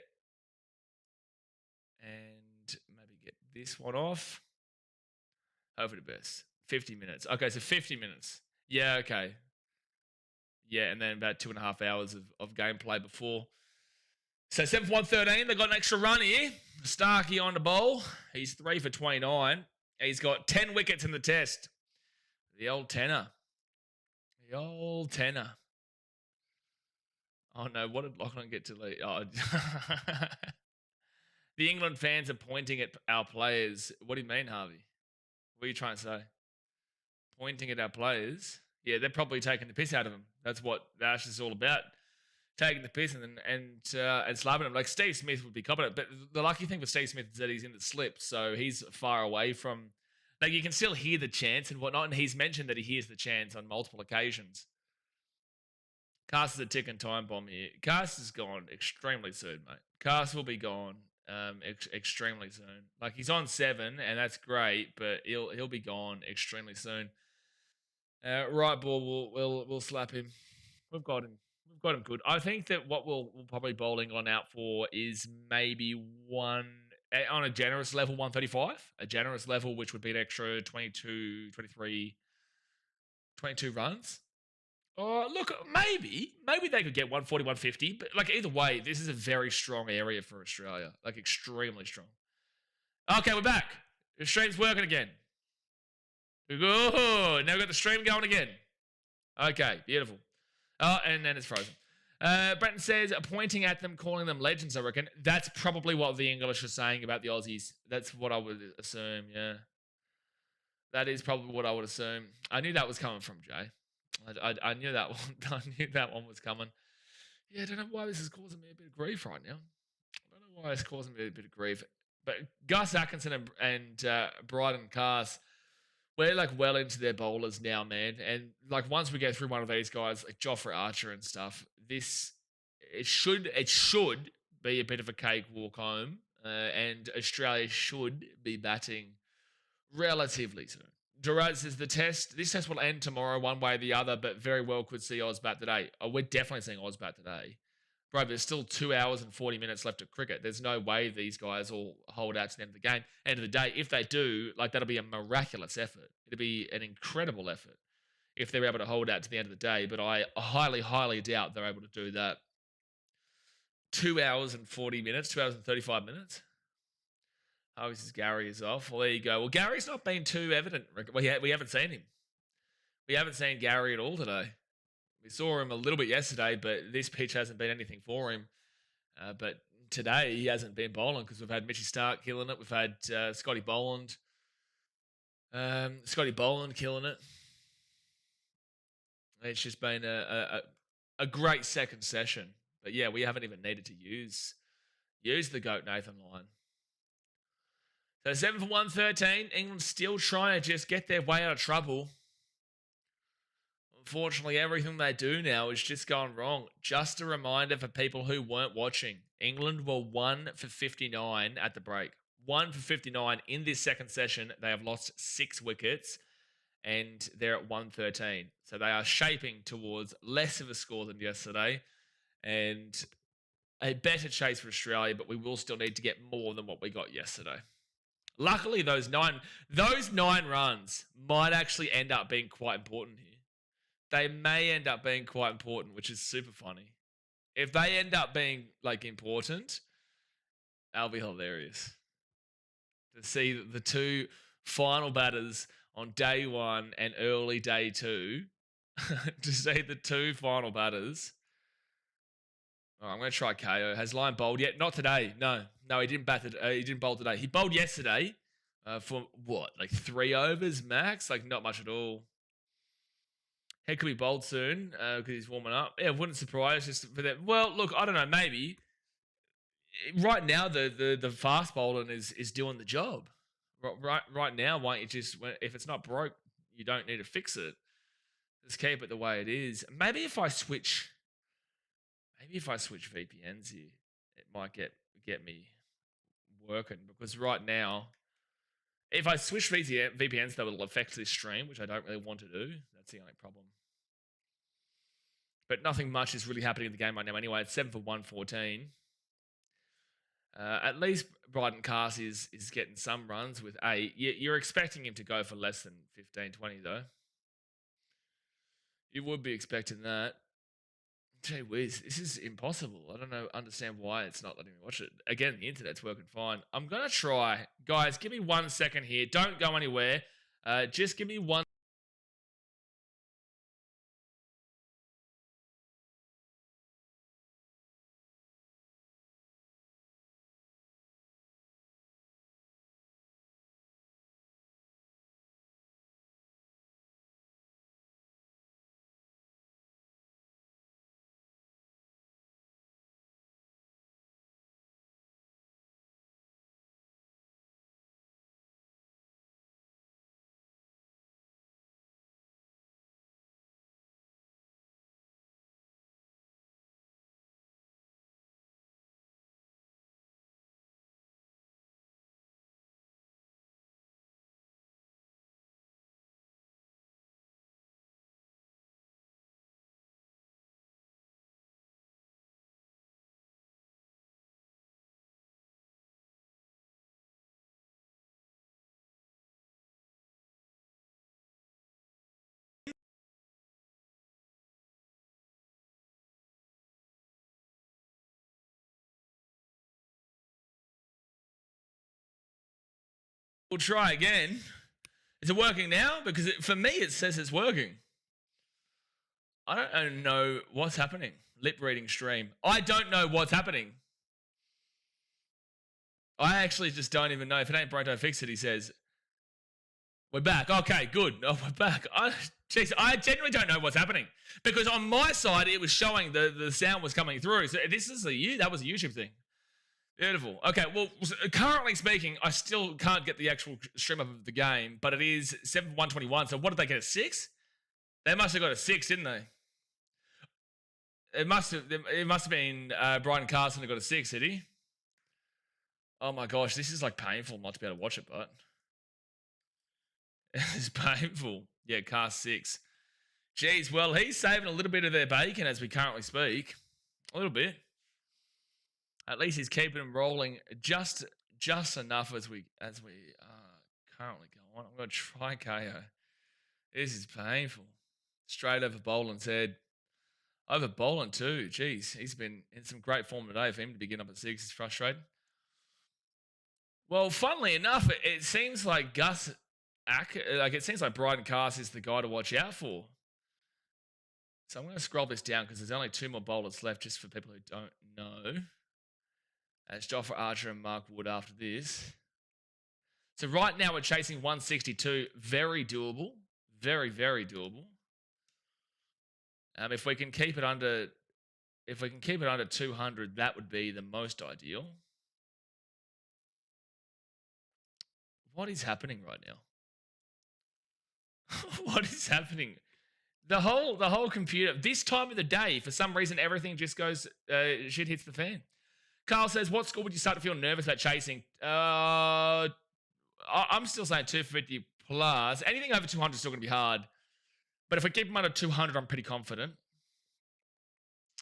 And maybe get this one off. Hope for the best. 50 minutes. Okay, so 50 minutes. Yeah, okay. Yeah, and then about 2.5 hours of gameplay before. So 7 for 113. They got an extra run here. Starkey on the bowl. He's 3 for 29. He's got 10 wickets in the test. The old tenor. The old tenor. Oh no, what did Lachlan get to lead? Oh. The England fans are pointing at our players. What do you mean, Harvey? What are you trying to say? Pointing at our players? Yeah, they're probably taking the piss out of them. That's what the Ashes is all about. Taking the piss and slapping them. Like Steve Smith would be confident, but the lucky thing for Steve Smith is that he's in the slip, so he's far away from. Like you can still hear the chants and whatnot, and he's mentioned that he hears the chants on multiple occasions. Cast is a ticking time bomb here. Cast is gone extremely soon, mate. Cast will be gone extremely soon. Like he's on 7, and that's great, but he'll be gone extremely soon. Right ball, we'll slap him. We've got him good. I think that what we'll probably bowling on out for is maybe one on a generous level 135. A generous level, which would be an extra 22, 23, 22 runs. Oh, look, maybe they could get 140, 150. But like either way, this is a very strong area for Australia. Like extremely strong. Okay, we're back. The stream's working again. Good. Now we've got the stream going again. Okay, beautiful. Oh, and then it's frozen. Brenton says, pointing at them, calling them legends, I reckon. That's probably what the English are saying about the Aussies. That's what I would assume, yeah. That is probably what I would assume. I knew that was coming from Jay. I knew that one. I knew that one was coming. Yeah, I don't know why this is causing me a bit of grief right now. I don't know why it's causing me a bit of grief. But Gus Atkinson and Bryden Cars, we're like well into their bowlers now, man. And like once we get through one of these guys, like Joffrey Archer and stuff, it should be a bit of a cakewalk home, and Australia should be batting relatively soon. Gerard says this test will end tomorrow one way or the other, but very well could see Oz bat today. Oh, we're definitely seeing Oz bat today. Bro, there's still 2 hours and 40 minutes left of cricket. There's no way these guys will hold out to the end of the game. End of the day, if they do, like that'll be a miraculous effort. It'll be an incredible effort if they're able to hold out to the end of the day, but I highly, highly doubt they're able to do that. 2 hours and 40 minutes, 2 hours and 35 minutes. Oh, this is Gary is off. Well, there you go. Well, Gary's not been too evident. We haven't seen him. We haven't seen Gary at all today. We saw him a little bit yesterday, but this pitch hasn't been anything for him. But today he hasn't been bowling because we've had Mitchy Stark killing it. We've had Scotty Boland. Scotty Boland killing it. It's just been a great second session. But yeah, we haven't even needed to use the GOAT Nathan line. So 7 for 113. England still trying to just get their way out of trouble. Unfortunately, everything they do now is just going wrong. Just a reminder for people who weren't watching. England were 1 for 59 at the break. 1 for 59 in this second session. They have lost 6 wickets and they're at 113. So they are shaping towards less of a score than yesterday and a better chase for Australia, but we will still need to get more than what we got yesterday. Luckily, those nine runs might actually end up being quite important here. They may end up being quite important, which is super funny. If they end up being like important, that'll be hilarious. To see the two final batters on day one and early day two, to see the two final batters. Oh, I'm going to try KO. Has Lyon bowled yet? Not today. No, he didn't bat. He didn't bowl today. He bowled yesterday for what, like 3 overs max? Like not much at all. He could be bowled soon because he's warming up. Yeah, it wouldn't surprise just for that. Well, look, I don't know. Maybe right now the fast bowling is doing the job. Right now, why don't you just, if it's not broke, you don't need to fix it. Just keep it the way it is. Maybe if I switch VPNs here, it might get me working, because right now, if I switch VPNs, that will affect this stream, which I don't really want to do. That's the only problem. But nothing much is really happening in the game right now anyway. It's 7 for 114. At least Bryden Cast is getting some runs with 8. You're expecting him to go for less than 15, 20 though. You would be expecting that. Gee whiz, this is impossible. I don't understand why it's not letting me watch it. Again, the internet's working fine. I'm going to try. Guys, give me 1 second here. Don't go anywhere. Just give me one. We'll try again. Is it working now? Because for me, it says it's working. I don't know what's happening. Lip reading stream. I don't know what's happening. I actually just don't even know. If it ain't broke, don't fix it, he says. We're back. Okay, good. Oh, we're back. Jeez, I genuinely don't know what's happening. Because on my side, it was showing the sound was coming through. So that was a YouTube thing. Beautiful. Okay, well, currently speaking, I still can't get the actual stream up of the game, but it is 7 for 121. So what did they get, a 6? They must have got a 6, didn't they? It must have been Brian Carson who got a 6, did he? Oh my gosh, this is like painful not to be able to watch it, but it's painful. Yeah, cast 6. Jeez, well, he's saving a little bit of their bacon as we currently speak. A little bit. At least he's keeping them rolling just enough as we currently go on. I'm going to try KO. This is painful. Straight over Boland's head. Over Boland too. Jeez, he's been in some great form today. For him to be getting up at 6 is frustrating. Well, funnily enough, it seems like it seems like Bryden Cast is the guy to watch out for. So I'm going to scroll this down because there's only 2 more bowlers left, just for people who don't know. It's Jofra Archer and Mark Wood after this. So right now we're chasing 162. Very doable. Very, very doable. If we can keep it under 200, that would be the most ideal. What is happening right now? What is happening? The whole computer, this time of the day, for some reason, everything just goes, shit hits the fan. Carl says, what score would you start to feel nervous about chasing? I'm still saying 250 plus. Anything over 200 is still going to be hard. But if we keep them under 200, I'm pretty confident.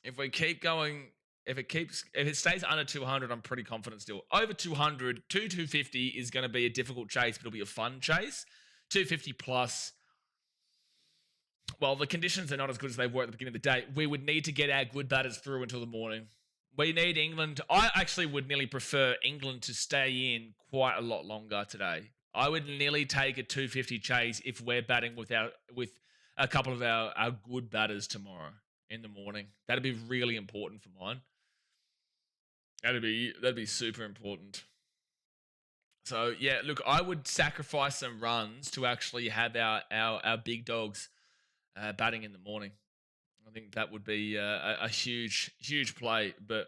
If we keep going if it stays under 200, I'm pretty confident still. Over 200, 250 is going to be a difficult chase, but it'll be a fun chase. 250 plus, well, the conditions are not as good as they were at the beginning of the day. We would need to get our good batters through until the morning. We need England. I actually would nearly prefer England to stay in quite a lot longer today. I would nearly take a 250 chase if we're batting with a couple of our good batters tomorrow in the morning. That'd be really important for mine. That'd be super important. So yeah, look, I would sacrifice some runs to actually have our big dogs batting in the morning. I think that would be a huge play. But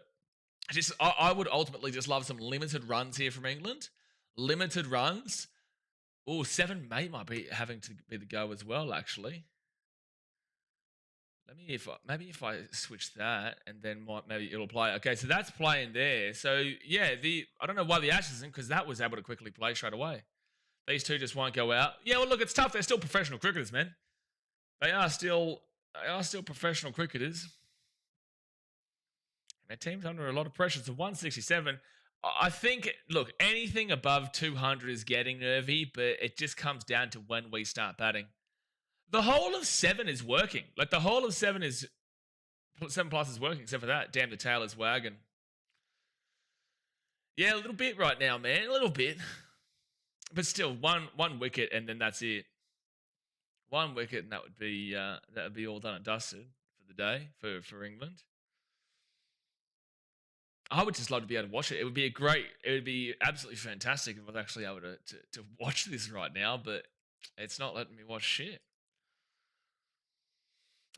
I would ultimately just love some limited runs here from England. Limited runs. Oh, 7 might be having to be the go as well, actually. Maybe if I switch that and then maybe it'll play. Okay, so that's playing there. So yeah, I don't know why the Ashes isn't, because that was able to quickly play straight away. These two just won't go out. Yeah, well look, it's tough. They're still professional cricketers, man. They are still professional cricketers. And their team's under a lot of pressure. So 167. I think, look, anything above 200 is getting nervy, but it just comes down to when we start batting. The whole of 7 is working. Like, the whole of 7 plus is working, except for that. Damn, the tail is wagging. Yeah, a little bit right now, man. A little bit. But still, one wicket, and then that's it. 1 wicket, and that would be all done and dusted for the day for England. I would just love to be able to watch it. It would be absolutely fantastic if I was actually able to watch this right now, but it's not letting me watch shit.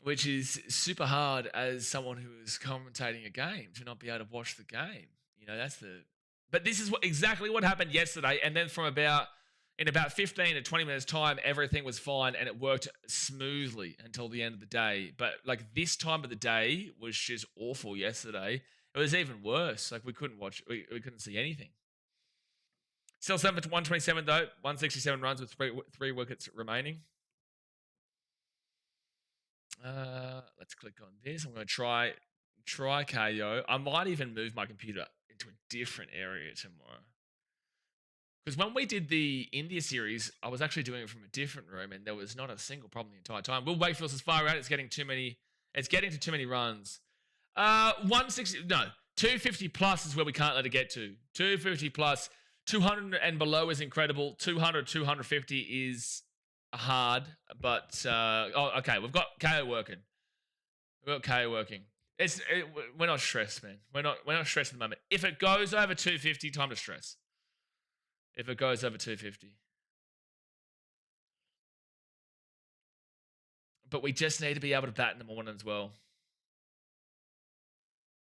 Which is super hard as someone who is commentating a game to not be able to watch the game. You know, but this is exactly what happened yesterday. And then in about 15 to 20 minutes time, everything was fine and it worked smoothly until the end of the day. But like, this time of the day was just awful yesterday. It was even worse. Like, we couldn't watch, we couldn't see anything. Still 7 for 127 though, 167 runs with three wickets remaining. Let's click on this. I'm going to try KO. I might even move my computer into a different area tomorrow. Because when we did the India series, I was actually doing it from a different room, and there was not a single problem the entire time. Will Wakefield's as far out. It's getting to too many runs. 160. No, 250 plus is where we can't let it get to. 250 plus. 200 and below is incredible. 200, 250 is hard, but okay, we've got KO working. We're not stressed, man. We're not stressed at the moment. If it goes over 250, time to stress. If it goes over 250, but we just need to be able to bat in the morning as well.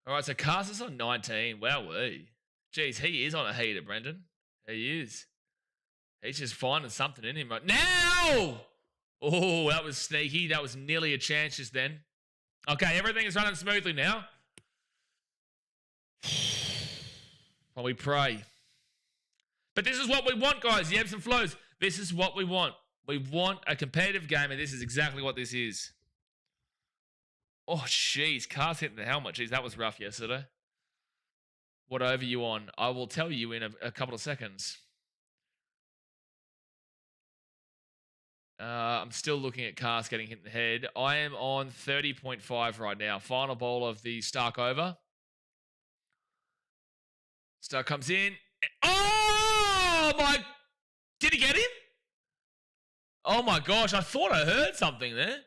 All right, so Carter's on 19. Wowee. Jeez, he is on a heater, Brendan. He is. He's just finding something in him right now. Oh, that was sneaky. That was nearly a chance just then. Okay, everything is running smoothly now. Well, we pray. But this is what we want, guys. The ebbs and flows. This is what we want. We want a competitive game, and this is exactly what this is. Oh, jeez. Car's hitting the helmet. Jeez, that was rough yesterday. What over you on? I will tell you in a couple of seconds. I'm still looking at Cars getting hit in the head. I am on 30.5 right now. Final ball of the Stark over. Stark comes in. Oh, my. Did he get him? Oh, my gosh. I thought I heard something there.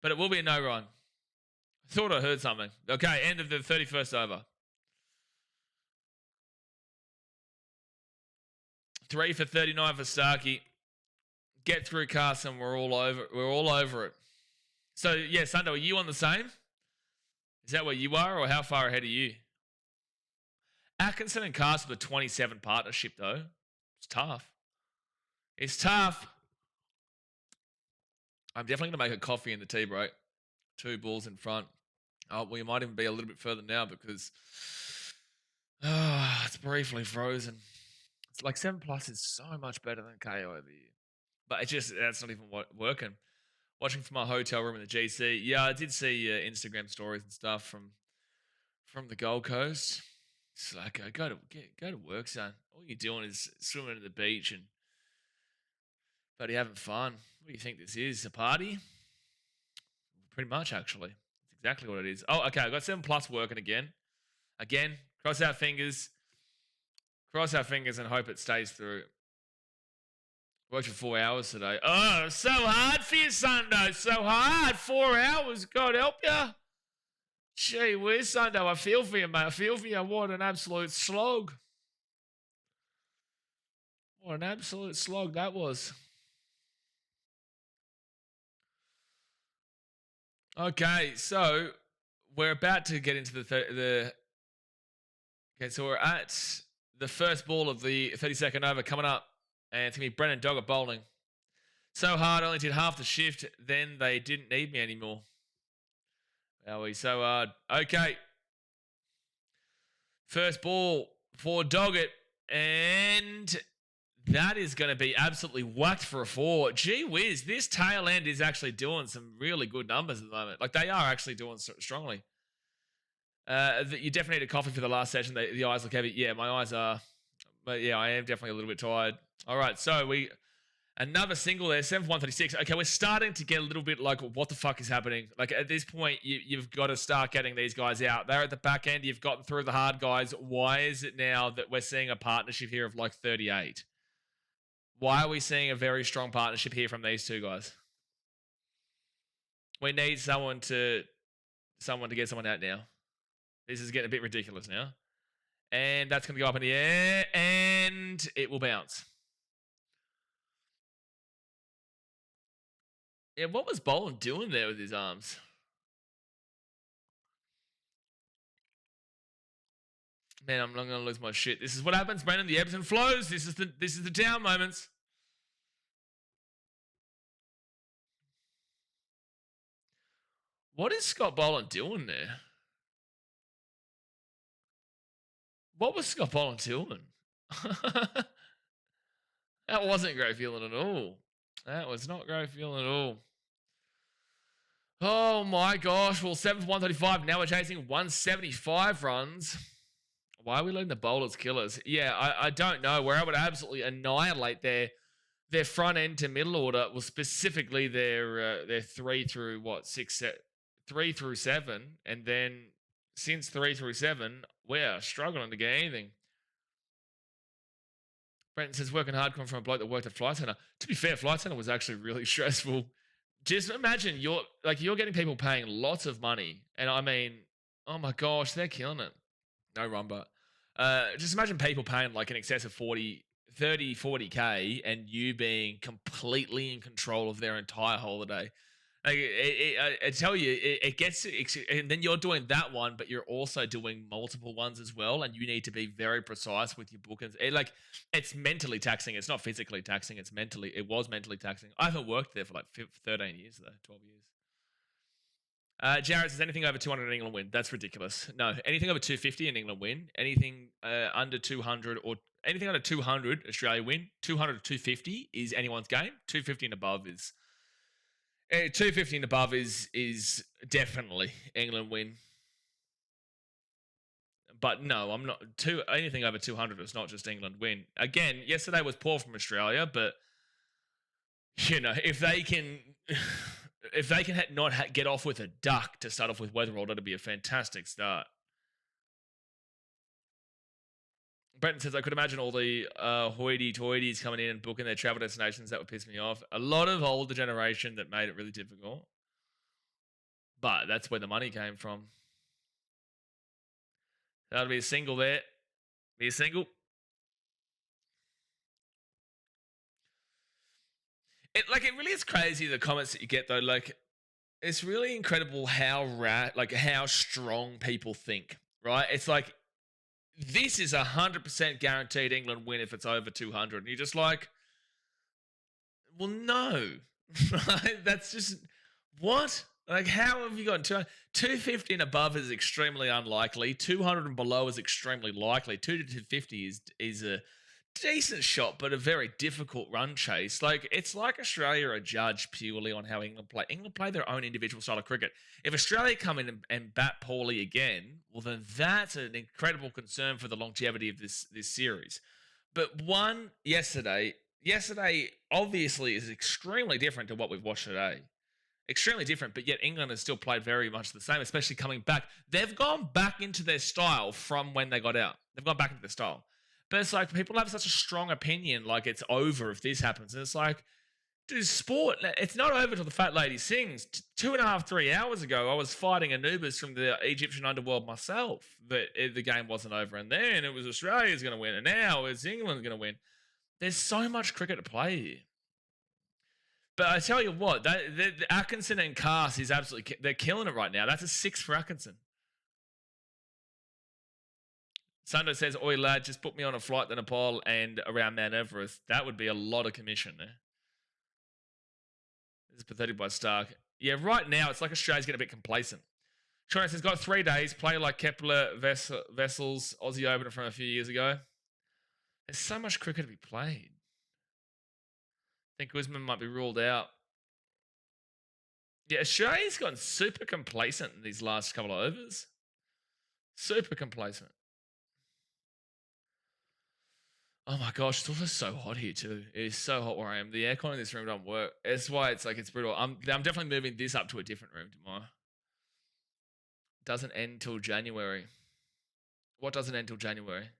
But it will be a no run. I thought I heard something. Okay, end of the 31st over. 3 for 39 for Starkey. Get through Carson. We're all over it. So, yeah, Sundo, are you on the same? Is that where you are, or how far ahead are you? Atkinson and Carson with 27 partnership, though. It's tough. It's tough. I'm definitely going to make a coffee in the tea break. 2 balls in front. Oh, we might even be a little bit further now because it's briefly frozen. It's like 7 plus is so much better than KO over here. But that's not even working. Watching from my hotel room in the GC. Yeah, I did see Instagram stories and stuff from the Gold Coast. It's like, go to work, son. All you're doing is swimming at the beach and bloody having fun. What do you think this is? A party? Pretty much, actually. That's exactly what it is. Oh, okay. I got 7+ working again. Again, cross our fingers. Cross our fingers and hope it stays through. Worked for 4 hours today. Oh, so hard for you, Sundo. So hard. 4 hours. God help you. Gee whiz, Sundo. I feel for you, mate. I feel for you. What an absolute slog. What an absolute slog that was. Okay, so we're about to get into the okay, so we're at the first ball of the 30-second over coming up, and it's going to be Brennan Dogger bowling. So hard, I only did half the shift, then they didn't need me anymore. Are we so hard? Okay. First ball for Doggett, and that is going to be absolutely whacked for a 4. Gee whiz, this tail end is actually doing some really good numbers at the moment. Like, they are actually doing strongly. You definitely need a coffee for the last session. The eyes look heavy. Yeah, my eyes are. But yeah, I am definitely a little bit tired. All right, so another single there, 7 for 136. Okay, we're starting to get a little bit like, what the fuck is happening? Like, at this point, you've got to start getting these guys out. They're at the back end. You've gotten through the hard guys. Why is it now that we're seeing a partnership here of like 38? Why are we seeing a very strong partnership here from these two guys? We need someone to get someone out now. This is getting a bit ridiculous now. And that's going to go up in the air, and it will bounce. Yeah, what was Boland doing there with his arms? Man, I'm not going to lose my shit. This is what happens, Brandon. The ebbs and flows. This is the down moments. What is Scott Boland doing there? What was Scott Boland doing? That wasn't great feeling at all. That was not great feeling at all. Oh my gosh. Well, 7 for 135. Now we're chasing 175 runs. Why are we letting the bowlers kill us? Yeah, I don't know. We're able to absolutely annihilate their front end to middle order. Well, specifically their 3 through 3 through 7, and then since 3 through 7, we're struggling to get anything. Brenton says, working hard coming from a bloke that worked at Flight Centre. To be fair, Flight Centre was actually really stressful. Just imagine you're getting people paying lots of money. And I mean, oh my gosh, they're killing it. No rumba. Just imagine people paying like in excess of 40K and you being completely in control of their entire holiday. Like, I tell you, it gets, and then you're doing that one, but you're also doing multiple ones as well, and you need to be very precise with your bookings. It's mentally taxing. It's not physically taxing. It was mentally taxing. I haven't worked there for like 13 years, though, 12 years. Jared says, anything over 200 in England win. That's ridiculous. No, anything over 250 in England win. Anything under 200 or anything under 200 Australia win. 200 to 250 is anyone's game. 250 and above is 250 and above is definitely England win. But no, I'm not anything over 200 is not just England win. Again, yesterday was poor from Australia, but you know, if they can get off with a duck to start off with Weatherall, that'd be a fantastic start. Brenton says, I could imagine all the hoity-toities coming in and booking their travel destinations. That would piss me off. A lot of older generation that made it really difficult. But that's where the money came from. That'll be a single there. Be a single. It really is crazy, the comments that you get, though. Like, it's really incredible how strong people think, right? It's like, this is 100% guaranteed England win if it's over 200. And you're just like, well, no. Right? That's just, what? Like, how have you gotten 250 and above is extremely unlikely. 200 and below is extremely likely. 2 to 250 is a decent shot, but a very difficult run chase. Like, it's like Australia are judged purely on how England play. England play their own individual style of cricket. If Australia come in and bat poorly again, well, then that's an incredible concern for the longevity of this series. But one yesterday obviously is extremely different to what we've watched today. Extremely different, but yet England has still played very much the same, especially coming back. They've gone back into their style from when they got out. They've gone back into their style. But it's like people have such a strong opinion, like it's over if this happens. And it's like, dude, sport, it's not over till the fat lady sings. 2.5, 3 hours ago, I was fighting Anubis from the Egyptian underworld myself that the game wasn't over. And then it was Australia's going to win. And now it's England's going to win. There's so much cricket to play here. But I tell you what, the Atkinson and Cass is absolutely, they're killing it right now. That's a 6 for Atkinson. Sundo says, oi lad, just put me on a flight to Nepal and around Mount Everest. That would be a lot of commission there. This is pathetic by Stark. Yeah, right now it's like Australia's getting a bit complacent. Sean says, got 3 days, play like Kepler, Vessels, Aussie opener from a few years ago. There's so much cricket to be played. I think Guzman might be ruled out. Yeah, Australia's gotten super complacent in these last couple of overs. Super complacent. Oh my gosh, it's also so hot here too. It is so hot where I am. The aircon in this room don't work. That's why it's like it's brutal. I'm definitely moving this up to a different room tomorrow. Doesn't end till January. What doesn't end till January?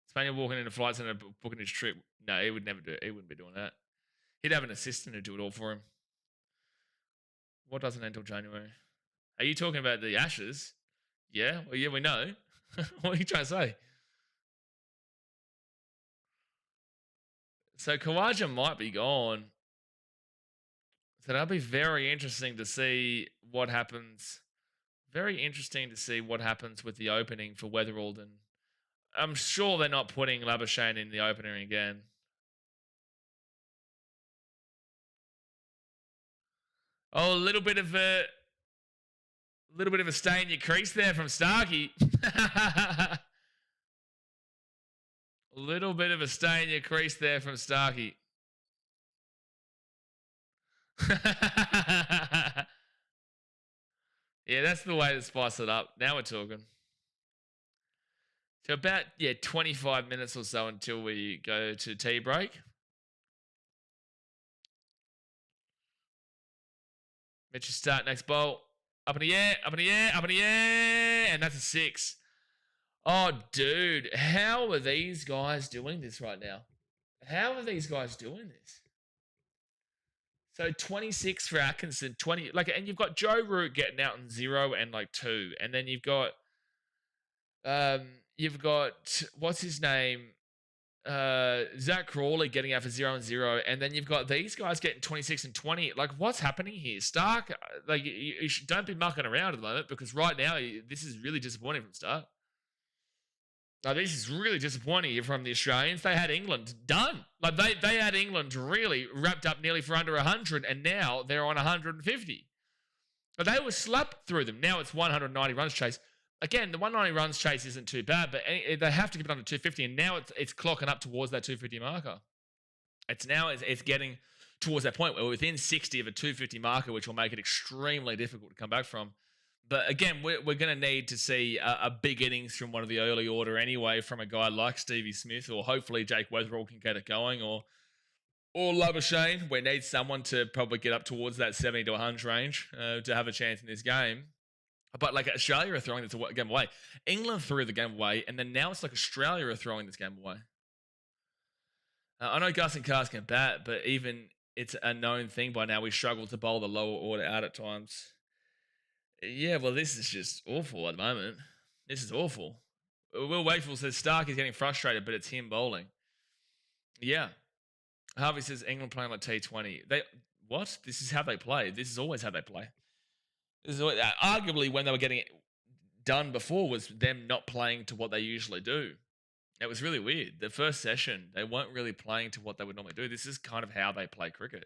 Spaniel walking into flight center booking his trip. No, he would never do it. He wouldn't be doing that. He'd have an assistant who'd do it all for him. What doesn't end till January? Are you talking about the Ashes? Yeah? Well, yeah, we know. What are you trying to say? So Khawaja might be gone. So that'll be very interesting to see what happens. Very interesting to see what happens with the opening for Weatherald. And I'm sure they're not putting Labuschagne in the opener again. Oh, a little bit of a stay in your crease there from Starkey. A little bit of a stay in your crease there from Starkey. Yeah, that's the way to spice it up. Now we're talking. So about 25 minutes or so until we go to tea break. Mitchell start next bowl. Up in the air, up in the air, up in the air. And that's a 6. Oh, dude. How are these guys doing this right now? How are these guys doing this? So 26 for Atkinson, 20. And you've got Joe Root getting out in 0 and 2. And then you've got what's his name? Zach Crawley getting out for 0 and 0, and then you've got these guys getting 26 and 20. What's happening here? Stark, you don't be mucking around at the moment, because right now this is really disappointing from Stark. This is really disappointing from the Australians. They had England done. They had England really wrapped up nearly for under 100, and now they're on 150. But they were slapped through them. Now it's 190 runs chase. Again, the 190 runs chase isn't too bad, but they have to keep it under 250, and now it's clocking up towards that 250 marker. It's getting towards that point where we're within 60 of a 250 marker, which will make it extremely difficult to come back from. But again, we're going to need to see a big innings from one of the early order anyway, from a guy like Stevie Smith, or hopefully Jake Weatherall can get it going, or Labuschagne. We need someone to probably get up towards that 70 to 100 range to have a chance in this game. But Australia are throwing this game away. England threw the game away, and then now it's Australia are throwing this game away. I know Gus and Cars can bat, but even it's a known thing by now. We struggle to bowl the lower order out at times. Yeah, well, this is just awful at the moment. This is awful. Will Wakefield says Stark is getting frustrated, but it's him bowling. Yeah. Harvey says England playing like T20. What? This is how they play. This is always how they play. Arguably, when they were getting it done before, was them not playing to what they usually do. It was really weird. The first session, they weren't really playing to what they would normally do. This is kind of how they play cricket.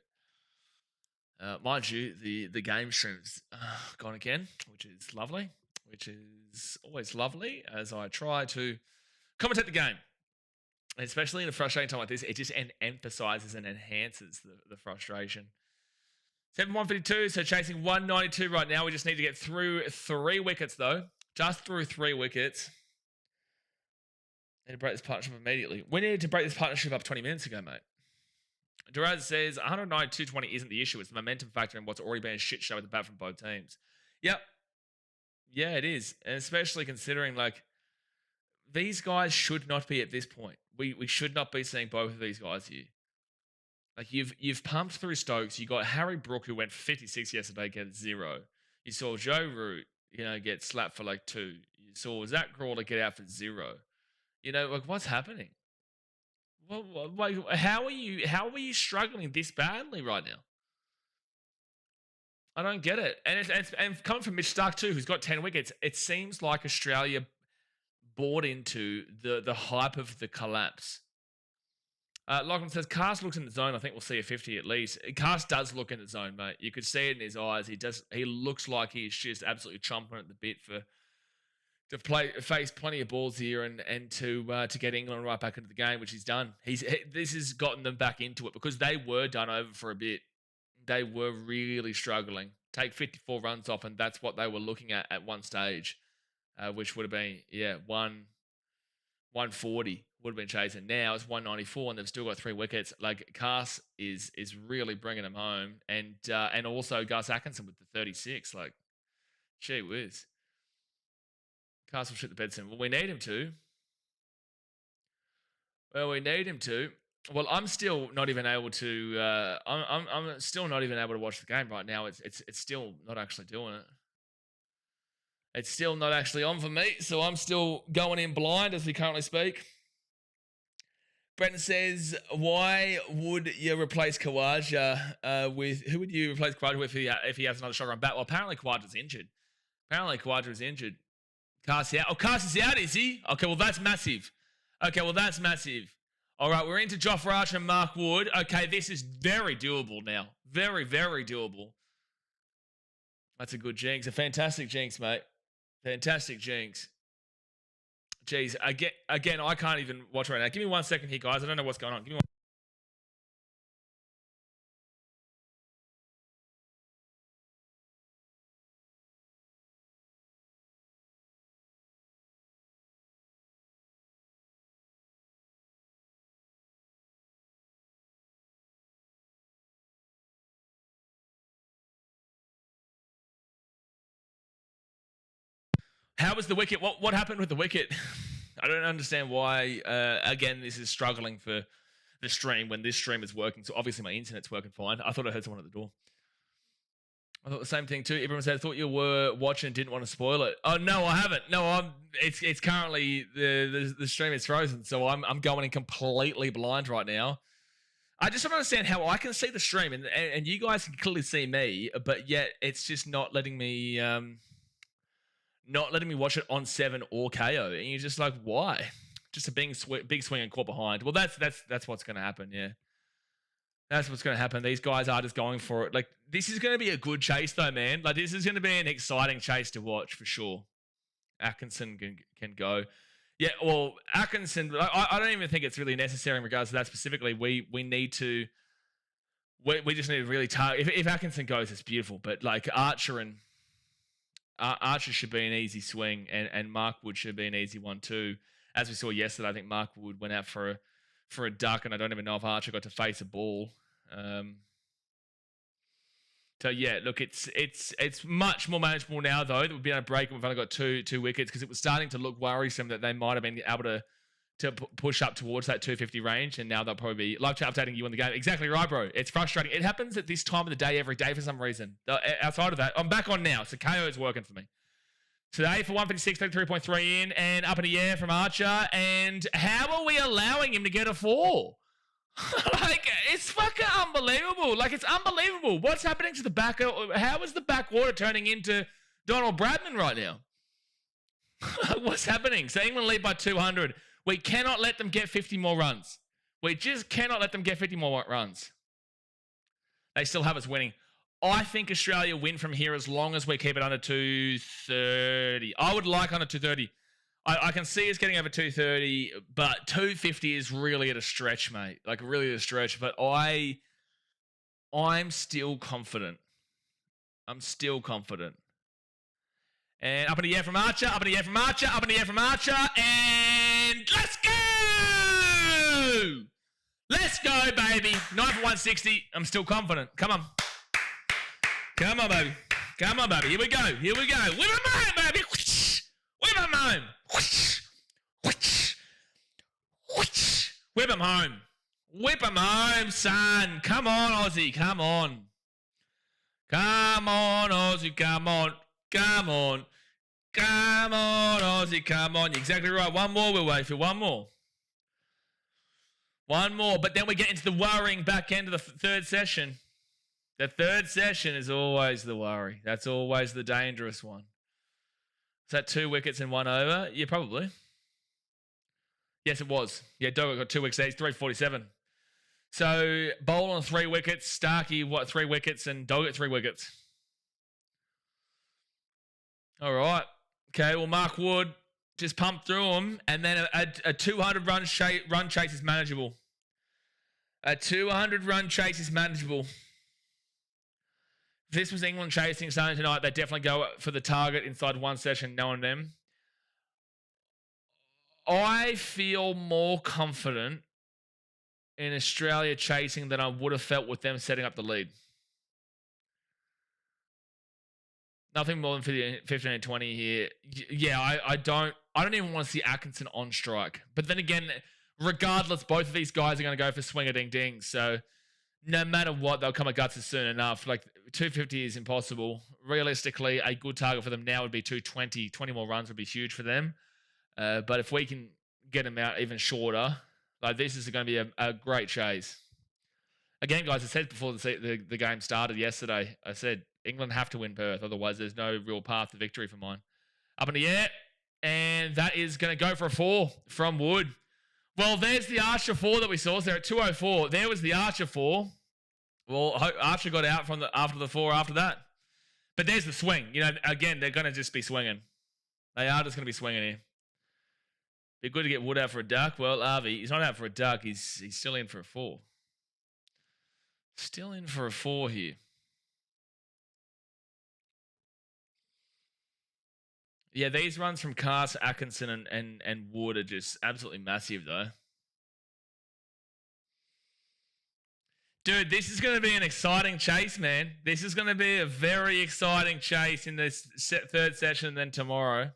Mind you, the game stream's gone again, which is lovely, which is always lovely as I try to commentate the game. especially in a frustrating time like this, it just emphasizes and enhances the frustration. 7-152, so chasing 192 right now. We just need to get through 3 wickets, though. Just through 3 wickets. Need to break this partnership immediately. We needed to break this partnership up 20 minutes ago, mate. Duraz says 109-220 isn't the issue. It's the momentum factor in what's already been a shit show with the bat from both teams. Yep. Yeah, it is. And especially considering, like, these guys should not be at this point. We should not be seeing both of these guys here. Like, you've pumped through Stokes. You got Harry Brook, who went for 56 yesterday, get 0. You saw Joe Root, get slapped for like 2. You saw Zach Crawler get out for 0. Like, what's happening? How are you struggling this badly right now? I don't get it. And coming from Mitch Stark too, who's got 10 wickets, it seems like Australia bought into the hype of the collapse. Lachlan says, Cast looks in the zone. I think we'll see a 50 at least. Cast does look in the zone, mate. You could see it in his eyes. He looks like he's just absolutely chomping at the bit to face plenty of balls here and to get England right back into the game, which he's done. This has gotten them back into it because they were done over for a bit. They were really struggling. Take 54 runs off, and that's what they were looking at one stage, which would have been 140 would have been chasing. Now it's 194, and they've still got 3 wickets. Like, Cast is really bringing them home, and also Gus Atkinson with the 36. Like, gee whiz. Cast will shoot the bed soon. Well, we need him to. Well, I'm still not even able to. I'm still not even able to watch the game right now. It's still not actually doing it. It's still not actually on for me, so I'm still going in blind as we currently speak. Brenton says, "Why would you replace Khawaja with? Who would you replace Khawaja with if he has another shot on bat? Well, apparently Khawaja's injured. Cast out. Oh, Cast is out, is he? Okay, well, that's massive. All right, we're into Jofra Archer and Mark Wood. Okay, this is very doable now. Very, very doable. That's a good jinx. A fantastic jinx, mate. Fantastic jinx. Jeez, again, I can't even watch right now. Give me 1 second here, guys. I don't know what's going on. Give me one. How was the wicket? What happened with the wicket? I don't understand why. Again, this is struggling for the stream when this stream is working. So obviously my internet's working fine. I thought I heard someone at the door. I thought the same thing too. Everyone said, I thought you were watching and didn't want to spoil it. Oh no, I haven't. No, it's currently the stream is frozen, so I'm going in completely blind right now. I just don't understand how I can see the stream and you guys can clearly see me, but yet it's just not letting me watch it on 7 or KO. And you're just like, why? Just a big swing and caught behind. Well, that's what's going to happen, yeah. That's what's going to happen. These guys are just going for it. Like, this is going to be a good chase, though, man. Like, this is going to be an exciting chase to watch for sure. Atkinson can go. Yeah, well, Atkinson, I don't even think it's really necessary in regards to that specifically. We just need to really target. If Atkinson goes, it's beautiful. But, like, Archer should be an easy swing, and Mark Wood should be an easy one too. As we saw yesterday, I think Mark Wood went out for a duck, and I don't even know if Archer got to face a ball. So yeah, look, it's much more manageable now though that we've been able to break and we've only got two wickets, because it was starting to look worrisome that they might have been able to push up towards that 250 range, and now they'll probably be live chat updating you on the game. Exactly right, bro. It's frustrating. It happens at this time of the day every day for some reason. Outside of that, I'm back on now, so KO is working for me. Today for 156, 33.3 in, and up in the air from Archer. And how are we allowing him to get a 4? Like, it's fucking unbelievable. Like, it's unbelievable. What's happening to the back? How is the backwater turning into Donald Bradman right now? What's happening? So England lead by 200. We cannot let them get 50 more runs. We just cannot let them get 50 more runs. They still have us winning. I think Australia win from here as long as we keep it under 230. I would like under 230. I can see us getting over 230, but 250 is really at a stretch, mate. Like really at a stretch. But I'm still confident. I'm still confident. And up in the air from Archer, up in the air from Archer, up in the air from Archer, and let's go! Let's go, baby. 9 for 160. I'm still confident. Come on. Come on, baby. Come on, baby. Here we go. Here we go. Whip him home, baby. Whip him home. Whip him home. Whip him home, son. Come on, Aussie. Come on. Come on, Aussie. Come on. Come on. Come on, Aussie. Come on. You're exactly right. One more. We'll wait for one more. One more. But then we get into the worrying back end of the third session. The third session is always the worry. That's always the dangerous one. Is that 2 wickets and 1 over? Yeah, probably. Yes, it was. Yeah, Doggett got 2 wickets. He's 347. So, Bowl on 3 wickets. Starkey, 3 wickets? And Doggett, 3 wickets. All right. Okay, well, Mark Wood just pumped through them. And then a 200 run chase is manageable. A 200 run chase is manageable. If this was England chasing starting tonight, they'd definitely go for the target inside one session, knowing them. I feel more confident in Australia chasing than I would have felt with them setting up the lead. Nothing more than 15 and 20 here. Yeah, I don't even want to see Atkinson on strike. But then again, regardless, both of these guys are going to go for swinger ding ding. So no matter what, they'll come at guts soon enough. Like 250 is impossible. Realistically, a good target for them now would be 220. 20 more runs would be huge for them. But if we can get them out even shorter, like this is going to be a great chase. Again, guys, I said before the game started yesterday, I said England have to win Perth. Otherwise, there's no real path to victory for mine. Up in the air. And that is going to go for a 4 from Wood. Well, there's the Archer 4 that we saw. So they're at 204. There was the Archer 4. Well, Archer got out from after the 4 after that. But there's the swing. You know, again, they're going to just be swinging. They are just going to be swinging here. Be good to get Wood out for a duck. Well, Arvey, he's not out for a duck. He's still in for a 4. Still in for a 4 here. Yeah, these runs from Cass, Atkinson, and Wood are just absolutely massive, though. Dude, this is going to be an exciting chase, man. This is going to be a very exciting chase in this third session and then tomorrow.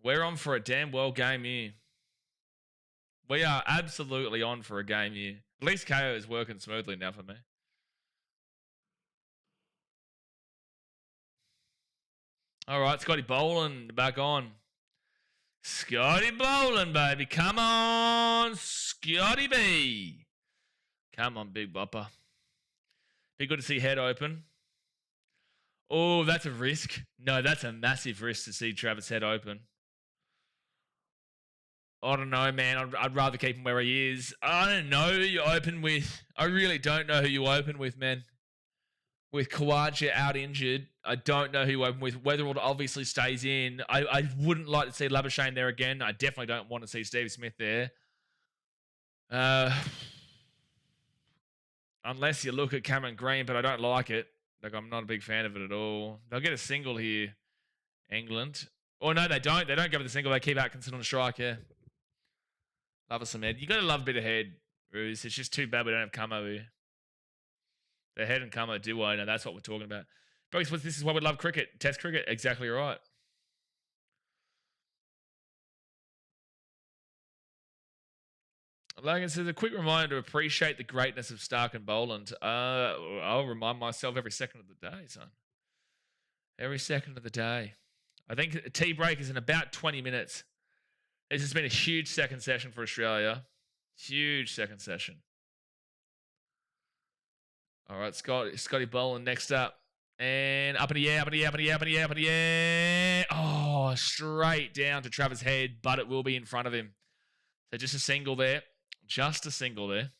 We're on for a damn well game here. We are absolutely on for a game here. At least KO is working smoothly now for me. All right, Scotty Boland back on. Scotty Boland, baby. Come on, Scotty B. Come on, Big Bopper. Be good to see head open. Oh, that's a risk. No, that's a massive risk to see Travis head open. I don't know, man. I'd rather keep him where he is. I don't know who you open with. I really don't know who you open with, man. With Kawaja out injured, I don't know who you open with. Weatherald obviously stays in. I wouldn't like to see Labuschagne there again. I definitely don't want to see Steve Smith there. Unless you look at Cameron Green, but I don't like it. Like, I'm not a big fan of it at all. They'll get a single here, England. Or no, they don't. They don't go for the single. They keep Atkinson on strike, yeah. Love us some head. You got to love a bit of head, Ruse. It's just too bad we don't have Camo here. The head and Camo duo, no, that's what we're talking about. But this is why we love cricket. Test cricket, exactly right. Logan says, a quick reminder to appreciate the greatness of Stark and Boland. I'll remind myself every second of the day, son. Every second of the day. I think tea break is in about 20 minutes. This has been a huge second session for Australia. Huge second session. All right, Scotty Boland next up. And up in the air, up in the air, up in the air, up in the air, up in the air. Oh, straight down to Travis' head, but it will be in front of him. So just a single there. Just a single there.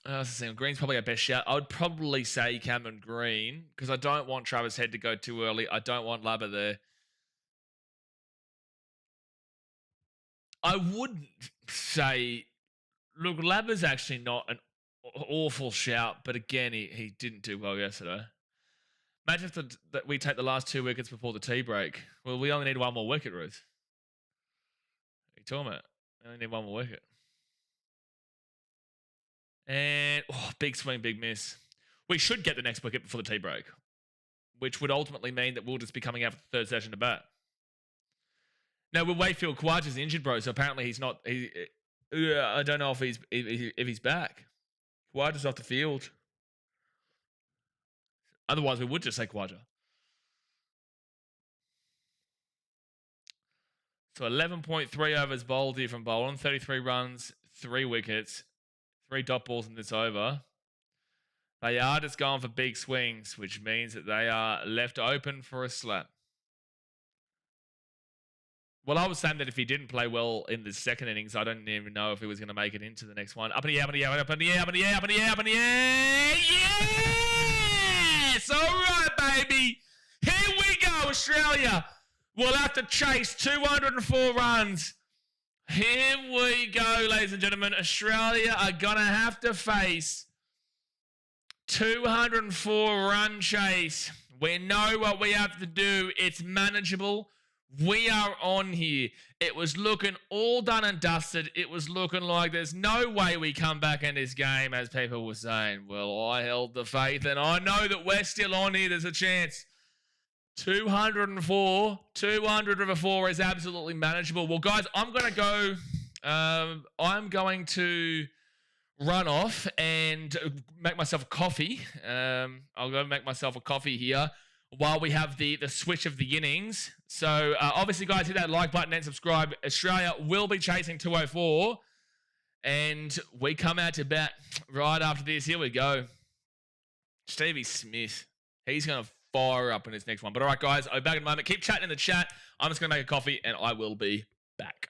Green's probably our best shout. I would probably say Cameron Green because I don't want Travis Head to go too early. I don't want Labba there. I would say, look, Labba's actually not an awful shout, but again, he didn't do well yesterday. Imagine if that we take the last 2 wickets before the tea break. Well, we only need one more wicket, Ruth. What are you talking about? We only need one more wicket. And, big swing, big miss. We should get the next wicket before the tea break, which would ultimately mean that we'll just be coming out for the third session to bat. No, with Wakefield, Khawaja's injured, bro, so apparently he's not... I don't know if he's back. Khawaja's off the field. Otherwise, we would just say Khawaja. So 11.3 overs bowled here from Boland. 33 runs, 3 wickets, 3 dot balls in this over. They are just going for big swings, which means that they are left open for a slap. Well, I was saying that if he didn't play well in the second innings, I don't even know if he was going to make it into the next one. Up in the air, up in the air, up in the air, up in the air, up in the air, up in the air. Yes! All right, baby. Here we go, Australia. We'll have to chase 204 runs. Here we go, ladies and gentlemen. Australia are going to have to face 204 run chase. We know what we have to do. It's manageable. We are on here. It was looking all done and dusted. It was looking like there's no way we come back in this game, as people were saying. Well, I held the faith, and I know that we're still on here. There's a chance. 204. 204 is absolutely manageable. Well, guys, I'm going to go. I'm going to run off and make myself a coffee. I'll go make myself a coffee here while we have the switch of the innings. So, obviously, guys, hit that like button and subscribe. Australia will be chasing 204. And we come out to bat right after this. Here we go. Stevie Smith. He's going to fire up in his next one. But all right, guys, I'll be back in a moment. Keep chatting in the chat. I'm just going to make a coffee, and I will be back.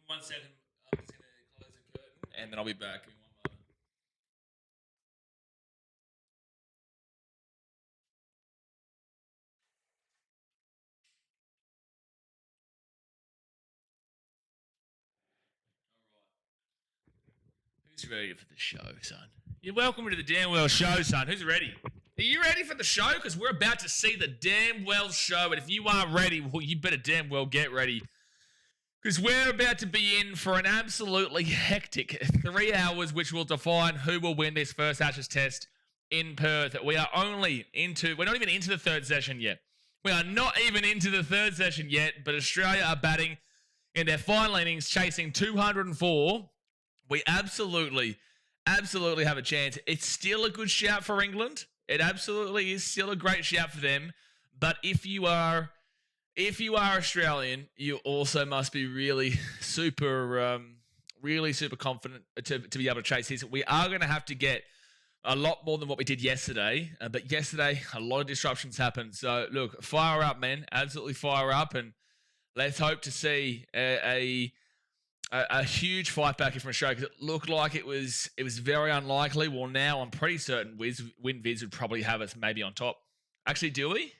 1 second. I'm just going to close the curtain and then I'll be back. Give me 1 moment. Who's ready for the show, son? You're welcome to the Damn Well Show, son. Who's ready? Are you ready for the show? Because we're about to see the Damn Well Show. And if you aren't ready, well, you better damn well get ready. Because we're about to be in for an absolutely hectic 3 hours, which will define who will win this first Ashes test in Perth. We're not even into the third session yet. We are not even into the third session yet, but Australia are batting in their final innings, chasing 204. We absolutely have a chance. It's still a good shout for England. It absolutely is still a great shout for them. But if you are Australian, you also must be really super confident to be able to chase this. We are going to have to get a lot more than what we did yesterday. But yesterday, a lot of disruptions happened. So look, fire up, man. Absolutely fire up, and let's hope to see a huge fight back here from Australia, because it looked like it was very unlikely. Well, now I'm pretty certain WinViz would probably have us maybe on top. Actually, do we?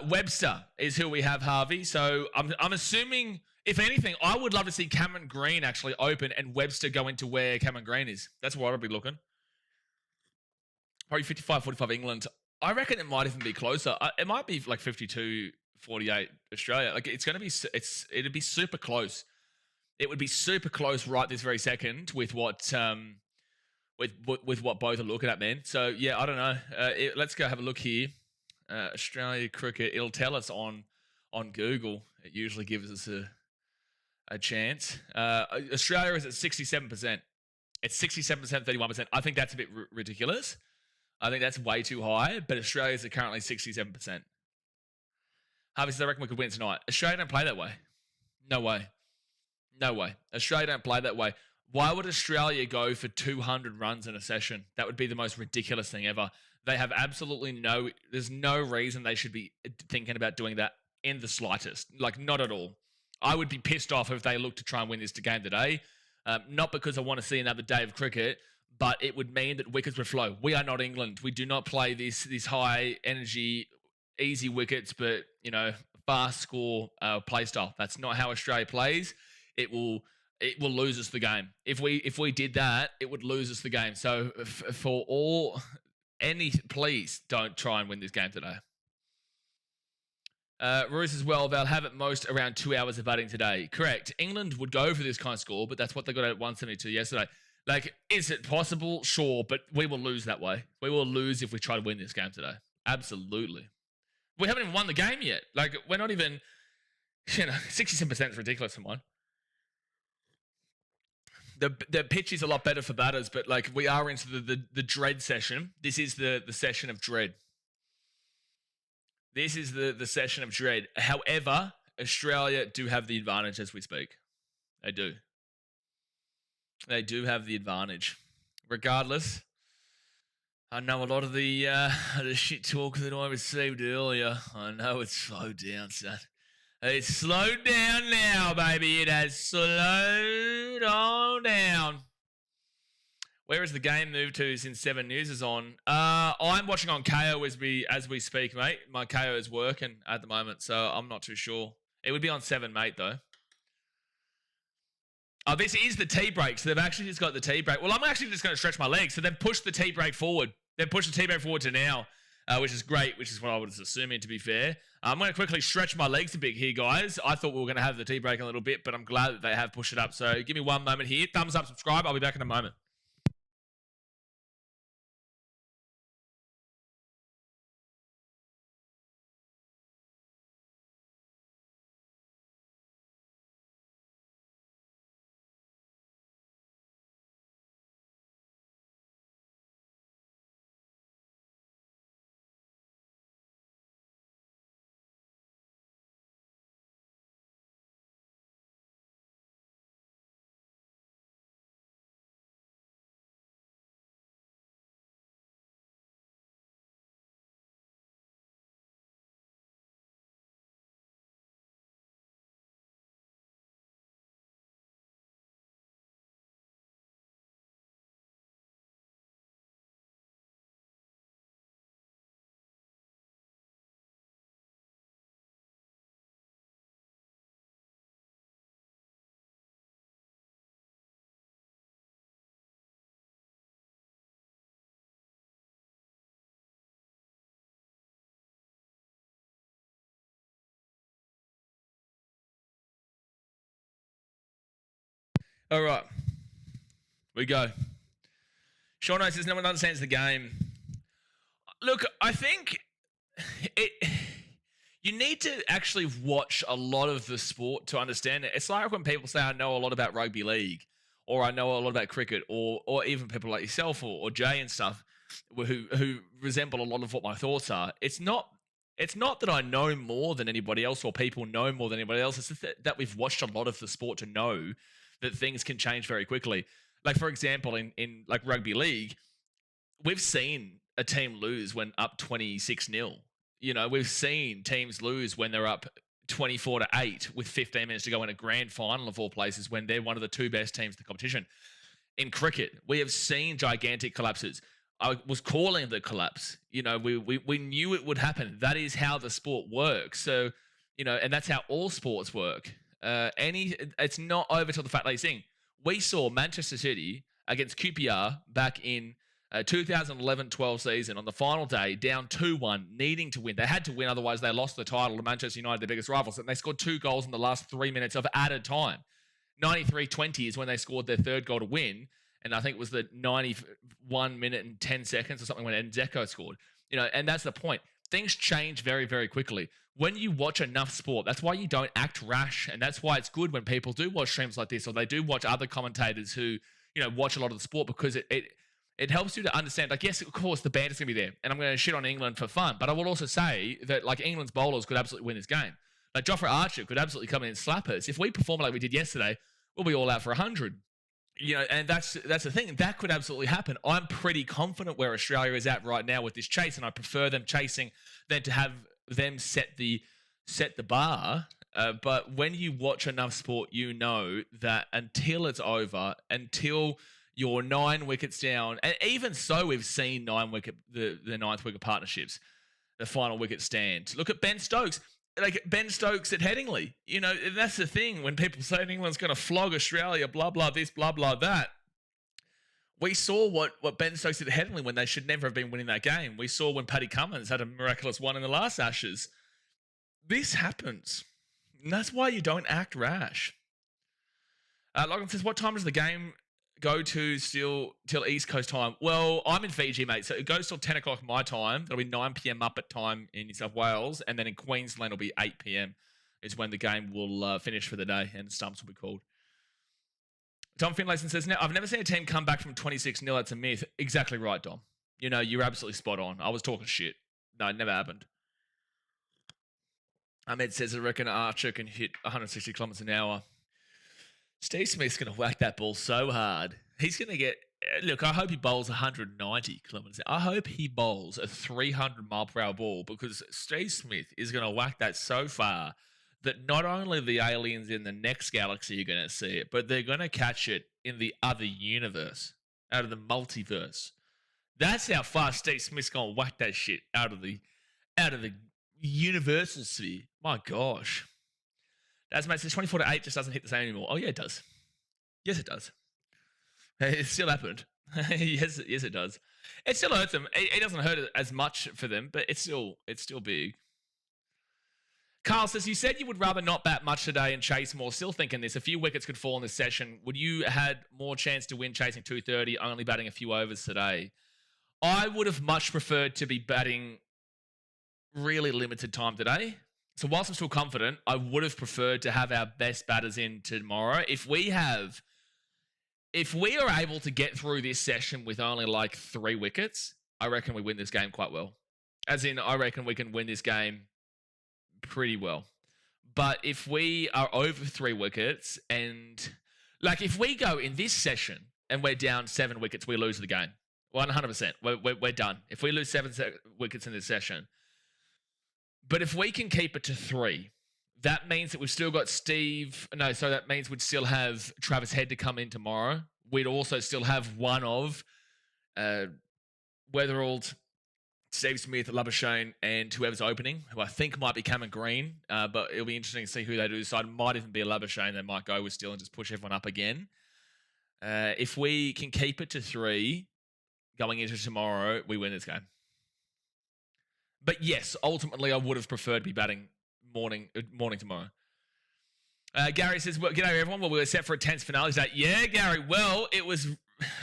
Webster is who we have, Harvey. So I'm assuming, if anything, I would love to see Cameron Green actually open and Webster go into where Cameron Green is. That's where I'd be looking. Probably 55-45 England. I reckon it might even be closer. It might be like 52-48 Australia. Like it'd be super close. It would be super close right this very second with what what both are looking at, man. So yeah, I don't know. Let's go have a look here. Australia cricket. It'll tell us on Google. It usually gives us a chance. Australia is at 67%. It's 67%, 31%. I think that's a bit ridiculous. I think that's way too high. But Australia's are currently 67%. Harvey says, I reckon we could win tonight. Australia don't play that way. No way. Australia don't play that way. Why would Australia go for 200 runs in a session? That would be the most ridiculous thing ever. They have there's no reason they should be thinking about doing that in the slightest. Like, not at all. I would be pissed off if they look to try and win this game today. Not because I want to see another day of cricket, but it would mean that wickets would flow. We are not England. We do not play this high energy, easy wickets, but, fast score play style. That's not how Australia plays. It will lose us the game. If we did that, it would lose us the game. So please don't try and win this game today. Roos as well, they'll have at most around 2 hours of batting today. Correct. England would go for this kind of score, but that's what they got at 172 yesterday. Like, is it possible? Sure, but we will lose that way. We will lose if we try to win this game today. Absolutely. We haven't even won the game yet. Like, we're not even, 67% is ridiculous for mine. The pitch is a lot better for batters, but like we are into the dread session. This is the session of dread. This is the session of dread. However, Australia do have the advantage as we speak. They do. They do have the advantage. Regardless, I know a lot of the shit talk that I received earlier. I know it's slowed down, son. It's slowed down now, baby. It has slowed all down. Where has the game moved to since 7 News is on? I'm watching on KO as we speak, mate. My KO is working at the moment, so I'm not too sure. It would be on 7, mate, though. Oh, this is the tea break, so they've actually just got the tea break. Well, I'm actually just going to stretch my legs, so they've pushed the tea break forward. They've pushed the tea break forward to now. Which is great, which is what I was assuming, to be fair. I'm going to quickly stretch my legs a bit here, guys. I thought we were going to have the tea break a little bit, but I'm glad that they have pushed it up. So give me 1 moment here. Thumbs up, subscribe. I'll be back in a moment. All right. We go. Sean says no one understands the game. Look, I think it. You need to actually watch a lot of the sport to understand it. It's like when people say, I know a lot about rugby league, or I know a lot about cricket, or even people like yourself or Jay and stuff who resemble a lot of what my thoughts are. It's not that I know more than anybody else or people know more than anybody else. It's just that we've watched a lot of the sport to know that things can change very quickly. Like, for example, in like rugby league, we've seen a team lose when up 26-0. We've seen teams lose when they're up 24-8 with 15 minutes to go in a grand final of all places when they're one of the two best teams in the competition. In cricket, we have seen gigantic collapses. I was calling the collapse. We knew it would happen. That is how the sport works. So, and that's how all sports work. It's not over till the fact that you're seeing. We saw Manchester City against QPR back in 2011-12 season on the final day, down 2-1, needing to win. They had to win, otherwise they lost the title to Manchester United, their biggest rivals, and they scored 2 goals in the last 3 minutes of added time. 93-20 is when they scored their third goal to win, and I think it was the 91 minute and 10 seconds or something when Dzeko scored. And that's the point. Things change very, very quickly. When you watch enough sport, that's why you don't act rash, and that's why it's good when people do watch streams like this, or they do watch other commentators who, watch a lot of the sport, because it helps you to understand, like, yes, of course, the banter's going to be there, and I'm going to shit on England for fun, but I will also say that, like, England's bowlers could absolutely win this game. Like, Jofra Archer could absolutely come in and slap us. If we perform like we did yesterday, we'll be all out for 100. And that's the thing. That could absolutely happen. I'm pretty confident where Australia is at right now with this chase, and I prefer them chasing than to have them set the bar. But when you watch enough sport, you know that until it's over, until you're 9 wickets down, and even so, we've seen the 9th wicket partnerships, the final wicket stand. Look at Ben Stokes. Like Ben Stokes at Headingley. That's the thing. When people say England's going to flog Australia, blah, blah, this, blah, blah, that. We saw what Ben Stokes did at Headingley when they should never have been winning that game. We saw when Paddy Cummins had a miraculous one in the last Ashes. This happens. And that's why you don't act rash. Logan says, what time does the game go to still till East Coast time? Well, I'm in Fiji, mate, so it goes till 10 o'clock my time. That'll be 9 p.m. up at time in New South Wales, and then in Queensland it'll be 8 p.m. is when the game will finish for the day, and stumps will be called. Tom Finlayson says, now, I've never seen a team come back from 26-0. That's a myth. Exactly right, Dom. You're absolutely spot on. I was talking shit. No, it never happened. Ahmed says, I reckon Archer can hit 160 kilometers an hour. Steve Smith's going to whack that ball so hard. He's going to get... Look, I hope he bowls 190 kilometers. I hope he bowls a 300 mile per hour ball, because Steve Smith is going to whack that so far that not only the aliens in the next galaxy are going to see it, but they're going to catch it in the other universe, out of the multiverse. That's how fast Steve Smith's going to whack that shit out of the universal sphere. My gosh. As mate says, 24-8 just doesn't hit the same anymore. Oh, yeah, it does. Yes, it does. It still happened. yes, it does. It still hurts them. It doesn't hurt as much for them, but it's still big. Carl says, you said you would rather not bat much today and chase more. Still thinking this. A few wickets could fall in this session. Would you had more chance to win chasing 230, only batting a few overs today? I would have much preferred to be batting really limited time today. So whilst I'm still confident, I would have preferred to have our best batters in tomorrow. If we are able to get through this session with only like 3 wickets, I reckon we win this game quite well. As in, I reckon we can win this game pretty well. But if we are over 3 wickets, and like if we go in this session and we're down 7 wickets, we lose the game. 100%. We're done. If we lose 7 wickets in this session. But if we can keep it to 3, that means that we've still got that means we'd still have Travis Head to come in tomorrow. We'd also still have one of Weatherald, Steve Smith, Labuschagne, and whoever's opening, who I think might be Cameron Green. But it'll be interesting to see who they do decide. Might even be a Labuschagne they might go with still and just push everyone up again. If we can keep it to 3 going into tomorrow, we win this game. But yes, ultimately, I would have preferred to be batting morning tomorrow. Gary says, well, g'day everyone. Well, we were set for a tense finale today. Yeah, Gary. Well, it was,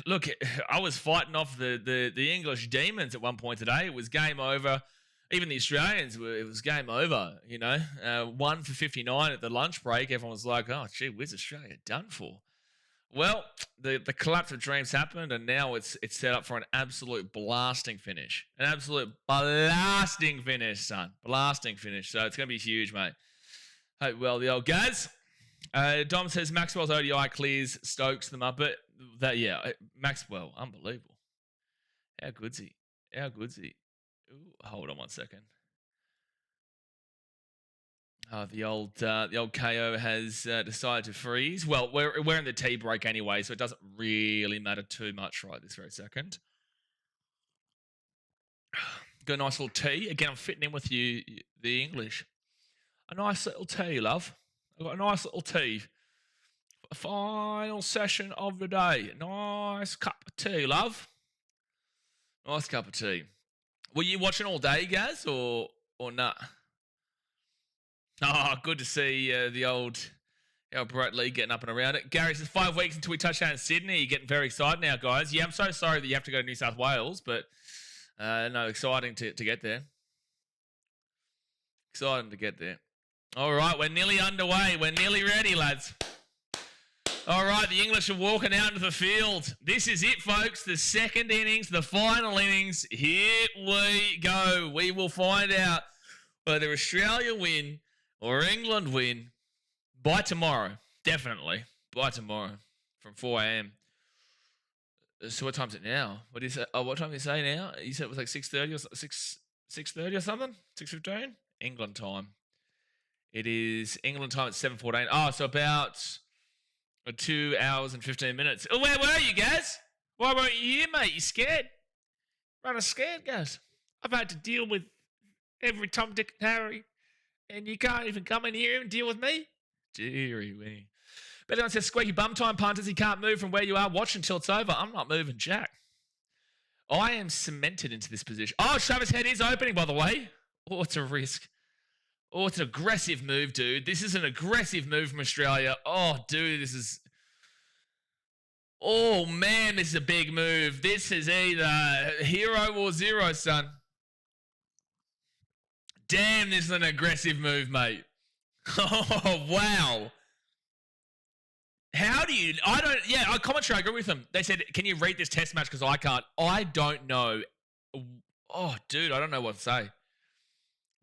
look, I was fighting off the English demons at one point today. It was game over. Even the Australians, it was game over, 1 for 59 at the lunch break. Everyone was like, oh, gee, where's Australia done for? Well, the collapse of dreams happened, and now it's set up for an absolute blasting finish. An absolute blasting finish, son. Blasting finish. So it's going to be huge, mate. Hope well, the old Gaz. Dom says Maxwell's ODI clears Stokes them up. But, Maxwell, unbelievable. How good's he? How good's he? Ooh, hold on one second. The old KO has decided to freeze. Well, we're in the tea break anyway, so it doesn't really matter too much right this very second. Got a nice little tea. Again, I'm fitting in with you, the English. A nice little tea, love. I've got a nice little tea. Final session of the day. Nice cup of tea, love. Nice cup of tea. Were you watching all day, Gaz, or not? Oh, good to see the old Brett Lee getting up and around it. Gary says 5 weeks until we touch down in Sydney. You're getting very excited now, guys. Yeah, I'm so sorry that you have to go to New South Wales, but no, exciting to get there. Exciting to get there. All right, we're nearly underway. We're nearly ready, lads. All right, the English are walking out into the field. This is it, folks. The second innings, the final innings. Here we go. We will find out whether Australia win or England win by tomorrow. Definitely by tomorrow from 4 a.m. So what time's it now? What do you say? Oh, what time do you say now? You said it was like 6:30 or 6:30 or something? 6:15? England time. It is England time at 7:14. Oh, so about 2 hours and 15 minutes. Oh, where were you, guys? Why weren't you here, mate? You scared? Running scared, guys. I've had to deal with every Tom, Dick, and Harry, and you can't even come in here and deal with me? Deary me. But anyone says, squeaky bum time, punters. He can't move from where you are. Watch until it's over. I'm not moving, Jack. I am cemented into this position. Oh, Travis Head is opening, by the way. Oh, it's a risk. Oh, it's an aggressive move, dude. This is an aggressive move from Australia. Oh, dude, this is... Oh, man, this is a big move. This is either hero or zero, son. Damn, this is an aggressive move, mate. Oh, wow. How do you... I commentary, I agree with them. They said, can you rate this test match? Because I can't. I don't know. Oh, dude, I don't know what to say.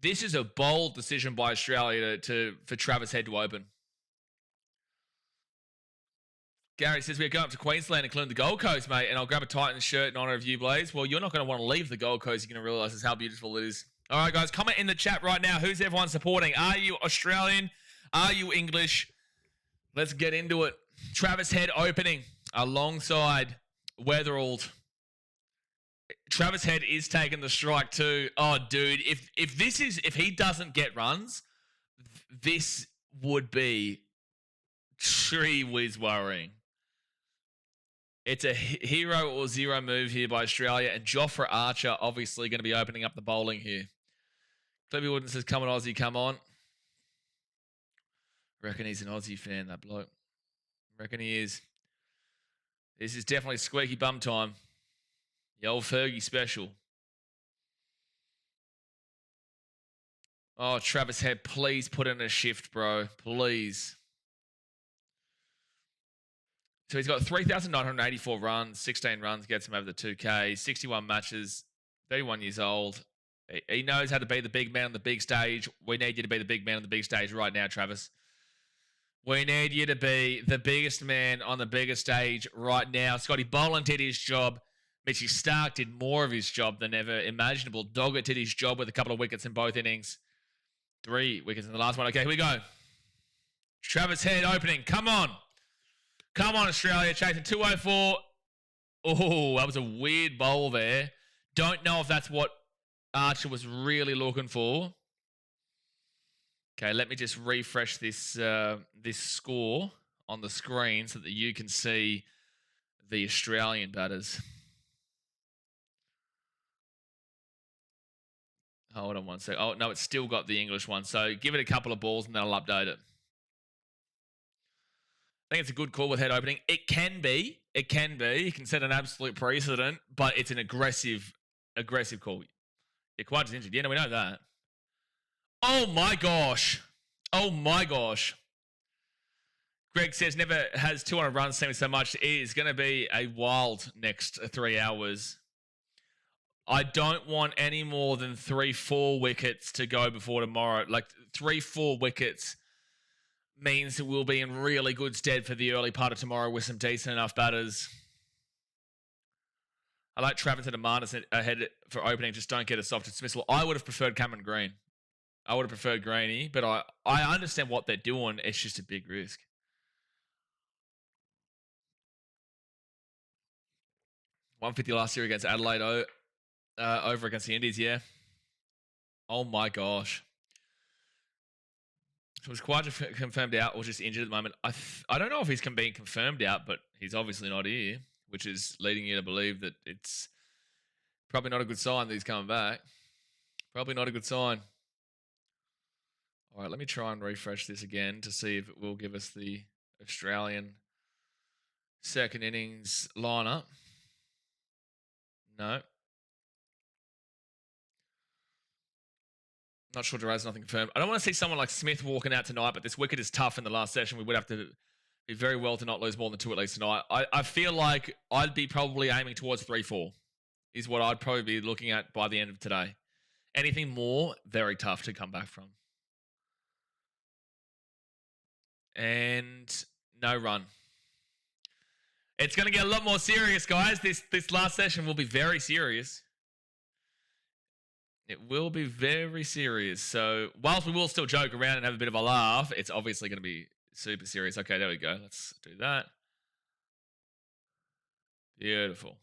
This is a bold decision by Australia for Travis Head to open. Gary says, we're going up to Queensland, including the Gold Coast, mate, and I'll grab a Titans shirt in honor of you, Blaze. Well, you're not going to want to leave the Gold Coast. You're going to realize how beautiful it is. All right, guys, comment in the chat right now. Who's everyone supporting? Are you Australian? Are you English? Let's get into it. Travis Head opening alongside Weatherald. Travis Head is taking the strike too. Oh, dude, if he doesn't get runs, this would be tree whiz worrying. It's a hero or zero move here by Australia, and Jofra Archer obviously going to be opening up the bowling here. Clevy Wooden says, come on, Aussie, come on. Reckon he's an Aussie fan, that bloke. Reckon he is. This is definitely squeaky bum time. The old Fergie special. Oh, Travis Head, please put in a shift, bro. Please. So he's got 3,984 runs, 16 runs, gets him over the 2K, 61 matches, 31 years old. He knows how to be the big man on the big stage. We need you to be the big man on the big stage right now, Travis. We need you to be the biggest man on the biggest stage right now. Scotty Boland did his job. Mitchy Stark did more of his job than ever imaginable. Doggett did his job with a couple of wickets in both innings. 3 wickets in the last one. Okay, here we go. Travis Head opening. Come on. Come on, Australia. Chasing 204. Oh, that was a weird bowl there. Don't know if that's what Archer was really looking for. Okay, let me just refresh this this score on the screen so that you can see the Australian batters. Hold on one sec. Oh, no, it's still got the English one. So give it a couple of balls and then I'll update it. I think it's a good call with head opening. It can be. It can be. You can set an absolute precedent, but it's an aggressive call. Yeah, Khawaja's injured. Yeah, no, we know that. Oh my gosh. Oh my gosh. Greg says never has 200 runs seeming so much. It is going to be a wild next 3 hours. I don't want any more than 3-4 wickets to go before tomorrow. Like 3-4 wickets means that we'll be in really good stead for the early part of tomorrow with some decent enough batters. I like Travis and Amartya ahead for opening. Just don't get a soft dismissal. I would have preferred Cameron Green. I would have preferred Greeny, but I understand what they're doing. It's just a big risk. $150 last year against Adelaide, over against the Indies, yeah. Oh my gosh. So was Khawaja confirmed out or just injured at the moment? I don't know if he's being confirmed out, but he's obviously not here, which is leading you to believe that it's probably not a good sign that he's coming back. Probably not a good sign. All right, let me try and refresh this again to see if it will give us the Australian second innings lineup. No. Not sure Duraz's nothing confirmed. I don't want to see someone like Smith walking out tonight, but this wicket is tough in the last session. We would have to be very well to not lose more than 2 at least tonight. I feel like I'd be probably aiming towards 3-4 is what I'd probably be looking at by the end of today. Anything more, very tough to come back from. And no run. It's going to get a lot more serious, guys. This last session will be very serious. It will be very serious. So whilst we will still joke around and have a bit of a laugh, it's obviously going to be super serious. Okay, there we go. Let's do that. Beautiful.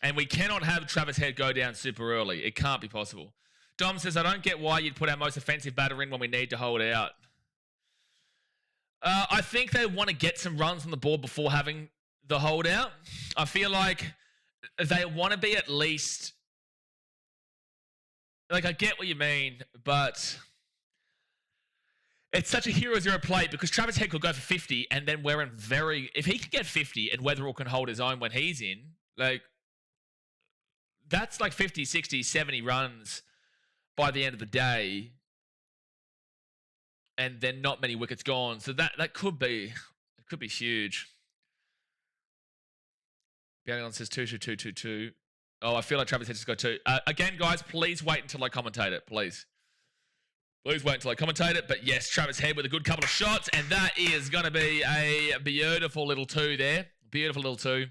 And we cannot have Travis Head go down super early. It can't be possible. Dom says, I don't get why you'd put our most offensive batter in when we need to hold out. I think they want to get some runs on the board before having the holdout. I feel like they want to be at least... Like, I get what you mean, but it's such a hero zero play because Travis Head could go for 50 and then we're in very... If he can get 50 and Weatherall can hold his own when he's in, like, that's like 50, 60, 70 runs by the end of the day. And then not many wickets gone. So that could be... It could be huge. Bialon says 2-2-2-2-2. Oh, I feel like Travis Head just got 2. Again, guys, please wait until I commentate it, please. Please wait until I commentate it. But yes, Travis Head with a good couple of shots. And that is going to be a beautiful little 2 there. Beautiful little 2.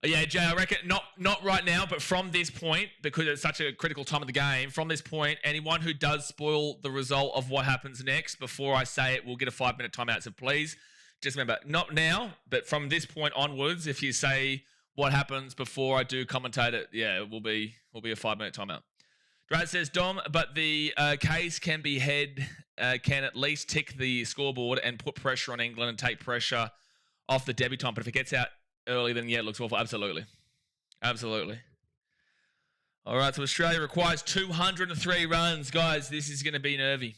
Yeah, Jay, I reckon not right now, but from this point, because it's such a critical time of the game, from this point, anyone who does spoil the result of what happens next, before I say it, we'll get a 5-minute timeout. So please, just remember, not now, but from this point onwards, if you say what happens before I do commentate it, yeah, it will be a 5-minute timeout. Drat says, Dom, but the case can be Head, can at least tick the scoreboard and put pressure on England and take pressure off the debutant. But if it gets out early, then yeah, it looks awful. Absolutely. Absolutely. All right, so Australia requires 203 runs. Guys, this is going to be nervy.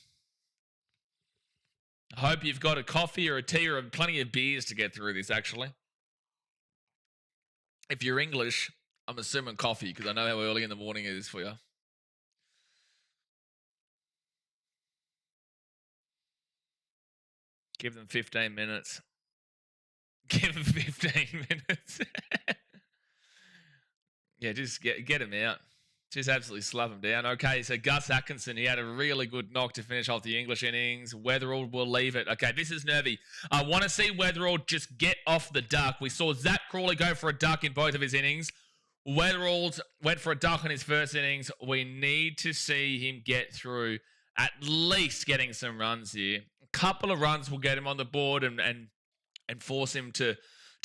I hope you've got a coffee or a tea or plenty of beers to get through this, actually. If you're English, I'm assuming coffee because I know how early in the morning it is for you. Give them 15 minutes. Give him 15 minutes. Yeah, just get him out. Just absolutely slap him down. Okay, so Gus Atkinson, he had a really good knock to finish off the English innings. Weatherall will leave it. Okay, this is nervy. I want to see Weatherall just get off the duck. We saw Zach Crawley go for a duck in both of his innings. Weatherall went for a duck in his first innings. We need to see him get through at least getting some runs here. A couple of runs will get him on the board and force him to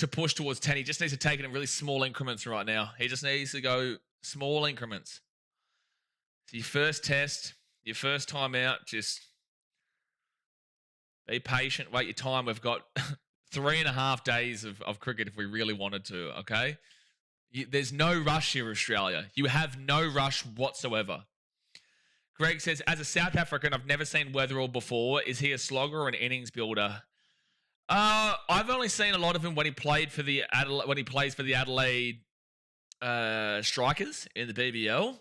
push towards 10. He just needs to take it in really small increments right now. He just needs to go small increments. So your first test, your first time out, just be patient, wait your time. We've got 3.5 days of cricket if we really wanted to, okay? There's no rush here, Australia. You have no rush whatsoever. Greg says, as a South African, I've never seen Weatherall before. Is he a slogger or an innings builder? I've only seen a lot of him when he played for the when he plays for the Adelaide Strikers in the BBL,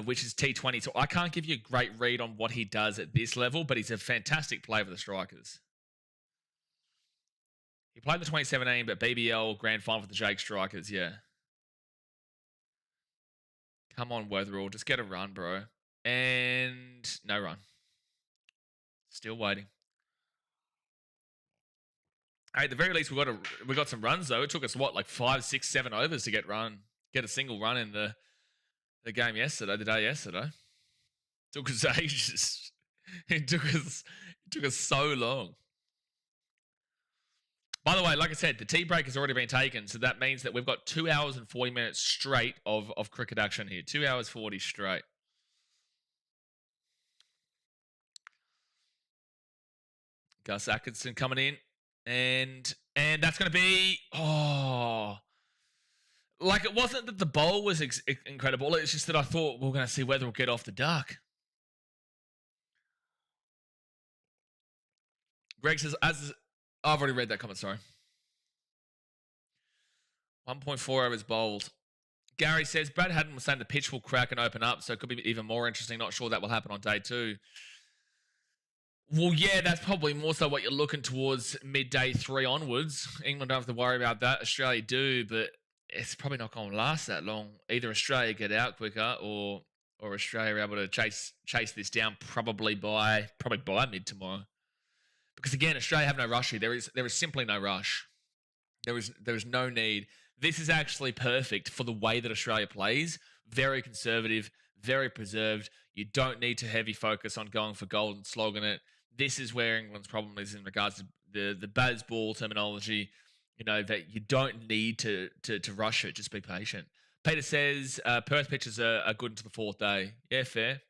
which is T20. So I can't give you a great read on what he does at this level, but he's a fantastic player for the Strikers. He played in the 2017, but BBL Grand Final for the Jake Strikers, yeah. Come on, Weatherall. Just get a run, bro. And no run. Still waiting. Hey, at the very least, we got some runs, though. It took us, what, like 5, 6, 7 overs to get a single run in the game yesterday, the day yesterday. Took us ages. It took us so long. By the way, like I said, the tea break has already been taken, so that means that we've got 2 hours and 40 minutes straight of cricket action here. 2 hours 40 straight. Gus Atkinson coming in, and that's going to be like it wasn't that the bowl was incredible. It's just that I thought we were going to see whether we'll get off the duck. Greg says, I've already read that comment, sorry. 1.4 overs bowled. Gary says, Brad Haddon was saying the pitch will crack and open up, so it could be even more interesting. Not sure that will happen on day 2. Well, yeah, that's probably more so what you're looking towards midday 3 onwards. England don't have to worry about that. Australia do, but it's probably not going to last that long. Either Australia get out quicker or Australia are able to chase this down probably by mid tomorrow. Because again, Australia have no rush here. There is simply no rush. There is no need. This is actually perfect for the way that Australia plays. Very conservative, very preserved. You don't need to heavy focus on going for gold and slogging it. This is where England's problem is in regards to the Bazball terminology. You know, that you don't need to rush it. Just be patient. Peter says Perth pitches are good into the 4th day. Yeah, fair.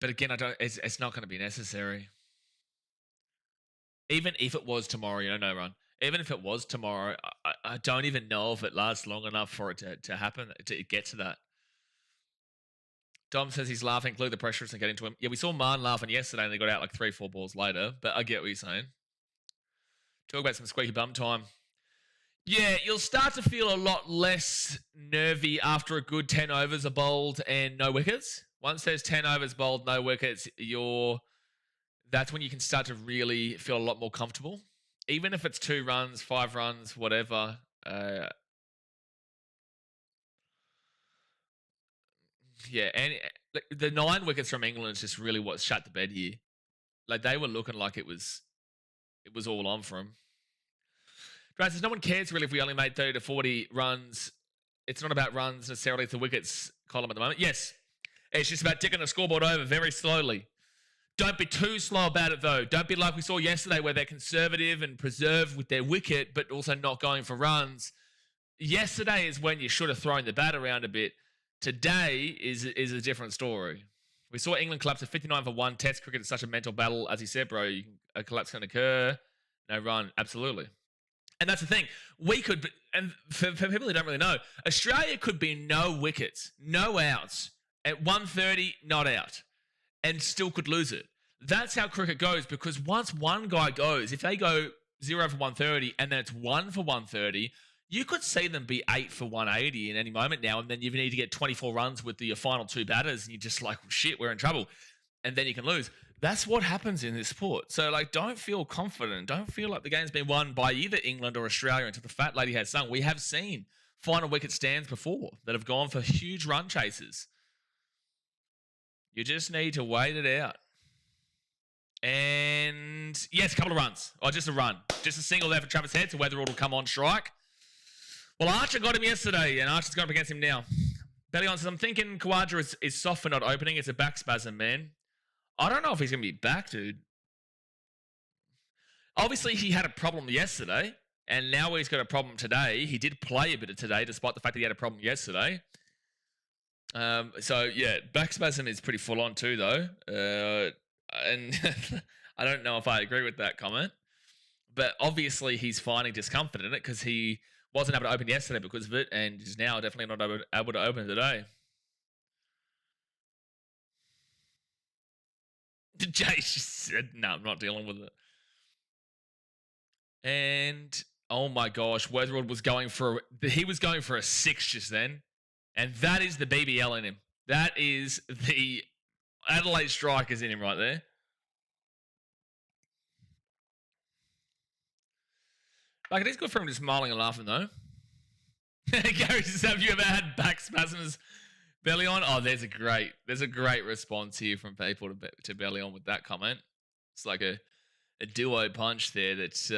But again, it's not going to be necessary. Even if it was tomorrow, no run. Even if it was tomorrow, I don't even know if it lasts long enough for it to happen, to get to that. Dom says he's laughing, glue the pressure and get into him. Yeah, we saw Marn laughing yesterday and they got out like 3-4 balls later, but I get what you're saying. Talk about some squeaky bum time. Yeah, you'll start to feel a lot less nervy after a good 10 overs are bowled and no wickets. Once there's 10 overs bowled, no wickets, that's when you can start to really feel a lot more comfortable. Even if it's 2 runs, 5 runs, whatever. Yeah, and the 9 wickets from England is just really what shut the bed here. Like they were looking like it was all on for them. Brad says no one cares really if we only made 30 to 40 runs. It's not about runs necessarily. It's the wickets column at the moment. Yes, it's just about ticking the scoreboard over very slowly. Don't be too slow about it, though. Don't be like we saw yesterday where they're conservative and preserved with their wicket, but also not going for runs. Yesterday is when you should have thrown the bat around a bit. Today is a different story. We saw England collapse to 59 for 1. Test cricket is such a mental battle. As he said, bro, a collapse can occur. No run. Absolutely. And that's the thing. We could, and for people who don't really know, Australia could be no wickets, no outs. At 130, not out. And still could lose it. That's how cricket goes, because once one guy goes, if they go 0 for 130 and then it's 1 for 130, you could see them be 8 for 180 in any moment now, and then you need to get 24 runs with your final 2 batters, and you're just like, well, shit, we're in trouble. And then you can lose. That's what happens in this sport. So, don't feel confident. Don't feel like the game's been won by either England or Australia until the fat lady has sung. We have seen final wicket stands before that have gone for huge run chases. You just need to wait it out. And yes, a couple of runs. Or just a run. Just a single there for Travis Head, so whether it'll come on strike. Well, Archer got him yesterday, and Archer's got up against him now. Belly on says, I'm thinking Khawaja is soft for not opening. It's a back spasm, man. I don't know if he's going to be back, dude. Obviously, he had a problem yesterday, and now he's got a problem today. He did play a bit of today, despite the fact that he had a problem yesterday. So yeah, back spasm is pretty full on too, though. And I don't know if I agree with that comment, but obviously he's finding discomfort in it because he wasn't able to open yesterday because of it, and is now definitely not able to open today. Jay just said, no, I'm not dealing with it. And oh my gosh, Weatherald was going for a 6 just then. And that is the BBL in him. That is the Adelaide Strikers in him right there. Like, it is good for him just smiling and laughing, though. Gary says, have you ever had back spasms belly on? Oh, there's a great response here from people to belly on with that comment. It's like a duo punch there that's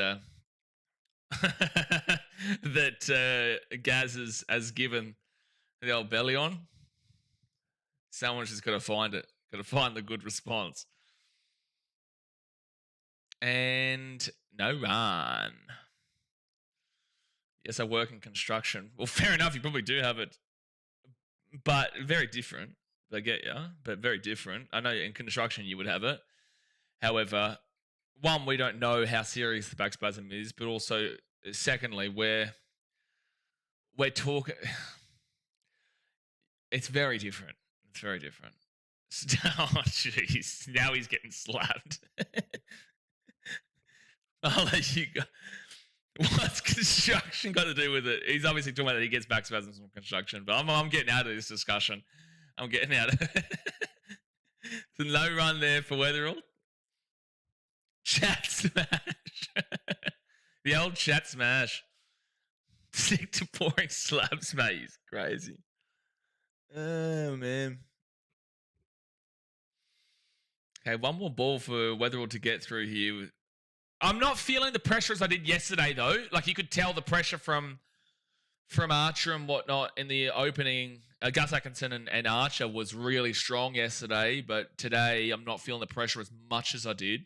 that Gaz has given the old belly on. Someone's just got to find it. Got to find the good response. And no run. Yes, I work in construction. Well, fair enough. You probably do have it, but very different. I get you, but very different. I know in construction you would have it. However, one, we don't know how serious the back spasm is, but also, secondly, we're talking. It's very different. It's very different. Oh, jeez. Now he's getting slapped. I'll let you go. What's construction got to do with it? He's obviously talking about that he gets back spasms from construction, but I'm getting out of this discussion. I'm getting out of it. So no run there for Weatherall. Chat smash. The old chat smash. Sick to pouring slabs, mate. He's crazy. Oh, man. Okay, one more ball for Weatherall to get through here. I'm not feeling the pressure as I did yesterday, though. Like, you could tell the pressure from Archer and whatnot in the opening. Gus Atkinson and Archer was really strong yesterday, but today I'm not feeling the pressure as much as I did.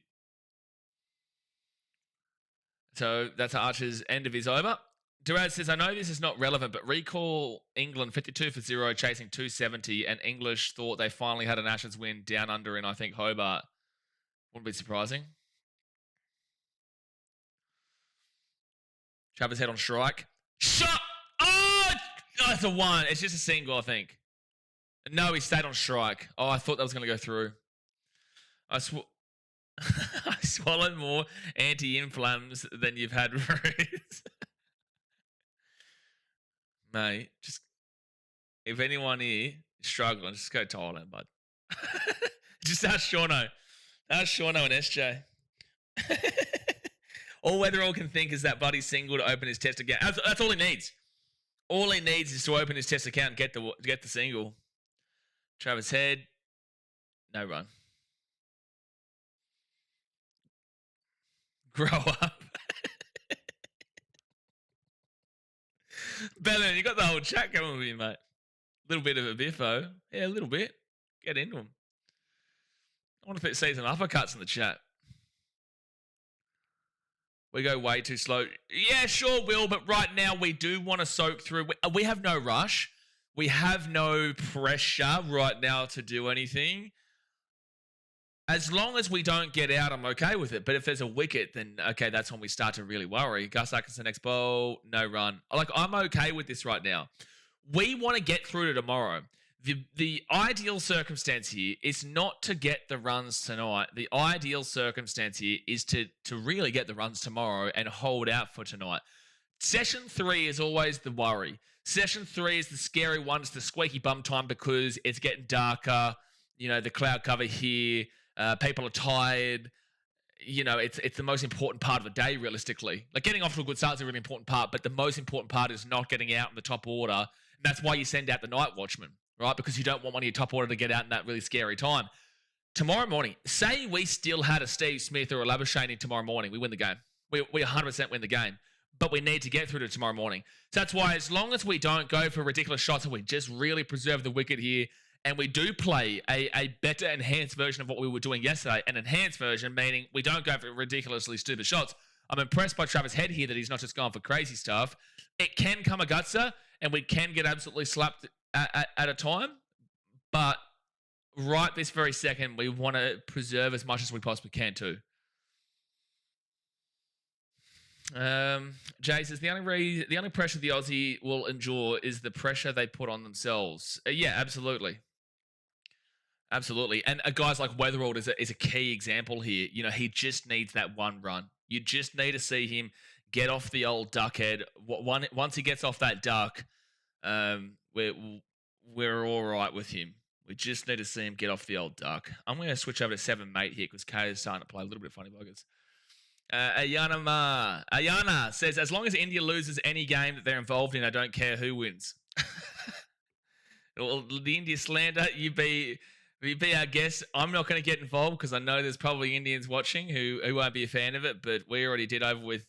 So that's Archer's end of his over. Duraz says, I know this is not relevant, but recall England 52 for 0, chasing 270, and English thought they finally had an Ashes win down under in, I think, Hobart. Wouldn't be surprising. Travis head on strike. Shot! Oh, that's a 1. It's just a single, I think. No, he stayed on strike. Oh, I thought that was going to go through. I swallowed more anti-inflams than you've had, Ruth. Mate, just if anyone here is struggling, just go Thailand, bud. Just ask Shauno. Ask Shauno and SJ. All Weatherall can think is that Buddy's single to open his test account. That's all he needs. All he needs is to open his test account and get the single. Travis Head, no run. Grow up. Bellin, you got the whole chat going with you, mate. A little bit of a biffo. Yeah, a little bit. Get into him. I want to see some uppercuts in the chat. We go way too slow. Yeah, sure, Will, but right now we do want to soak through. We have no rush. We have no pressure right now to do anything. As long as we don't get out, I'm okay with it. But if there's a wicket, then, okay, that's when we start to really worry. Gus Atkinson next ball, no run. Like, I'm okay with this right now. We want to get through to tomorrow. The ideal circumstance here is not to get the runs tonight. The ideal circumstance here is to really get the runs tomorrow and hold out for tonight. Session 3 is always the worry. Session 3 is the scary one. It's the squeaky bum time because it's getting darker. You know, the cloud cover here. People are tired. You know, it's the most important part of the day, realistically. Like, getting off to a good start is a really important part, but the most important part is not getting out in the top order. And that's why you send out the night watchman, right? Because you don't want one of your top order to get out in that really scary time. Tomorrow morning, say we still had a Steve Smith or a Labuschagne tomorrow morning, we win the game. We 100% win the game. But we need to get through to tomorrow morning. So that's why, as long as we don't go for ridiculous shots and we just really preserve the wicket here, and we do play a better enhanced version of what we were doing yesterday, an enhanced version, meaning we don't go for ridiculously stupid shots. I'm impressed by Travis Head here that he's not just gone for crazy stuff. It can come a gutser, and we can get absolutely slapped at a time. But right this very second, we want to preserve as much as we possibly can too. Jay says, the only pressure the Aussie will endure is the pressure they put on themselves. Yeah, absolutely. Absolutely. And guys like Weatherald is a key example here. You know, he just needs that one run. You just need to see him get off the old duck head. Once he gets off that duck, we're all right with him. We just need to see him get off the old duck. I'm going to switch over to 7 mate here because Kay is starting to play a little bit of funny buggers. Ayana says, as long as India loses any game that they're involved in, I don't care who wins. Well, the India slander, you be our guest. I'm not going to get involved because I know there's probably Indians watching who won't be a fan of it, but we already did over with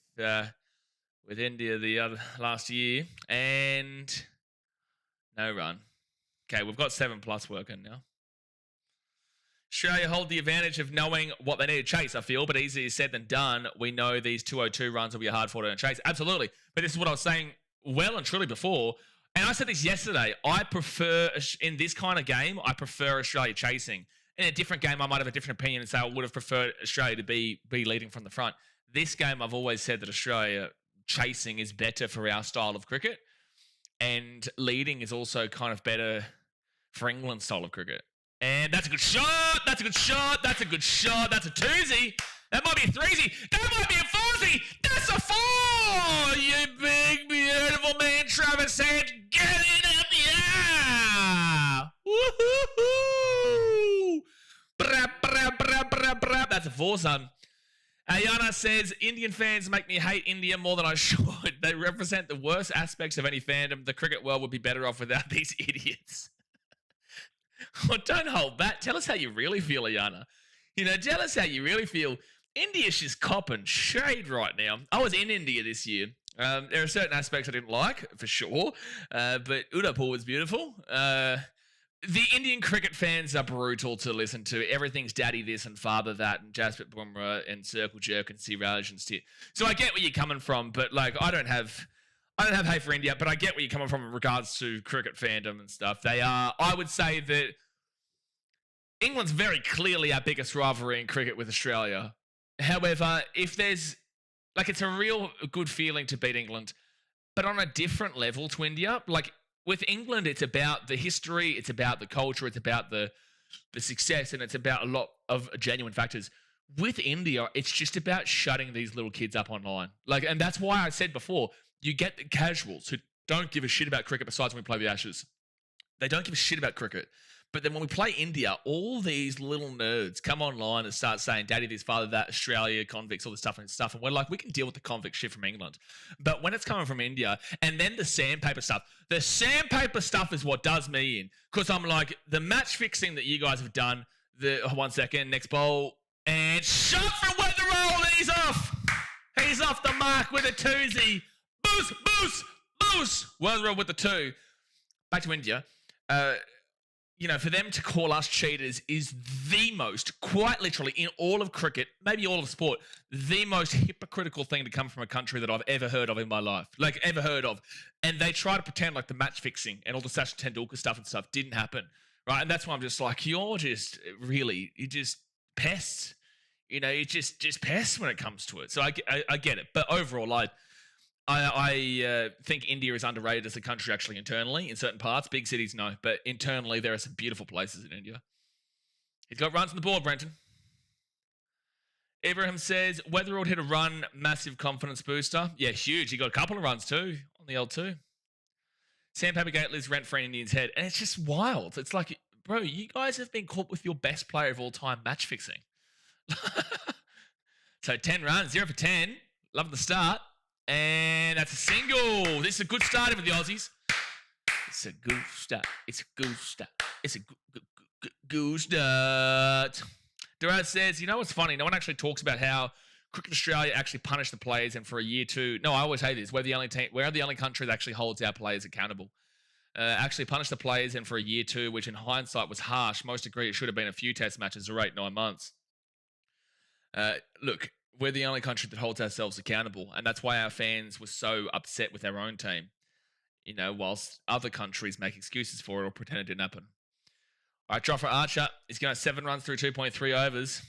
India last year, and no run. Okay, we've got 7+ working now. Australia hold the advantage of knowing what they need to chase, I feel, but easier said than done. We know these 202 runs will be a hard fought to chase. Absolutely. But this is what I was saying well and truly before. And I said this yesterday. I prefer, in this kind of game, I prefer Australia chasing. In a different game, I might have a different opinion and say I would have preferred Australia to be leading from the front. This game, I've always said that Australia chasing is better for our style of cricket. And leading is also kind of better for England's style of cricket. And that's a good shot. That's a good shot. That's a good shot. That's a twosy. That might be a threesy. That might be a foursy. That's a 4. You big, beautiful man, Travis Head. Get it up the air. Woo-hoo-hoo. Brap, brap, brap, brap, brap. That's a 4, son. Ayana says, Indian fans make me hate India more than I should. They represent the worst aspects of any fandom. The cricket world would be better off without these idiots. Well, don't hold back. Tell us how you really feel, Ayana. You know, tell us how you really feel. India's just copping shade right now. I was in India this year. There are certain aspects I didn't like, for sure. But Udaipur was beautiful. The Indian cricket fans are brutal to listen to. Everything's daddy this and father that, and Jasprit Bumrah and circle jerk and Siraj and Stitt. So I get where you're coming from, but like I don't have hate for India, but I get where you're coming from in regards to cricket fandom and stuff. They are, I would say that England's very clearly our biggest rivalry in cricket with Australia. However, if there's, like, it's a real good feeling to beat England, but on a different level to India. Like, with England, it's about the history, it's about the culture, it's about the success, and it's about a lot of genuine factors. With India, it's just about shutting these little kids up online. Like, and that's why I said before, you get the casuals who don't give a shit about cricket besides when we play the Ashes. They don't give a shit about cricket. But then when we play India, all these little nerds come online and start saying, daddy this, father that, Australia, convicts, all this stuff and stuff. And we're like, we can deal with the convict shit from England. But when it's coming from India, and then the sandpaper stuff is what does me in. Because I'm like, the match fixing that you guys have done, 1 second, next bowl, and shot from Weatherall, and he's off. He's off the mark with a twosy. Boos, boos, boos. Weatherall with the 2. Back to India. You know, for them to call us cheaters is the most, quite literally, in all of cricket, maybe all of sport, the most hypocritical thing to come from a country that I've ever heard of in my life. Like, ever heard of. And they try to pretend like the match fixing and all the Sachin Tendulkar stuff and stuff didn't happen. Right? And that's why I'm just like, you're just pests. You know, you're just pests when it comes to it. So I get it. But overall, I think India is underrated as a country actually internally in certain parts. Big cities, no. But internally, there are some beautiful places in India. He's got runs on the board, Brenton. Ibrahim says, Weatherald hit a run, massive confidence booster. Yeah, huge. He got a couple of runs too on the L2. Sandpaper Gate lives rent-free in Indian's head. And it's just wild. It's like, bro, you guys have been caught with your best player of all time match fixing. So 10 runs, 0 for 10. Love the start. And that's a single. This is a good start for the Aussies. It's a good start. It's a good start. It's a good start. Durad says, you know what's funny? No one actually talks about how Cricket Australia actually punished the players, and for a year too. No, I always hate this. We're the only team. We're the only country that actually holds our players accountable. Actually punished the players, and for a year too, which in hindsight was harsh. Most agree it should have been a few test matches or 8-9 months. Look. We're the only country that holds ourselves accountable, and that's why our fans were so upset with our own team. You know, whilst other countries make excuses for it or pretend it didn't happen. All right, Jofra Archer is going 7 runs through 2.3 overs.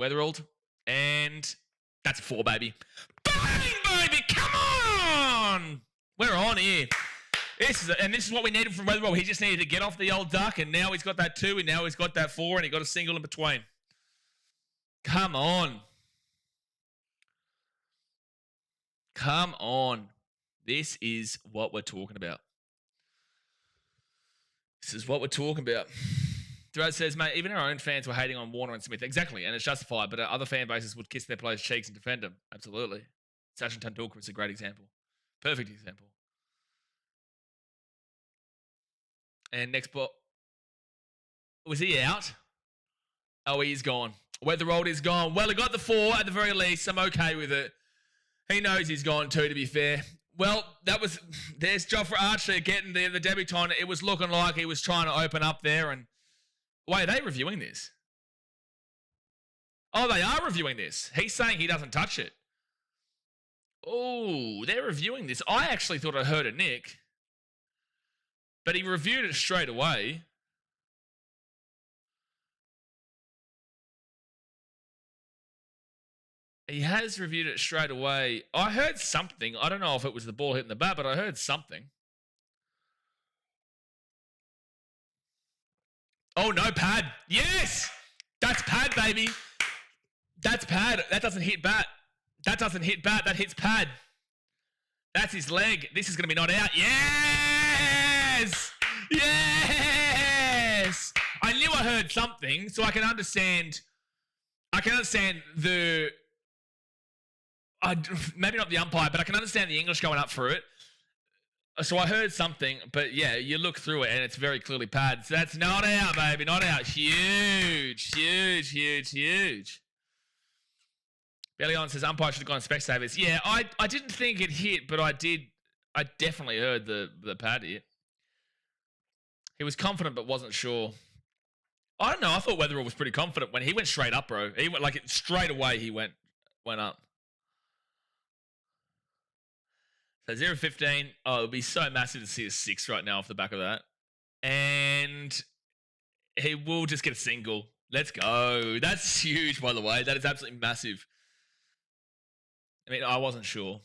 Weatherald, and that's a 4, baby. Bang, baby, come on! We're on here. This is what we needed from Weatherall. He just needed to get off the old duck, and now he's got that 2, and now he's got that 4, and he got a single in between. Come on. Come on. This is what we're talking about. This is what we're talking about. Durad says, mate, even our own fans were hating on Warner and Smith. Exactly, and it's justified, but other fan bases would kiss their players' cheeks and defend them. Absolutely. Sachin Tendulkar is a great example. Perfect example. And next ball. Was he out? Oh, he's gone. Weatherald is gone. Well, he got the 4 at the very least. I'm okay with it. He knows he's gone too, to be fair. Well, there's Jofra Archer getting the debutant. It was looking like he was trying to open up there. And wait, are they reviewing this? Oh, they are reviewing this. He's saying he doesn't touch it. Oh, they're reviewing this. I actually thought I heard a nick. But he reviewed it straight away. He has reviewed it straight away. I heard something. I don't know if it was the ball hitting the bat, but I heard something. Oh, no, pad. Yes! That's pad, baby. That's pad. That doesn't hit bat. That doesn't hit bat. That hits pad. That's his leg. This is going to be not out. Yes! Yes! I knew I heard something, so I can understand the... maybe not the umpire, but I can understand the English going up for it. So I heard something, but yeah, you look through it and it's very clearly pad. So that's not out, baby. Not out. Huge, huge, huge, huge. Belly on says umpire should have gone Specsavers. Yeah, I didn't think it hit, but I did. I definitely heard the pad hit. He was confident, but wasn't sure. I don't know. I thought Weatherall was pretty confident when he went straight up, bro. He went straight away. He went up. So 0-15. Oh, it would be so massive to see a 6 right now off the back of that. And he will just get a single. Let's go. That's huge, by the way. That is absolutely massive. I mean, I wasn't sure.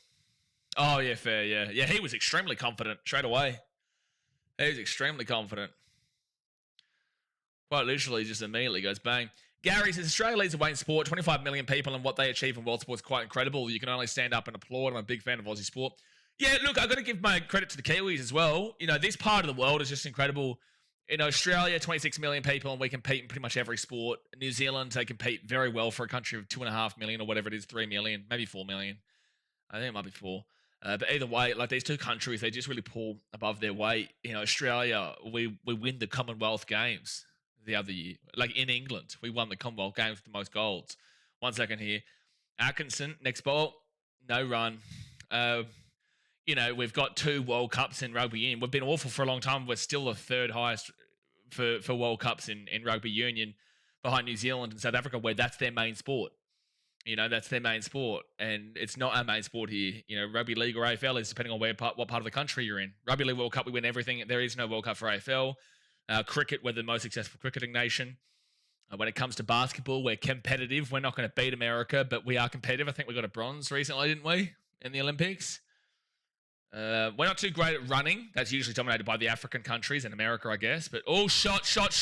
Oh, yeah, fair, yeah. Yeah, he was extremely confident straight away. He was extremely confident. Quite literally, just immediately goes bang. Gary says, Australia leads the way in sport. 25 million people, and what they achieve in world sport is quite incredible. You can only stand up and applaud. I'm a big fan of Aussie sport. Yeah, look, I've got to give my credit to the Kiwis as well. You know, this part of the world is just incredible. In Australia, 26 million people, and we compete in pretty much every sport. New Zealand, they compete very well for a country of 2.5 million or whatever it is, 3 million, maybe 4 million. I think it might be 4. But either way, like these two countries, they just really pull above their weight. You know, Australia, we win the Commonwealth Games the other year. Like in England, we won the Commonwealth Games with the most golds. 1 second here. Atkinson, next ball, no run. You know, we've got 2 World Cups in rugby union. We've been awful for a long time. We're still the 3rd highest for World Cups in rugby union behind New Zealand and South Africa, where that's their main sport. You know, that's their main sport. And it's not our main sport here. You know, rugby league or AFL is depending on what part of the country you're in. Rugby league World Cup, we win everything. There is no World Cup for AFL. Cricket, we're the most successful cricketing nation. When it comes to basketball, we're competitive. We're not going to beat America, but we are competitive. I think we got a bronze recently, didn't we, in the Olympics? We're not too great at running. That's usually dominated by the African countries and America, I guess. But shot. Go to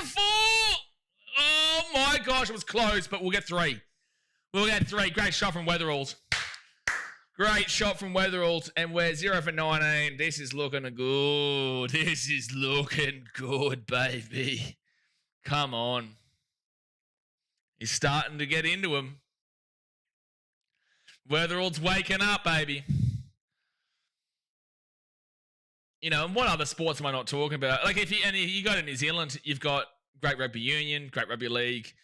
4. Oh my gosh, it was close, but we'll get 3. We'll get 3. Great shot from Weatherald. Great shot from Weatherald, and we're 0 for 19. This is looking good. This is looking good, baby. Come on. He's starting to get into him. Weatherald's waking up, baby. You know, and what other sports am I not talking about? Like, if you go to New Zealand, you've got great rugby union, great rugby league,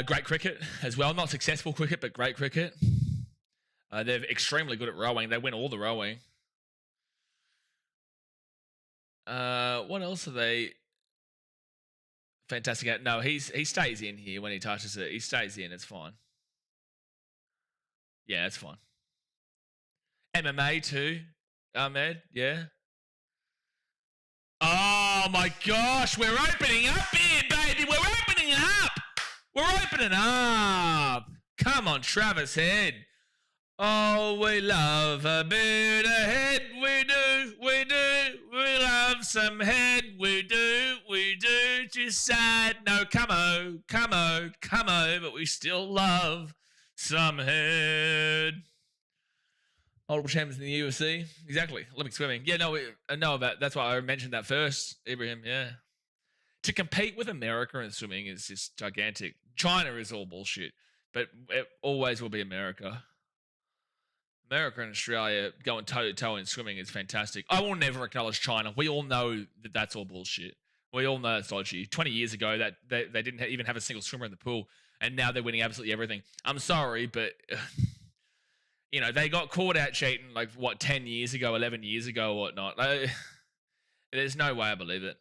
great cricket as well. Not successful cricket, but great cricket. They're extremely good at rowing. They win all the rowing. What else are they fantastic at? No, he stays in here when he touches it. He stays in. It's fine. Yeah, it's fine. MMA too, Ahmed. Yeah. Oh my gosh, we're opening up here, baby. We're opening up. We're opening up. Come on, Travis Head. Oh, we love a bit of head, we do, we do. We love some head, we do, we do. Just sad, no, come on, but we still love some head. Multiple champions in the UFC, exactly. Olympic swimming, yeah, no, I know about. That's why I mentioned that first, Ibrahim. Yeah, to compete with America in swimming is just gigantic. China is all bullshit, but it always will be America. America and Australia going toe-to-toe in swimming is fantastic. I will never acknowledge China. We all know that that's all bullshit. We all know it's dodgy. 20 years ago, that they didn't even have a single swimmer in the pool, and now they're winning absolutely everything. I'm sorry, but they got caught out cheating 10 years ago, 11 years ago, or whatnot. There's no way I believe it.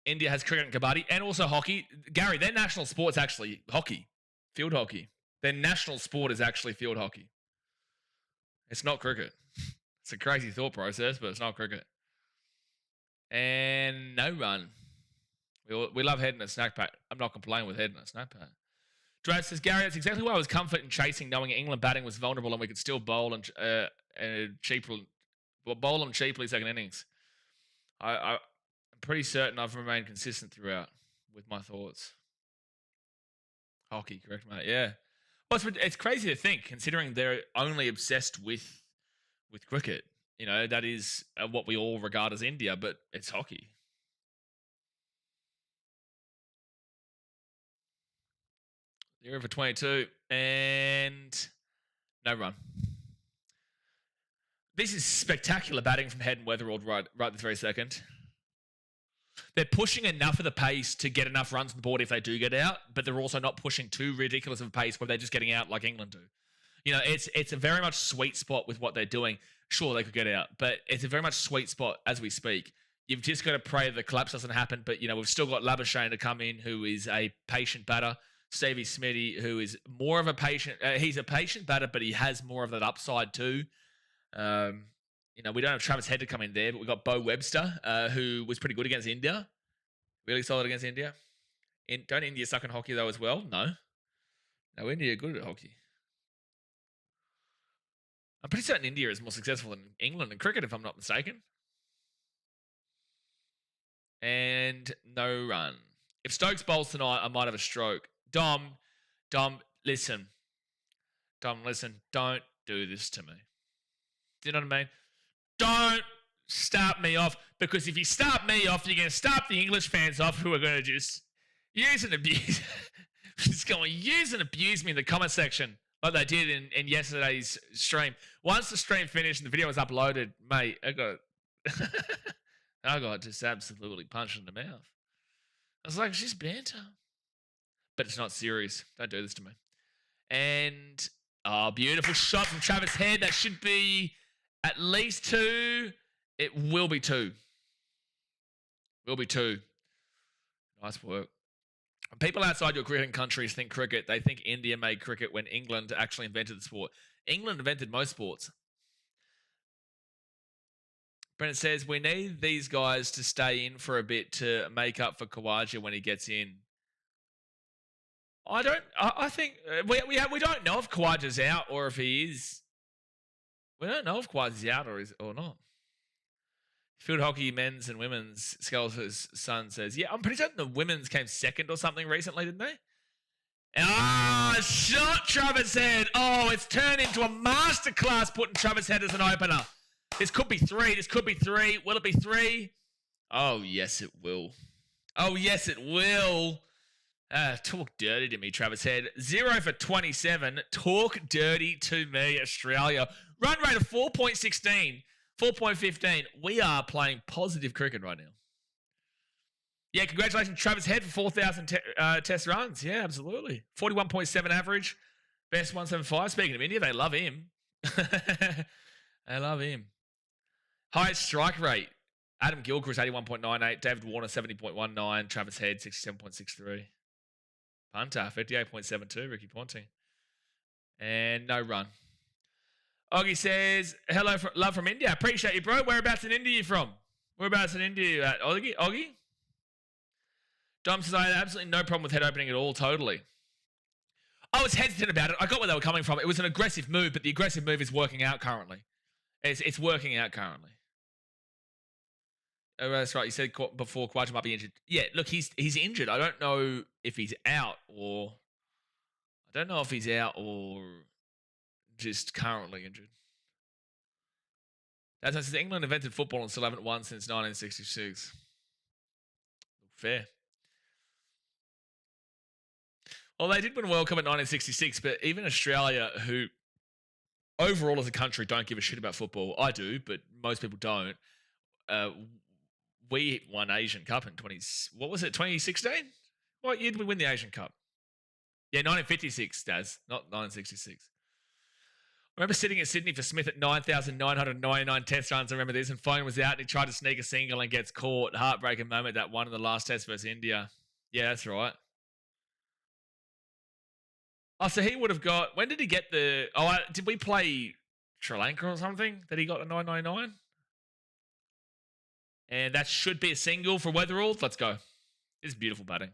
India has cricket and kabaddi, and also hockey. Gary, their national sport's actually hockey, field hockey. Their national sport is actually field hockey. It's not cricket. It's a crazy thought process, but it's not cricket. And no run. We love head in a snack pack. I'm not complaining with head in a snack pack. Drad says, Gary, that's exactly why I was comfort in chasing, knowing England batting was vulnerable and we could still bowl them cheaply second innings. I'm pretty certain I've remained consistent throughout with my thoughts. Hockey, correct, mate? Yeah. Well, it's crazy to think, considering they're only obsessed with cricket. That is what we all regard as India, but it's hockey. They're over 22 and no run. This is spectacular batting from Head and Weatherald right this very second. They're pushing enough of the pace to get enough runs on the board if they do get out, but they're also not pushing too ridiculous of a pace where they're just getting out like England do. It's a very much sweet spot with what they're doing. Sure, they could get out, but it's a very much sweet spot as we speak. You've just got to pray the collapse doesn't happen, but, we've still got Labuschagne to come in, who is a patient batter. Stevie Smitty, who is more of a patient. He's a patient batter, but he has more of that upside too. We don't have Travis Head to come in there, but we've got Bo Webster, who was pretty good against India. Really solid against India. Don't India suck in hockey, though, as well? No, India are good at hockey. I'm pretty certain India is more successful than England in cricket, if I'm not mistaken. And no run. If Stokes bowls tonight, I might have a stroke. Dom, listen. Don't do this to me. Do you know what I mean? Don't start me off, because if you start me off, you're going to start the English fans off, who are going to just use and abuse. Just going to use and abuse me in the comment section like they did in yesterday's stream. Once the stream finished and the video was uploaded, mate, I got just absolutely punched in the mouth. I was like, it's just banter. But it's not serious. Don't do this to me. And, beautiful shot from Travis Head. That should be at least 2. It will be 2. Nice work. People outside your cricketing countries think cricket. They think India made cricket when England actually invented the sport. England invented most sports. Brennan says, we need these guys to stay in for a bit to make up for Khawaja when he gets in. I think we don't know if Khawaja's out or if he is. We don't know if Khawaja's out or not. Field hockey men's and women's, Skeletor's son says, yeah, I'm pretty certain the women's came second or something recently, didn't they? Shot Travis Head. Oh, it's turned into a masterclass putting Travis Head as an opener. This could be 3. Will it be 3? Oh, yes, it will. Talk dirty to me, Travis Head. 0 for 27. Talk dirty to me, Australia. Run rate of 4.16. 4.15. We are playing positive cricket right now. Yeah, congratulations, Travis Head, for 4,000 test runs. Yeah, absolutely. 41.7 average. Best 175. Speaking of India, they love him. They love him. Highest strike rate. Adam Gilchrist, 81.98. David Warner, 70.19. Travis Head, 67.63. Punter, 58.72. Ricky Ponting. And no run. Oggy says, hello, love from India. Appreciate you, bro. Whereabouts in India are you from? Whereabouts in India are you at? Oggy? Dom says, I had absolutely no problem with head opening at all, totally. I was hesitant about it. I got where they were coming from. It was an aggressive move, but the aggressive move is working out currently. It's working out currently. Oh, that's right. You said before Khawaja might be injured. Yeah, look, he's injured. I don't know if he's out or just currently injured. That's why England invented football and still haven't won since 1966. Fair. Well, they did win a World Cup in 1966, but even Australia, who overall as a country don't give a shit about football, I do, but most people don't. We won Asian Cup in 2016? What year did we win the Asian Cup? Yeah, 1956, Daz, not 1966. I remember sitting at Sydney for Smith at 9,999 test runs. I remember this, and phone was out, and he tried to sneak a single and gets caught. Heartbreaking moment, that one in the last test versus India. Yeah, that's right. Oh, so he would have got... When did he get the... Oh, did we play Sri Lanka or something that he got a 999? And that should be a single for Weatherall. Let's go. This is beautiful batting.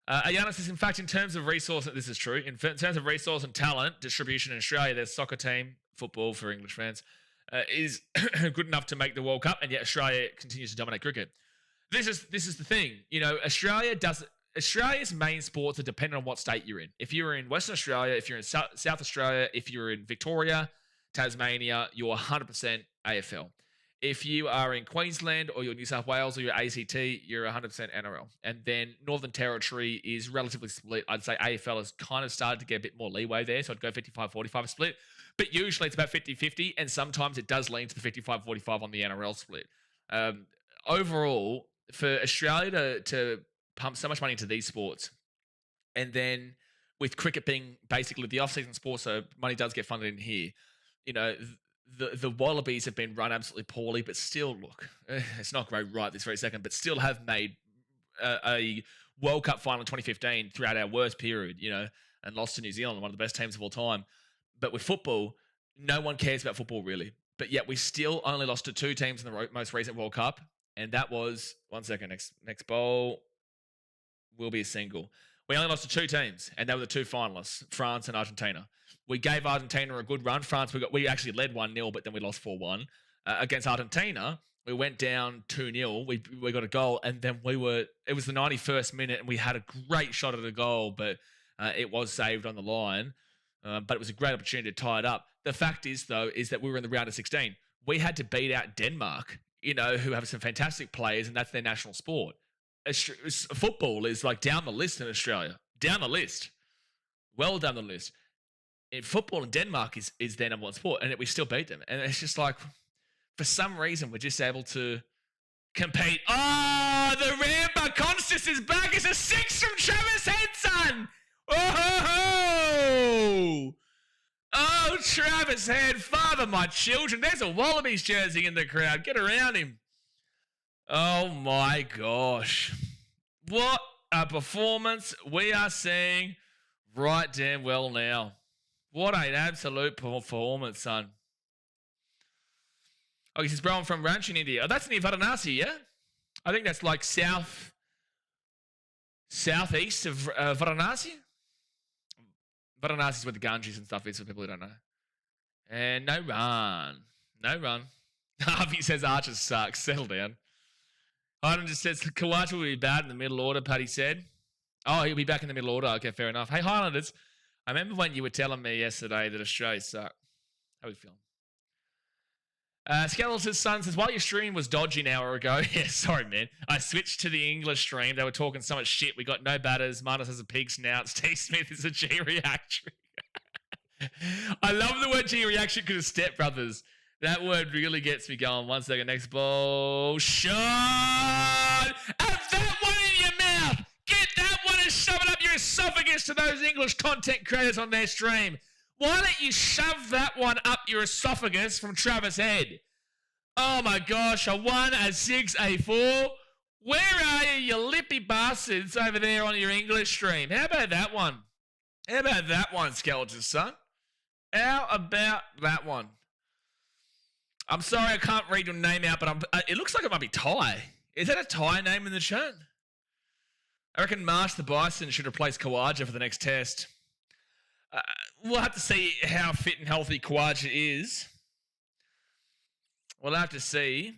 Ayanis says, in fact, in terms of resource, this is true. In terms of resource and talent distribution in Australia, their soccer team, football for English fans, is good enough to make the World Cup, and yet Australia continues to dominate cricket. This is the thing. You know, Australia's main sports are dependent on what state you're in. If you're in Western Australia, if you're in South Australia, if you're in Victoria, Tasmania, you're 100% AFL. If you are in Queensland or you're New South Wales or you're ACT, you're 100% NRL. And then Northern Territory is relatively split. I'd say AFL has kind of started to get a bit more leeway there, so I'd go 55-45 split. But usually it's about 50-50, and sometimes it does lean to the 55-45 on the NRL split. Overall, for Australia to pump so much money into these sports, and then with cricket being basically the off-season sport, so money does get funded in here, you know, the Wallabies have been run absolutely poorly, but still, look, it's not great right this very second, but still have made a World Cup final in 2015 throughout our worst period, you know, and lost to New Zealand, one of the best teams of all time. But with football, no one cares about football really. But yet we still only lost to two teams in the most recent World Cup, and that was, one second, next bowl will be a single. We only lost to two teams, and they were the two finalists, France and Argentina. We gave Argentina a good run. France, we actually led 1-0, but then we lost 4-1. Against Argentina, we went down 2-0. We got a goal, and then it was the 91st minute, and we had a great shot at a goal, but it was saved on the line. But it was a great opportunity to tie it up. The fact is, though, is that we were in the round of 16. We had to beat out Denmark, you know, who have some fantastic players, and that's their national sport. Football is like down the list in Australia. Down the list. Well down the list. In football in Denmark is their number one sport, and yet we still beat them. And it's just like, for some reason, we're just able to compete. Oh, the Rambo Conscious is back. It's a 6 from Travis Head, Oh, oh, Travis Head, father my children. There's a Wallabies jersey in the crowd. Get around him. Oh, my gosh. What a performance we are seeing right damn well now. What an absolute performance, son. Oh, he says, bro, I'm from Ranch in India. Oh, that's near Varanasi, yeah? I think that's like southeast of Varanasi. Varanasi is where the Ganges and stuff is for people who don't know. And no run. No run. Harvey says Archers suck. Settle down. Hyden just says Khawaja will be bad in the middle order, Paddy said. Oh, he'll be back in the middle order. Okay, fair enough. Hey, Highlanders, I remember when you were telling me yesterday that Australia sucked. How are you feeling? Skeleton's son says, while your stream was dodgy an hour ago, yeah, sorry, man, I switched to the English stream. They were talking so much shit. We got no batters. Marnus has a pig snout. Steve Smith is a G-reaction. I love the word G-reaction because of Step Brothers. That word really gets me going. 1 second, next ball. Shot! Have that one in your mouth! Get that one and shove it up your esophagus to those English content creators on their stream. Why don't you shove that one up your esophagus from Travis Head? Oh my gosh, a 1, a 6, a 4. Where are you, you lippy bastards over there on your English stream? How about that one? How about that one, Skeleton son? How about that one? I'm sorry I can't read your name out, but it looks like it might be Ty. Is that a Ty name in the chat? I reckon Marsh the Bison should replace Kawaja for the next test. We'll have to see how fit and healthy Kawaja is. We'll have to see.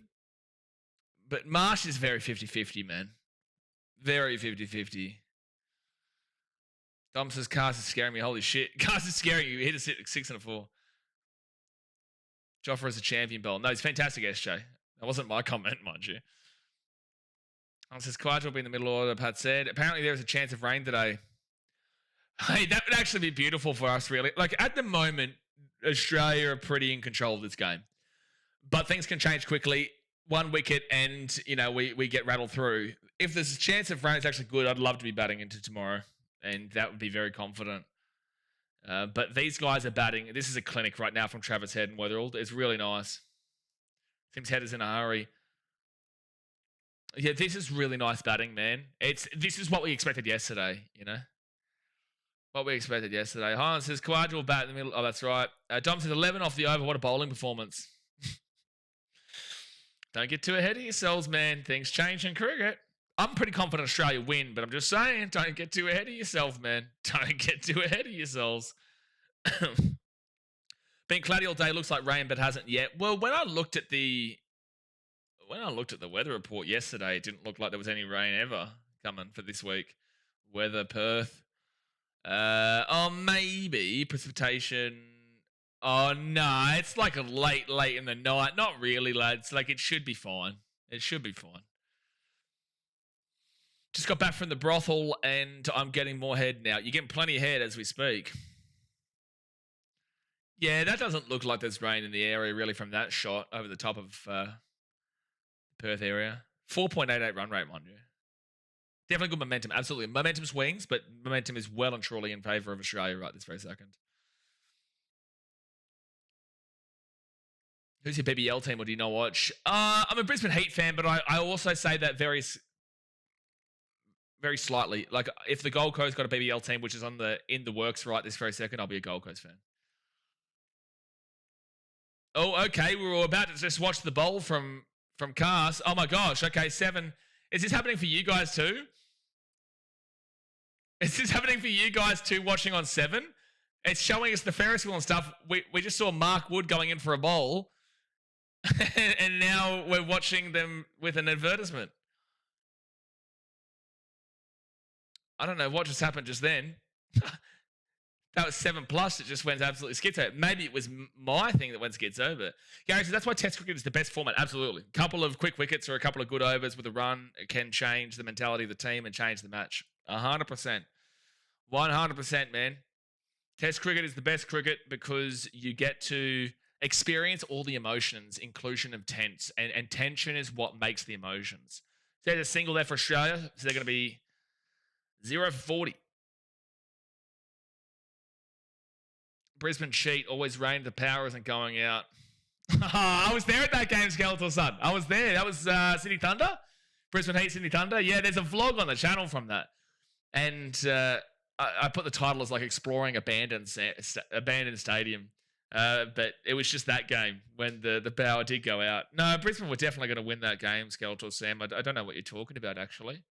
But Marsh is very 50-50, man. Very 50-50. Dom says, Cars is scaring me. Holy shit. Cars is scaring you. He hit a 6 and a 4. Joffre is a champion bell. No, he's fantastic, SJ. That wasn't my comment, mind you. Dom says, Kawaja will be in the middle order, Pat said. Apparently there is a chance of rain today. Hey, that would actually be beautiful for us, really. Like, at the moment, Australia are pretty in control of this game. But things can change quickly. 1 wicket and, we get rattled through. If there's a chance of rain, it's actually good. I'd love to be batting into tomorrow. And that would be very confident. But these guys are batting. This is a clinic right now from Travis Head and Weatherald. It's really nice. Seems Head is in a hurry. Yeah, this is really nice batting, man. This is what we expected yesterday, What we expected yesterday. Highland says, Kawaja will bat in the middle. Oh, that's right. Dom says, 11 off the over. What a bowling performance. Don't get too ahead of yourselves, man. Things change in cricket. I'm pretty confident Australia win, but I'm just saying, don't get too ahead of yourself, man. Don't get too ahead of yourselves. Been cloudy all day. Looks like rain, but hasn't yet. Well, when I looked at the weather report yesterday, it didn't look like there was any rain ever coming for this week. Weather, Perth. Maybe precipitation. Oh, no, it's like a late in the night. Not really, lads. Like, it should be fine. It should be fine. Just got back from the brothel, and I'm getting more head now. You're getting plenty of head as we speak. Yeah, that doesn't look like there's rain in the area, really, from that shot over the top of Perth area. 4.88 run rate, mind you. Definitely good momentum, absolutely. Momentum swings, but momentum is well and truly in favour of Australia right this very second. Who's your BBL team, or do you not watch? I'm a Brisbane Heat fan, but I also say that very slightly. Like, if the Gold Coast got a BBL team, which is in the works right this very second, I'll be a Gold Coast fan. Oh, okay. We were about to just watch the bowl from Cars. Oh my gosh. Okay, 7. Is this happening for you guys too? Is this happening for you guys too, watching on 7? It's showing us the Ferris wheel and stuff. We just saw Mark Wood going in for a bowl. And now we're watching them with an advertisement. I don't know what just happened just then. That was 7+. It just went absolutely schizo. Maybe it was my thing that went schizo, but Gary says that's why Test cricket is the best format. Absolutely. A couple of quick wickets or a couple of good overs with a run can change the mentality of the team and change the match. 100%. 100%, man. Test cricket is the best cricket because you get to experience all the emotions, inclusion of tense, and tension is what makes the emotions. So there's a single there for Australia, so they're going to be 0 for 40. Brisbane cheat, always rain, the power isn't going out. I was there at that game, Skeletal Sun. I was there. That was Sydney Thunder. Brisbane Heat, Sydney Thunder. Yeah, there's a vlog on the channel from that. And I put the title as like exploring abandoned stadium. But it was just that game when the power did go out. No, Brisbane were definitely going to win that game, Skeletal Sam. I don't know what you're talking about, actually.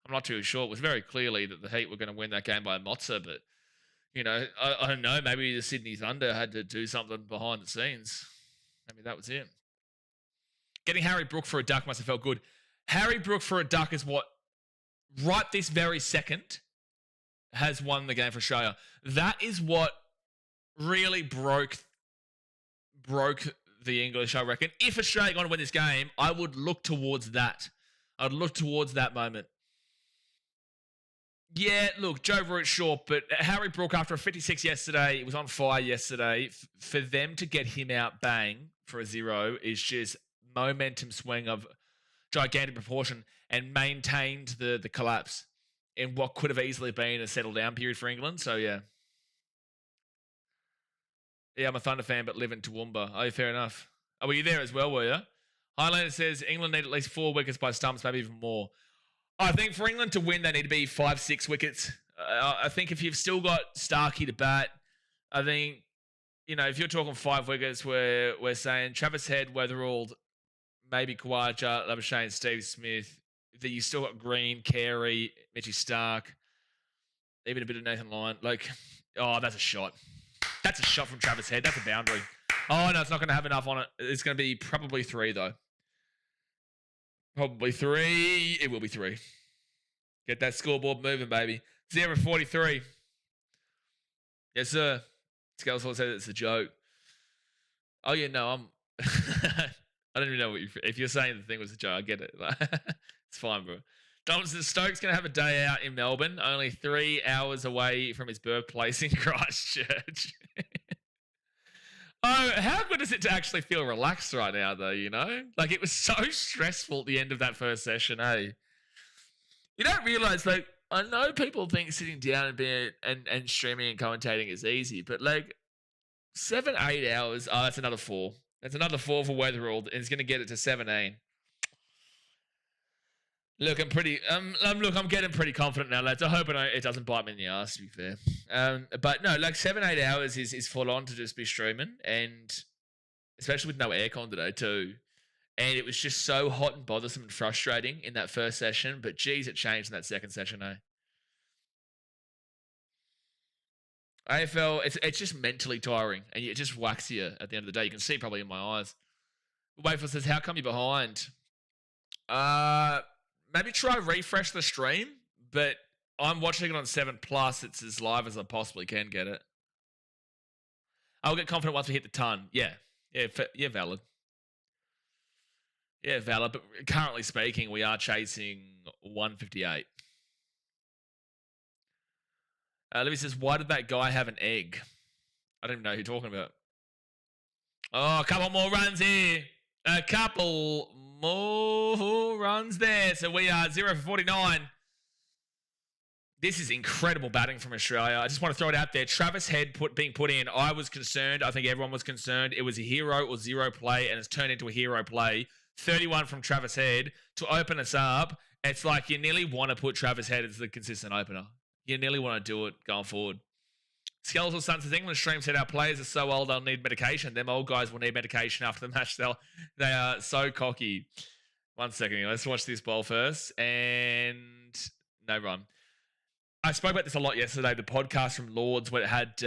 I'm not too sure. It was very clearly that the Heat were going to win that game by a mozza, but I don't know. Maybe the Sydney Thunder had to do something behind the scenes. Maybe that was it. Getting Harry Brook for a duck must have felt good. Harry Brook for a duck is what, right this very second, has won the game for Australia. That is what really broke the English, I reckon. If Australia going to win this game, I would look towards that. I'd look towards that moment. Yeah, look, Joe Root short, but Harry Brook, after a 56 yesterday, he was on fire yesterday. For them to get him out bang for a 0 is just momentum swing of gigantic proportion and maintained the collapse in what could have easily been a settle down period for England. So, yeah. Yeah, I'm a Thunder fan, but live in Toowoomba. Oh, fair enough. Oh, were you there as well, were you? Highlander says England need at least 4 wickets by stumps, maybe even more. I think for England to win, they need to be 5-6 wickets. I think if you've still got Starkey to bat, I think, if you're talking 5 wickets, we're saying Travis Head, Weatherald, maybe Kawaja, Labuschagne, Steve Smith, that you still got Green, Carey, Mitchy Stark, even a bit of Nathan Lyon. Like, oh, that's a shot. That's a shot from Travis Head. That's a boundary. Oh, no, it's not going to have enough on it. It's going to be probably 3, though. Probably 3. It will be 3. Get that scoreboard moving, baby. 0-43. Yes, sir. Scales said it's a joke. Oh, yeah, no, I'm... I don't even know if you're saying the thing was a joke. I get it. It's fine, bro. Donaldson Stokes going to have a day out in Melbourne, only 3 hours away from his birthplace in Christchurch. Oh, how good is it to actually feel relaxed right now, though, you know? Like, it was so stressful at the end of that first session, eh? You don't realise, like, I know people think sitting down and being and streaming and commentating is easy, but, like, 7-8 hours, oh, that's another 4. That's another 4 for Weatherald, and it's going to get it to 17. Look, I'm getting pretty confident now, lads. I hope it doesn't bite me in the ass, to be fair. But no, like 7-8 hours is full on to just be streaming, and especially with no aircon today too. And it was just so hot and bothersome and frustrating in that first session. But geez, it changed in that second session, eh? AFL, it's just mentally tiring, and it just whacks you at the end of the day. You can see probably in my eyes. Waitful says, "How come you're behind?" Maybe try refresh the stream, but I'm watching it on 7+. It's as live as I possibly can get it. I'll get confident once we hit the ton. Yeah, valid. Yeah, valid. But currently speaking, we are chasing 158. Libby says, "Why did that guy have an egg?" I don't even know who you're talking about. Oh, a couple more runs here. A couple more runs there. So we are 0-for-49. This is incredible batting from Australia. I just want to throw it out there. Travis Head being put in. I was concerned. I think everyone was concerned. It was a hero or zero play, and it's turned into a hero play. 31 from Travis Head to open us up. It's like you nearly want to put Travis Head as the consistent opener. You nearly want to do it going forward. Skeletal Sun says, England stream said our players are so old they'll need medication. Them old guys will need medication after the match. They are so cocky. 1 second. Let's watch this ball first. And no run. I spoke about this a lot yesterday. The podcast from Lords where it had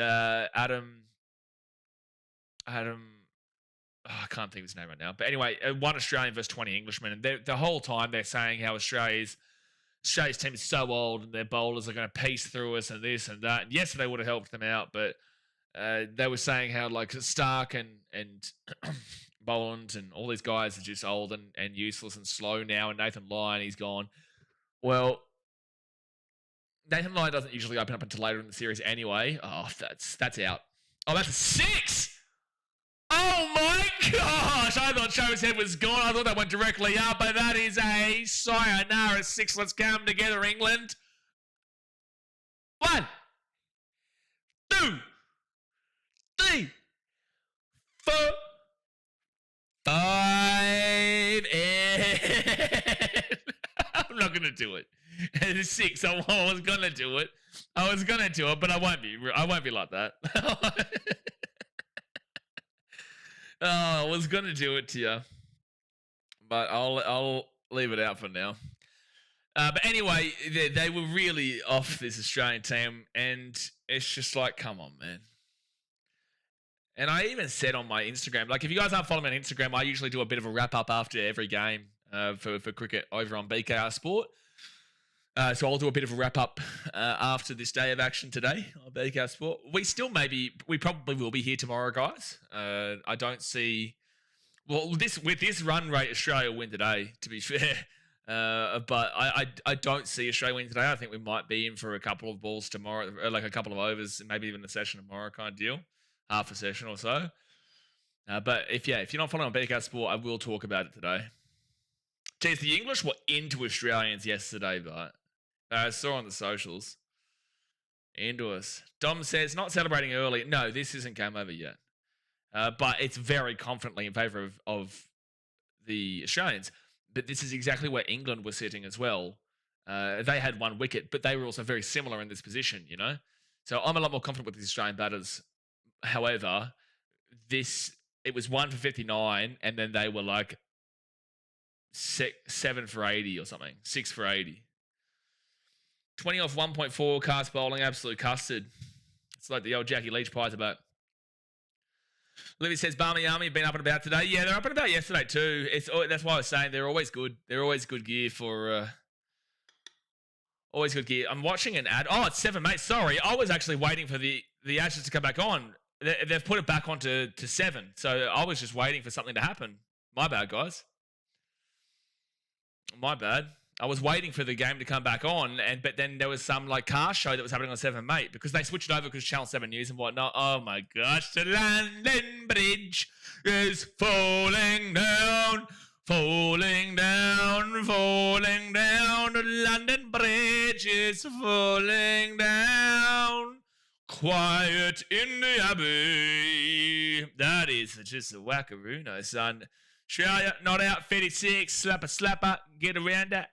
Adam. I can't think of his name right now. But anyway, 1 Australian versus 20 Englishmen. And the whole time they're saying how Australia's team is so old and their bowlers are going to piece through us and this and that. And yes, they would have helped them out, but they were saying how like Stark and Boland and all these guys are just old and useless and slow now. And Nathan Lyon, he's gone. Well, Nathan Lyon doesn't usually open up until later in the series anyway. Oh, that's out. Oh, that's a 6! Oh my gosh! I thought Travis Head was gone. I thought that went directly up, but that is a sayonara 6. Let's come together, England. 1, 2, 3, 4, 5, and I'm not gonna do it. It's 6. I was gonna do it. But I won't be like that. Oh, I was gonna do it to you, but I'll leave it out for now. But anyway, they were really off this Australian team, and it's just like, come on, man. And I even said on my Instagram, like if you guys aren't following me on Instagram, I usually do a bit of a wrap up after every game for cricket over on BKR Sport. So I'll do a bit of a wrap up after this day of action today on BKR Sport. We probably will be here tomorrow, guys. I don't see. Well, with this run rate, Australia will win today. To be fair, but I don't see Australia win today. I think we might be in for a couple of balls tomorrow, like a couple of overs, maybe even a session tomorrow, kind of deal, half a session or so. But if you're not following on BKR Sport, I will talk about it today. Geez, the English were into Australians yesterday, but. I saw on the socials. Into us. Dom says, not celebrating early. No, this isn't game over yet. But it's very confidently in favour of the Australians. But this is exactly where England was sitting as well. They had 1 wicket, but they were also very similar in this position, you know? So I'm a lot more confident with the Australian batters. However, it was 1 for 59, and then they were like 7 for 80 or something. 6 for 80. 20 off 1.4 cast bowling. Absolute custard. It's like the old Jackie Leach pies about. Livy says, Barmy Army been up and about today. Yeah, they're up and about yesterday too. That's why I was saying they're always good. They're always good gear for... always good gear. I'm watching an ad. Oh, it's 7, mate. Sorry. I was actually waiting for the Ashes to come back on. They've put it back on to 7. So I was just waiting for something to happen. My bad, guys. My bad. I was waiting for the game to come back on, but then there was some like car show that was happening on 7, mate, because they switched it over because Channel 7 News and whatnot. Oh my gosh, the London Bridge is falling down, falling down, falling down. The London Bridge is falling down. Quiet in the Abbey. That is just a wackaroon, son. Australia, not out, 56, slapper, get around that.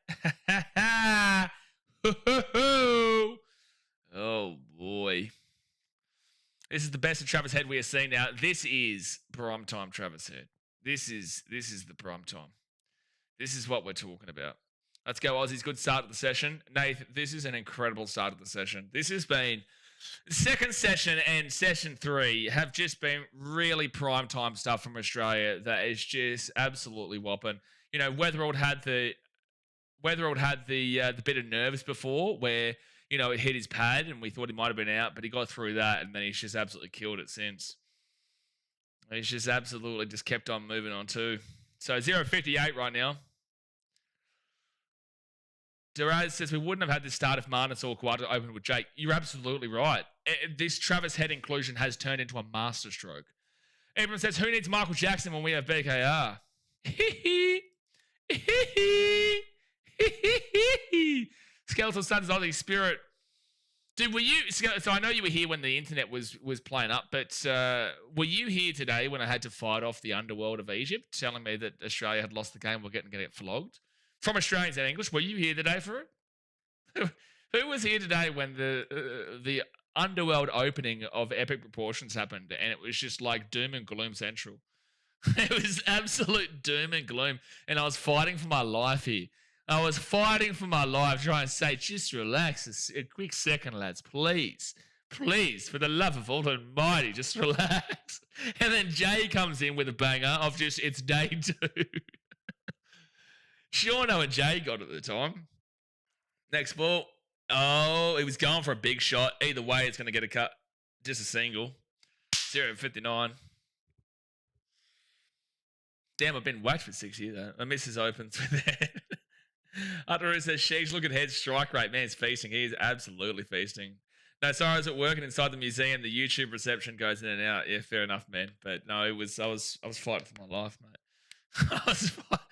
Oh, boy. This is the best of Travis Head we have seen now. This is prime time Travis Head. This is the prime time. This is what we're talking about. Let's go, Aussies. Good start of the session. Nath, this is an incredible start of the session. This has been... Second session and session 3 have just been really prime time stuff from Australia that is just absolutely whopping. You know, Weatherald had the bit of nerves before where, you know, it hit his pad and we thought he might have been out, but he got through that and then he's just absolutely killed it since. He's just absolutely just kept on moving on too. So 0.58 right now. Duraz says we wouldn't have had this start if Marnus or Kawada opened with Jake. You're absolutely right. This Travis Head inclusion has turned into a masterstroke. Everyone says, who needs Michael Jackson when we have BKR? Skeletal Sons Aussie Spirit. Dude, were you... So I know you were here when the internet was playing up, but were you here today when I had to fight off the underworld of Egypt, telling me that Australia had lost the game, we're going to get flogged? From Australians and English, were you here today for it? Who was here today when the underworld opening of epic proportions happened and it was just like doom and gloom central? It was absolute doom and gloom and I was fighting for my life here. I was fighting for my life trying to say, just relax a quick second, lads, please. Please, for the love of Almighty, just relax. And then Jay comes in with a banger of just, it's day 2. Shauno and Jay got it at the time. Next ball. Oh, he was going for a big shot. Either way, it's going to get a cut. Just a single. 0.59. Damn, I've been whacked for 6 years, though. My missus opens with that. Utteru says, sheesh, look at Head's strike rate. Man, he's feasting. He is absolutely feasting. No, sorry, I was at work and inside the museum, the YouTube reception goes in and out. Yeah, fair enough, man. But no, I was fighting for my life, mate. I was fighting.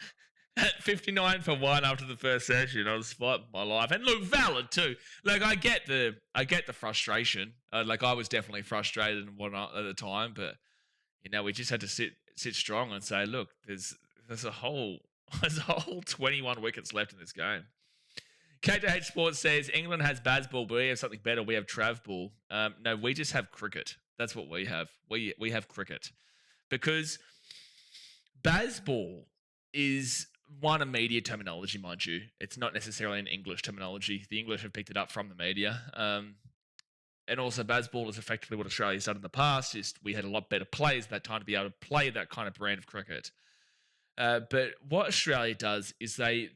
At 59 for 1 after the first session, I was fighting my life. And look, valid too. Like, I get the frustration. Like, I was definitely frustrated and whatnot at the time, but you know, we just had to sit strong and say, look, there's a whole 21 wickets left in this game. KTH Sports says England has Bazball, but we have something better. We have Travball. No, we just have cricket. That's what we have. We have cricket because Bazball is one, a media terminology, mind you. It's not necessarily an English terminology. The English have picked it up from the media. And also, Bazball is effectively what Australia's done in the past. Just we had a lot better players at that time to be able to play that kind of brand of cricket. But what Australia does is they,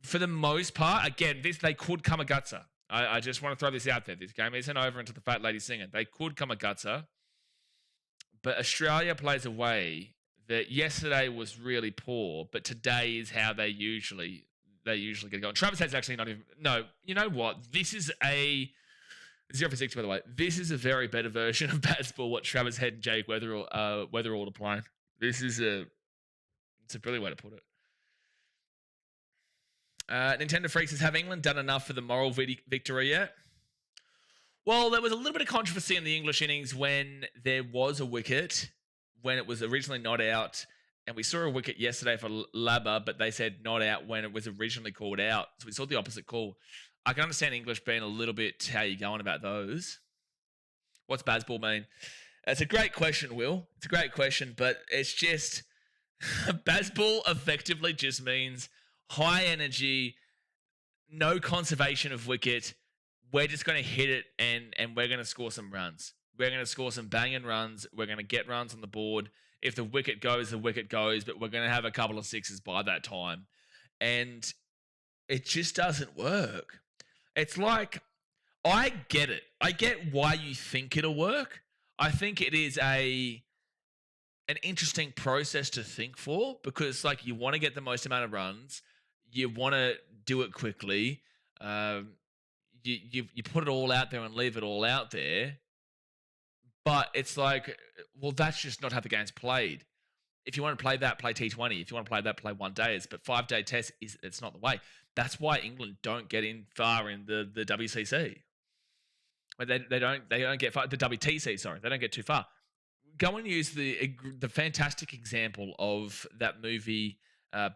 for the most part, again, they could come a gutser. I just want to throw this out there. This game isn't over until the fat lady singing. They could come a gutser. But Australia plays a way that yesterday was really poor, but today is how they usually get going. Travis Head's actually not even... No, you know what? This is a... 0 for 6, by the way. This is a very better version of Bazball, what Travis Head and Jake Weatherall are playing. This is it's a brilliant way to put it. Nintendo Freaks says, have England done enough for the moral victory yet? Well, there was a little bit of controversy in the English innings when there was a wicket, when it was originally not out, and we saw a wicket yesterday for Labba, but they said not out when it was originally called out. So we saw the opposite call. I can understand English being a little bit how you going about those. What's Bazball mean? It's a great question, Will. It's a great question, but it's just Bazball effectively just means high energy, no conservation of wicket. We're just going to hit it and we're going to score some runs. We're going to score some banging runs. We're going to get runs on the board. If the wicket goes, the wicket goes, but we're going to have a couple of sixes by that time. And it just doesn't work. It's like, I get it. I get why you think it'll work. I think it is an interesting process to think for, because like, you want to get the most amount of runs. You want to do it quickly. You put it all out there and leave it all out there. But it's like, well, that's just not how the game's played. If you want to play that, play T20. If you want to play that, play 1 days. But 5-day test it's not the way. That's why England don't get in far in the WCC. They don't get far. The WTC, sorry, they don't get too far. Go and use the fantastic example of that movie,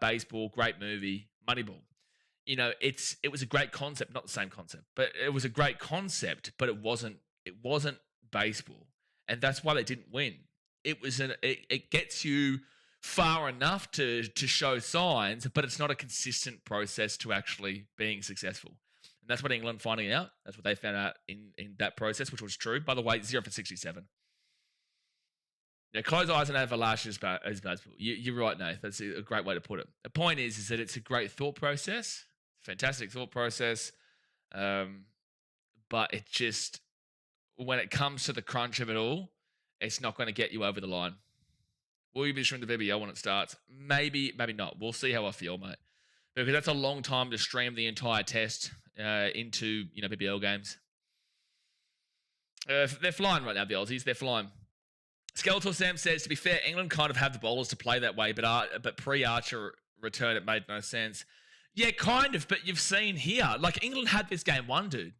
baseball, great movie, Moneyball. You know, it was a great concept, not the same concept, but it was a great concept, but it wasn't baseball, and that's why they didn't win. It gets you far enough to show signs, but it's not a consistent process to actually being successful. And that's what England finding out. That's what they found out in that process, which was true. By the way, 0 for 67. Yeah, close eyes and have a last year as baseball. You're right, Nath. That's a great way to put it. The point is that it's a great thought process, fantastic thought process, but it just, when it comes to the crunch of it all, it's not going to get you over the line. Will you be streaming the VBL when it starts? Maybe, maybe not. We'll see how I feel, mate. Because that's a long time to stream the entire test into BBL games. They're flying right now, the Aussies. They're flying. Skeletal Sam says, to be fair, England kind of have the bowlers to play that way, but pre-Archer return, it made no sense. Yeah, kind of, but you've seen here, like England had this game won, dude.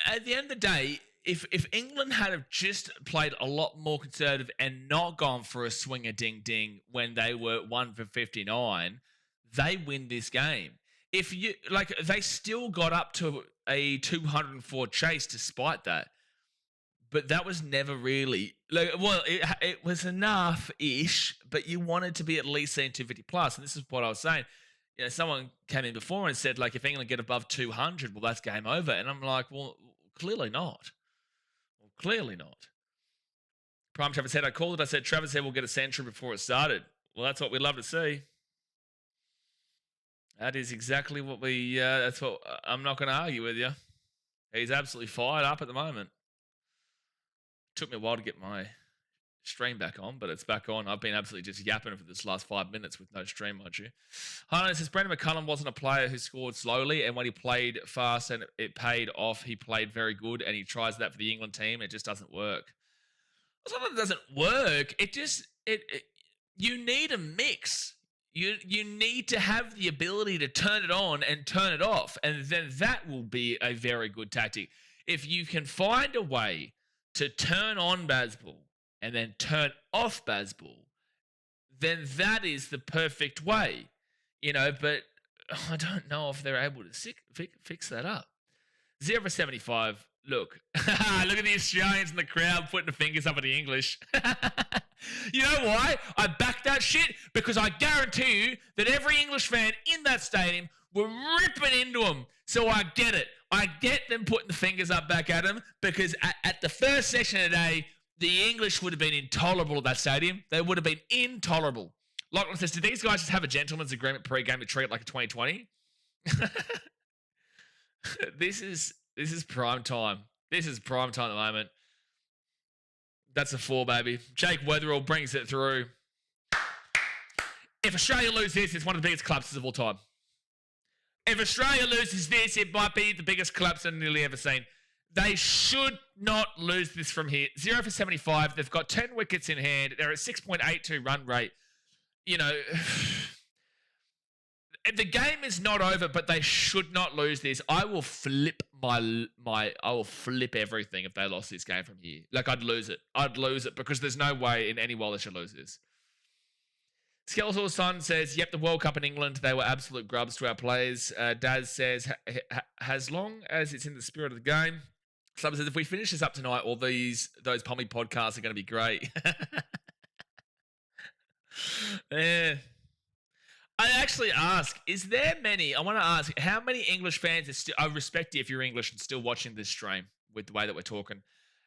At the end of the day, if England had have just played a lot more conservative and not gone for a swinger ding when they were 1 for 59, they win this game. If you they still got up to a 204 chase despite that, but that was never really it was enough-ish, but you wanted to be at least seeing 250 plus, and this is what I was saying. You know, someone came in before and said, like, if England get above 200, well, that's game over, and I'm like, well, clearly not. Clearly not. Prime Travis said, I called it. I said, Travis said we'll get a century before it started. Well, that's what we'd love to see. That is exactly what that's what, I'm not going to argue with you. He's absolutely fired up at the moment. Took me a while to get my stream back on, but it's back on. I've been absolutely just yapping for this last 5 minutes with no stream, mind you. Harlan says, Brendan McCullum wasn't a player who scored slowly, and when he played fast and it paid off, he played very good, and he tries that for the England team. It just doesn't work. It's not that it doesn't work. It just, you need a mix. You need to have the ability to turn it on and turn it off, and then that will be a very good tactic. If you can find a way to turn on Bazball and then turn off Bazball, then that is the perfect way, but I don't know if they're able to fix that up. 0 for 75. Look at the Australians in the crowd putting the fingers up at the English. You know why? I back that shit because I guarantee you that every English fan in that stadium were ripping into them. So I get it. I get them putting the fingers up back at them because at the first session of the day, the English would have been intolerable at that stadium. They would have been intolerable. Lachlan says, did these guys just have a gentleman's agreement pre-game to treat it like a 2020? This is prime time. This is prime time at the moment. That's a 4, baby. Jake Weatherall brings it through. If Australia loses this, it's one of the biggest collapses of all time. If Australia loses this, it might be the biggest collapse I've nearly ever seen. They should not lose this from here. 0 for 75. They've got 10 wickets in hand. They're at 6.82 run rate. The game is not over, but they should not lose this. I will flip I will flip everything if they lost this game from here. I'd lose it. I'd lose it because there's no way in any world they should lose this. Skeletor's son says, yep, the World Cup in England, they were absolute grubs to our players. Daz says, as long as it's in the spirit of the game. Sub says, if we finish this up tonight, all those Pommy podcasts are going to be great. Yeah. I actually ask, is there many? I want to ask, how many English fans are still? I respect you if you're English and still watching this stream with the way that we're talking.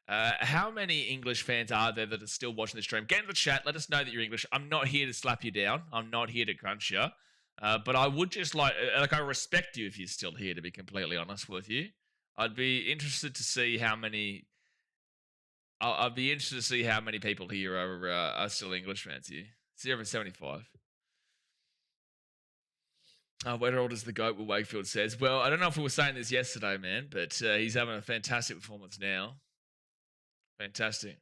How many English fans are there that are still watching the stream? Get in the chat. Let us know that you're English. I'm not here to slap you down. I'm not here to crunch you. But I would just like I respect you if you're still here, to be completely honest with you. I'd be interested to see how many. I'd be interested to see how many people here are still English fans here. 0-75. Where old is the GOAT? Will Wakefield says. Well, I don't know if we were saying this yesterday, man, but he's having a fantastic performance now. Fantastic.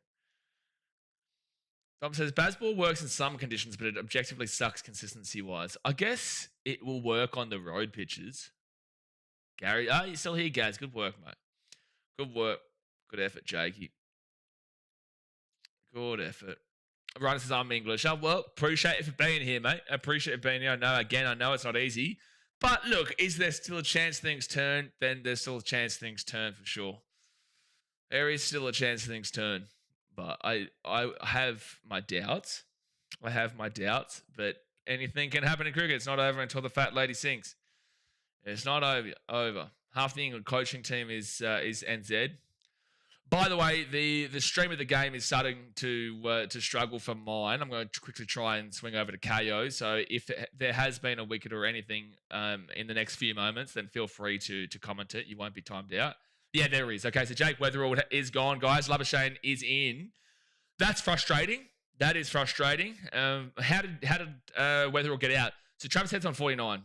Tom says, Bazball works in some conditions, but it objectively sucks consistency-wise. I guess it will work on the road pitches. Gary, you're still here, Gaz. Good work, mate. Good work. Good effort, Jakey. Good effort. Ryan says, I'm English. Oh, well, appreciate it for being here, mate. Appreciate it being here. I know it's not easy. But look, is there still a chance things turn? Then there's still a chance things turn for sure. There is still a chance things turn. But I have my doubts. But anything can happen in cricket. It's not over until the fat lady sings. It's not over. Half the England coaching team is NZ. By the way, the stream of the game is starting to struggle for mine. I'm going to quickly try and swing over to KO. So if there has been a wicket or anything in the next few moments, then feel free to comment it. You won't be timed out. Yeah, there is. Okay, so Jake Weatherall is gone, guys. Labuschagne is in. That's frustrating. That is frustrating. How did Weatherall get out? So Travis Head's on 49.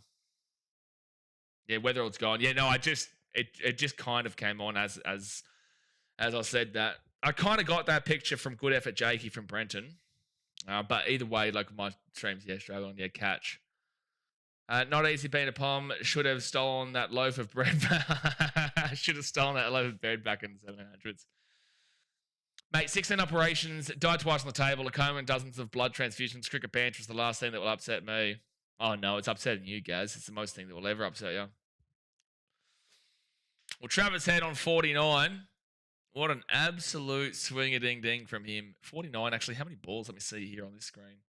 Yeah, Weatherall's gone. Yeah, no, it just kind of came on as I said that. I kind of got that picture from Good Effort Jakey from Brenton. But either way, like my streams, struggling. Yeah, catch. Not easy being a Pom. Should have stolen that loaf of bread. Should have stolen that loaf of bread back in the 700s. Mate, 16 operations, died twice on the table, a coma and dozens of blood transfusions. Cricket bench was the last thing that will upset me. Oh, no, it's upsetting you, Gaz. It's the most thing that will ever upset you. Well, Travis Head on 49. What an absolute swing-a-ding-ding from him. 49, actually, how many balls? Let me see here on this screen.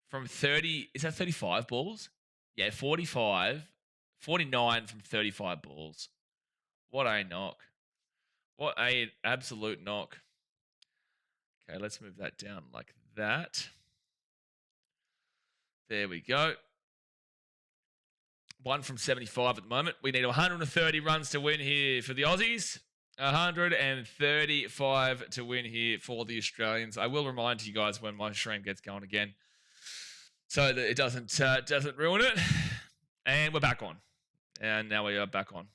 From 30, is that 35 balls? Yeah, 45. 49 from 35 balls. What a knock. What a absolute knock. Okay, let's move that down like that. There we go. 1 from 75 at the moment. We need 130 runs to win here for the Aussies. 135 to win here for the Australians. I will remind you guys when my stream gets going again, so that it doesn't ruin it. And we're back on. And now we are back on.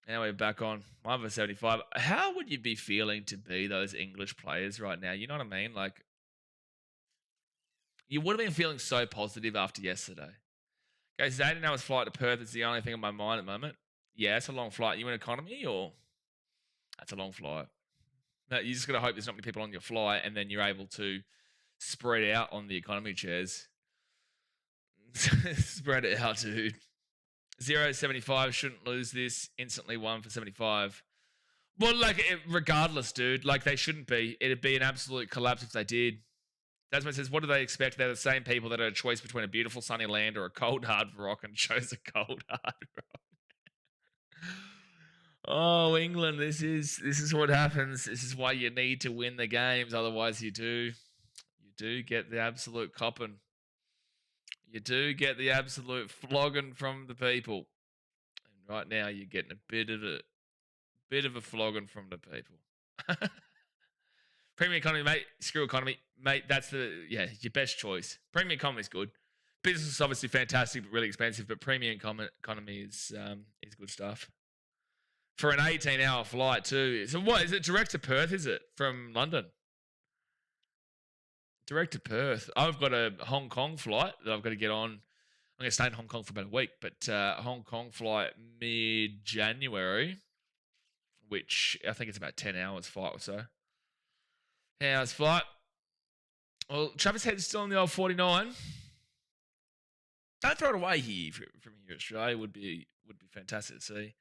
Now we're back on. 1 for 75. How would you be feeling to be those English players right now? You know what I mean? Like, you would have been feeling so positive after yesterday. Guys, 18 hours flight to Perth is the only thing on my mind at the moment. Yeah, it's a long flight. You in economy or? That's a long flight. No, you just got to hope there's not many people on your flight and then you're able to spread out on the economy chairs. Spread it out, dude. 0-75 shouldn't lose this. Instantly 1 for 75. Well, like, regardless, dude, like, they shouldn't be. It'd be an absolute collapse if they did. Desmond says, what do they expect? They're the same people that had a choice between a beautiful sunny land or a cold hard rock and chose a cold hard rock. Oh, England, this is what happens. This is why you need to win the games. Otherwise, you do get the absolute copping. You do get the absolute flogging from the people. And right now, you're getting a bit of a flogging from the people. Premium economy, mate. Screw economy, mate. That's your best choice. Premium economy is good. Business is obviously fantastic, but really expensive. But premium economy is good stuff. For an 18-hour flight too. So what is it? Direct to Perth? Is it from London? Direct to Perth. I've got a Hong Kong flight that I've got to get on. I'm going to stay in Hong Kong for about a week, but Hong Kong flight mid-January, which I think it's about 10 hours flight or so. 10 hours flight. Well, Travis Head's still in the old 49. Don't throw it away here from here. Australia would be fantastic to see.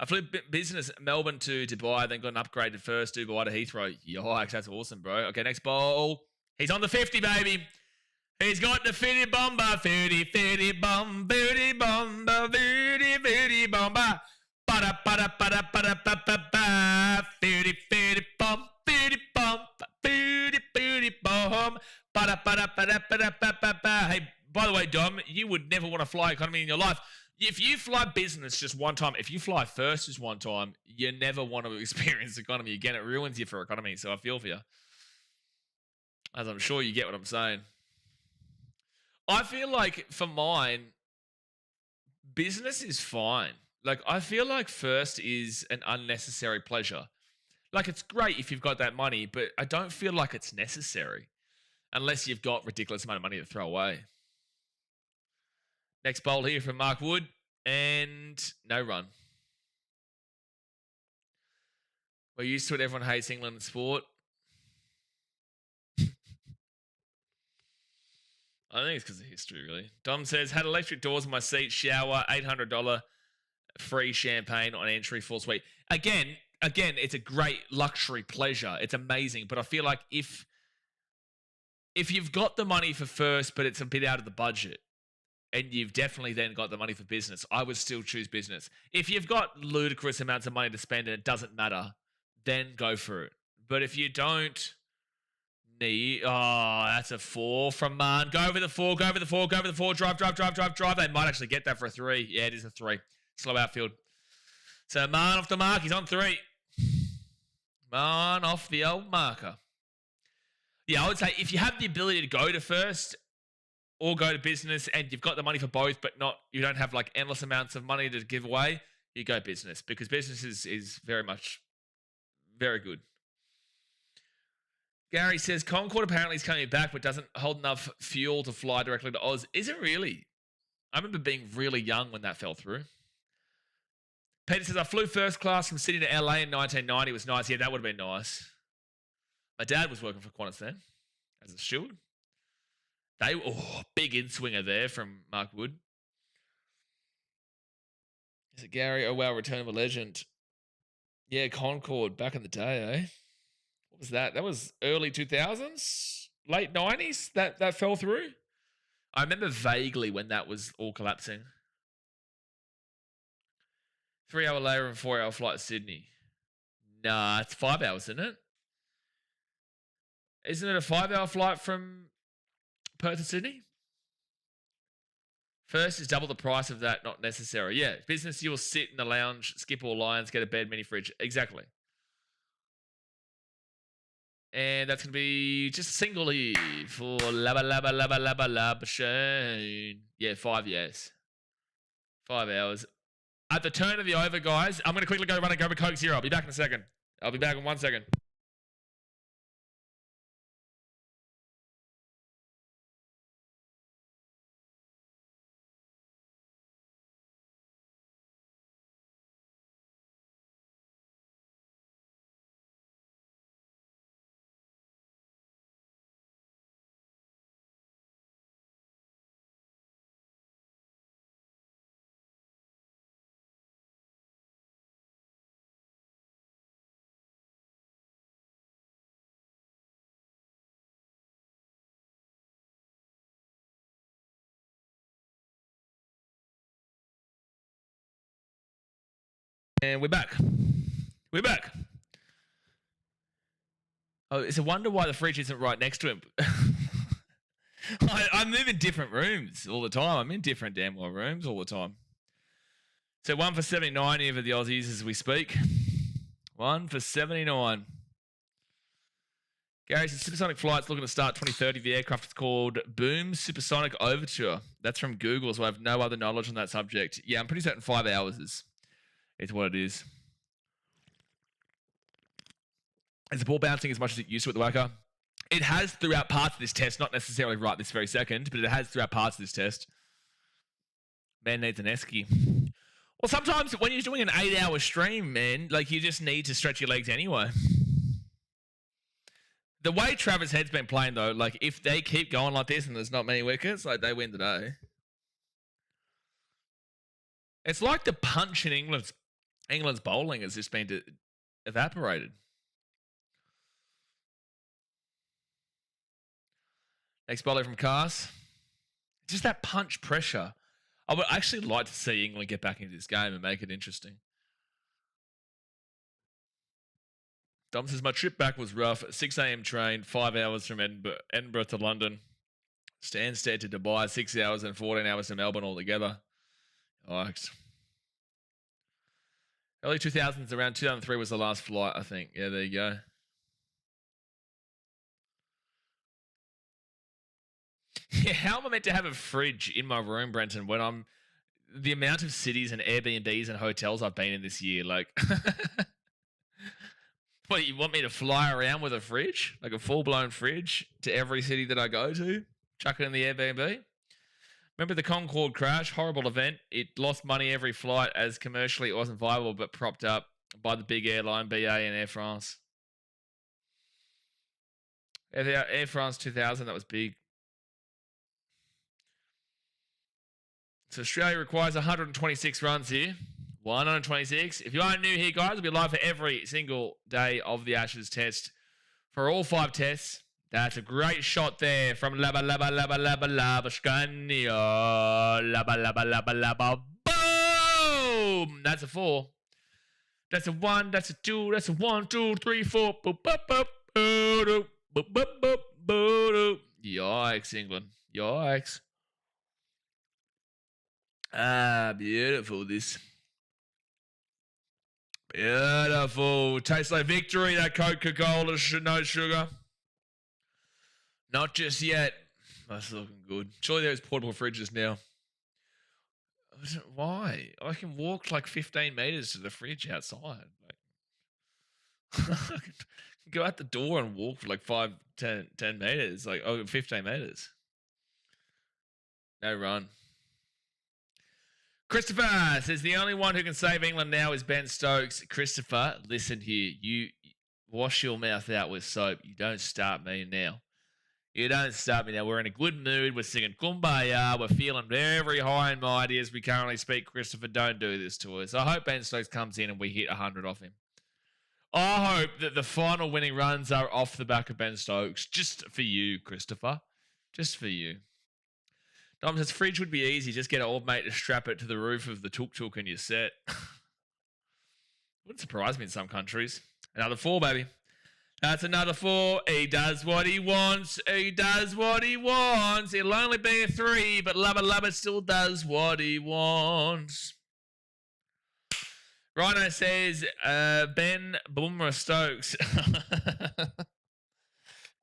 I flew business Melbourne to Dubai, then got an upgraded first Dubai to Heathrow. Yikes, that's awesome, bro. Okay, next ball. He's on the 50, baby. He's got the fitty bomber, fitty bum, booty bomber, fitty bomber. Ba-da, ba-da, ba-da, ba-da, ba-ba-ba. Fitty bum, booty bum. Ba-da, ba-da, ba-da, ba-da, ba-ba-ba. Hey, by the way, Dom, you would never want to fly economy in your life. If you fly business just one time, if you fly first just one time, you never want to experience economy again. It ruins you for economy, so I feel for you. As I'm sure you get what I'm saying. I feel like for mine, business is fine. Like, I feel like first is an unnecessary pleasure. Like, it's great if you've got that money, but I don't feel like it's necessary unless you've got ridiculous amount of money to throw away. Next bowl here from Mark Wood, and no run. We're used to it. Everyone hates England in sport. I think it's because of history, really. Dom says, had electric doors in my seat, shower, $800 free champagne on entry, full suite. Again, it's a great luxury pleasure. It's amazing. But I feel like if you've got the money for first, but it's a bit out of the budget, and you've definitely then got the money for business, I would still choose business. If you've got ludicrous amounts of money to spend and it doesn't matter, then go for it. But if you don't need, that's a 4 from Man. Go over the 4, drive. They might actually get that for a 3. Yeah, it is a 3. Slow outfield. So Man off the mark, he's on 3. Man off the old marker. Yeah, I would say if you have the ability to go to first or go to business and you've got the money for both, but you don't have like endless amounts of money to give away, you go business, because business is very much very good. Gary says, Concorde apparently is coming back, but doesn't hold enough fuel to fly directly to Oz. Is it really? I remember being really young when that fell through. Peter says, I flew first class from Sydney to LA in 1990. It was nice. Yeah, that would have been nice. My dad was working for Qantas then as a steward. Big in-swinger there from Mark Wood. Is it Gary? Oh, wow, return of a legend. Yeah, Concorde back in the day, eh? What was that? That was early 2000s? Late 90s? That fell through? I remember vaguely when that was all collapsing. 3 hour later and 4 hour flight to Sydney. Nah, it's 5 hours, isn't it? Isn't it a 5 hour flight from Perth to Sydney? First is double the price of that, not necessary. Yeah, business, you will sit in the lounge, skip all lines, get a bed, mini fridge. Exactly. And that's going to be just a single here for Laba Shane. Yeah, 5 years. 5 hours. At the turn of the over, guys, I'm going to quickly go run and grab a Coke Zero. I'll be back in a second. I'll be back in 1 second. And we're back. We're back. Oh, it's a wonder why the fridge isn't right next to him. I move in different rooms all the time. I'm in different damn well rooms all the time. So 1 for 79 here for the Aussies as we speak. 1 for 79. Gary says, supersonic flight's looking to start 2030. The aircraft is called Boom Supersonic Overture. That's from Google, so I have no other knowledge on that subject. Yeah, I'm pretty certain 5 hours is what it is. Is the ball bouncing as much as it used to at the Wacker? It has throughout parts of this test, not necessarily right this very second, but it has throughout parts of this test. Man needs an esky. Well, sometimes when you're doing an 8-hour stream, man, like you just need to stretch your legs anyway. The way Travis Head's been playing, though, like if they keep going like this and there's not many wickets, like they win today. It's like the punch in England's bowling has just been evaporated. Next bowler from Cars. Just that punch pressure. I would actually like to see England get back into this game and make it interesting. Dom says, my trip back was rough. 6 a.m. train, 5 hours from Edinburgh to London. Stansted to Dubai, 6 hours and 14 hours to Melbourne altogether. Yikes. Early 2000s, around 2003 was the last flight, I think. Yeah, there you go. Yeah, how am I meant to have a fridge in my room, Brenton, when I'm the amount of cities and Airbnbs and hotels I've been in this year? Like, what, you want me to fly around with a fridge? Like a full-blown fridge to every city that I go to? Chuck it in the Airbnb? Remember the Concorde crash? Horrible event. It lost money every flight as commercially it wasn't viable, but propped up by the big airline, BA and Air France. Air France 2000, that was big. So Australia requires 126 runs here. 126. If you are new here, guys, we'll be live for every single day of the Ashes test. For all 5 tests. That's a great shot there from Laba Laba Laba Laba Laba Scania. Laba Laba Laba Laba. Boom! That's a 4. That's a 1. That's a 2. That's a 1, 2, 3, 4. Boop, boop, boop, boop, boop, boop, boop, boop. Yikes, England. Yikes. Ah, beautiful, this. Beautiful. Tastes like victory, that Coca-Cola, no sugar. Not just yet. That's looking good. Surely there's portable fridges now. Why? I can walk like 15 meters to the fridge outside. Like, I can go out the door and walk for like 10 meters. Like, 15 meters. No run. Christopher says the only one who can save England now is Ben Stokes. Christopher, listen here. You wash your mouth out with soap. You don't start me now. You don't start me now. We're in a good mood. We're singing Kumbaya. We're feeling very high and mighty as we currently speak. Christopher, don't do this to us. I hope Ben Stokes comes in and we hit 100 off him. I hope that the final winning runs are off the back of Ben Stokes. Just for you, Christopher. Just for you. Dom says, fridge would be easy. Just get an old mate to strap it to the roof of the tuk-tuk and you're set. Wouldn't surprise me in some countries. Another 4, baby. That's another 4. He does what he wants. He does what he wants. It'll only be a 3, but Lubba Lubba still does what he wants. Rhino says, Ben Boomer Stokes.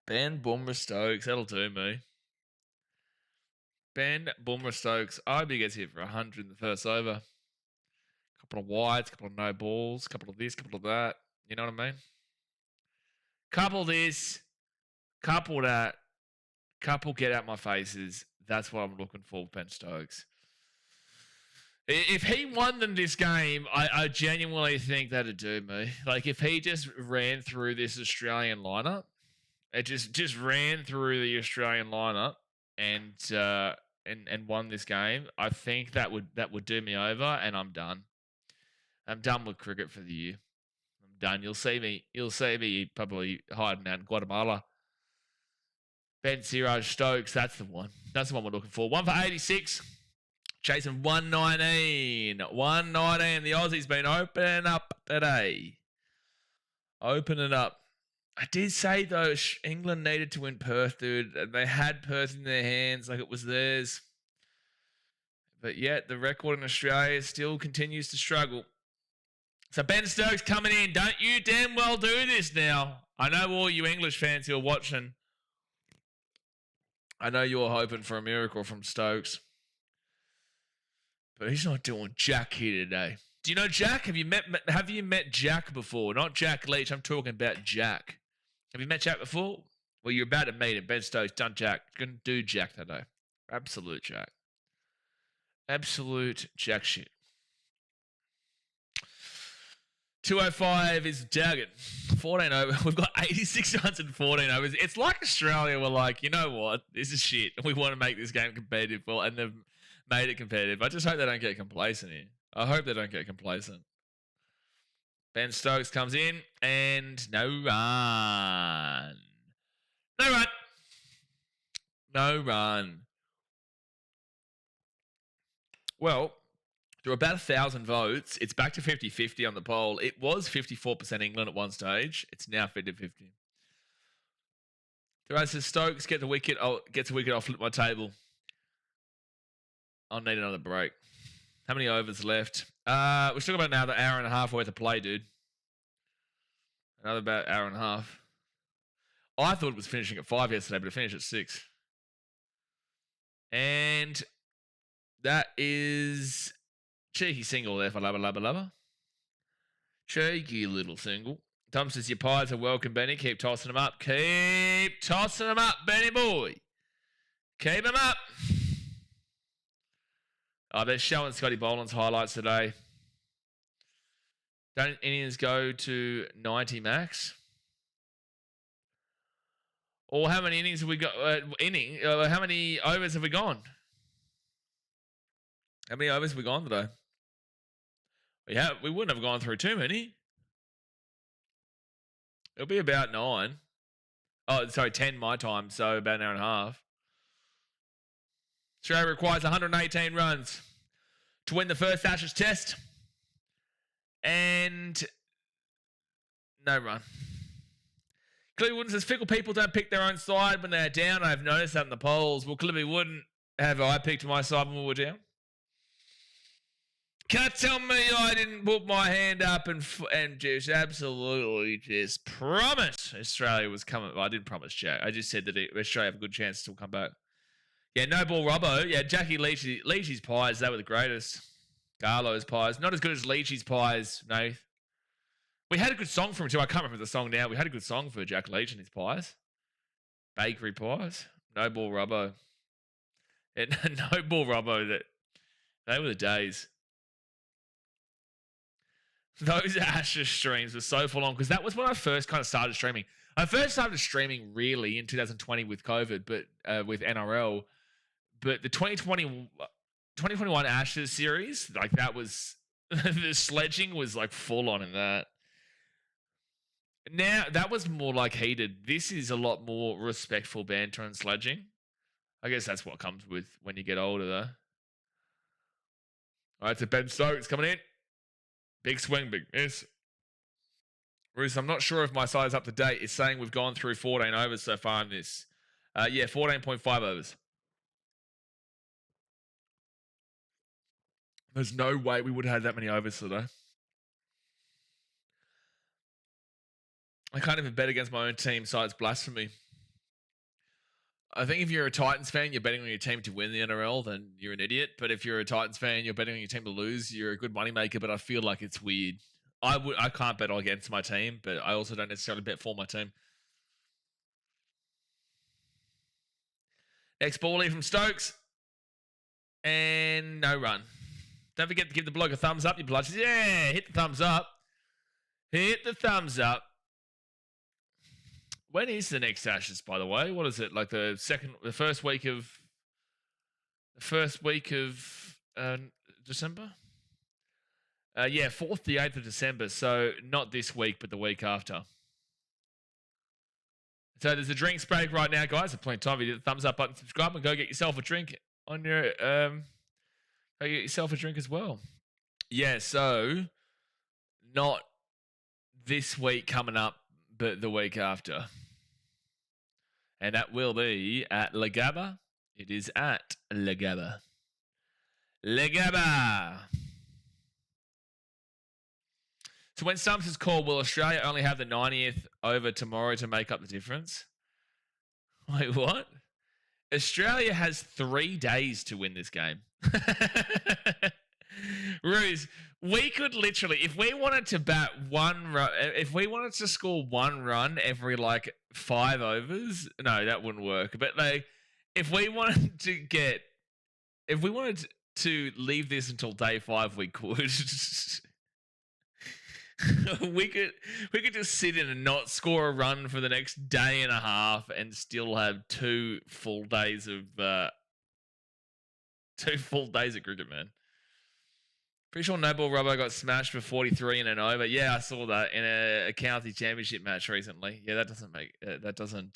Ben Boomer Stokes. That'll do me. Ben Boomer Stokes. I hope he gets hit for 100 in the first over. Couple of wides, couple of no balls, couple of this, couple of that. You know what I mean? Couple this, couple that, couple get out my faces. That's what I'm looking for, Ben Stokes. If he won them this game, I genuinely think that'd do me. Like, if he just ran through this Australian lineup, it just ran through the Australian lineup and won this game, I think that would do me over, and I'm done. I'm done with cricket for the year. I'm done. You'll see me probably hiding out in Guatemala. Ben Siraj Stokes, that's the one. That's the one we're looking for. 1 for 86. Chasing 119. 119. The Aussies been opening up today. Opening up. I did say, though, England needed to win Perth, dude. They had Perth in their hands like it was theirs. But yet, the record in Australia still continues to struggle. So Ben Stokes coming in. Don't you damn well do this now. I know all you English fans who are watching. I know you're hoping for a miracle from Stokes. But he's not doing jack here today. Do you know Jack? Have you met Jack before? Not Jack Leach. I'm talking about Jack. Have you met Jack before? Well, you're about to meet him. Ben Stokes done Jack. Gonna do Jack today. Absolute Jack. Absolute Jack shit. 205 is Jagged. 14 over. We've got 86 runs and 14 overs. It's like Australia were like, you know what? This is shit. We want to make this game competitive. Well, and they've made it competitive. I just hope they don't get complacent here. I hope they don't get complacent. Ben Stokes comes in and no run. No run. No run. Well, there were about 1,000 votes. It's back to 50-50 on the poll. It was 54% England at one stage. It's now 50-50. Therese says, Stokes, get the wicket. Gets a wicket, I'll flip my table. I'll need another break. How many overs left? We're still about another hour and a half worth of play, dude. Another about hour and a half. I thought it was finishing at 5 yesterday, but it finished at 6. And that is cheeky single there for Lubba Lubba Lubba. Cheeky little single. Tom says, your pies are welcome, Benny. Keep tossing them up. Keep tossing them up, Benny boy. Keep them up. Oh, they're showing Scotty Boland's highlights today. Don't innings go to 90 max? Or how many innings have we got? How many overs have we gone? How many overs have we gone today? We wouldn't have gone through too many. It'll be about 9. Oh, sorry, 10 my time, so about an hour and a half. Australia requires 118 runs to win the first Ashes test. And no run. Clearly Wooden says, fickle people don't pick their own side when they're down. I've noticed that in the polls. Well, clearly wouldn't have I picked my side when we were down. Can't tell me I didn't put my hand up and just absolutely just promise Australia was coming. Well, I didn't promise Jack. I just said that Australia have a good chance to come back. Yeah, no ball Robbo. Yeah, Jackie Leachy's pies, they were the greatest. Garlo's pies. Not as good as Leachy's pies, Nath. We had a good song for him too. I can't remember the song now. We had a good song for Jack Leach and his pies. Bakery pies. No ball Robbo. Yeah, no ball Robbo. They were the days. Those Ashes streams were so full on because that was when I first kind of started streaming. I first started streaming really in 2020 with COVID, but with NRL. But the 2021 Ashes series, like that was the sledging was like full on in that. Now that was more like heated. This is a lot more respectful banter and sledging. I guess that's what comes with when you get older, though. All right, so Ben Stokes coming in. Big swing, big miss. Bruce, I'm not sure if my side's up to date. It's saying we've gone through 14 overs so far in this. Yeah, 14.5 overs. There's no way we would have had that many overs today. I can't even bet against my own team, so it's blasphemy. I think if you're a Titans fan, you're betting on your team to win the NRL, then you're an idiot. But if you're a Titans fan, you're betting on your team to lose, you're a good moneymaker, but I feel like it's weird. I can't bet against my team, but I also don't necessarily bet for my team. Next ballie from Stokes. And no run. Don't forget to give the bloke a thumbs up, you bludgers. Yeah, hit the thumbs up. Hit the thumbs up. When is the next Ashes, by the way? What is it? Like the first week of December? Yeah, 4th to 8th of December. So not this week, but the week after. So there's a drinks break right now, guys. There's plenty of time. You hit the thumbs up button, subscribe, and go get yourself a drink on your go get yourself a drink as well. Yeah, so not this week coming up, but the week after. And that will be at La Gabba. It is at La Gabba. La Gabba. So when Stumps is called, will Australia only have the 90th over tomorrow to make up the difference? Wait, what? Australia has 3 days to win this game. Ruse, we could literally, if we wanted to bat one run, if we wanted to score 1 run every like 5 overs, no, that wouldn't work. But like, if we wanted to leave this until day 5, we could. we could just sit in and not score a run for the next day and a half and still have 2 full days of cricket, man. Pretty sure No Ball Robbo got smashed for 43 in an over. Yeah, I saw that in a county championship match recently. Yeah, that doesn't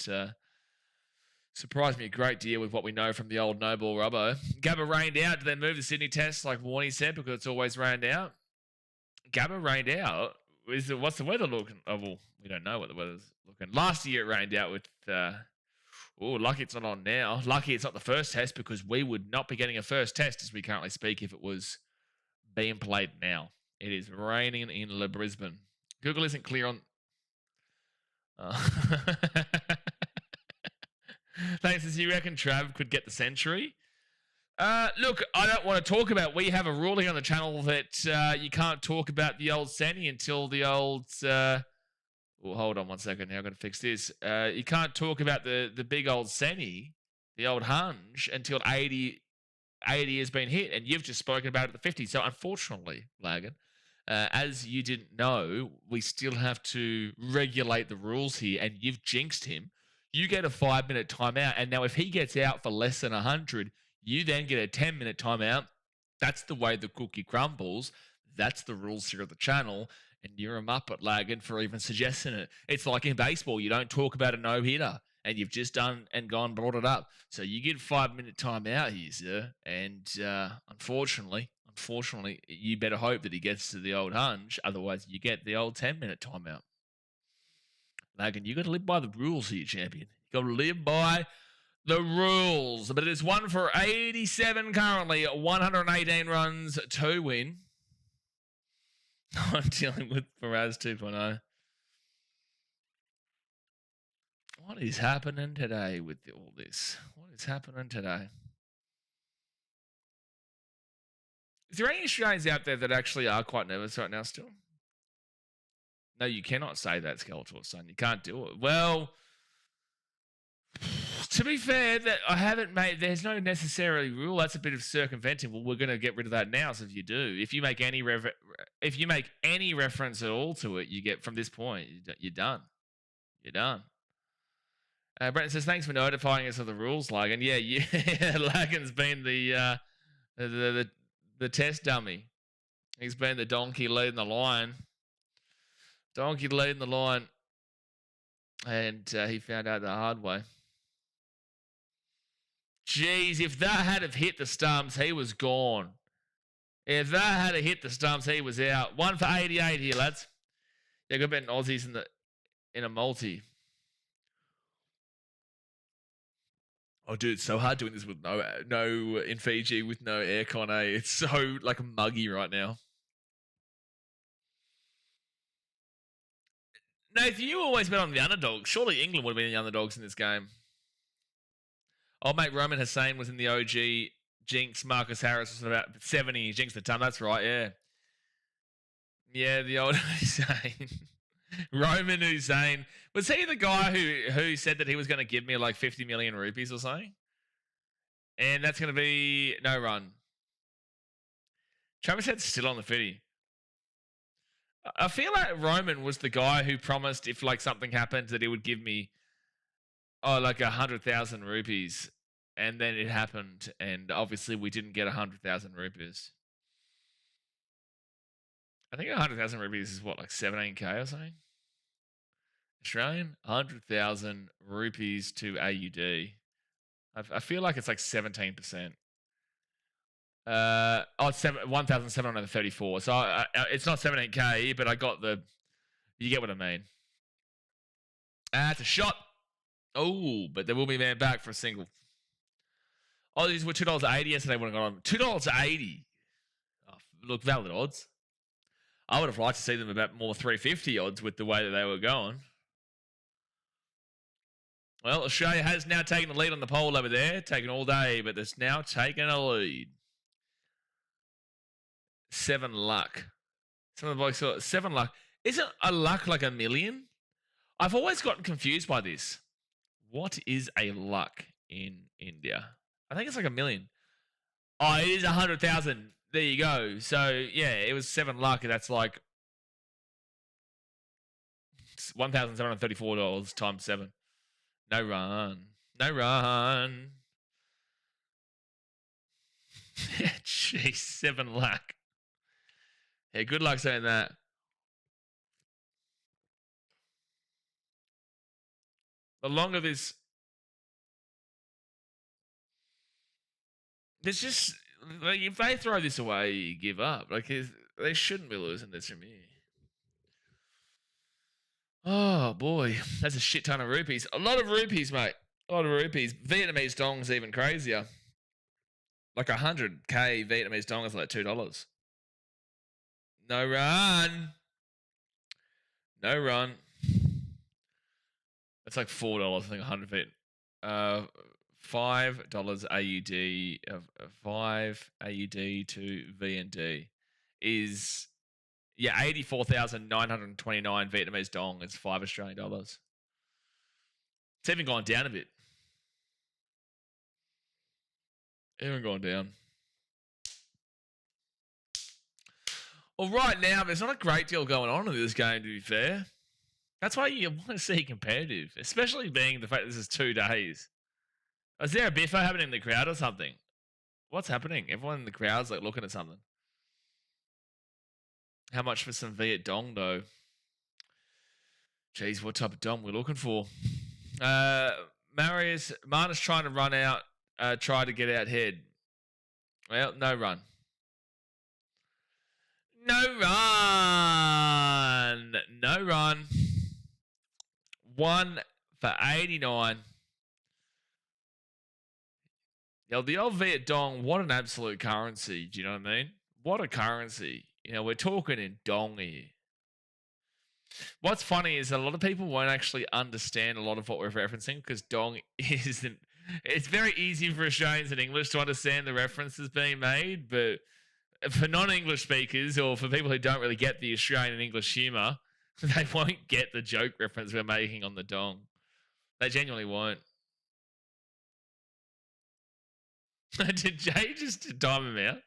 Surprised me a great deal with what we know from the old no-ball Robbo. Gabba rained out. Did they move the Sydney Test like Warnie said because it's always rained out? Gabba rained out. What's the weather looking? Oh, well, we don't know what the weather's looking. Last year it rained out with... lucky it's not on now. Lucky it's not the first test because we would not be getting a first test as we currently speak if it was being played now. It is raining in Le Brisbane. Google isn't clear on... Thanks, as you reckon Trav could get the century? Look, I don't want to talk about... We have a ruling on the channel that you can't talk about the old Senny until the old... hold on 1 second. Now I've got to fix this. You can't talk about the big old Senny, the old hunch, until 80 has been hit. And you've just spoken about it at the 50. So unfortunately, Lagan, as you didn't know, we still have to regulate the rules here. And you've jinxed him. You get a 5-minute timeout. And now if he gets out for less than 100, you then get a 10-minute timeout. That's the way the cookie crumbles. That's the rules here of the channel. And you're a muppet, Lagan, for even suggesting it. It's like in baseball. You don't talk about a no-hitter. And you've just done and gone brought it up. So you get a 5-minute timeout here, sir. And unfortunately, you better hope that he gets to the old hunch. Otherwise, you get the old 10-minute timeout. Lagan, you got to live by the rules here, champion. You got to live by the rules. But it is 1 for 87 currently. 118 runs to win. I'm dealing with Faraz 2.0. What is happening today with all this? What is happening today? Is there any Australians out there that actually are quite nervous right now still? No, you cannot say that, Skeletor, son. You can't do it. Well, to be fair, that I haven't made. There's no necessarily rule. That's a bit of circumventing. Well, we're going to get rid of that now. So if you do, if you make any reference at all to it, you get from this point, you're done. You're done. Brenton says, "Thanks for notifying us of the rules, Lagan." Yeah, Lagan's been the test dummy. He's been the donkey leading the line. Donkey leading the line, and he found out the hard way. Jeez, if that had have hit the stumps, he was gone. If that had have hit the stumps, he was out. 1 for 88 here, lads. Yeah, got betting Aussies in a multi. Oh, dude, it's so hard doing this with no in Fiji with no aircon. It's so like muggy right now. Nath, you always bet on the underdogs. Surely England would have been the underdogs in this game. Old mate Roman Hussein was in the OG. Jinx, Marcus Harris was about 70. Jinx the ton. That's right, yeah. Yeah, the old Hussein. Roman Hussein. Was he the guy who said that he was going to give me like 50 million rupees or something? And that's going to be no run. Travis Head's still on the 50. I feel like Roman was the guy who promised if like something happened that he would give me like 100,000 rupees, and then it happened, and obviously we didn't get 100,000 rupees. I think 100,000 rupees is what, like 17k or something? Australian 100,000 rupees to AUD. I feel like it's like 17%. It's 1,734. So it's not 17k, but I got you get what I mean. It's a shot. Oh, but there will be a man back for a single. Oh, these were $2.80 yesterday when I got on. $2.80. Oh, look, valid odds. I would have liked to see them about more 350 odds with the way that they were going. Well, Australia has now taken the lead on the poll over there, taken all day, but it's now taken a lead. 7 luck. Some of the boys thought 7 luck. Isn't a luck like a million? I've always gotten confused by this. What is a luck in India? I think it's like a million. Oh, it is 100,000. There you go. So, yeah, it was 7 luck. That's like $1,734 times 7. No run. No run. Jeez, 7 luck. Yeah, good luck saying that. The longer this there's just like if they throw this away, you give up. Like they shouldn't be losing this from here. Oh boy, that's a shit ton of rupees. A lot of rupees, mate. A lot of rupees. Vietnamese dong's even crazier. Like 100k Vietnamese dong is like $2. No run. No run. That's like $4. I think 100 feet. $5 AUD. 5 AUD to VND is 84,929 Vietnamese dong is $5 Australian dollars. It's even gone down a bit. Even gone down. Well, right now, there's not a great deal going on in this game, to be fair. That's why you want to see competitive, especially being the fact this is 2 days. Is there a biffo happening in the crowd or something? What's happening? Everyone in the crowd's like looking at something. How much for some Viet Dong, though? Jeez, what type of dong we're looking for? Marius, Marna's trying to run out, try to get out head. Well, no run. No run. No run. 1 for 89. Yo, the old Viet Dong, what an absolute currency. Do you know what I mean? What a currency. You know, we're talking in dong here. What's funny is that a lot of people won't actually understand a lot of what we're referencing because dong isn't. It's very easy for Australians and English to understand the references being made, but for non-English speakers or for people who don't really get the Australian and English humour, they won't get the joke reference we're making on the dong. They genuinely won't. Did Jay just time him out?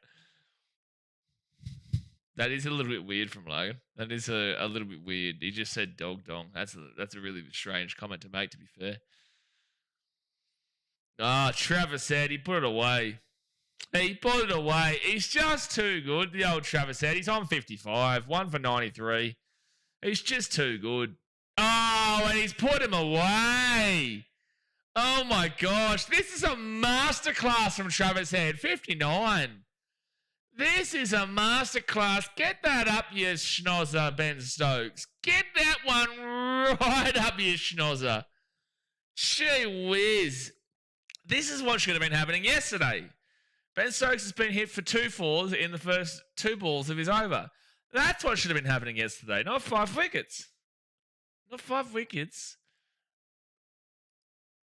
That is a little bit weird from Logan. That is a little bit weird. He just said dog dong. That's a really strange comment to make, to be fair. Travis said he put it away. He put it away. He's just too good. The old Travis said he's on 55. 1 for 93. He's just too good. Oh, and he's put him away. Oh my gosh. This is a masterclass from Travis Head. 59. This is a masterclass. Get that up, you schnozzer, Ben Stokes. Get that one right up, you schnozzer. Gee whiz. This is what should have been happening yesterday. Ben Stokes has been hit for 2 fours in the first 2 balls of his over. That's what should have been happening yesterday, not 5 wickets. Not 5 wickets.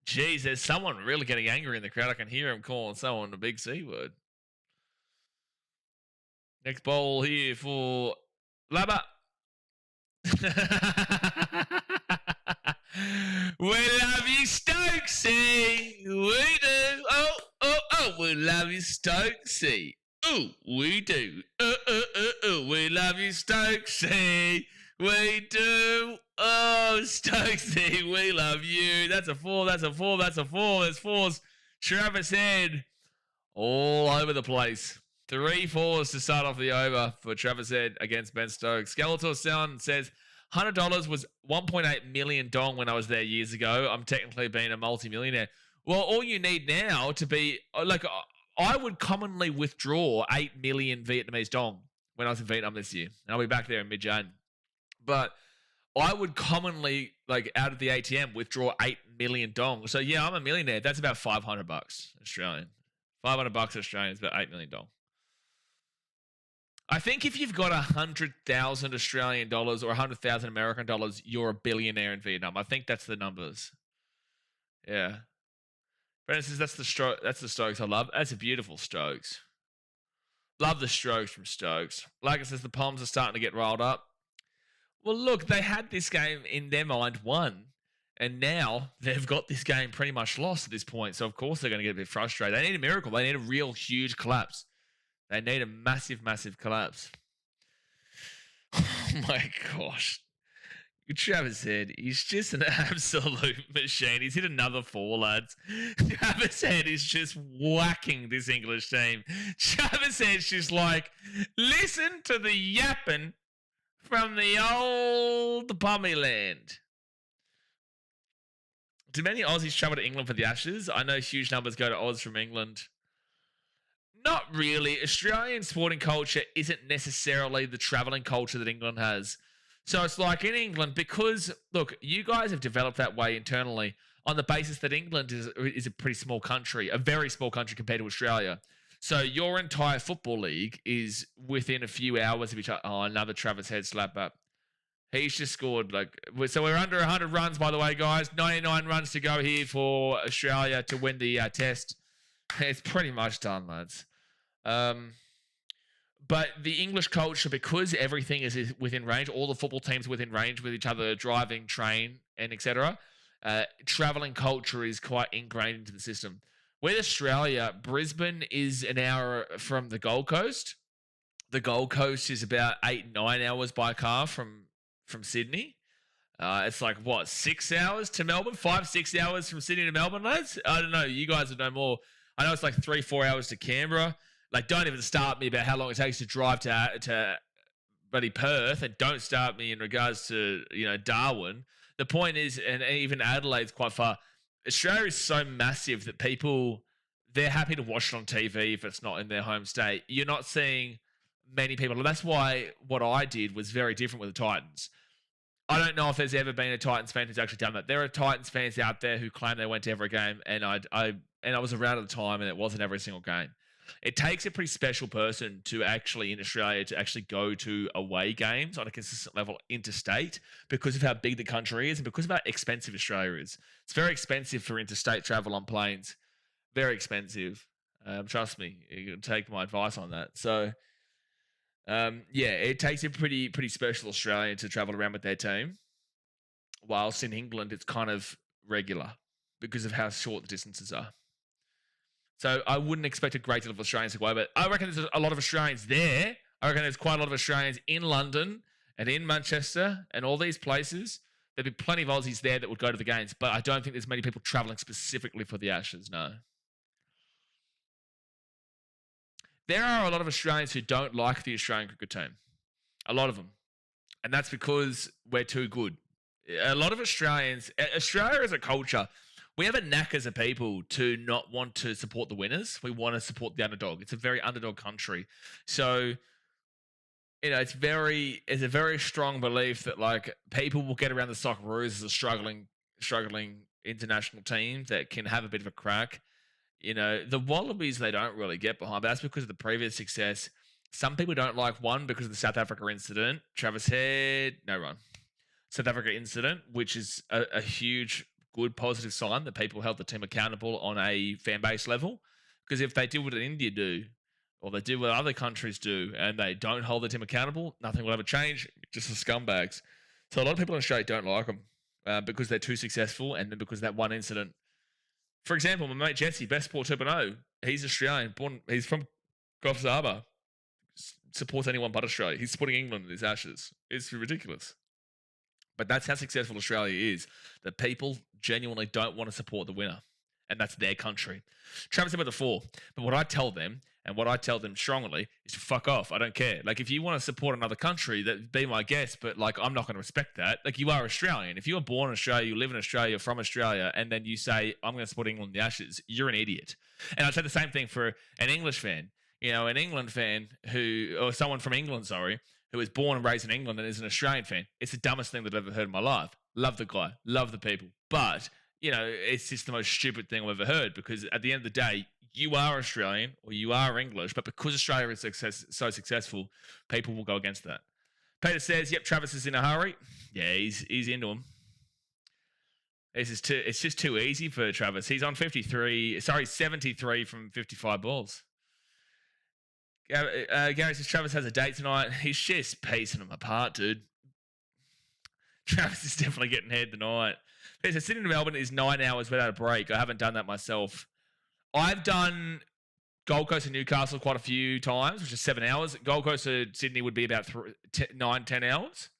Jeez, there's someone really getting angry in the crowd. I can hear him calling someone a big C word. Next bowl here for Labba. We love you, Stokesy. We do. Oh, we love you, Stokesy. Oh, we do. We love you, Stokesy. We do. Oh, Stokesy, we love you. That's a 4. That's a 4. That's a 4. There's 4s. Travis Head all over the place. 3 4s to start off the over for Travis Head against Ben Stokes. Skeletor Sound says $100 was 1.8 million dong when I was there years ago. I'm technically being a multi-millionaire. Well, all you need now to be like, I would commonly withdraw 8 million Vietnamese dong when I was in Vietnam this year. And I'll be back there in mid-Jan. But I would commonly, like, out of the ATM, withdraw 8 million dong. So yeah, I'm a millionaire. That's about $500 Australian. $500 Australian is about 8 million dong. I think if you've got 100,000 Australian dollars or 100,000 American dollars, you're a billionaire in Vietnam. I think that's the numbers. Yeah. Brandon says that's the Stokes I love. That's a beautiful Stokes. Love the strokes from Stokes. Like it says, the Palms are starting to get riled up. Well, look, they had this game in their mind won, and now they've got this game pretty much lost at this point. So, of course, they're going to get a bit frustrated. They need a miracle. They need a real huge collapse. They need a massive, massive collapse. Oh, my gosh. Travis Head, he's just an absolute machine. He's hit another 4, lads. Travis Head is just whacking this English team. Travis Head's just like, listen to the yapping from the old Bummy land. Do many Aussies travel to England for the Ashes? I know huge numbers go to Oz from England. Not really. Australian sporting culture isn't necessarily the traveling culture that England has. So it's like in England, because look, you guys have developed that way internally on the basis that England is a pretty small country, a very small country compared to Australia. So your entire football league is within a few hours of each other. Oh, another Travis head slap up. He's just scored so we're under 100 runs, by the way, guys. 99 runs to go here for Australia to win the test. It's pretty much done, lads. But the English culture, because everything is within range, all the football teams within range with each other, driving, train, and etc. Traveling culture is quite ingrained into the system. With Australia, Brisbane is an hour from the Gold Coast. The Gold Coast is about 8-9 hours by car from Sydney. It's like, what, 6 hours to Melbourne? 5-6 hours from Sydney to Melbourne, lads? I don't know. You guys would know more. I know it's like 3-4 hours to Canberra. Like, don't even start me about how long it takes to drive to bloody Perth, and don't start me in regards to, Darwin. The point is, and even Adelaide's quite far, Australia is so massive that they're happy to watch it on TV if it's not in their home state. You're not seeing many people. And that's why what I did was very different with the Titans. I don't know if there's ever been a Titans fan who's actually done that. There are Titans fans out there who claim they went to every game, and I was around at the time, and it wasn't every single game. It takes a pretty special person to actually, in Australia, to actually go to away games on a consistent level interstate, because of how big the country is and because of how expensive Australia is. It's very expensive for interstate travel on planes. Very expensive. Trust me, you can take my advice on that. So, it takes a pretty special Australian to travel around with their team. Whilst in England, it's kind of regular because of how short the distances are. So I wouldn't expect a great deal of Australians to go over. I reckon there's a lot of Australians there. I reckon there's quite a lot of Australians in London and in Manchester and all these places. There'd be plenty of Aussies there that would go to the games, but I don't think there's many people travelling specifically for the Ashes, no. There are a lot of Australians who don't like the Australian cricket team. A lot of them. And that's because we're too good. A lot of Australia as a culture, we have a knack as a people to not want to support the winners. We want to support the underdog. It's a very underdog country. So, it's a very strong belief that like people will get around the Socceroos as a struggling international team that can have a bit of a crack. The Wallabies, they don't really get behind, but that's because of the previous success. Some people don't like one because of the South Africa incident. Travis Head, no run. South Africa incident, which is a huge, good, positive sign that people held the team accountable on a fan base level. Because if they do what India do, or they do what other countries do, and they don't hold the team accountable, nothing will ever change. Just the scumbags. So a lot of people in Australia don't like them because they're too successful, and then because of that one incident. For example, my mate Jesse, Best Sport 2.0, he's Australian, he's from Coffs Harbour, supports anyone but Australia. He's supporting England in his Ashes. It's ridiculous. But that's how successful Australia is, that people genuinely don't want to support the winner, and that's their country. Travis said about the 4, but what I tell them, and what I tell them strongly, is to fuck off. I don't care. Like, if you want to support another country, that be my guest, but like, I'm not going to respect that. Like, you are Australian. If you were born in Australia, you live in Australia, you're from Australia, and then you say, I'm going to support England in the Ashes, you're an idiot. And I'd say the same thing for an English fan. An England fan or someone from England, who was born and raised in England and is an Australian fan. It's the dumbest thing that I've ever heard in my life. Love the guy, love the people. But, it's just the most stupid thing I've ever heard, because at the end of the day, you are Australian or you are English, but because Australia is so successful, people will go against that. Peter says, yep, Travis is in a hurry. Yeah, he's into him. It's just too easy for Travis. He's on 73 from 55 balls. Gary says Travis has a date tonight. He's just piecing them apart, dude. Travis is definitely getting head tonight. So Sydney to Melbourne is 9 hours without a break. I haven't done that myself. I've done Gold Coast and Newcastle quite a few times, which is 7 hours. Gold Coast to Sydney would be about 9-10 hours.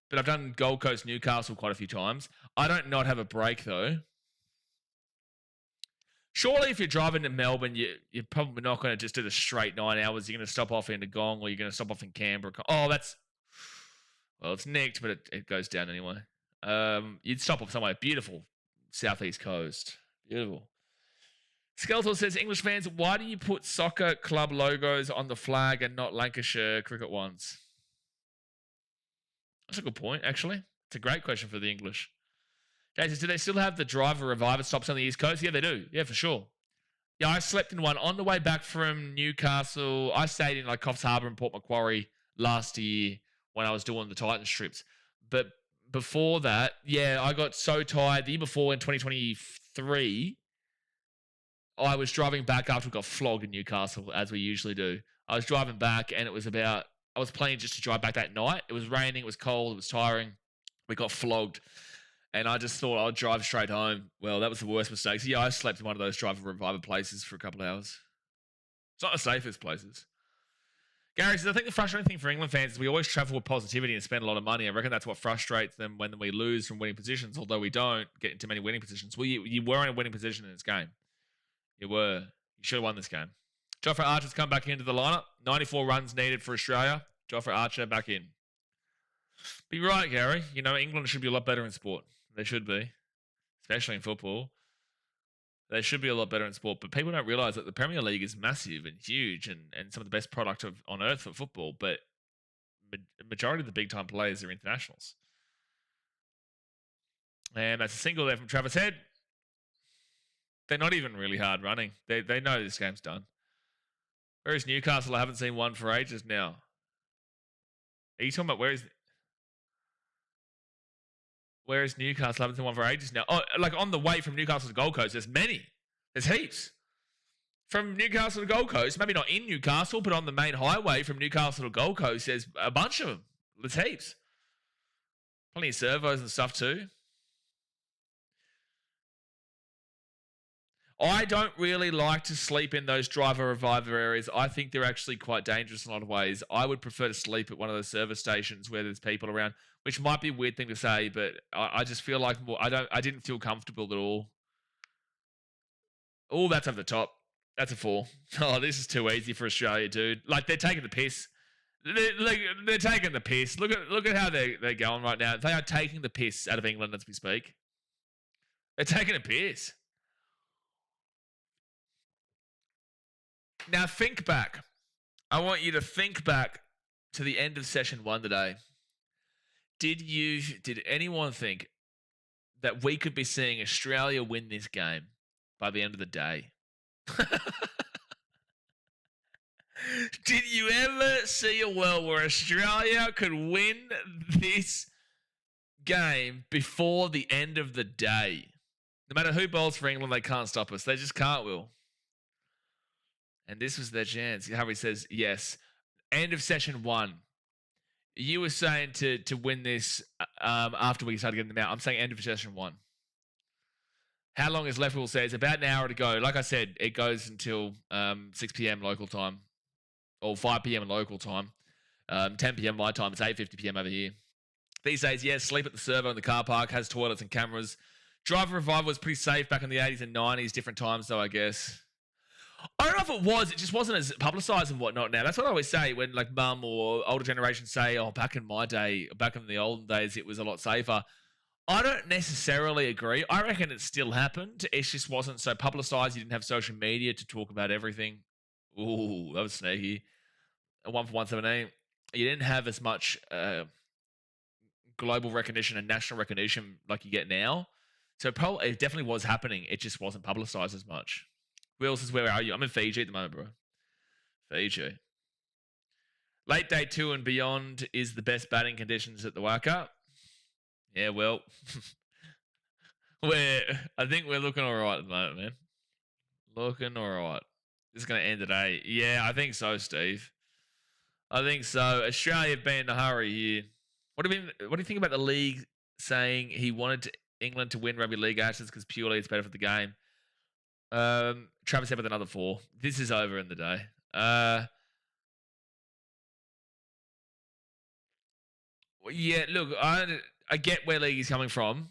But I've done Gold Coast, Newcastle quite a few times. I don't not have a break, though. Surely if you're driving to Melbourne, you're probably not going to just do the straight 9 hours. You're going to stop off in Gong, or you're going to stop off in Canberra. Oh, it's nicked, but it goes down anyway. You'd stop off somewhere beautiful, southeast coast. Beautiful. Skeletor says, English fans, why do you put soccer club logos on the flag and not Lancashire cricket ones? That's a good point, actually. It's a great question for the English. Jay says, do they still have the driver reviver stops on the East Coast? Yeah, they do. Yeah, for sure. Yeah, I slept in one on the way back from Newcastle. I stayed in like Coffs Harbour and Port Macquarie last year when I was doing the Titans trips. But before that, yeah, I got so tired. The year before in 2023, I was driving back after we got flogged in Newcastle, as we usually do. I was driving back and it was about, I was planning just to drive back that night. It was raining, it was cold, it was tiring. We got flogged. And I just thought I'd drive straight home. Well, that was the worst mistake. So yeah, I slept in one of those driver reviver places for a couple of hours. It's not the safest places. Gary says, I think the frustrating thing for England fans is we always travel with positivity and spend a lot of money. I reckon that's what frustrates them when we lose from winning positions, although we don't get into many winning positions. Well, you were in a winning position in this game. You were. You should have won this game. Jofra Archer's come back into the lineup. 94 runs needed for Australia. Jofra Archer back in. But you're right, Gary. You know, England should be a lot better in sport. They should be, especially in football. They should be a lot better in sport, but people don't realise that the Premier League is massive and huge and some of the best product on earth for football, but majority of the big-time players are internationals. And that's a single there from Travis Head. They're not even really hard running. They know this game's done. Whereas Newcastle, I haven't seen one for ages now. Are you talking about where is Newcastle? I haven't seen one for ages now. Oh, like on the way from Newcastle to Gold Coast, there's many. There's heaps. From Newcastle to Gold Coast, maybe not in Newcastle, but on the main highway from Newcastle to Gold Coast, there's a bunch of them. There's heaps. Plenty of servos and stuff too. I don't really like to sleep in those driver reviver areas. I think they're actually quite dangerous in a lot of ways. I would prefer to sleep at one of those service stations where there's people around, which might be a weird thing to say, but I just feel like I didn't feel comfortable at all. Oh, that's over the top. That's a 4. Oh, this is too easy for Australia, dude. Like, they're taking the piss. They're taking the piss. Look at how they're going right now. They are taking the piss out of England as we speak. They're taking a piss. Now think back. I want you to think back to the end of session 1 today. Did anyone think that we could be seeing Australia win this game by the end of the day? Did you ever see a world where Australia could win this game before the end of the day? No matter who bowls for England, they can't stop us. They just can't, Will. And this was their chance. Harry says, yes. End of session 1. You were saying to win this after we started getting them out. I'm saying end of session 1. How long is left? Will say it's about an hour to go. Like I said, it goes until 6 p.m. local time or 5 p.m. local time. 10 p.m. my time. It's 8:50 p.m. over here. These days, yes, sleep at the servo in the car park, has toilets and cameras. Driver revival was pretty safe back in the 80s and 90s, different times though, I guess. I don't know if it was. It just wasn't as publicised and whatnot now. That's what I always say when like mum or older generations say, oh, back in my day, back in the olden days, it was a lot safer. I don't necessarily agree. I reckon it still happened. It just wasn't so publicised. You didn't have social media to talk about everything. Ooh, that was sneaky. A 1 for 117. You didn't have as much global recognition and national recognition like you get now. So probably it definitely was happening. It just wasn't publicised as much. Will says, where are you? I'm in Fiji at the moment, bro. Fiji. Late day 2 and beyond is the best batting conditions at the Waka. Yeah, well, I think we're looking all right at the moment, man. Looking all right. This is going to end today. Yeah, I think so, Steve. I think so. Australia being in a hurry here. What do you think about the league saying he wanted England to win Rugby League Ashes because purely it's better for the game? Travis said with another 4. This is over in the day. Yeah, look, I get where league is coming from.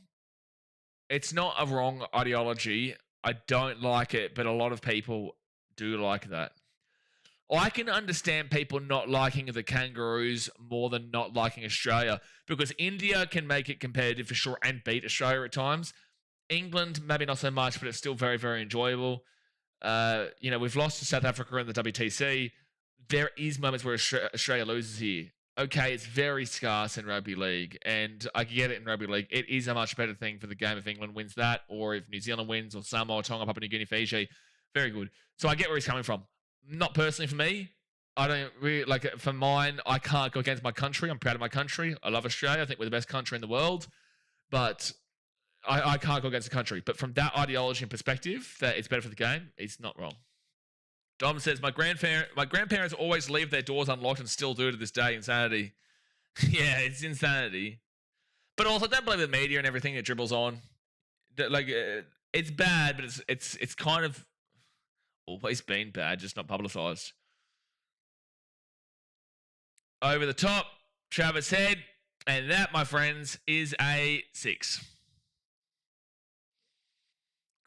It's not a wrong ideology. I don't like it, but a lot of people do like that. I can understand people not liking the Kangaroos more than not liking Australia because India can make it competitive for sure and beat Australia at times. England, maybe not so much, but it's still very, very enjoyable. we've lost to South Africa in the WTC. There is moments where Australia loses here. Okay, it's very scarce in rugby league, and I get it in rugby league. It is a much better thing for the game if England wins that, or if New Zealand wins, or Samoa, Tonga, Papua New Guinea, Fiji. Very good. So I get where he's coming from. Not personally for me. I don't really like it. For mine, I can't go against my country. I'm proud of my country. I love Australia. I think we're the best country in the world, but I can't go against the country. But from that ideology and perspective, that it's better for the game, it's not wrong. Dom says, my grandparents always leave their doors unlocked and still do to this day. Insanity. Yeah, it's insanity. But also, don't blame the media and everything that dribbles on. Like, it's bad, but it's kind of always been bad, just not publicised. Over the top, Travis Head, and that, my friends, is a 6.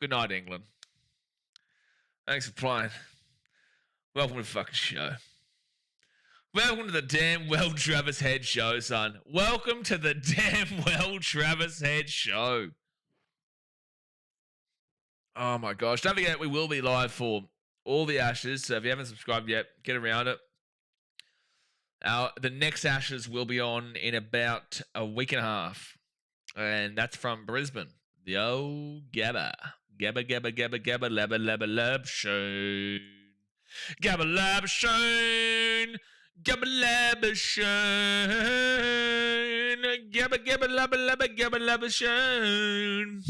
Good night, England. Thanks for playing. Welcome to the fucking show. Welcome to the damn well Travis Head show, son. Welcome to the damn well Travis Head show. Oh my gosh. Don't forget, we will be live for all the Ashes. So if you haven't subscribed yet, get around it. The next Ashes will be on in about a week and a half. And that's from Brisbane. The old Gabba. Gabba, Gabba, Gabba, Gabba, Labba, Labba, Lab, Shown. Gabba, Labba, Shown. Gabba, Labba, Shown. Gabba, Gabba, Labba, Labba, Gabba, Labba, Shown.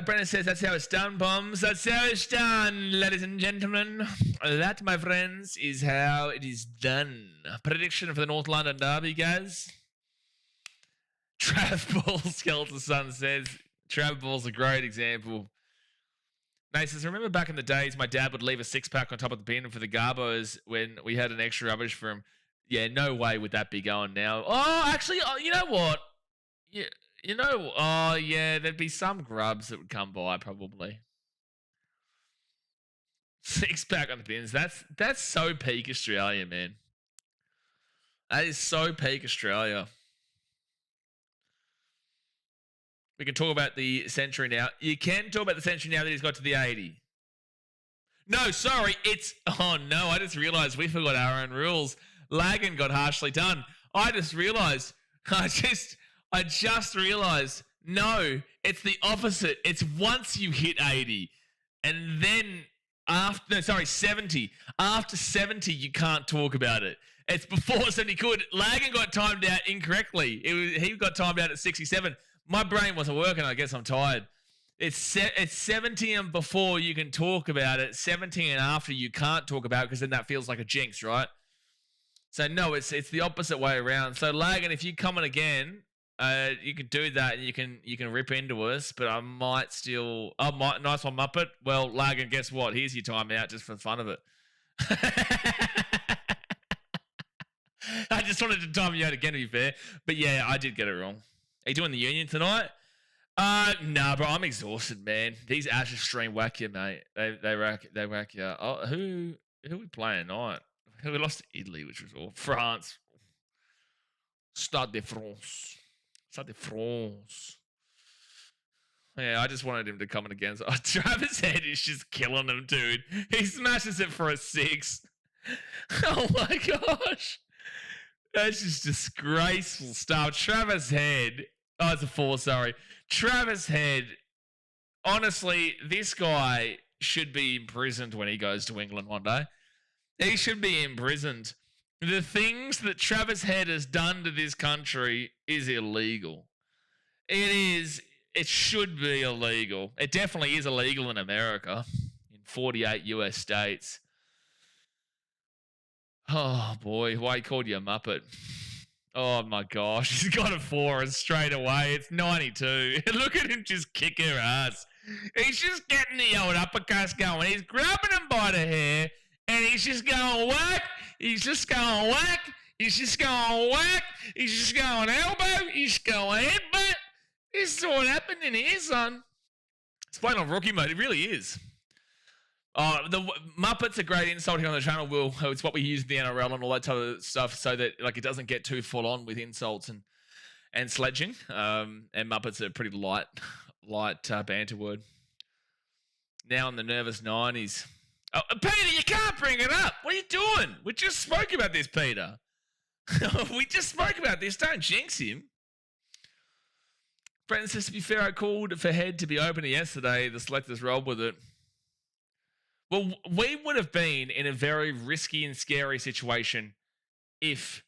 Brennan says, that's how it's done, bombs. That's how it's done, ladies and gentlemen. That, my friends, is how it is done. Prediction for the North London Derby, guys. Trav Ball Skeleton Sun says, Trav Ball's a great example. Nate says, remember back in the days, my dad would leave a 6-pack on top of the bin for the Garbos when we had an extra rubbish for him. Yeah, no way would that be going now. Oh, actually, you know what? Yeah. There'd be some grubs that would come by probably. 6-pack on the bins. That's so peak Australia, man. That is so peak Australia. We can talk about the century now. You can talk about the century now that he's got to the 80. No, sorry, oh no, I just realised we forgot our own rules. Lagan got harshly done. I just realised, I just realized, no, it's the opposite. It's once you hit 80 and then 70. After 70, you can't talk about it. It's before 70 could. Lagan got timed out incorrectly. He got timed out at 67. My brain wasn't working. I guess I'm tired. It's 70 and before you can talk about it. 70 and after you can't talk about it because then that feels like a jinx, right? So no, it's the opposite way around. So Lagan, if you come in again, you can do that and you can rip into us, but I might still. Oh, nice one, Muppet. Well, Lagan, guess what? Here's your timeout just for the fun of it. I just wanted to time you out again, to be fair. But yeah, I did get it wrong. Are you doing the union tonight? Nah, bro, I'm exhausted, man. These Ashes stream whack you, mate. They whack you. Oh, who are we playing tonight? We lost to Italy, which was all France. Stade de France. Stade de France. Yeah, I just wanted him to come in against. Oh, Travis Head is just killing him, dude. He smashes it for a 6. Oh my gosh. That's just disgraceful stuff. Travis Head. Oh, it's a 4, sorry. Travis Head. Honestly, this guy should be imprisoned when he goes to England one day. He should be imprisoned. The things that Travis Head has done to this country is illegal. It should be illegal. It definitely is illegal in America, in 48 US states. Oh boy, why he called you a Muppet. Oh my gosh, he's got a 4 and straight away. It's 92. Look at him just kick her ass. He's just getting the old uppercuts going. He's grabbing him by the hair and he's just going whack. He's just going whack. He's just going whack. He's just going elbow. He's going headbutt. This is what happened in here, son. It's playing on rookie mode. It really is. The Muppets are great insult here on the channel, Will. It's what we use in the NRL and all that type of stuff so that like it doesn't get too full on with insults and sledging. And Muppets are pretty light banter word. Now in the nervous 90s. Oh, Peter, you can't bring it up. What are you doing? We just spoke about this, Peter. We just spoke about this. Don't jinx him. Brenton says, to be fair, I called for Head to be opener yesterday. The selectors rolled with it. Well, we would have been in a very risky and scary situation if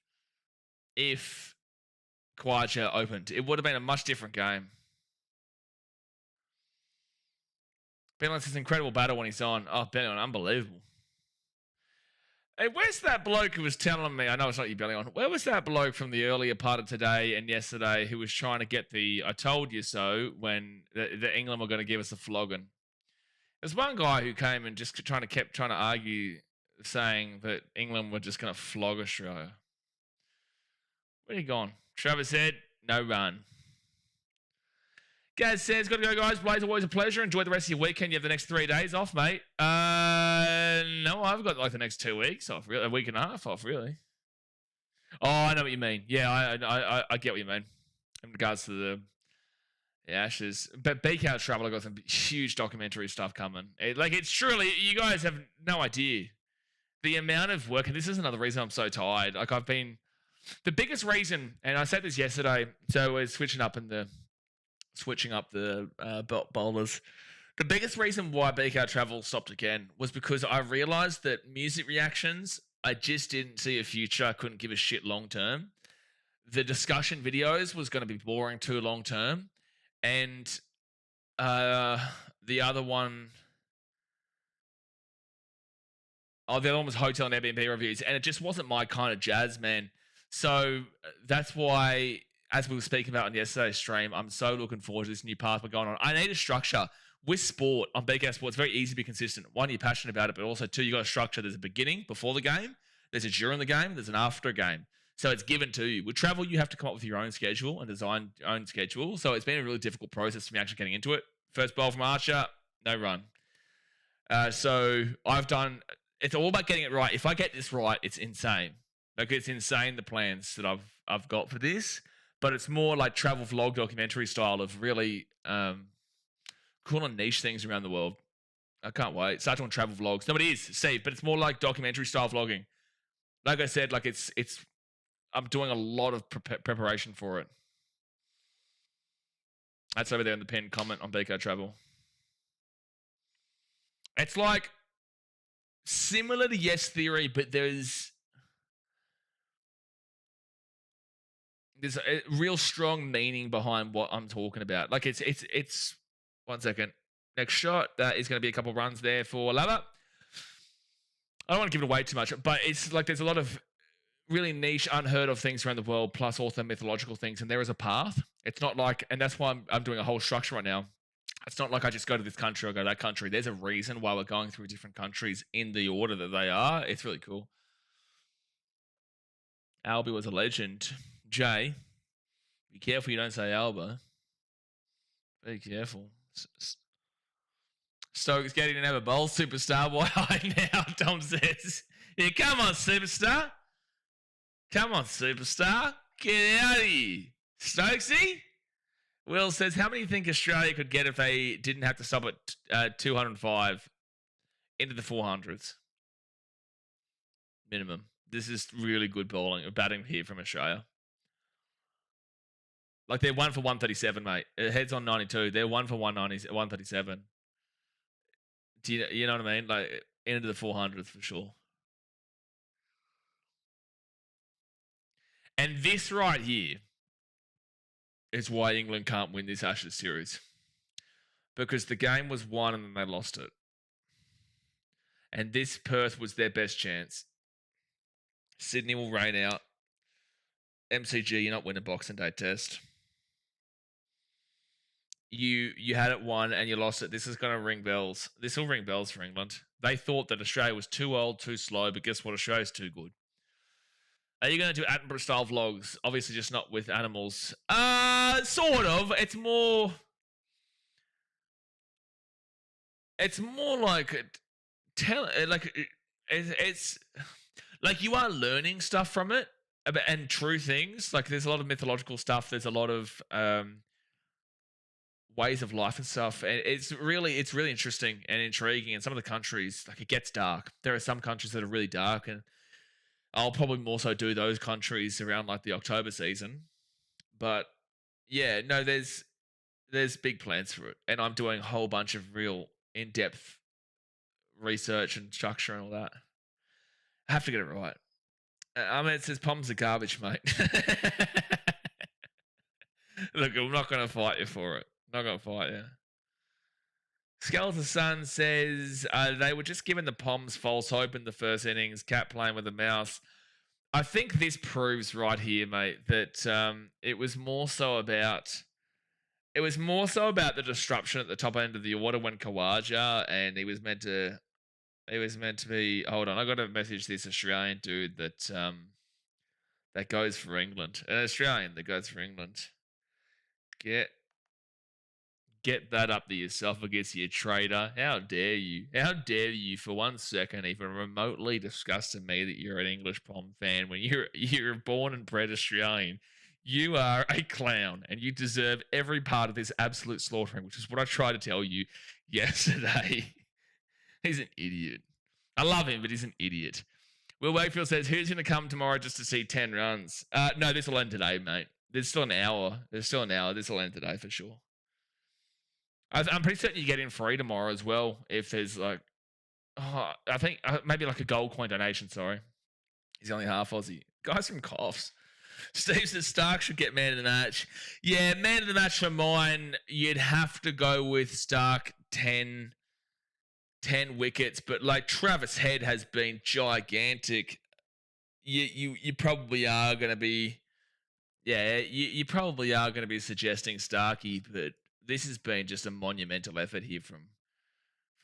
Kwacha opened. It would have been a much different game. Benlon says, incredible battle when he's on. Oh, Benlon, unbelievable. Hey, where's that bloke who was telling me, I know it's not you, Bellion, where was that bloke from the earlier part of today and yesterday who was trying to get the I told you so when the England were going to give us a flogging? There's one guy who came and just kept trying to argue, saying that England were just going to flog Australia. Where are you gone? Trevor said, no run. Gaz says, got to go, guys. Blaze, always a pleasure. Enjoy the rest of your weekend. You have the next 3 days off, mate. No, I've got like the next 2 weeks off, really. A week and a half off, really. Oh, I know what you mean. Yeah, I get what you mean in regards to the Ashes. But BKRtravel, I've got some huge documentary stuff coming. It's truly, you guys have no idea the amount of work. And this is another reason I'm so tired. Like, I've been, the biggest reason, and I said this yesterday, so we're switching up the bowlers. The biggest reason why BKRtravel stopped again was because I realized that music reactions, I just didn't see a future. I couldn't give a shit long term. The discussion videos was going to be boring too long term. And the other one was hotel and Airbnb reviews. And it just wasn't my kind of jazz, man. So that's why, as we were speaking about on yesterday's stream, I'm so looking forward to this new path we're going on. I need a structure with sport on BK Sport. It's very easy to be consistent. One, you're passionate about it, but also two, you got a structure. There's a beginning before the game, there's a during the game, there's an after game. So it's given to you. With travel, you have to come up with your own schedule and design your own schedule. So it's been a really difficult process for me actually getting into it. First bowl from Archer, no run. So I've done. It's all about getting it right. If I get this right, it's insane. Like, it's insane, the plans that I've got for this. But it's more like travel vlog documentary style of really cool and niche things around the world. I can't wait. Start doing travel vlogs. No, it is, Steve, but it's more like documentary style vlogging. Like I said, like it's I'm doing a lot of preparation for it. That's over there in the pinned comment on BKRtravel. It's like similar to Yes Theory, but there's a real strong meaning behind what I'm talking about. Like it's 1 second. Next shot. That is going to be a couple runs there for Lava. I don't want to give it away too much, but it's like there's a lot of really niche, unheard of things around the world, plus also mythological things, and there is a path. It's not like, and that's why I'm doing a whole structure right now. It's not like I just go to this country or go to that country. There's a reason why we're going through different countries in the order that they are. It's really cool. Albie was a legend. Jay, be careful you don't say Alba. Be careful. Stokes getting another bowl, superstar. Why now? Tom says, yeah, come on, superstar. Come on, superstar. Get out of here. Stokesy? Will says, how many do you think Australia could get if they didn't have to stop at 205 into the 400s? Minimum. This is really good batting here from Australia. Like, they're 1 for 137, mate. Heads on 92. They're 1 for 137. Do you know what I mean? Like, into the 400s for sure. And this right here is why England can't win this Ashes series. Because the game was won and then they lost it. And this Perth was their best chance. Sydney will rain out. MCG, you're not winning Boxing Day test. You had it won and you lost it. This is going to ring bells. This will ring bells for England. They thought that Australia was too old, too slow, but guess what? Australia's too good. Are you going to do Attenborough-style vlogs? Obviously, just not with animals. Sort of. It's more like it's like you are learning stuff from it and true things. Like, there's a lot of mythological stuff. There's a lot of ways of life and stuff. And it's really interesting and intriguing. And some of the countries, like, it gets dark. There are some countries that are really dark, and I'll probably more so do those countries around like the October season. But yeah, no, there's big plans for it, and I'm doing a whole bunch of real in-depth research and structure and all that. I have to get it right. I mean, it says Poms are garbage, mate. Look, I'm not going to fight you for it. Not going to fight you. Skeleton Sun says they were just giving the Poms false hope in the first innings. Cat playing with a mouse. I think this proves right here, mate, that it was more so about the disruption at the top end of the order when Kawaja, and he was meant to be. Hold on, I got to message this Australian dude that goes for England. An Australian that goes for England. Get that up the esophagus, you traitor. How dare you? How dare you for 1 second even remotely discuss to me that you're an English Pom fan when you're born and bred Australian. You are a clown, and you deserve every part of this absolute slaughtering, which is what I tried to tell you yesterday. He's an idiot. I love him, but he's an idiot. Will Wakefield says, who's going to come tomorrow just to see 10 runs? No, this will end today, mate. There's still an hour. This will end today for sure. I'm pretty certain you get in free tomorrow as well. If there's like, I think maybe like a gold coin donation. Sorry, he's only half Aussie. Guys from Coughs. Steve says Stark should get man of the match. Yeah, man of the match for mine. You'd have to go with Stark 10 wickets, but like Travis Head has been gigantic. You probably are going to be, you probably are going to be suggesting Starkey, but this has been just a monumental effort here from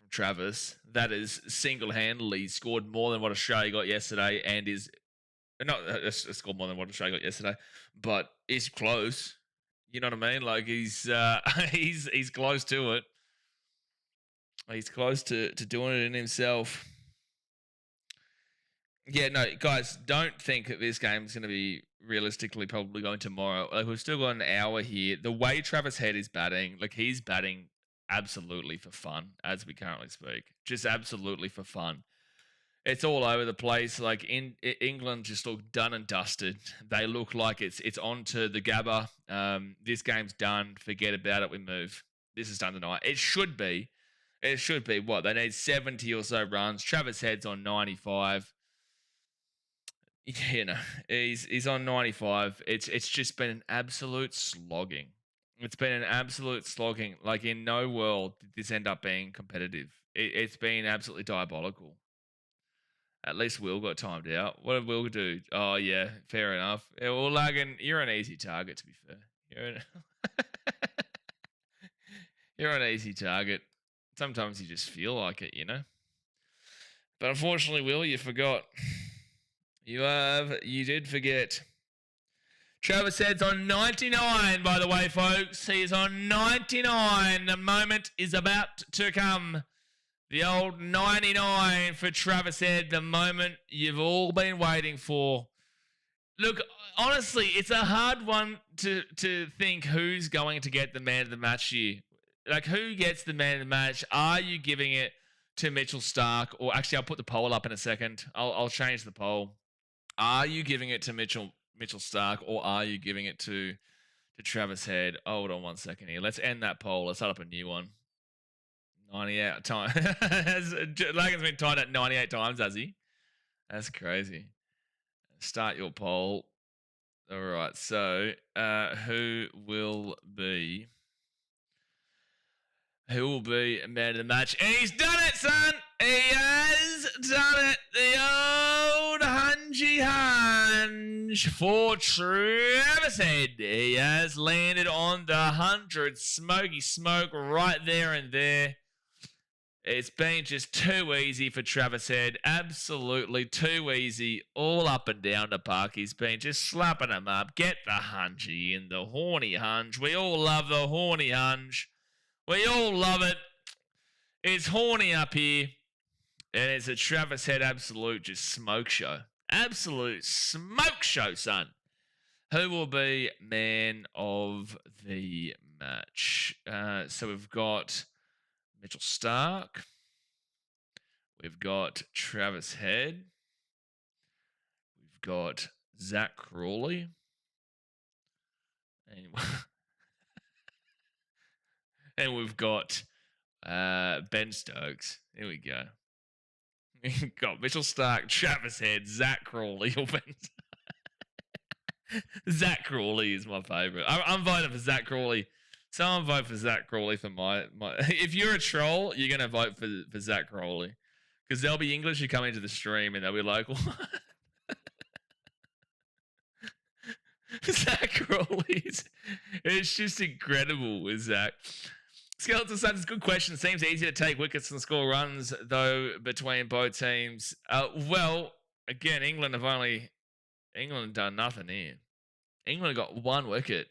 Travis. That is single-handedly scored more than what Australia got yesterday, and is not scored more than what Australia got yesterday, but is close. You know what I mean? Like he's close to it. He's close to doing it in himself. Yeah, no, guys, don't think that this game is going to be realistically probably going tomorrow. Like, we've still got an hour here. The way Travis Head is batting, like he's batting absolutely for fun as we currently speak. Just absolutely for fun. It's all over the place. Like England just look done and dusted. They look like it's on to the Gabba. This game's done. Forget about it. We move. This is done tonight. It should be what? They need 70 or so runs. Travis Head's on 95. You know, he's on 95. It's just been an absolute slogging. It's been an absolute slogging. Like, in no world did this end up being competitive. It's been absolutely diabolical. At least Will got timed out. What did Will do? Oh, yeah, fair enough. Yeah, well, Lagan, you're an easy target, to be fair. You're an easy target. Sometimes you just feel like it, you know? But unfortunately, Will, you forgot. You did forget. Travis Head's on 99, by the way, folks. He is on 99. The moment is about to come. The old 99 for Travis Head. The moment you've all been waiting for. Look, honestly, it's a hard one to think who's going to get the man of the match here. Like, who gets the man of the match? Are you giving it to Mitchell Starc? Or actually, I'll put the poll up in a second. I'll change the poll. Are you giving it to Mitchell Starc, or are you giving it to Travis Head? Hold on 1 second here. Let's end that poll. Let's set up a new one. 98 times. Lagan's been tied at 98 times, has he? That's crazy. Start your poll. All right. So, who will be man of the match? And he's done it, son. He has done it. The old Hungy Hunch for Travis Head. He has landed on the 100. Smoky smoke right there and there. It's been just too easy for Travis Head. Absolutely too easy. All up and down the park. He's been just slapping him up. Get the Hunchy in the horny hunch. We all love the horny hunch. We all love it. It's horny up here. And it's a Travis Head absolute just smoke show. Absolute smoke show, son. Who will be man of the match. So we've got Mitchell Stark. We've got Travis Head. We've got Zach Crawley. And we've got Ben Stokes. Here we go. We've got Mitchell Stark, Travis Head, Zach Crawley. Zach Crawley is my favourite. I'm voting for Zach Crawley. Someone vote for Zach Crawley for my. If you're a troll, you're going to vote for Zach Crawley. Because there'll be English who come into the stream and they'll be like, what? Zach Crawley. It's just incredible with Zach. Skeleton Suns, good question. Seems easy to take wickets and score runs, though, between both teams. Well, again, England have done nothing here. England got 1 wicket.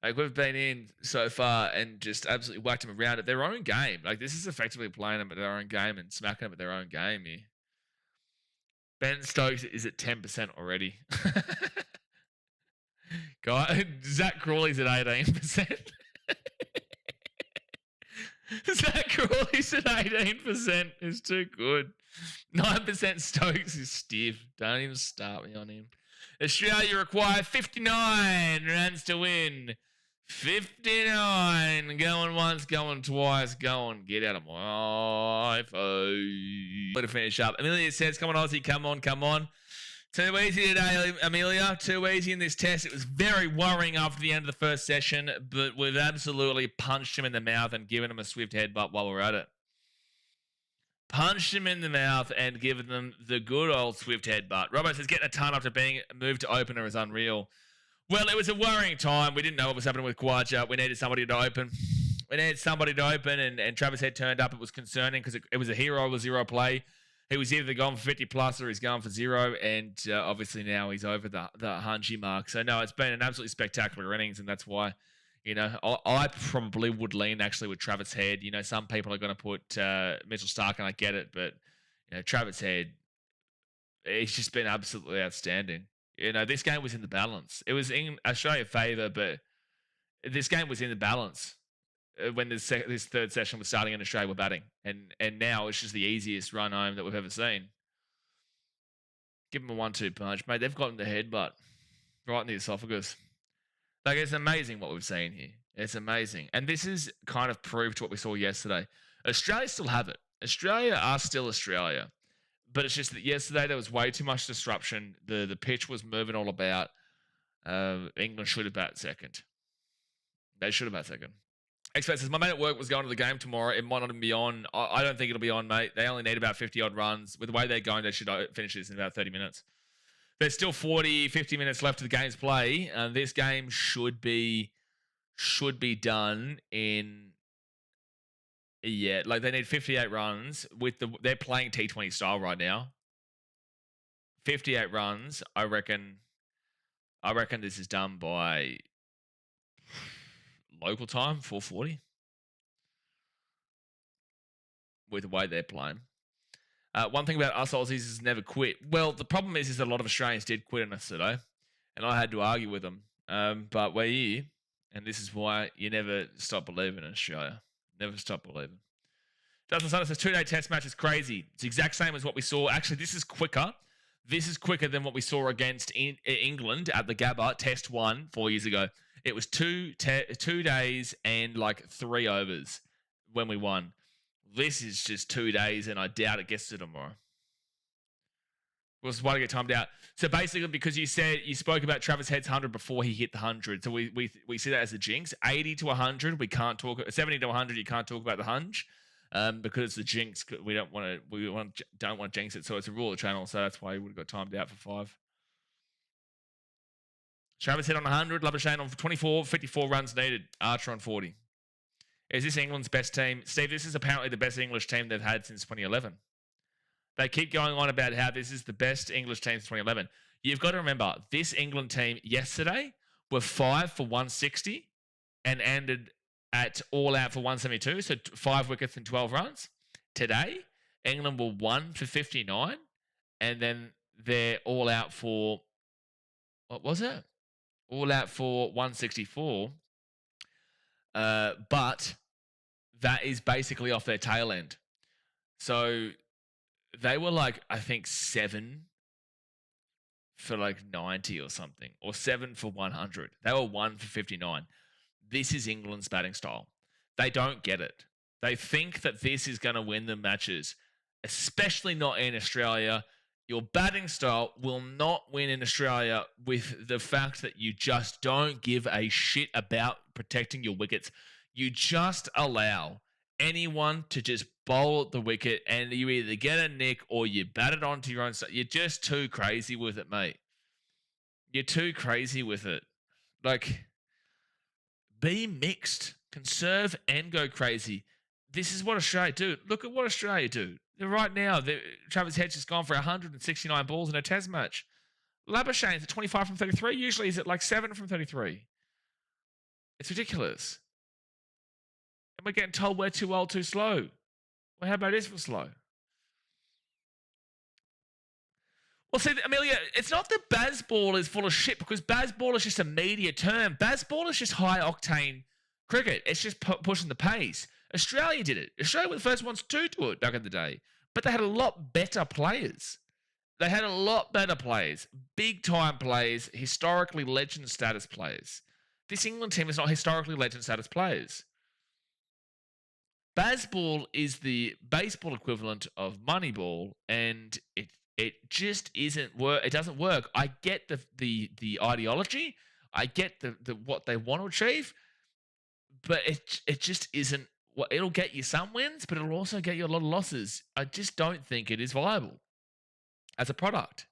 Like, we've been in so far and just absolutely whacked them around at their own game. Like, this is effectively playing them at their own game and smacking them at their own game here. Ben Stokes is at 10% already. Zach Crawley's at 18%. Zach Crawley's at 18% is too good. 9% Stokes is stiff. Don't even start me on him. Australia require 59 runs to win. 59. Going once, going twice, going. Get out of my iPhone. To finish up. Amelia says, come on, Aussie, come on, come on. Too easy today, Amelia. Too easy in this test. It was very worrying after the end of the first session, but we've absolutely punched him in the mouth and given him a swift headbutt while we're at it. Punched him in the mouth and given them the good old swift headbutt. Robbo says, getting a ton after being moved to opener is unreal. Well, it was a worrying time. We didn't know what was happening with Quadja. We needed somebody to open. And Travis Head turned up. It was concerning because it was a hero with 0 play. He was either gone for 50 plus or he's gone for 0, and obviously now he's over the 100 mark. So no, it's been an absolutely spectacular innings, and that's why, I probably would lean actually with Travis Head. Some people are going to put Mitchell Stark, and I get it, but Travis Head, he's just been absolutely outstanding. This game was in the balance. It was in Australia's favour, but this game was in the balance. When this third session was starting and Australia were batting. And now it's just the easiest run home that we've ever seen. Give them a 1-2 punch. Mate, they've gotten the headbutt right in the esophagus. Like, it's amazing what we've seen here. It's amazing. And this is kind of proved to what we saw yesterday. Australia still have it. Australia are still Australia. But it's just that yesterday there was way too much disruption. The pitch was moving all about. England should have batted second. They should have batted second. Expert says, my mate at work was going to the game tomorrow. It might not even be on. I don't think it'll be on, mate. They only need about 50-odd runs. With the way they're going, they should finish this in about 30 minutes. There's still 40, 50 minutes left of the game's play. This game should be done in... Yeah, like they need 58 runs. They're playing T20 style right now. 58 runs. I reckon this is done by... local time, 4:40, with the way they're playing. One thing about us Aussies is never quit. Well, the problem is that a lot of Australians did quit on us today, and I had to argue with them. But we're here, and this is why you never stop believing in Australia. Never stop believing. Justin Sutter says, 2-day test match is crazy. It's the exact same as what we saw. Actually, this is quicker. This is quicker than what we saw against England at the Gabba, test 1 4 years ago. It was 2 days and like 3 overs when we won. This is just 2 days, and I doubt it gets to tomorrow. Was why to get timed out. So basically, because you spoke about Travis Head's 100 before he hit the 100, so we see that as a jinx. 80 to 100, we can't talk. 70 to 100, you can't talk about the hunch, because it's the jinx. We don't want to jinx it. So it's a rule of the channel. So that's why he would have got timed out for 5. Travis Head on 100, Labuschagne on 24, 54 runs needed. Archer on 40. Is this England's best team? Steve, this is apparently the best English team they've had since 2011. They keep going on about how this is the best English team since 2011. You've got to remember, this England team yesterday were 5 for 160 and ended at all out for 172, so 5 wickets and 12 runs. Today, England were 1 for 59, and then they're all out for, what was it? All out for 164 but that is basically off their tail end. So they were like, I think 7 for like 90 or something, or 7 for 100. They were 1 for 59. This is England's batting style. They don't get it. They think that this is going to win them matches, especially not in Australia. Your batting style will not win in Australia with the fact that you just don't give a shit about protecting your wickets. You just allow anyone to just bowl at the wicket, and you either get a nick or you bat it onto your own side. You're just too crazy with it, mate. You're too crazy with it. Like, be mixed. Conserve and go crazy. This is what Australia do. Look at what Australia do. Right now, Travis Hedges has gone for 169 balls in a test match. Labuschagne's at 25 from 33. Usually he's at like 7 from 33. It's ridiculous. And we're getting told we're too old, too slow. Well, how about this for slow? Well, see, Amelia, it's not that Bazball is full of shit, because Bazball is just a media term. Bazball is just high-octane cricket. It's just pushing the pace. Australia did it. Australia were the first ones to do it back in the day. But they had a lot better players. They had a lot better players. Big-time players, historically legend status players. This England team is not historically legend status players. Bazball is the baseball equivalent of Moneyball, and it just isn't work. It doesn't work. I get the ideology. I get the what they want to achieve, but it just isn't. Well, it'll get you some wins, but it'll also get you a lot of losses. I just don't think it is viable as a product.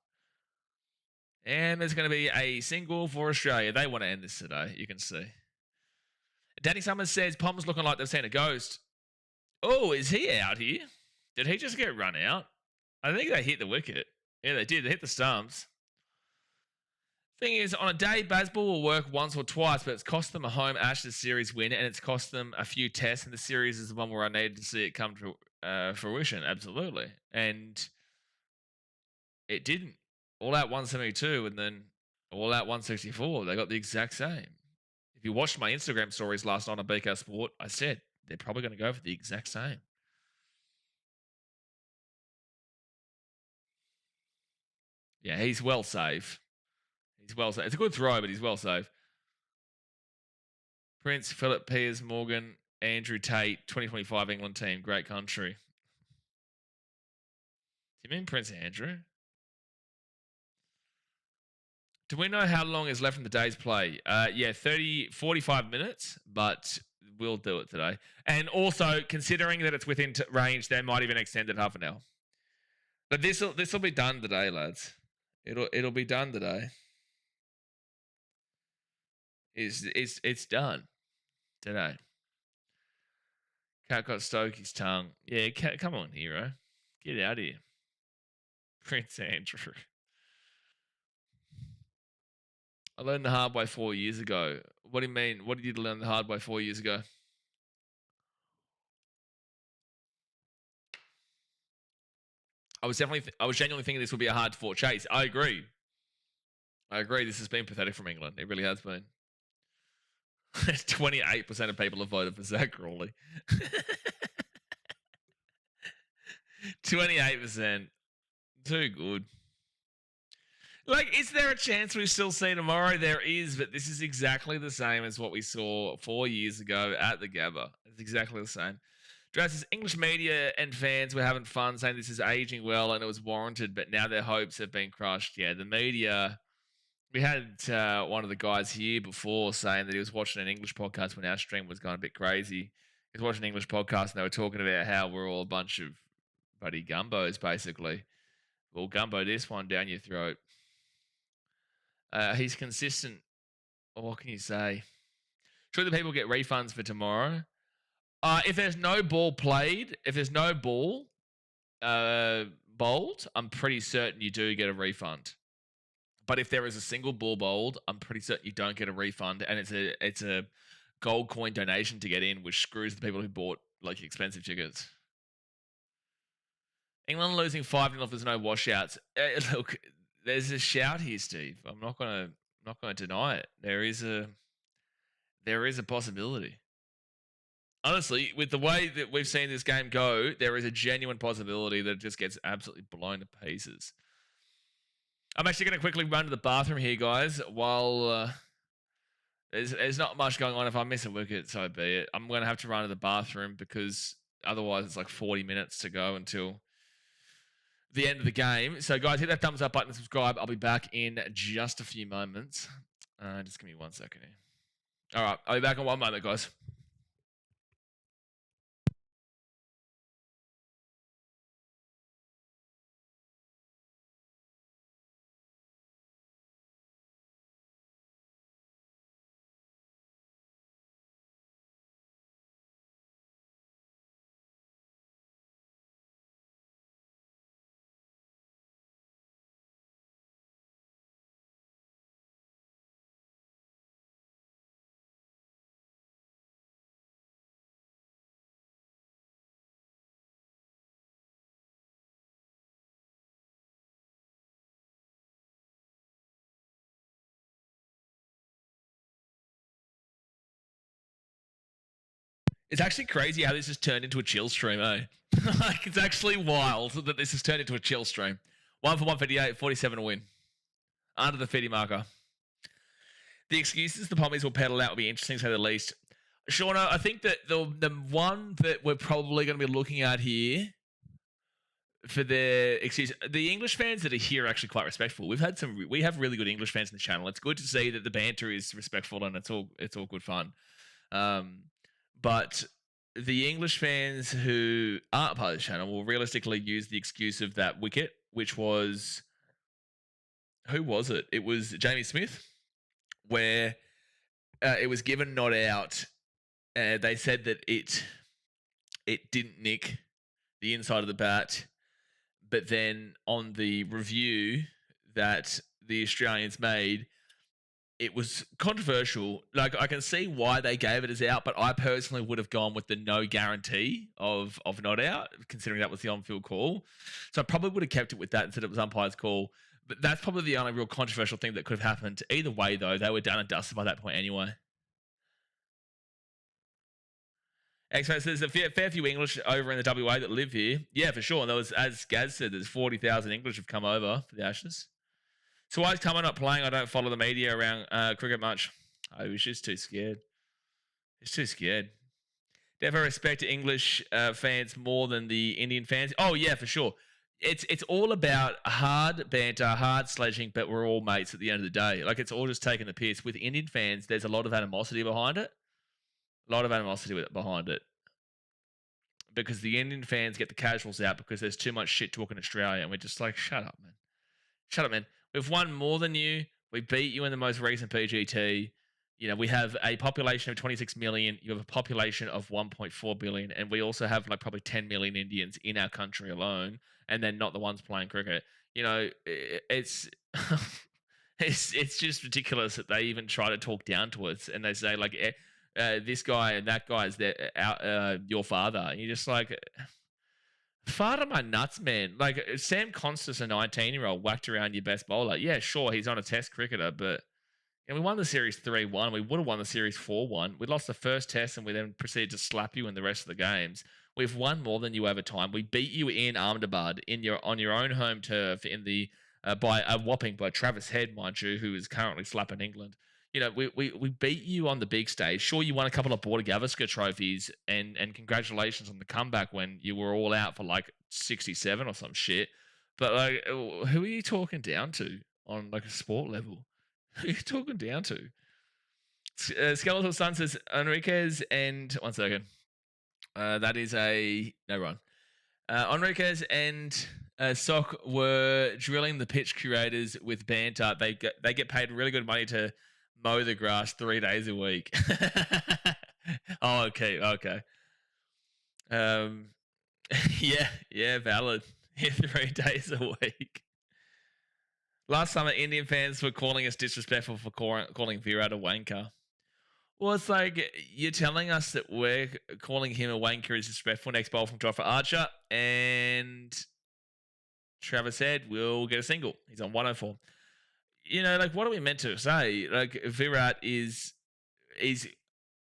And there's going to be a single for Australia. They want to end this today. You can see. Danny Summers says Pom's looking like they've seen a ghost. Oh, is he out here? Did he just get run out? I think they hit the wicket. Yeah, they did. They hit the stumps. Thing is, on a day, Bazball will work once or twice, but it's cost them a home Ashes series win, and it's cost them a few tests, and the series is the one where I needed to see it come to fruition, absolutely. And it didn't. All out 172, and then all out 164. They got the exact same. If you watched my Instagram stories last night on BK Sport, I said they're probably going to go for the exact same. Yeah, he's well safe. He's well safe. It's a good throw, but he's well safe. Prince, Philip, Piers, Morgan, Andrew Tate, 2025 England team. Great country. Do you mean Prince Andrew? Do we know how long is left in the day's play? Yeah, 45 minutes, but we'll do it today. And also, considering that it's within range, they might even extend it half an hour. But this will be done today, lads. It'll be done today. It's done today. Cat got Stokey's tongue. Yeah, Cat, come on, hero. Get out of here. Prince Andrew. I learned the hard way 4 years ago. What do you mean? What did you learn the hard way 4 years ago? I was genuinely thinking this would be a hard-fought chase. I agree. This has been pathetic from England. It really has been. 28% of people have voted for Zach Crawley. 28%. Too good. Like, is there a chance we still see tomorrow? There is, but this is exactly the same as what we saw 4 years ago at the Gabba. It's exactly the same. Dress says English media and fans were having fun saying this is aging well and it was warranted, but now their hopes have been crushed. Yeah, the media. We had one of the guys here before saying that he was watching an English podcast when our stream was going a bit crazy. He was watching an English podcast and they were talking about how we're all a bunch of buddy gumbos, basically. Well, gumbo this one down your throat. He's consistent. What can you say? Should the people get refunds for tomorrow? If there's no ball played, if there's no ball bowled, I'm pretty certain you do get a refund. But if there is a single ball bowled, I'm pretty certain you don't get a refund, and it's a gold coin donation to get in, which screws the people who bought like expensive tickets. England losing 5-0 if there's no washouts. Look, there's a shout here, Steve. I'm not gonna deny it. There is a possibility. honestly, with the way that we've seen this game go, there is a genuine possibility that it just gets absolutely blown to pieces. I'm actually going to quickly run to the bathroom here, guys, while there's not much going on. If I miss a wicket, so be it. I'm going to have to run to the bathroom because otherwise it's like 40 minutes to go until the end of the game. So, guys, hit that thumbs up button and subscribe. I'll be back in just a few moments. Just give me 1 second here. All right, I'll be back in 1 moment, guys. It's actually crazy how this has turned into a chill stream, eh? Like, it's actually wild that this has turned into a chill stream. 1 for 158, 47 to win. Under the 50 marker. The excuses the Pommies will peddle out will be interesting, to say the least. Shauna, I think that the one that we're probably going to be looking at here for the excuse, the English fans that are here are actually quite respectful. We have really good English fans in the channel. It's good to see that the banter is respectful and it's all good fun. But the English fans who aren't part of the channel will realistically use the excuse of that wicket, which was, who was it? It was Jamie Smith, where it was given not out. They said that it didn't nick the inside of the bat, but then on the review that the Australians made, it was controversial. Like, I can see why they gave it as out, but I personally would have gone with the no guarantee of not out, considering that was the on-field call. So I probably would have kept it with that instead it was umpire's call. But that's probably the only real controversial thing that could have happened. Either way, though, they were done and dusted by that point anyway. X-Man says, there's a fair few English over in the WA that live here. Yeah, for sure. And there was, as Gaz said, there's 40,000 English have come over for the Ashes. So why is Cummer not playing? I don't follow the media around cricket much. Oh, he's just too scared. He's too scared. Definitely respect English fans more than the Indian fans. Oh, yeah, for sure. It's all about hard banter, hard sledging, but we're all mates at the end of the day. Like, it's all just taking the piss. With Indian fans, there's a lot of animosity behind it. A lot of animosity behind it. Because the Indian fans get the casuals out because there's too much shit talk in Australia. And we're just like, shut up, man. Shut up, man. We've won more than you. We beat you in the most recent PGT. You know, we have a population of 26 million. You have a population of 1.4 billion. And we also have like probably 10 million Indians in our country alone. And they're not the ones playing cricket. You know, it's it's just ridiculous that they even try to talk down to us. And they say, like, this guy and that guy is your father. And you're just like, father my nuts, man. Like, Sam Constas, a 19-year-old, whacked around your best bowler. Yeah, sure, he's not a test cricketer, but we won the series 3-1. We would have won the series 4-1. We lost the first test and we then proceeded to slap you in the rest of the games. We've won more than you over time. We beat you in Ahmedabad on your own home turf in the by a whopping by Travis Head, mind you, who is currently slapping England. You know, we beat you on the big stage. Sure, you won a couple of Border Gavaskar trophies, and congratulations on the comeback when you were all out for like 67 or some shit. But like, who are you talking down to on like a sport level? Who are you talking down to? Skeletal Sun says Enriquez and 1 second. That is a no run. Enriquez and Sock were drilling the pitch curators with banter. They get paid really good money to mow the grass 3 days a week. Oh, okay. Yeah, valid. Yeah, 3 days a week. Last summer, Indian fans were calling us disrespectful for calling Virat a wanker. Well, it's like, you're telling us that we're calling him a wanker is disrespectful. Next bowl from Jofra Archer. And Travis said, we'll get a single. He's on 104. You know, like, what are we meant to say? Like, Virat is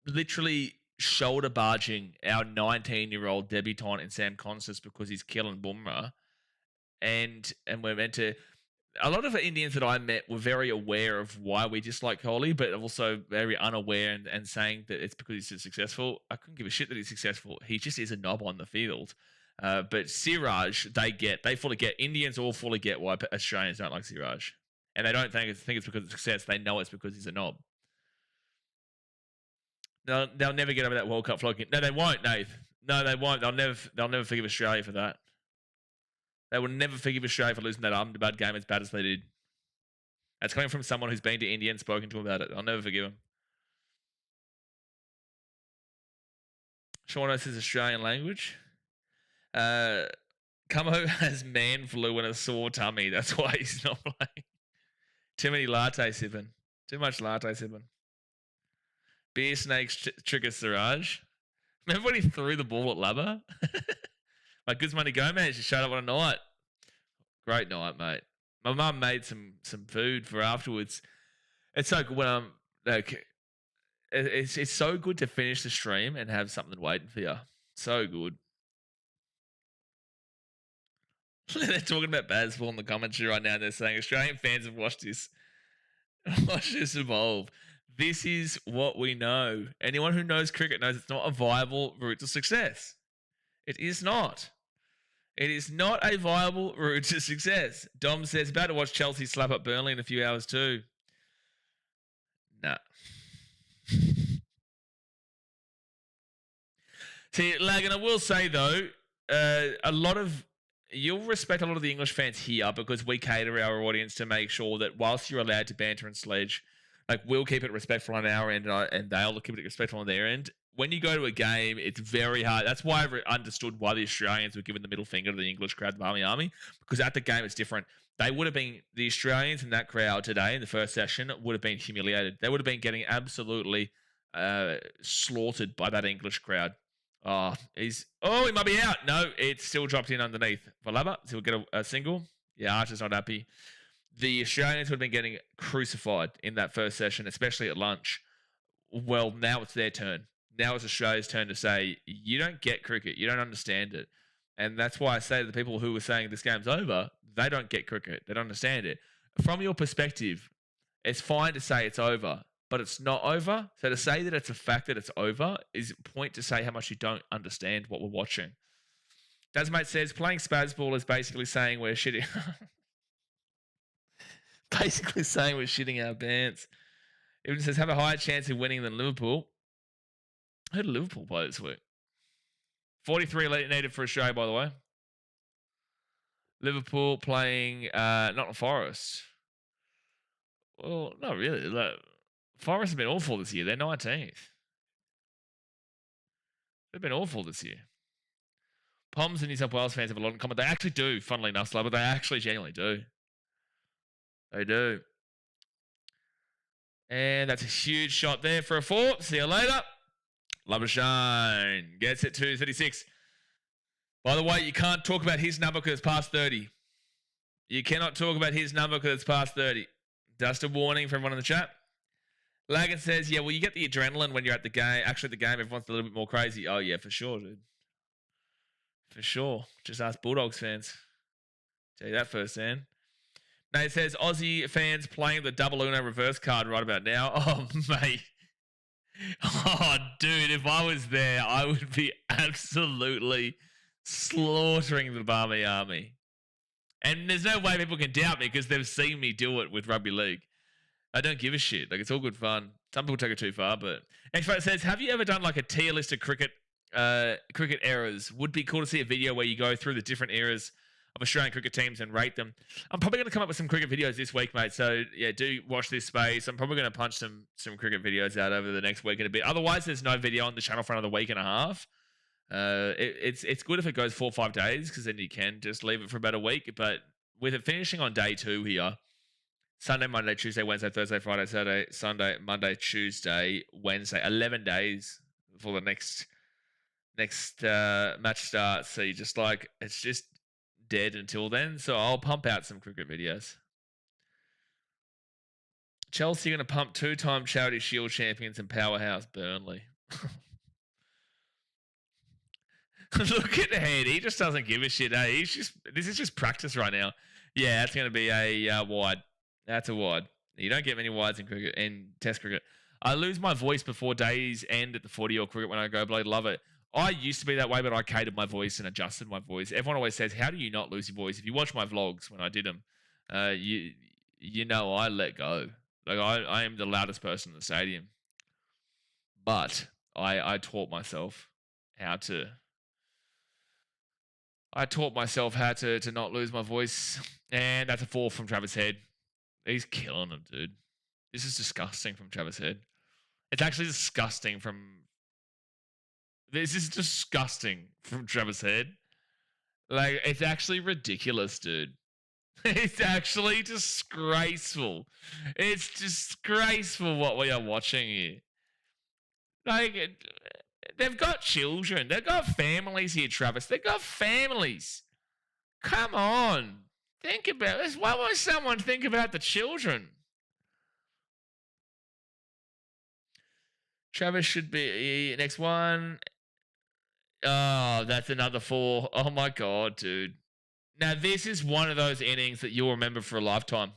literally shoulder barging our 19-year-old debutant in Sam Constant because he's killing Bumrah, and we're meant to. A lot of the Indians that I met were very aware of why we dislike Kohli, but also very unaware and saying that it's because he's so successful. I couldn't give a shit that he's successful. He just is a knob on the field. But Siraj, they fully get. Indians all fully get why Australians don't like Siraj. And they don't think it's because of success. They know it's because he's a knob. They'll never get over that World Cup flogging. No, they won't, Nate. No, they won't. They'll never forgive Australia for that. They will never forgive Australia for losing that Ahmedabad game as bad as they did. That's coming from someone who's been to India and spoken to him about it. I'll never forgive him. Sean says Australian language. Camo has man flu and a sore tummy. That's why he's not playing. Too many latte sipping. Too much latte sipping. Beer snakes trigger Siraj. Remember when he threw the ball at Labba? Like Guzmani Gomez just showed up on a night. Great night, mate. My mum made some food for afterwards. It's so good when I'm like, it's so good to finish the stream and have something waiting for you. So good. They're talking about baseball in the commentary right now. And they're saying Australian fans have watched this evolve. This is what we know. Anyone who knows cricket knows it's not a viable route to success. It is not. It is not a viable route to success. Dom says, about to watch Chelsea slap up Burnley in a few hours too. Nah. See, Lagan, I will say though, you'll respect a lot of the English fans here because we cater our audience to make sure that whilst you're allowed to banter and sledge, like we'll keep it respectful on our end and they'll keep it respectful on their end. When you go to a game, it's very hard. That's why I understood why the Australians were giving the middle finger to the English crowd, the Army Army, because at the game it's different. They would have been, the Australians in that crowd today in the first session would have been humiliated. They would have been getting absolutely slaughtered by that English crowd. He might be out. No, it's still dropped in underneath. Valaba, so we'll get a single. Yeah, Archer's not happy. The Australians would have been getting crucified in that first session, especially at lunch. Well, now it's their turn. Now it's Australia's turn to say, you don't get cricket. You don't understand it. And that's why I say to the people who were saying this game's over, they don't get cricket. They don't understand it. From your perspective, it's fine to say it's over, but it's not over. So to say that it's a fact that it's over is a point to say how much you don't understand what we're watching. Dasmate says, playing Spazball is basically saying we're shitting. Basically saying we're shitting our pants. Even says, have a higher chance of winning than Liverpool. Who did Liverpool play this week? 43 needed for Australia, by the way. Liverpool playing Nottingham Forest. Well, not really. Forest have been awful this year. They're 19th. They've been awful this year. Poms and New South Wales fans have a lot in common. They actually do, funnily enough, but they actually genuinely do. They do. And that's a huge shot there for a 4. See you later. Labuschagne gets it to 36. By the way, you can't talk about his number because it's past 30. You cannot talk about his number because it's past 30. Just a warning for everyone in the chat. Lagan says, yeah, well, you get the adrenaline when you're at the game. Actually, at the game, everyone's a little bit more crazy. Oh, yeah, for sure, dude. For sure. Just ask Bulldogs fans. Tell you that firsthand. Nate says, Aussie fans playing the double Uno reverse card right about now. Oh, mate. Oh, dude, if I was there, I would be absolutely slaughtering the Barmy Army. And there's no way people can doubt me because they've seen me do it with rugby league. I don't give a shit. Like, it's all good fun. Some people take it too far, but... Expert says, have you ever done like a tier list of cricket eras? Would be cool to see a video where you go through the different eras of Australian cricket teams and rate them. I'm probably going to come up with some cricket videos this week, mate. So, yeah, do watch this space. I'm probably going to punch some cricket videos out over the next week and a bit. Otherwise, there's no video on the channel for another week and a half. It's good if it goes 4 or 5 days because then you can just leave it for about a week. But with it finishing on day 2 here, Sunday, Monday, Tuesday, Wednesday, Thursday, Friday, Saturday, Sunday, Monday, Tuesday, Wednesday, 11 days before the next match starts. So you just like, it's just dead until then. So I'll pump out some cricket videos. Chelsea going to pump 2-time Charity Shield champions and powerhouse Burnley. Look at Head. He just doesn't give a shit. Eh? This is just practice right now. Yeah, that's going to be a wide. That's a wide. You don't get many wides in cricket, in Test cricket. I lose my voice before days end at the 40 or cricket when I go. But I love it. I used to be that way, but I catered my voice and adjusted my voice. Everyone always says, "How do you not lose your voice?" If you watch my vlogs when I did them, you know I let go. Like I am the loudest person in the stadium, but I taught myself how to. I taught myself how to not lose my voice, and that's a 4 from Travis Head. He's killing him, dude. This is disgusting from Travis Head. It's actually disgusting from. This is disgusting from Travis Head. Like, it's actually ridiculous, dude. It's actually disgraceful. It's disgraceful what we are watching here. Like, they've got children. They've got families here, Travis. They've got families. Come on. Think about this. Why won't someone think about the children? Travis should be next one. Oh, that's another 4. Oh, my God, dude. Now, this is one of those innings that you'll remember for a lifetime.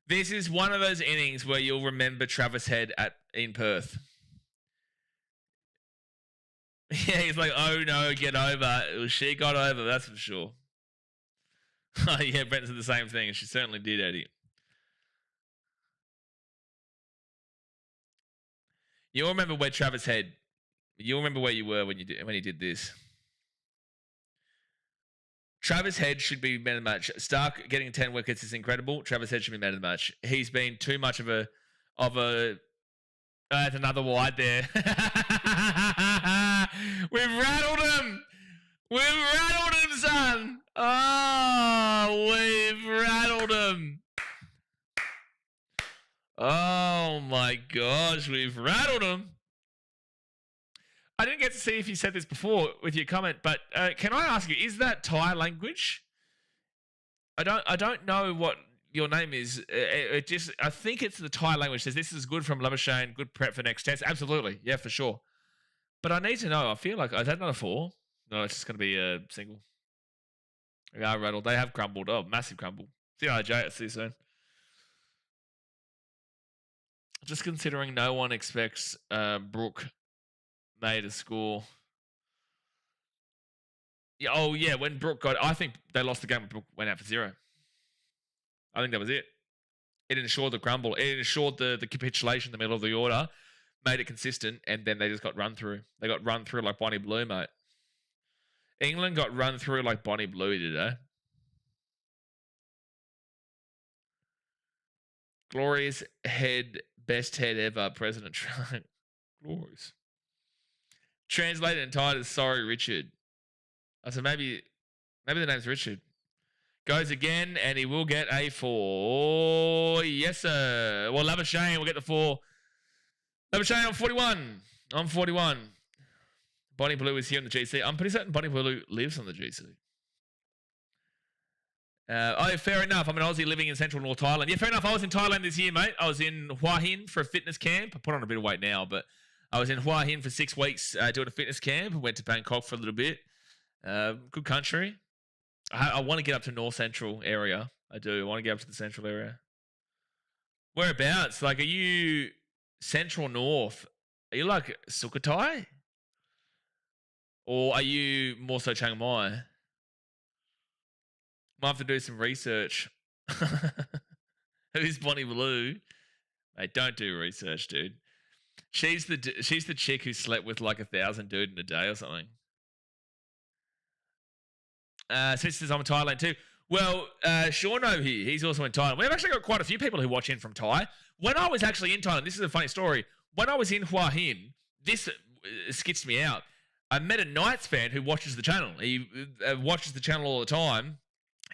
This is one of those innings where you'll remember Travis Head in Perth. Yeah, he's like, oh, no, get over. She got over, that's for sure. Oh, yeah, Brent said the same thing. She certainly did, Eddie. You'll remember where Travis Head... You'll remember where you were when he did this. Travis Head should be man of the match. Stark getting 10 wickets is incredible. Travis Head should be man of the match. He's been too much of a. That's another wide there. We've rattled him. We've rattled him, son. Oh, we've rattled him. Oh my gosh, we've rattled him. I didn't get to see if you said this before with your comment, but can I ask you, is that Thai language? I don't know what your name is. I think it's the Thai language. It says this is good from Labuschagne, good prep for next test. Absolutely, yeah, for sure. But I need to know. I feel like is that not a 4? No, it's just going to be a single. Yeah, rattled. They have crumbled. Oh, massive crumble. See you later, Jay. See you soon. Just considering no one expects Brooke made a score. Yeah, oh, yeah, when Brooke got... I think they lost the game when Brooke went out for 0. I think that was it. It ensured the crumble. It ensured the capitulation in the middle of the order, made it consistent, and then they just got run through. They got run through like Bonnie Blue, mate. England got run through like Bonnie Blue today. Glorious head, best head ever, President Trump. Glorious. Translated and tied as sorry, Richard. I said maybe the name's Richard. Goes again, and he will get a 4. Yes, sir. Well, Labuschagne will get the 4. Labuschagne on 41. On 41. Bonnie Blue is here in the GC. I'm pretty certain Bonnie Blue lives on the GC. Fair enough. I'm an Aussie living in central North Thailand. Yeah, fair enough. I was in Thailand this year, mate. I was in Hua Hin for a fitness camp. I put on a bit of weight now, but I was in Hua Hin for 6 weeks doing a fitness camp. Went to Bangkok for a little bit. Good country. I want to get up to North Central area. I do. I want to get up to the central area. Whereabouts? Like, are you central north? Are you like Sukhothai? Or are you more so Chiang Mai? Might have to do some research. Who's Bonnie Blue? Mate, don't do research, dude. She's the chick who slept with like 1,000 dude in a day or something. Smith says I'm in Thailand too. Well, Shauno here, he's also in Thailand. We've actually got quite a few people who watch in from Thai. When I was actually in Thailand, this is a funny story. When I was in Hua Hin, this skits me out. I met a Knights fan who watches the channel. He watches the channel all the time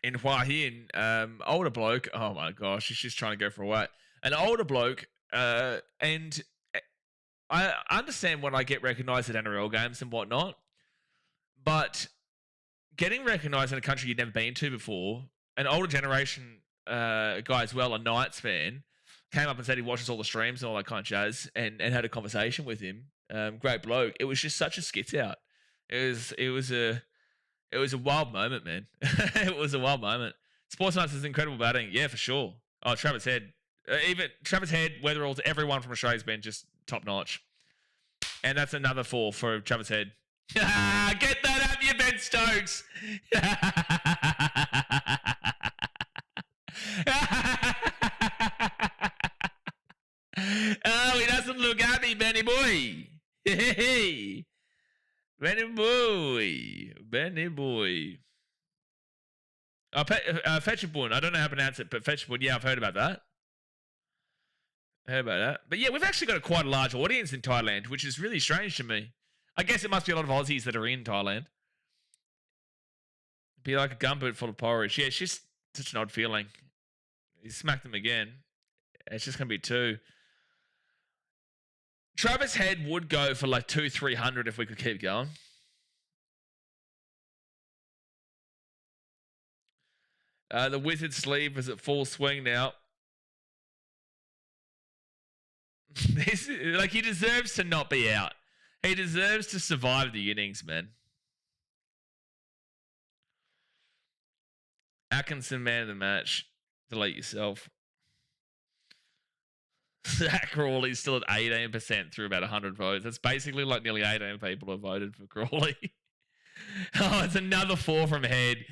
in Hua Hin. Older bloke. Oh my gosh, he's just trying to go for a whack. An older bloke, and I understand when I get recognised at NRL games and whatnot, but getting recognised in a country you'd never been to before, an older generation guy as well, a Knights fan, came up and said he watches all the streams and all that kind of jazz, and had a conversation with him. Great bloke. It was just such a skits out. It was a wild moment, man. It was a wild moment. Sportsnight's is incredible batting, yeah, for sure. Oh, Travis Head, even Travis Head, Weatheralls, everyone from Australia's been just top notch, and that's another 4 for Travis Head. Get that up, you Ben Stokes. Oh, he doesn't look happy, Benny boy. Hey, Benny boy, Benny boy. Fetchabun. I don't know how to pronounce it, but Fetchabun. Yeah, I've heard about that. But yeah, we've actually got quite a large audience in Thailand, which is really strange to me. I guess it must be a lot of Aussies that are in Thailand. Be like a gumboot full of porridge. Yeah, it's just such an odd feeling. He smacked them again. It's just going to be 2. Travis Head would go for like 200-300 if we could keep going. The wizard sleeve is at full swing now. He deserves to not be out. He deserves to survive the innings, man. Atkinson, man of the match. Delete yourself. Zach Crawley's still at 18% through about 100 votes. That's basically like nearly 18 people have voted for Crawley. Oh, it's another 4 from Head.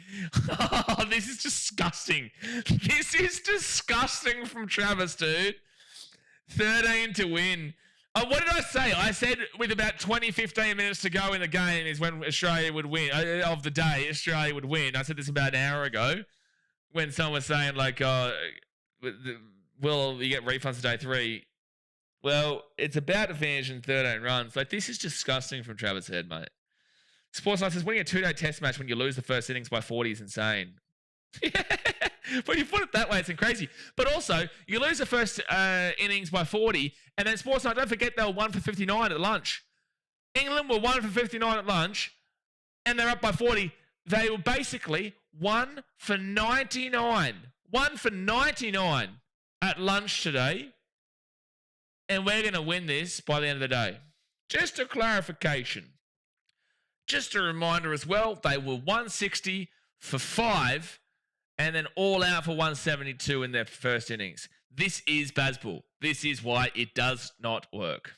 Oh, this is disgusting. This is disgusting from Travis, dude. 13 to win. What did I say? I said with about 15 minutes to go in the game is when Australia would win. Of the day, Australia would win. I said this about an hour ago when someone was saying like, will you get refunds to day 3? Well, it's about to finish in 13 runs. Like, this is disgusting from Travis Head, mate. Sportsline says winning a 2-day test match when you lose the first innings by 40 is insane. When you put it that way, it's crazy. But also, you lose the first innings by 40, and then Sportsnight, don't forget they were 1 for 59 at lunch. England were 1 for 59 at lunch, and they're up by 40. They were basically 1 for 99. 1 for 99 at lunch today, and we're going to win this by the end of the day. Just a clarification. Just a reminder as well, they were 160 for 5 and then all out for 172 in their first innings. This is Bazball. This is why it does not work.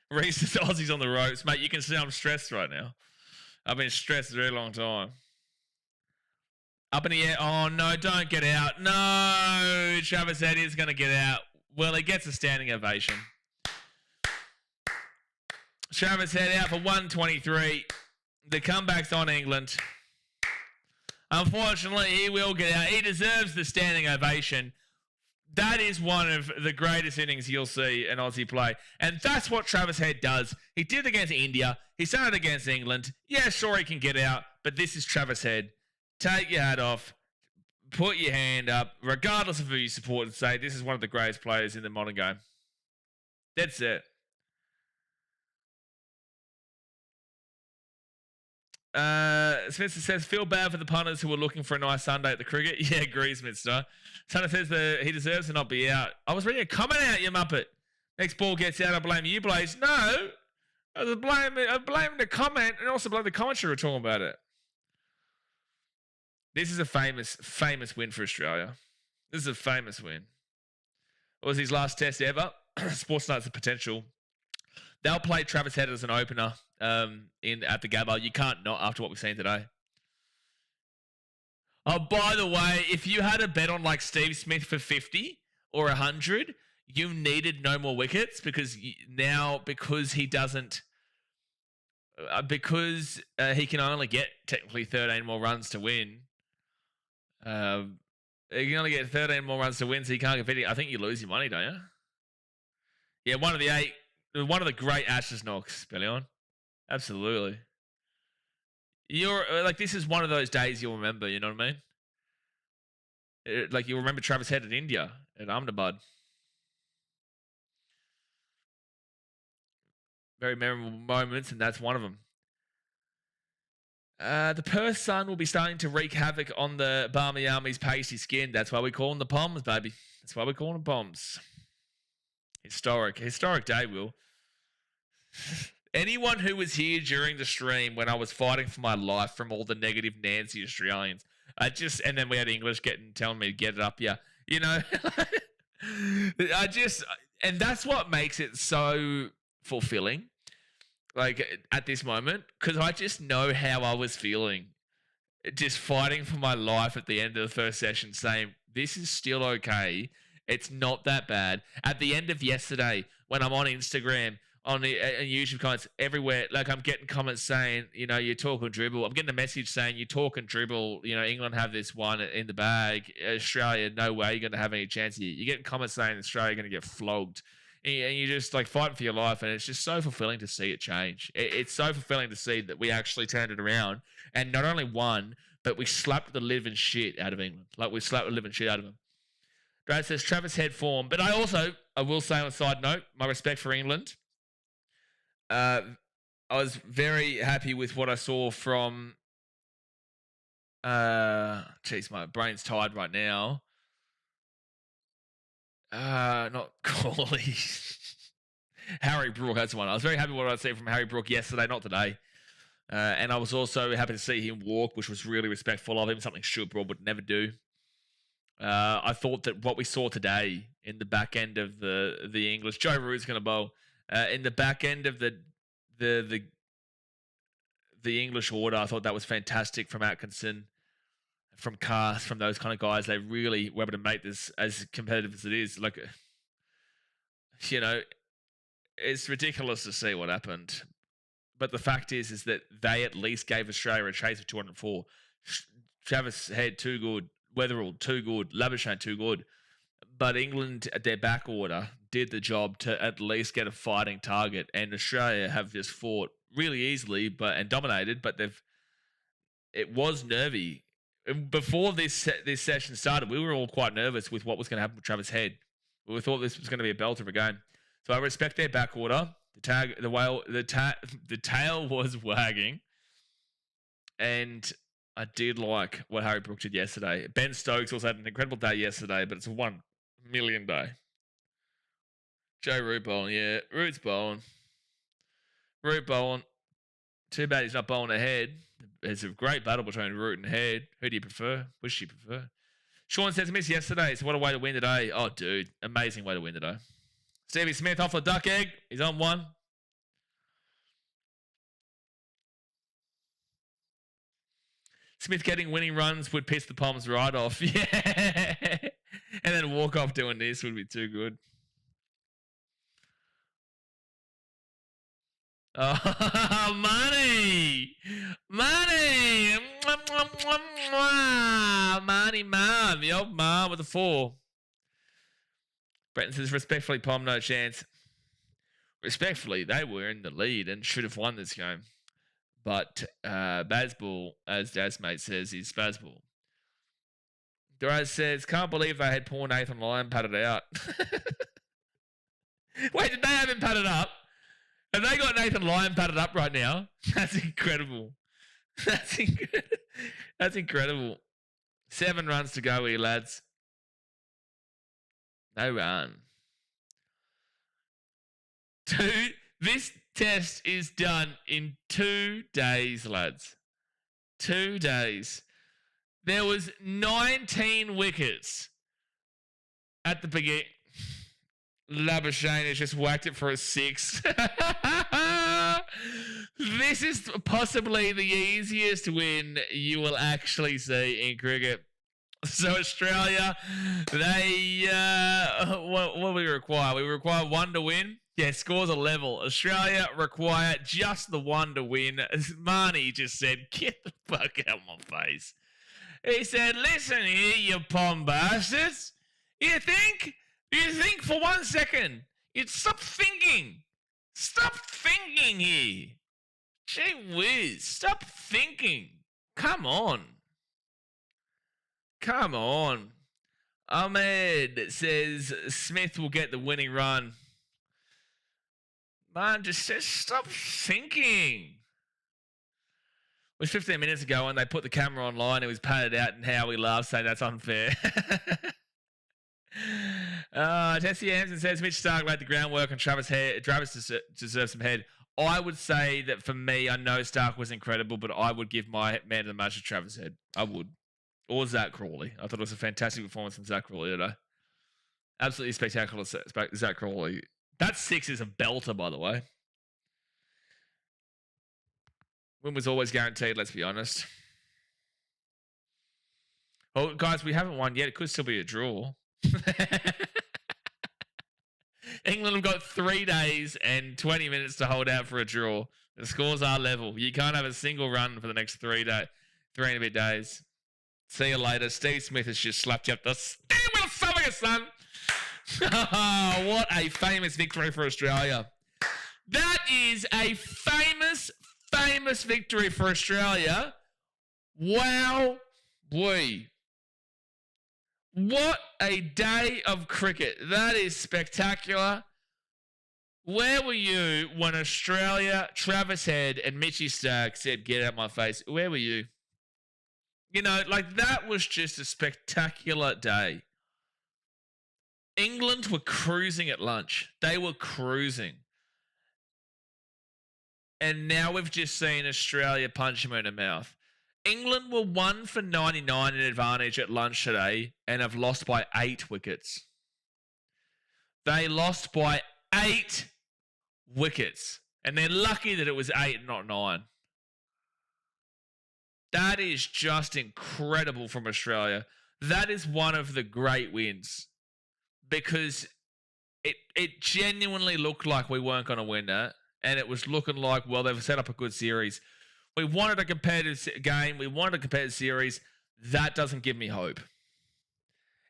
Reese says Aussies on the ropes. Mate, you can see I'm stressed right now. I've been stressed a very long time. Up in the air. Oh, no, don't get out. No, Travis Head is going to get out. Well, he gets a standing ovation. Travis Head out for 123. The comeback's on England. Unfortunately, he will get out. He deserves the standing ovation. That is one of the greatest innings you'll see an Aussie play. And that's what Travis Head does. He did it against India. He's done it against England. Yeah, sure, he can get out. But this is Travis Head. Take your hat off. Put your hand up. Regardless of who you support, and say this is one of the greatest players in the modern game. That's it. Spencer says, feel bad for the punters who were looking for a nice Sunday at the cricket. Yeah, agrees, Mister. Sonny says he deserves to not be out. I was reading a comment out, you muppet. Next ball gets out, I blame you, Blaze. No, I blame the comment and also blame the commentary who were talking about it. This is a famous win for Australia. This is a famous win. It was his last test ever. Sportsnight's the potential. They'll play Travis Head as an opener at the Gabba. You can't not after what we've seen today. Oh, by the way, if you had a bet on like Steve Smith for 50 or 100, you needed no more wickets because he doesn't, because he can only get technically 13 more runs to win. He can only get 13 more runs to win, so you can't get 50. I think you lose your money, don't you? Yeah, one of the great Ashes knocks, Bellion. Absolutely. You're like, this is one of those days you'll remember, you know what I mean? Like, you'll remember Travis Head at India, at Ahmedabad. Very memorable moments, and that's one of them. The Perth sun will be starting to wreak havoc on the Barmy Army's pasty skin. That's why we call them the Poms, baby. That's why we call them Poms. Historic day, Will. Anyone who was here during the stream when I was fighting for my life from all the negative Nancy Australians, and then we had English telling me to get it up, yeah, and that's what makes it so fulfilling, like at this moment, because I just know how I was feeling, just fighting for my life at the end of the first session, saying this is still okay. It's not that bad. At the end of yesterday, when I'm on Instagram, on YouTube comments everywhere, like I'm getting comments saying, you talk and dribble. I'm getting a message saying you talk and dribble. England have this one in the bag. Australia, no way you're going to have any chance here. You're getting comments saying Australia are going to get flogged. And you're just like fighting for your life. And it's just so fulfilling to see it change. It's so fulfilling to see that we actually turned it around. And not only won, but we slapped the living shit out of England. Like we slapped the living shit out of them. Brad says Travis Head form. But I will say on a side note, my respect for England. I was very happy with what I saw from. Jeez, my brain's tired right now. Not Corley. Harry Brook, that's the one. I was very happy with what I see from Harry Brook yesterday, not today. And I was also happy to see him walk, which was really respectful of him, something Stuart Broad would never do. I thought that what we saw today in the back end of the English, Joe Root's going to bowl. In the back end of the English order, I thought that was fantastic from Atkinson, from Cast, from those kind of guys. They really were able to make this as competitive as it is. Like, it's ridiculous to see what happened. But the fact is that they at least gave Australia a chase of 204. Travis Head, too good. Weatherall, too good. Labuschagne, too good. But England, at their back order, did the job to at least get a fighting target. And Australia have just fought really easily and dominated, but it was nervy. Before this session started, we were all quite nervous with what was going to happen with Travis Head. We thought this was going to be a belter of a game. So I respect their back order. The tail was wagging. And I did like what Harry Brook did yesterday. Ben Stokes also had an incredible day yesterday, but it's a 1 million day. Joe Root bowling, yeah. Root's bowling. Root bowling. Too bad he's not bowling ahead. There's a great battle between Root and Head. Who do you prefer? Which do you prefer? Sean says, I missed yesterday, so what a way to win today. Oh, dude. Amazing way to win today. Stevie Smith off the duck egg. He's on one. Smith getting winning runs would piss the Palms right off. Yeah. And then walk off doing this would be too good. Oh, money. Money. Money, man. The old man with the 4. Bretton says, respectfully, Palm, no chance. Respectfully, they were in the lead and should have won this game. But Bazball, as Dasmate says, is Bazball. Duraz says, can't believe they had poor Nathan Lyon padded out. Wait, did they have him padded up? Have they got Nathan Lyon padded up right now? That's incredible. That's incredible. 7 runs to go here, lads. No run. This test is done in 2 days, lads. 2 days. There was 19 wickets at the beginning. Labuschagne has just whacked it for a 6. This is possibly the easiest win you will actually see in cricket. So Australia, they what do we require? We require 1 to win. Yeah, scores a level. Australia require just the 1 to win. As Marnie just said, get the fuck out of my face. He said, listen here, you pom bastards. You think for 1 second. You'd stop thinking. Stop thinking here. Gee whiz. Stop thinking. Come on. Come on. Ahmed says Smith will get the winning run. Man, just stop thinking. It was 15 minutes ago and they put the camera online. It was padded out and Howie laughed saying that's unfair. Tessie Hampson says Mitch Stark laid the groundwork and Travis deserves some head. I would say that for me, I know Stark was incredible, but I would give my man of the match to Travis Head. I would. Or Zach Crawley. I thought it was a fantastic performance from Zach Crawley today. Absolutely spectacular, Zach Crawley. That 6 is a belter, by the way. Win was always guaranteed, let's be honest. Oh, guys, we haven't won yet. It could still be a draw. England have got 3 days and 20 minutes to hold out for a draw. The scores are level. You can't have a single run for the next 3 and a bit days. See you later. Steve Smith has just slapped you up the steaming esophagus, son. What a famous victory for Australia. That is a famous victory for Australia. Wow. Boy. What a day of cricket. That is spectacular. Where were you when Australia, Travis Head, and Mitchie Stark said, get out my face? Where were you? You know, like that was just a spectacular day. England were cruising at lunch. They were cruising. And now we've just seen Australia punch them in the mouth. England were 1 for 99 in advantage at lunch today and have lost by 8 wickets. They lost by 8 wickets. And they're lucky that it was 8, not 9. That is just incredible from Australia. That is one of the great wins. Because it genuinely looked like we weren't going to win that. And it was looking like, well, they've set up a good series. We wanted a competitive game. We wanted a competitive series. That doesn't give me hope.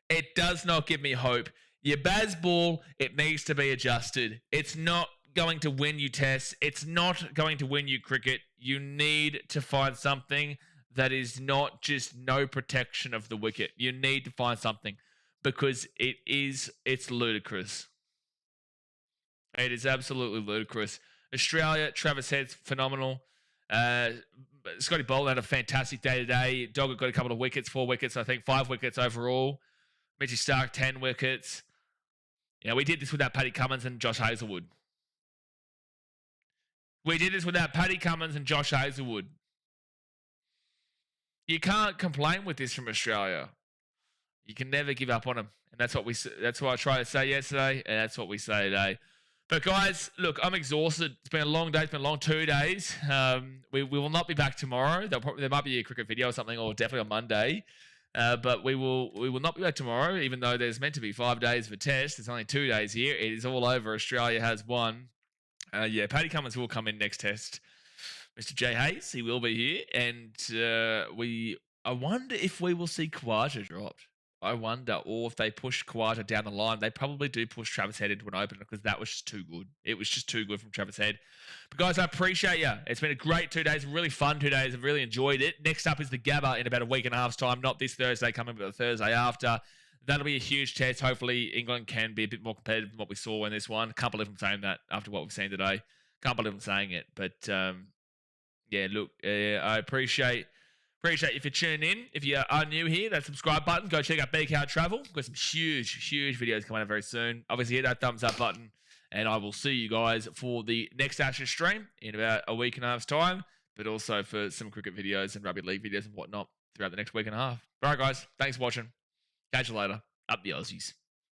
It does not give me hope. Your Baz ball, it needs to be adjusted. It's not going to win you tests. It's not going to win you cricket. You need to find something that is not just no protection of the wicket. You need to find something because it's ludicrous. It is absolutely ludicrous. Australia, Travis Head's phenomenal. Scotty Boland had a fantastic day today. Doggett got a couple of wickets, 4 wickets, I think 5 wickets overall. Mitchie Stark, 10 wickets. You know, we did this without Paddy Cummins and Josh Hazlewood. You can't complain with this from Australia. You can never give up on them. And that's what I tried to say yesterday, and that's what we say today. But guys, look, I'm exhausted. It's been a long day. It's been a long 2 days. We will not be back tomorrow. There might be a cricket video or something, or definitely on Monday. But we will not be back tomorrow, even though there's meant to be 5 days of a test. There's only 2 days here. It is all over. Australia has won. Paddy Cummins will come in next test. Mr. Jay Hayes, he will be here. And I wonder if we will see Khawaja dropped. I wonder, or if they push Khawaja down the line, they probably do push Travis Head into an opener because that was just too good. It was just too good from Travis Head. But guys, I appreciate you. It's been a great 2 days, really fun 2 days. I've really enjoyed it. Next up is the Gabba in about a week and a half's time. Not this Thursday coming, but the Thursday after. That'll be a huge test. Hopefully, England can be a bit more competitive than what we saw in this one. Can't believe I'm saying that after what we've seen today. Can't believe I'm saying it. But I appreciate you for tuning in. If you are new here, that subscribe button, go check out BKRtravel. We've got some huge videos coming out very soon. Obviously, hit that thumbs up button, and I will see you guys for the next Ashes stream in about a week and a half's time, but also for some cricket videos and rugby league videos and whatnot throughout the next week and a half. All right, guys, thanks for watching. Catch you later. Up the Aussies.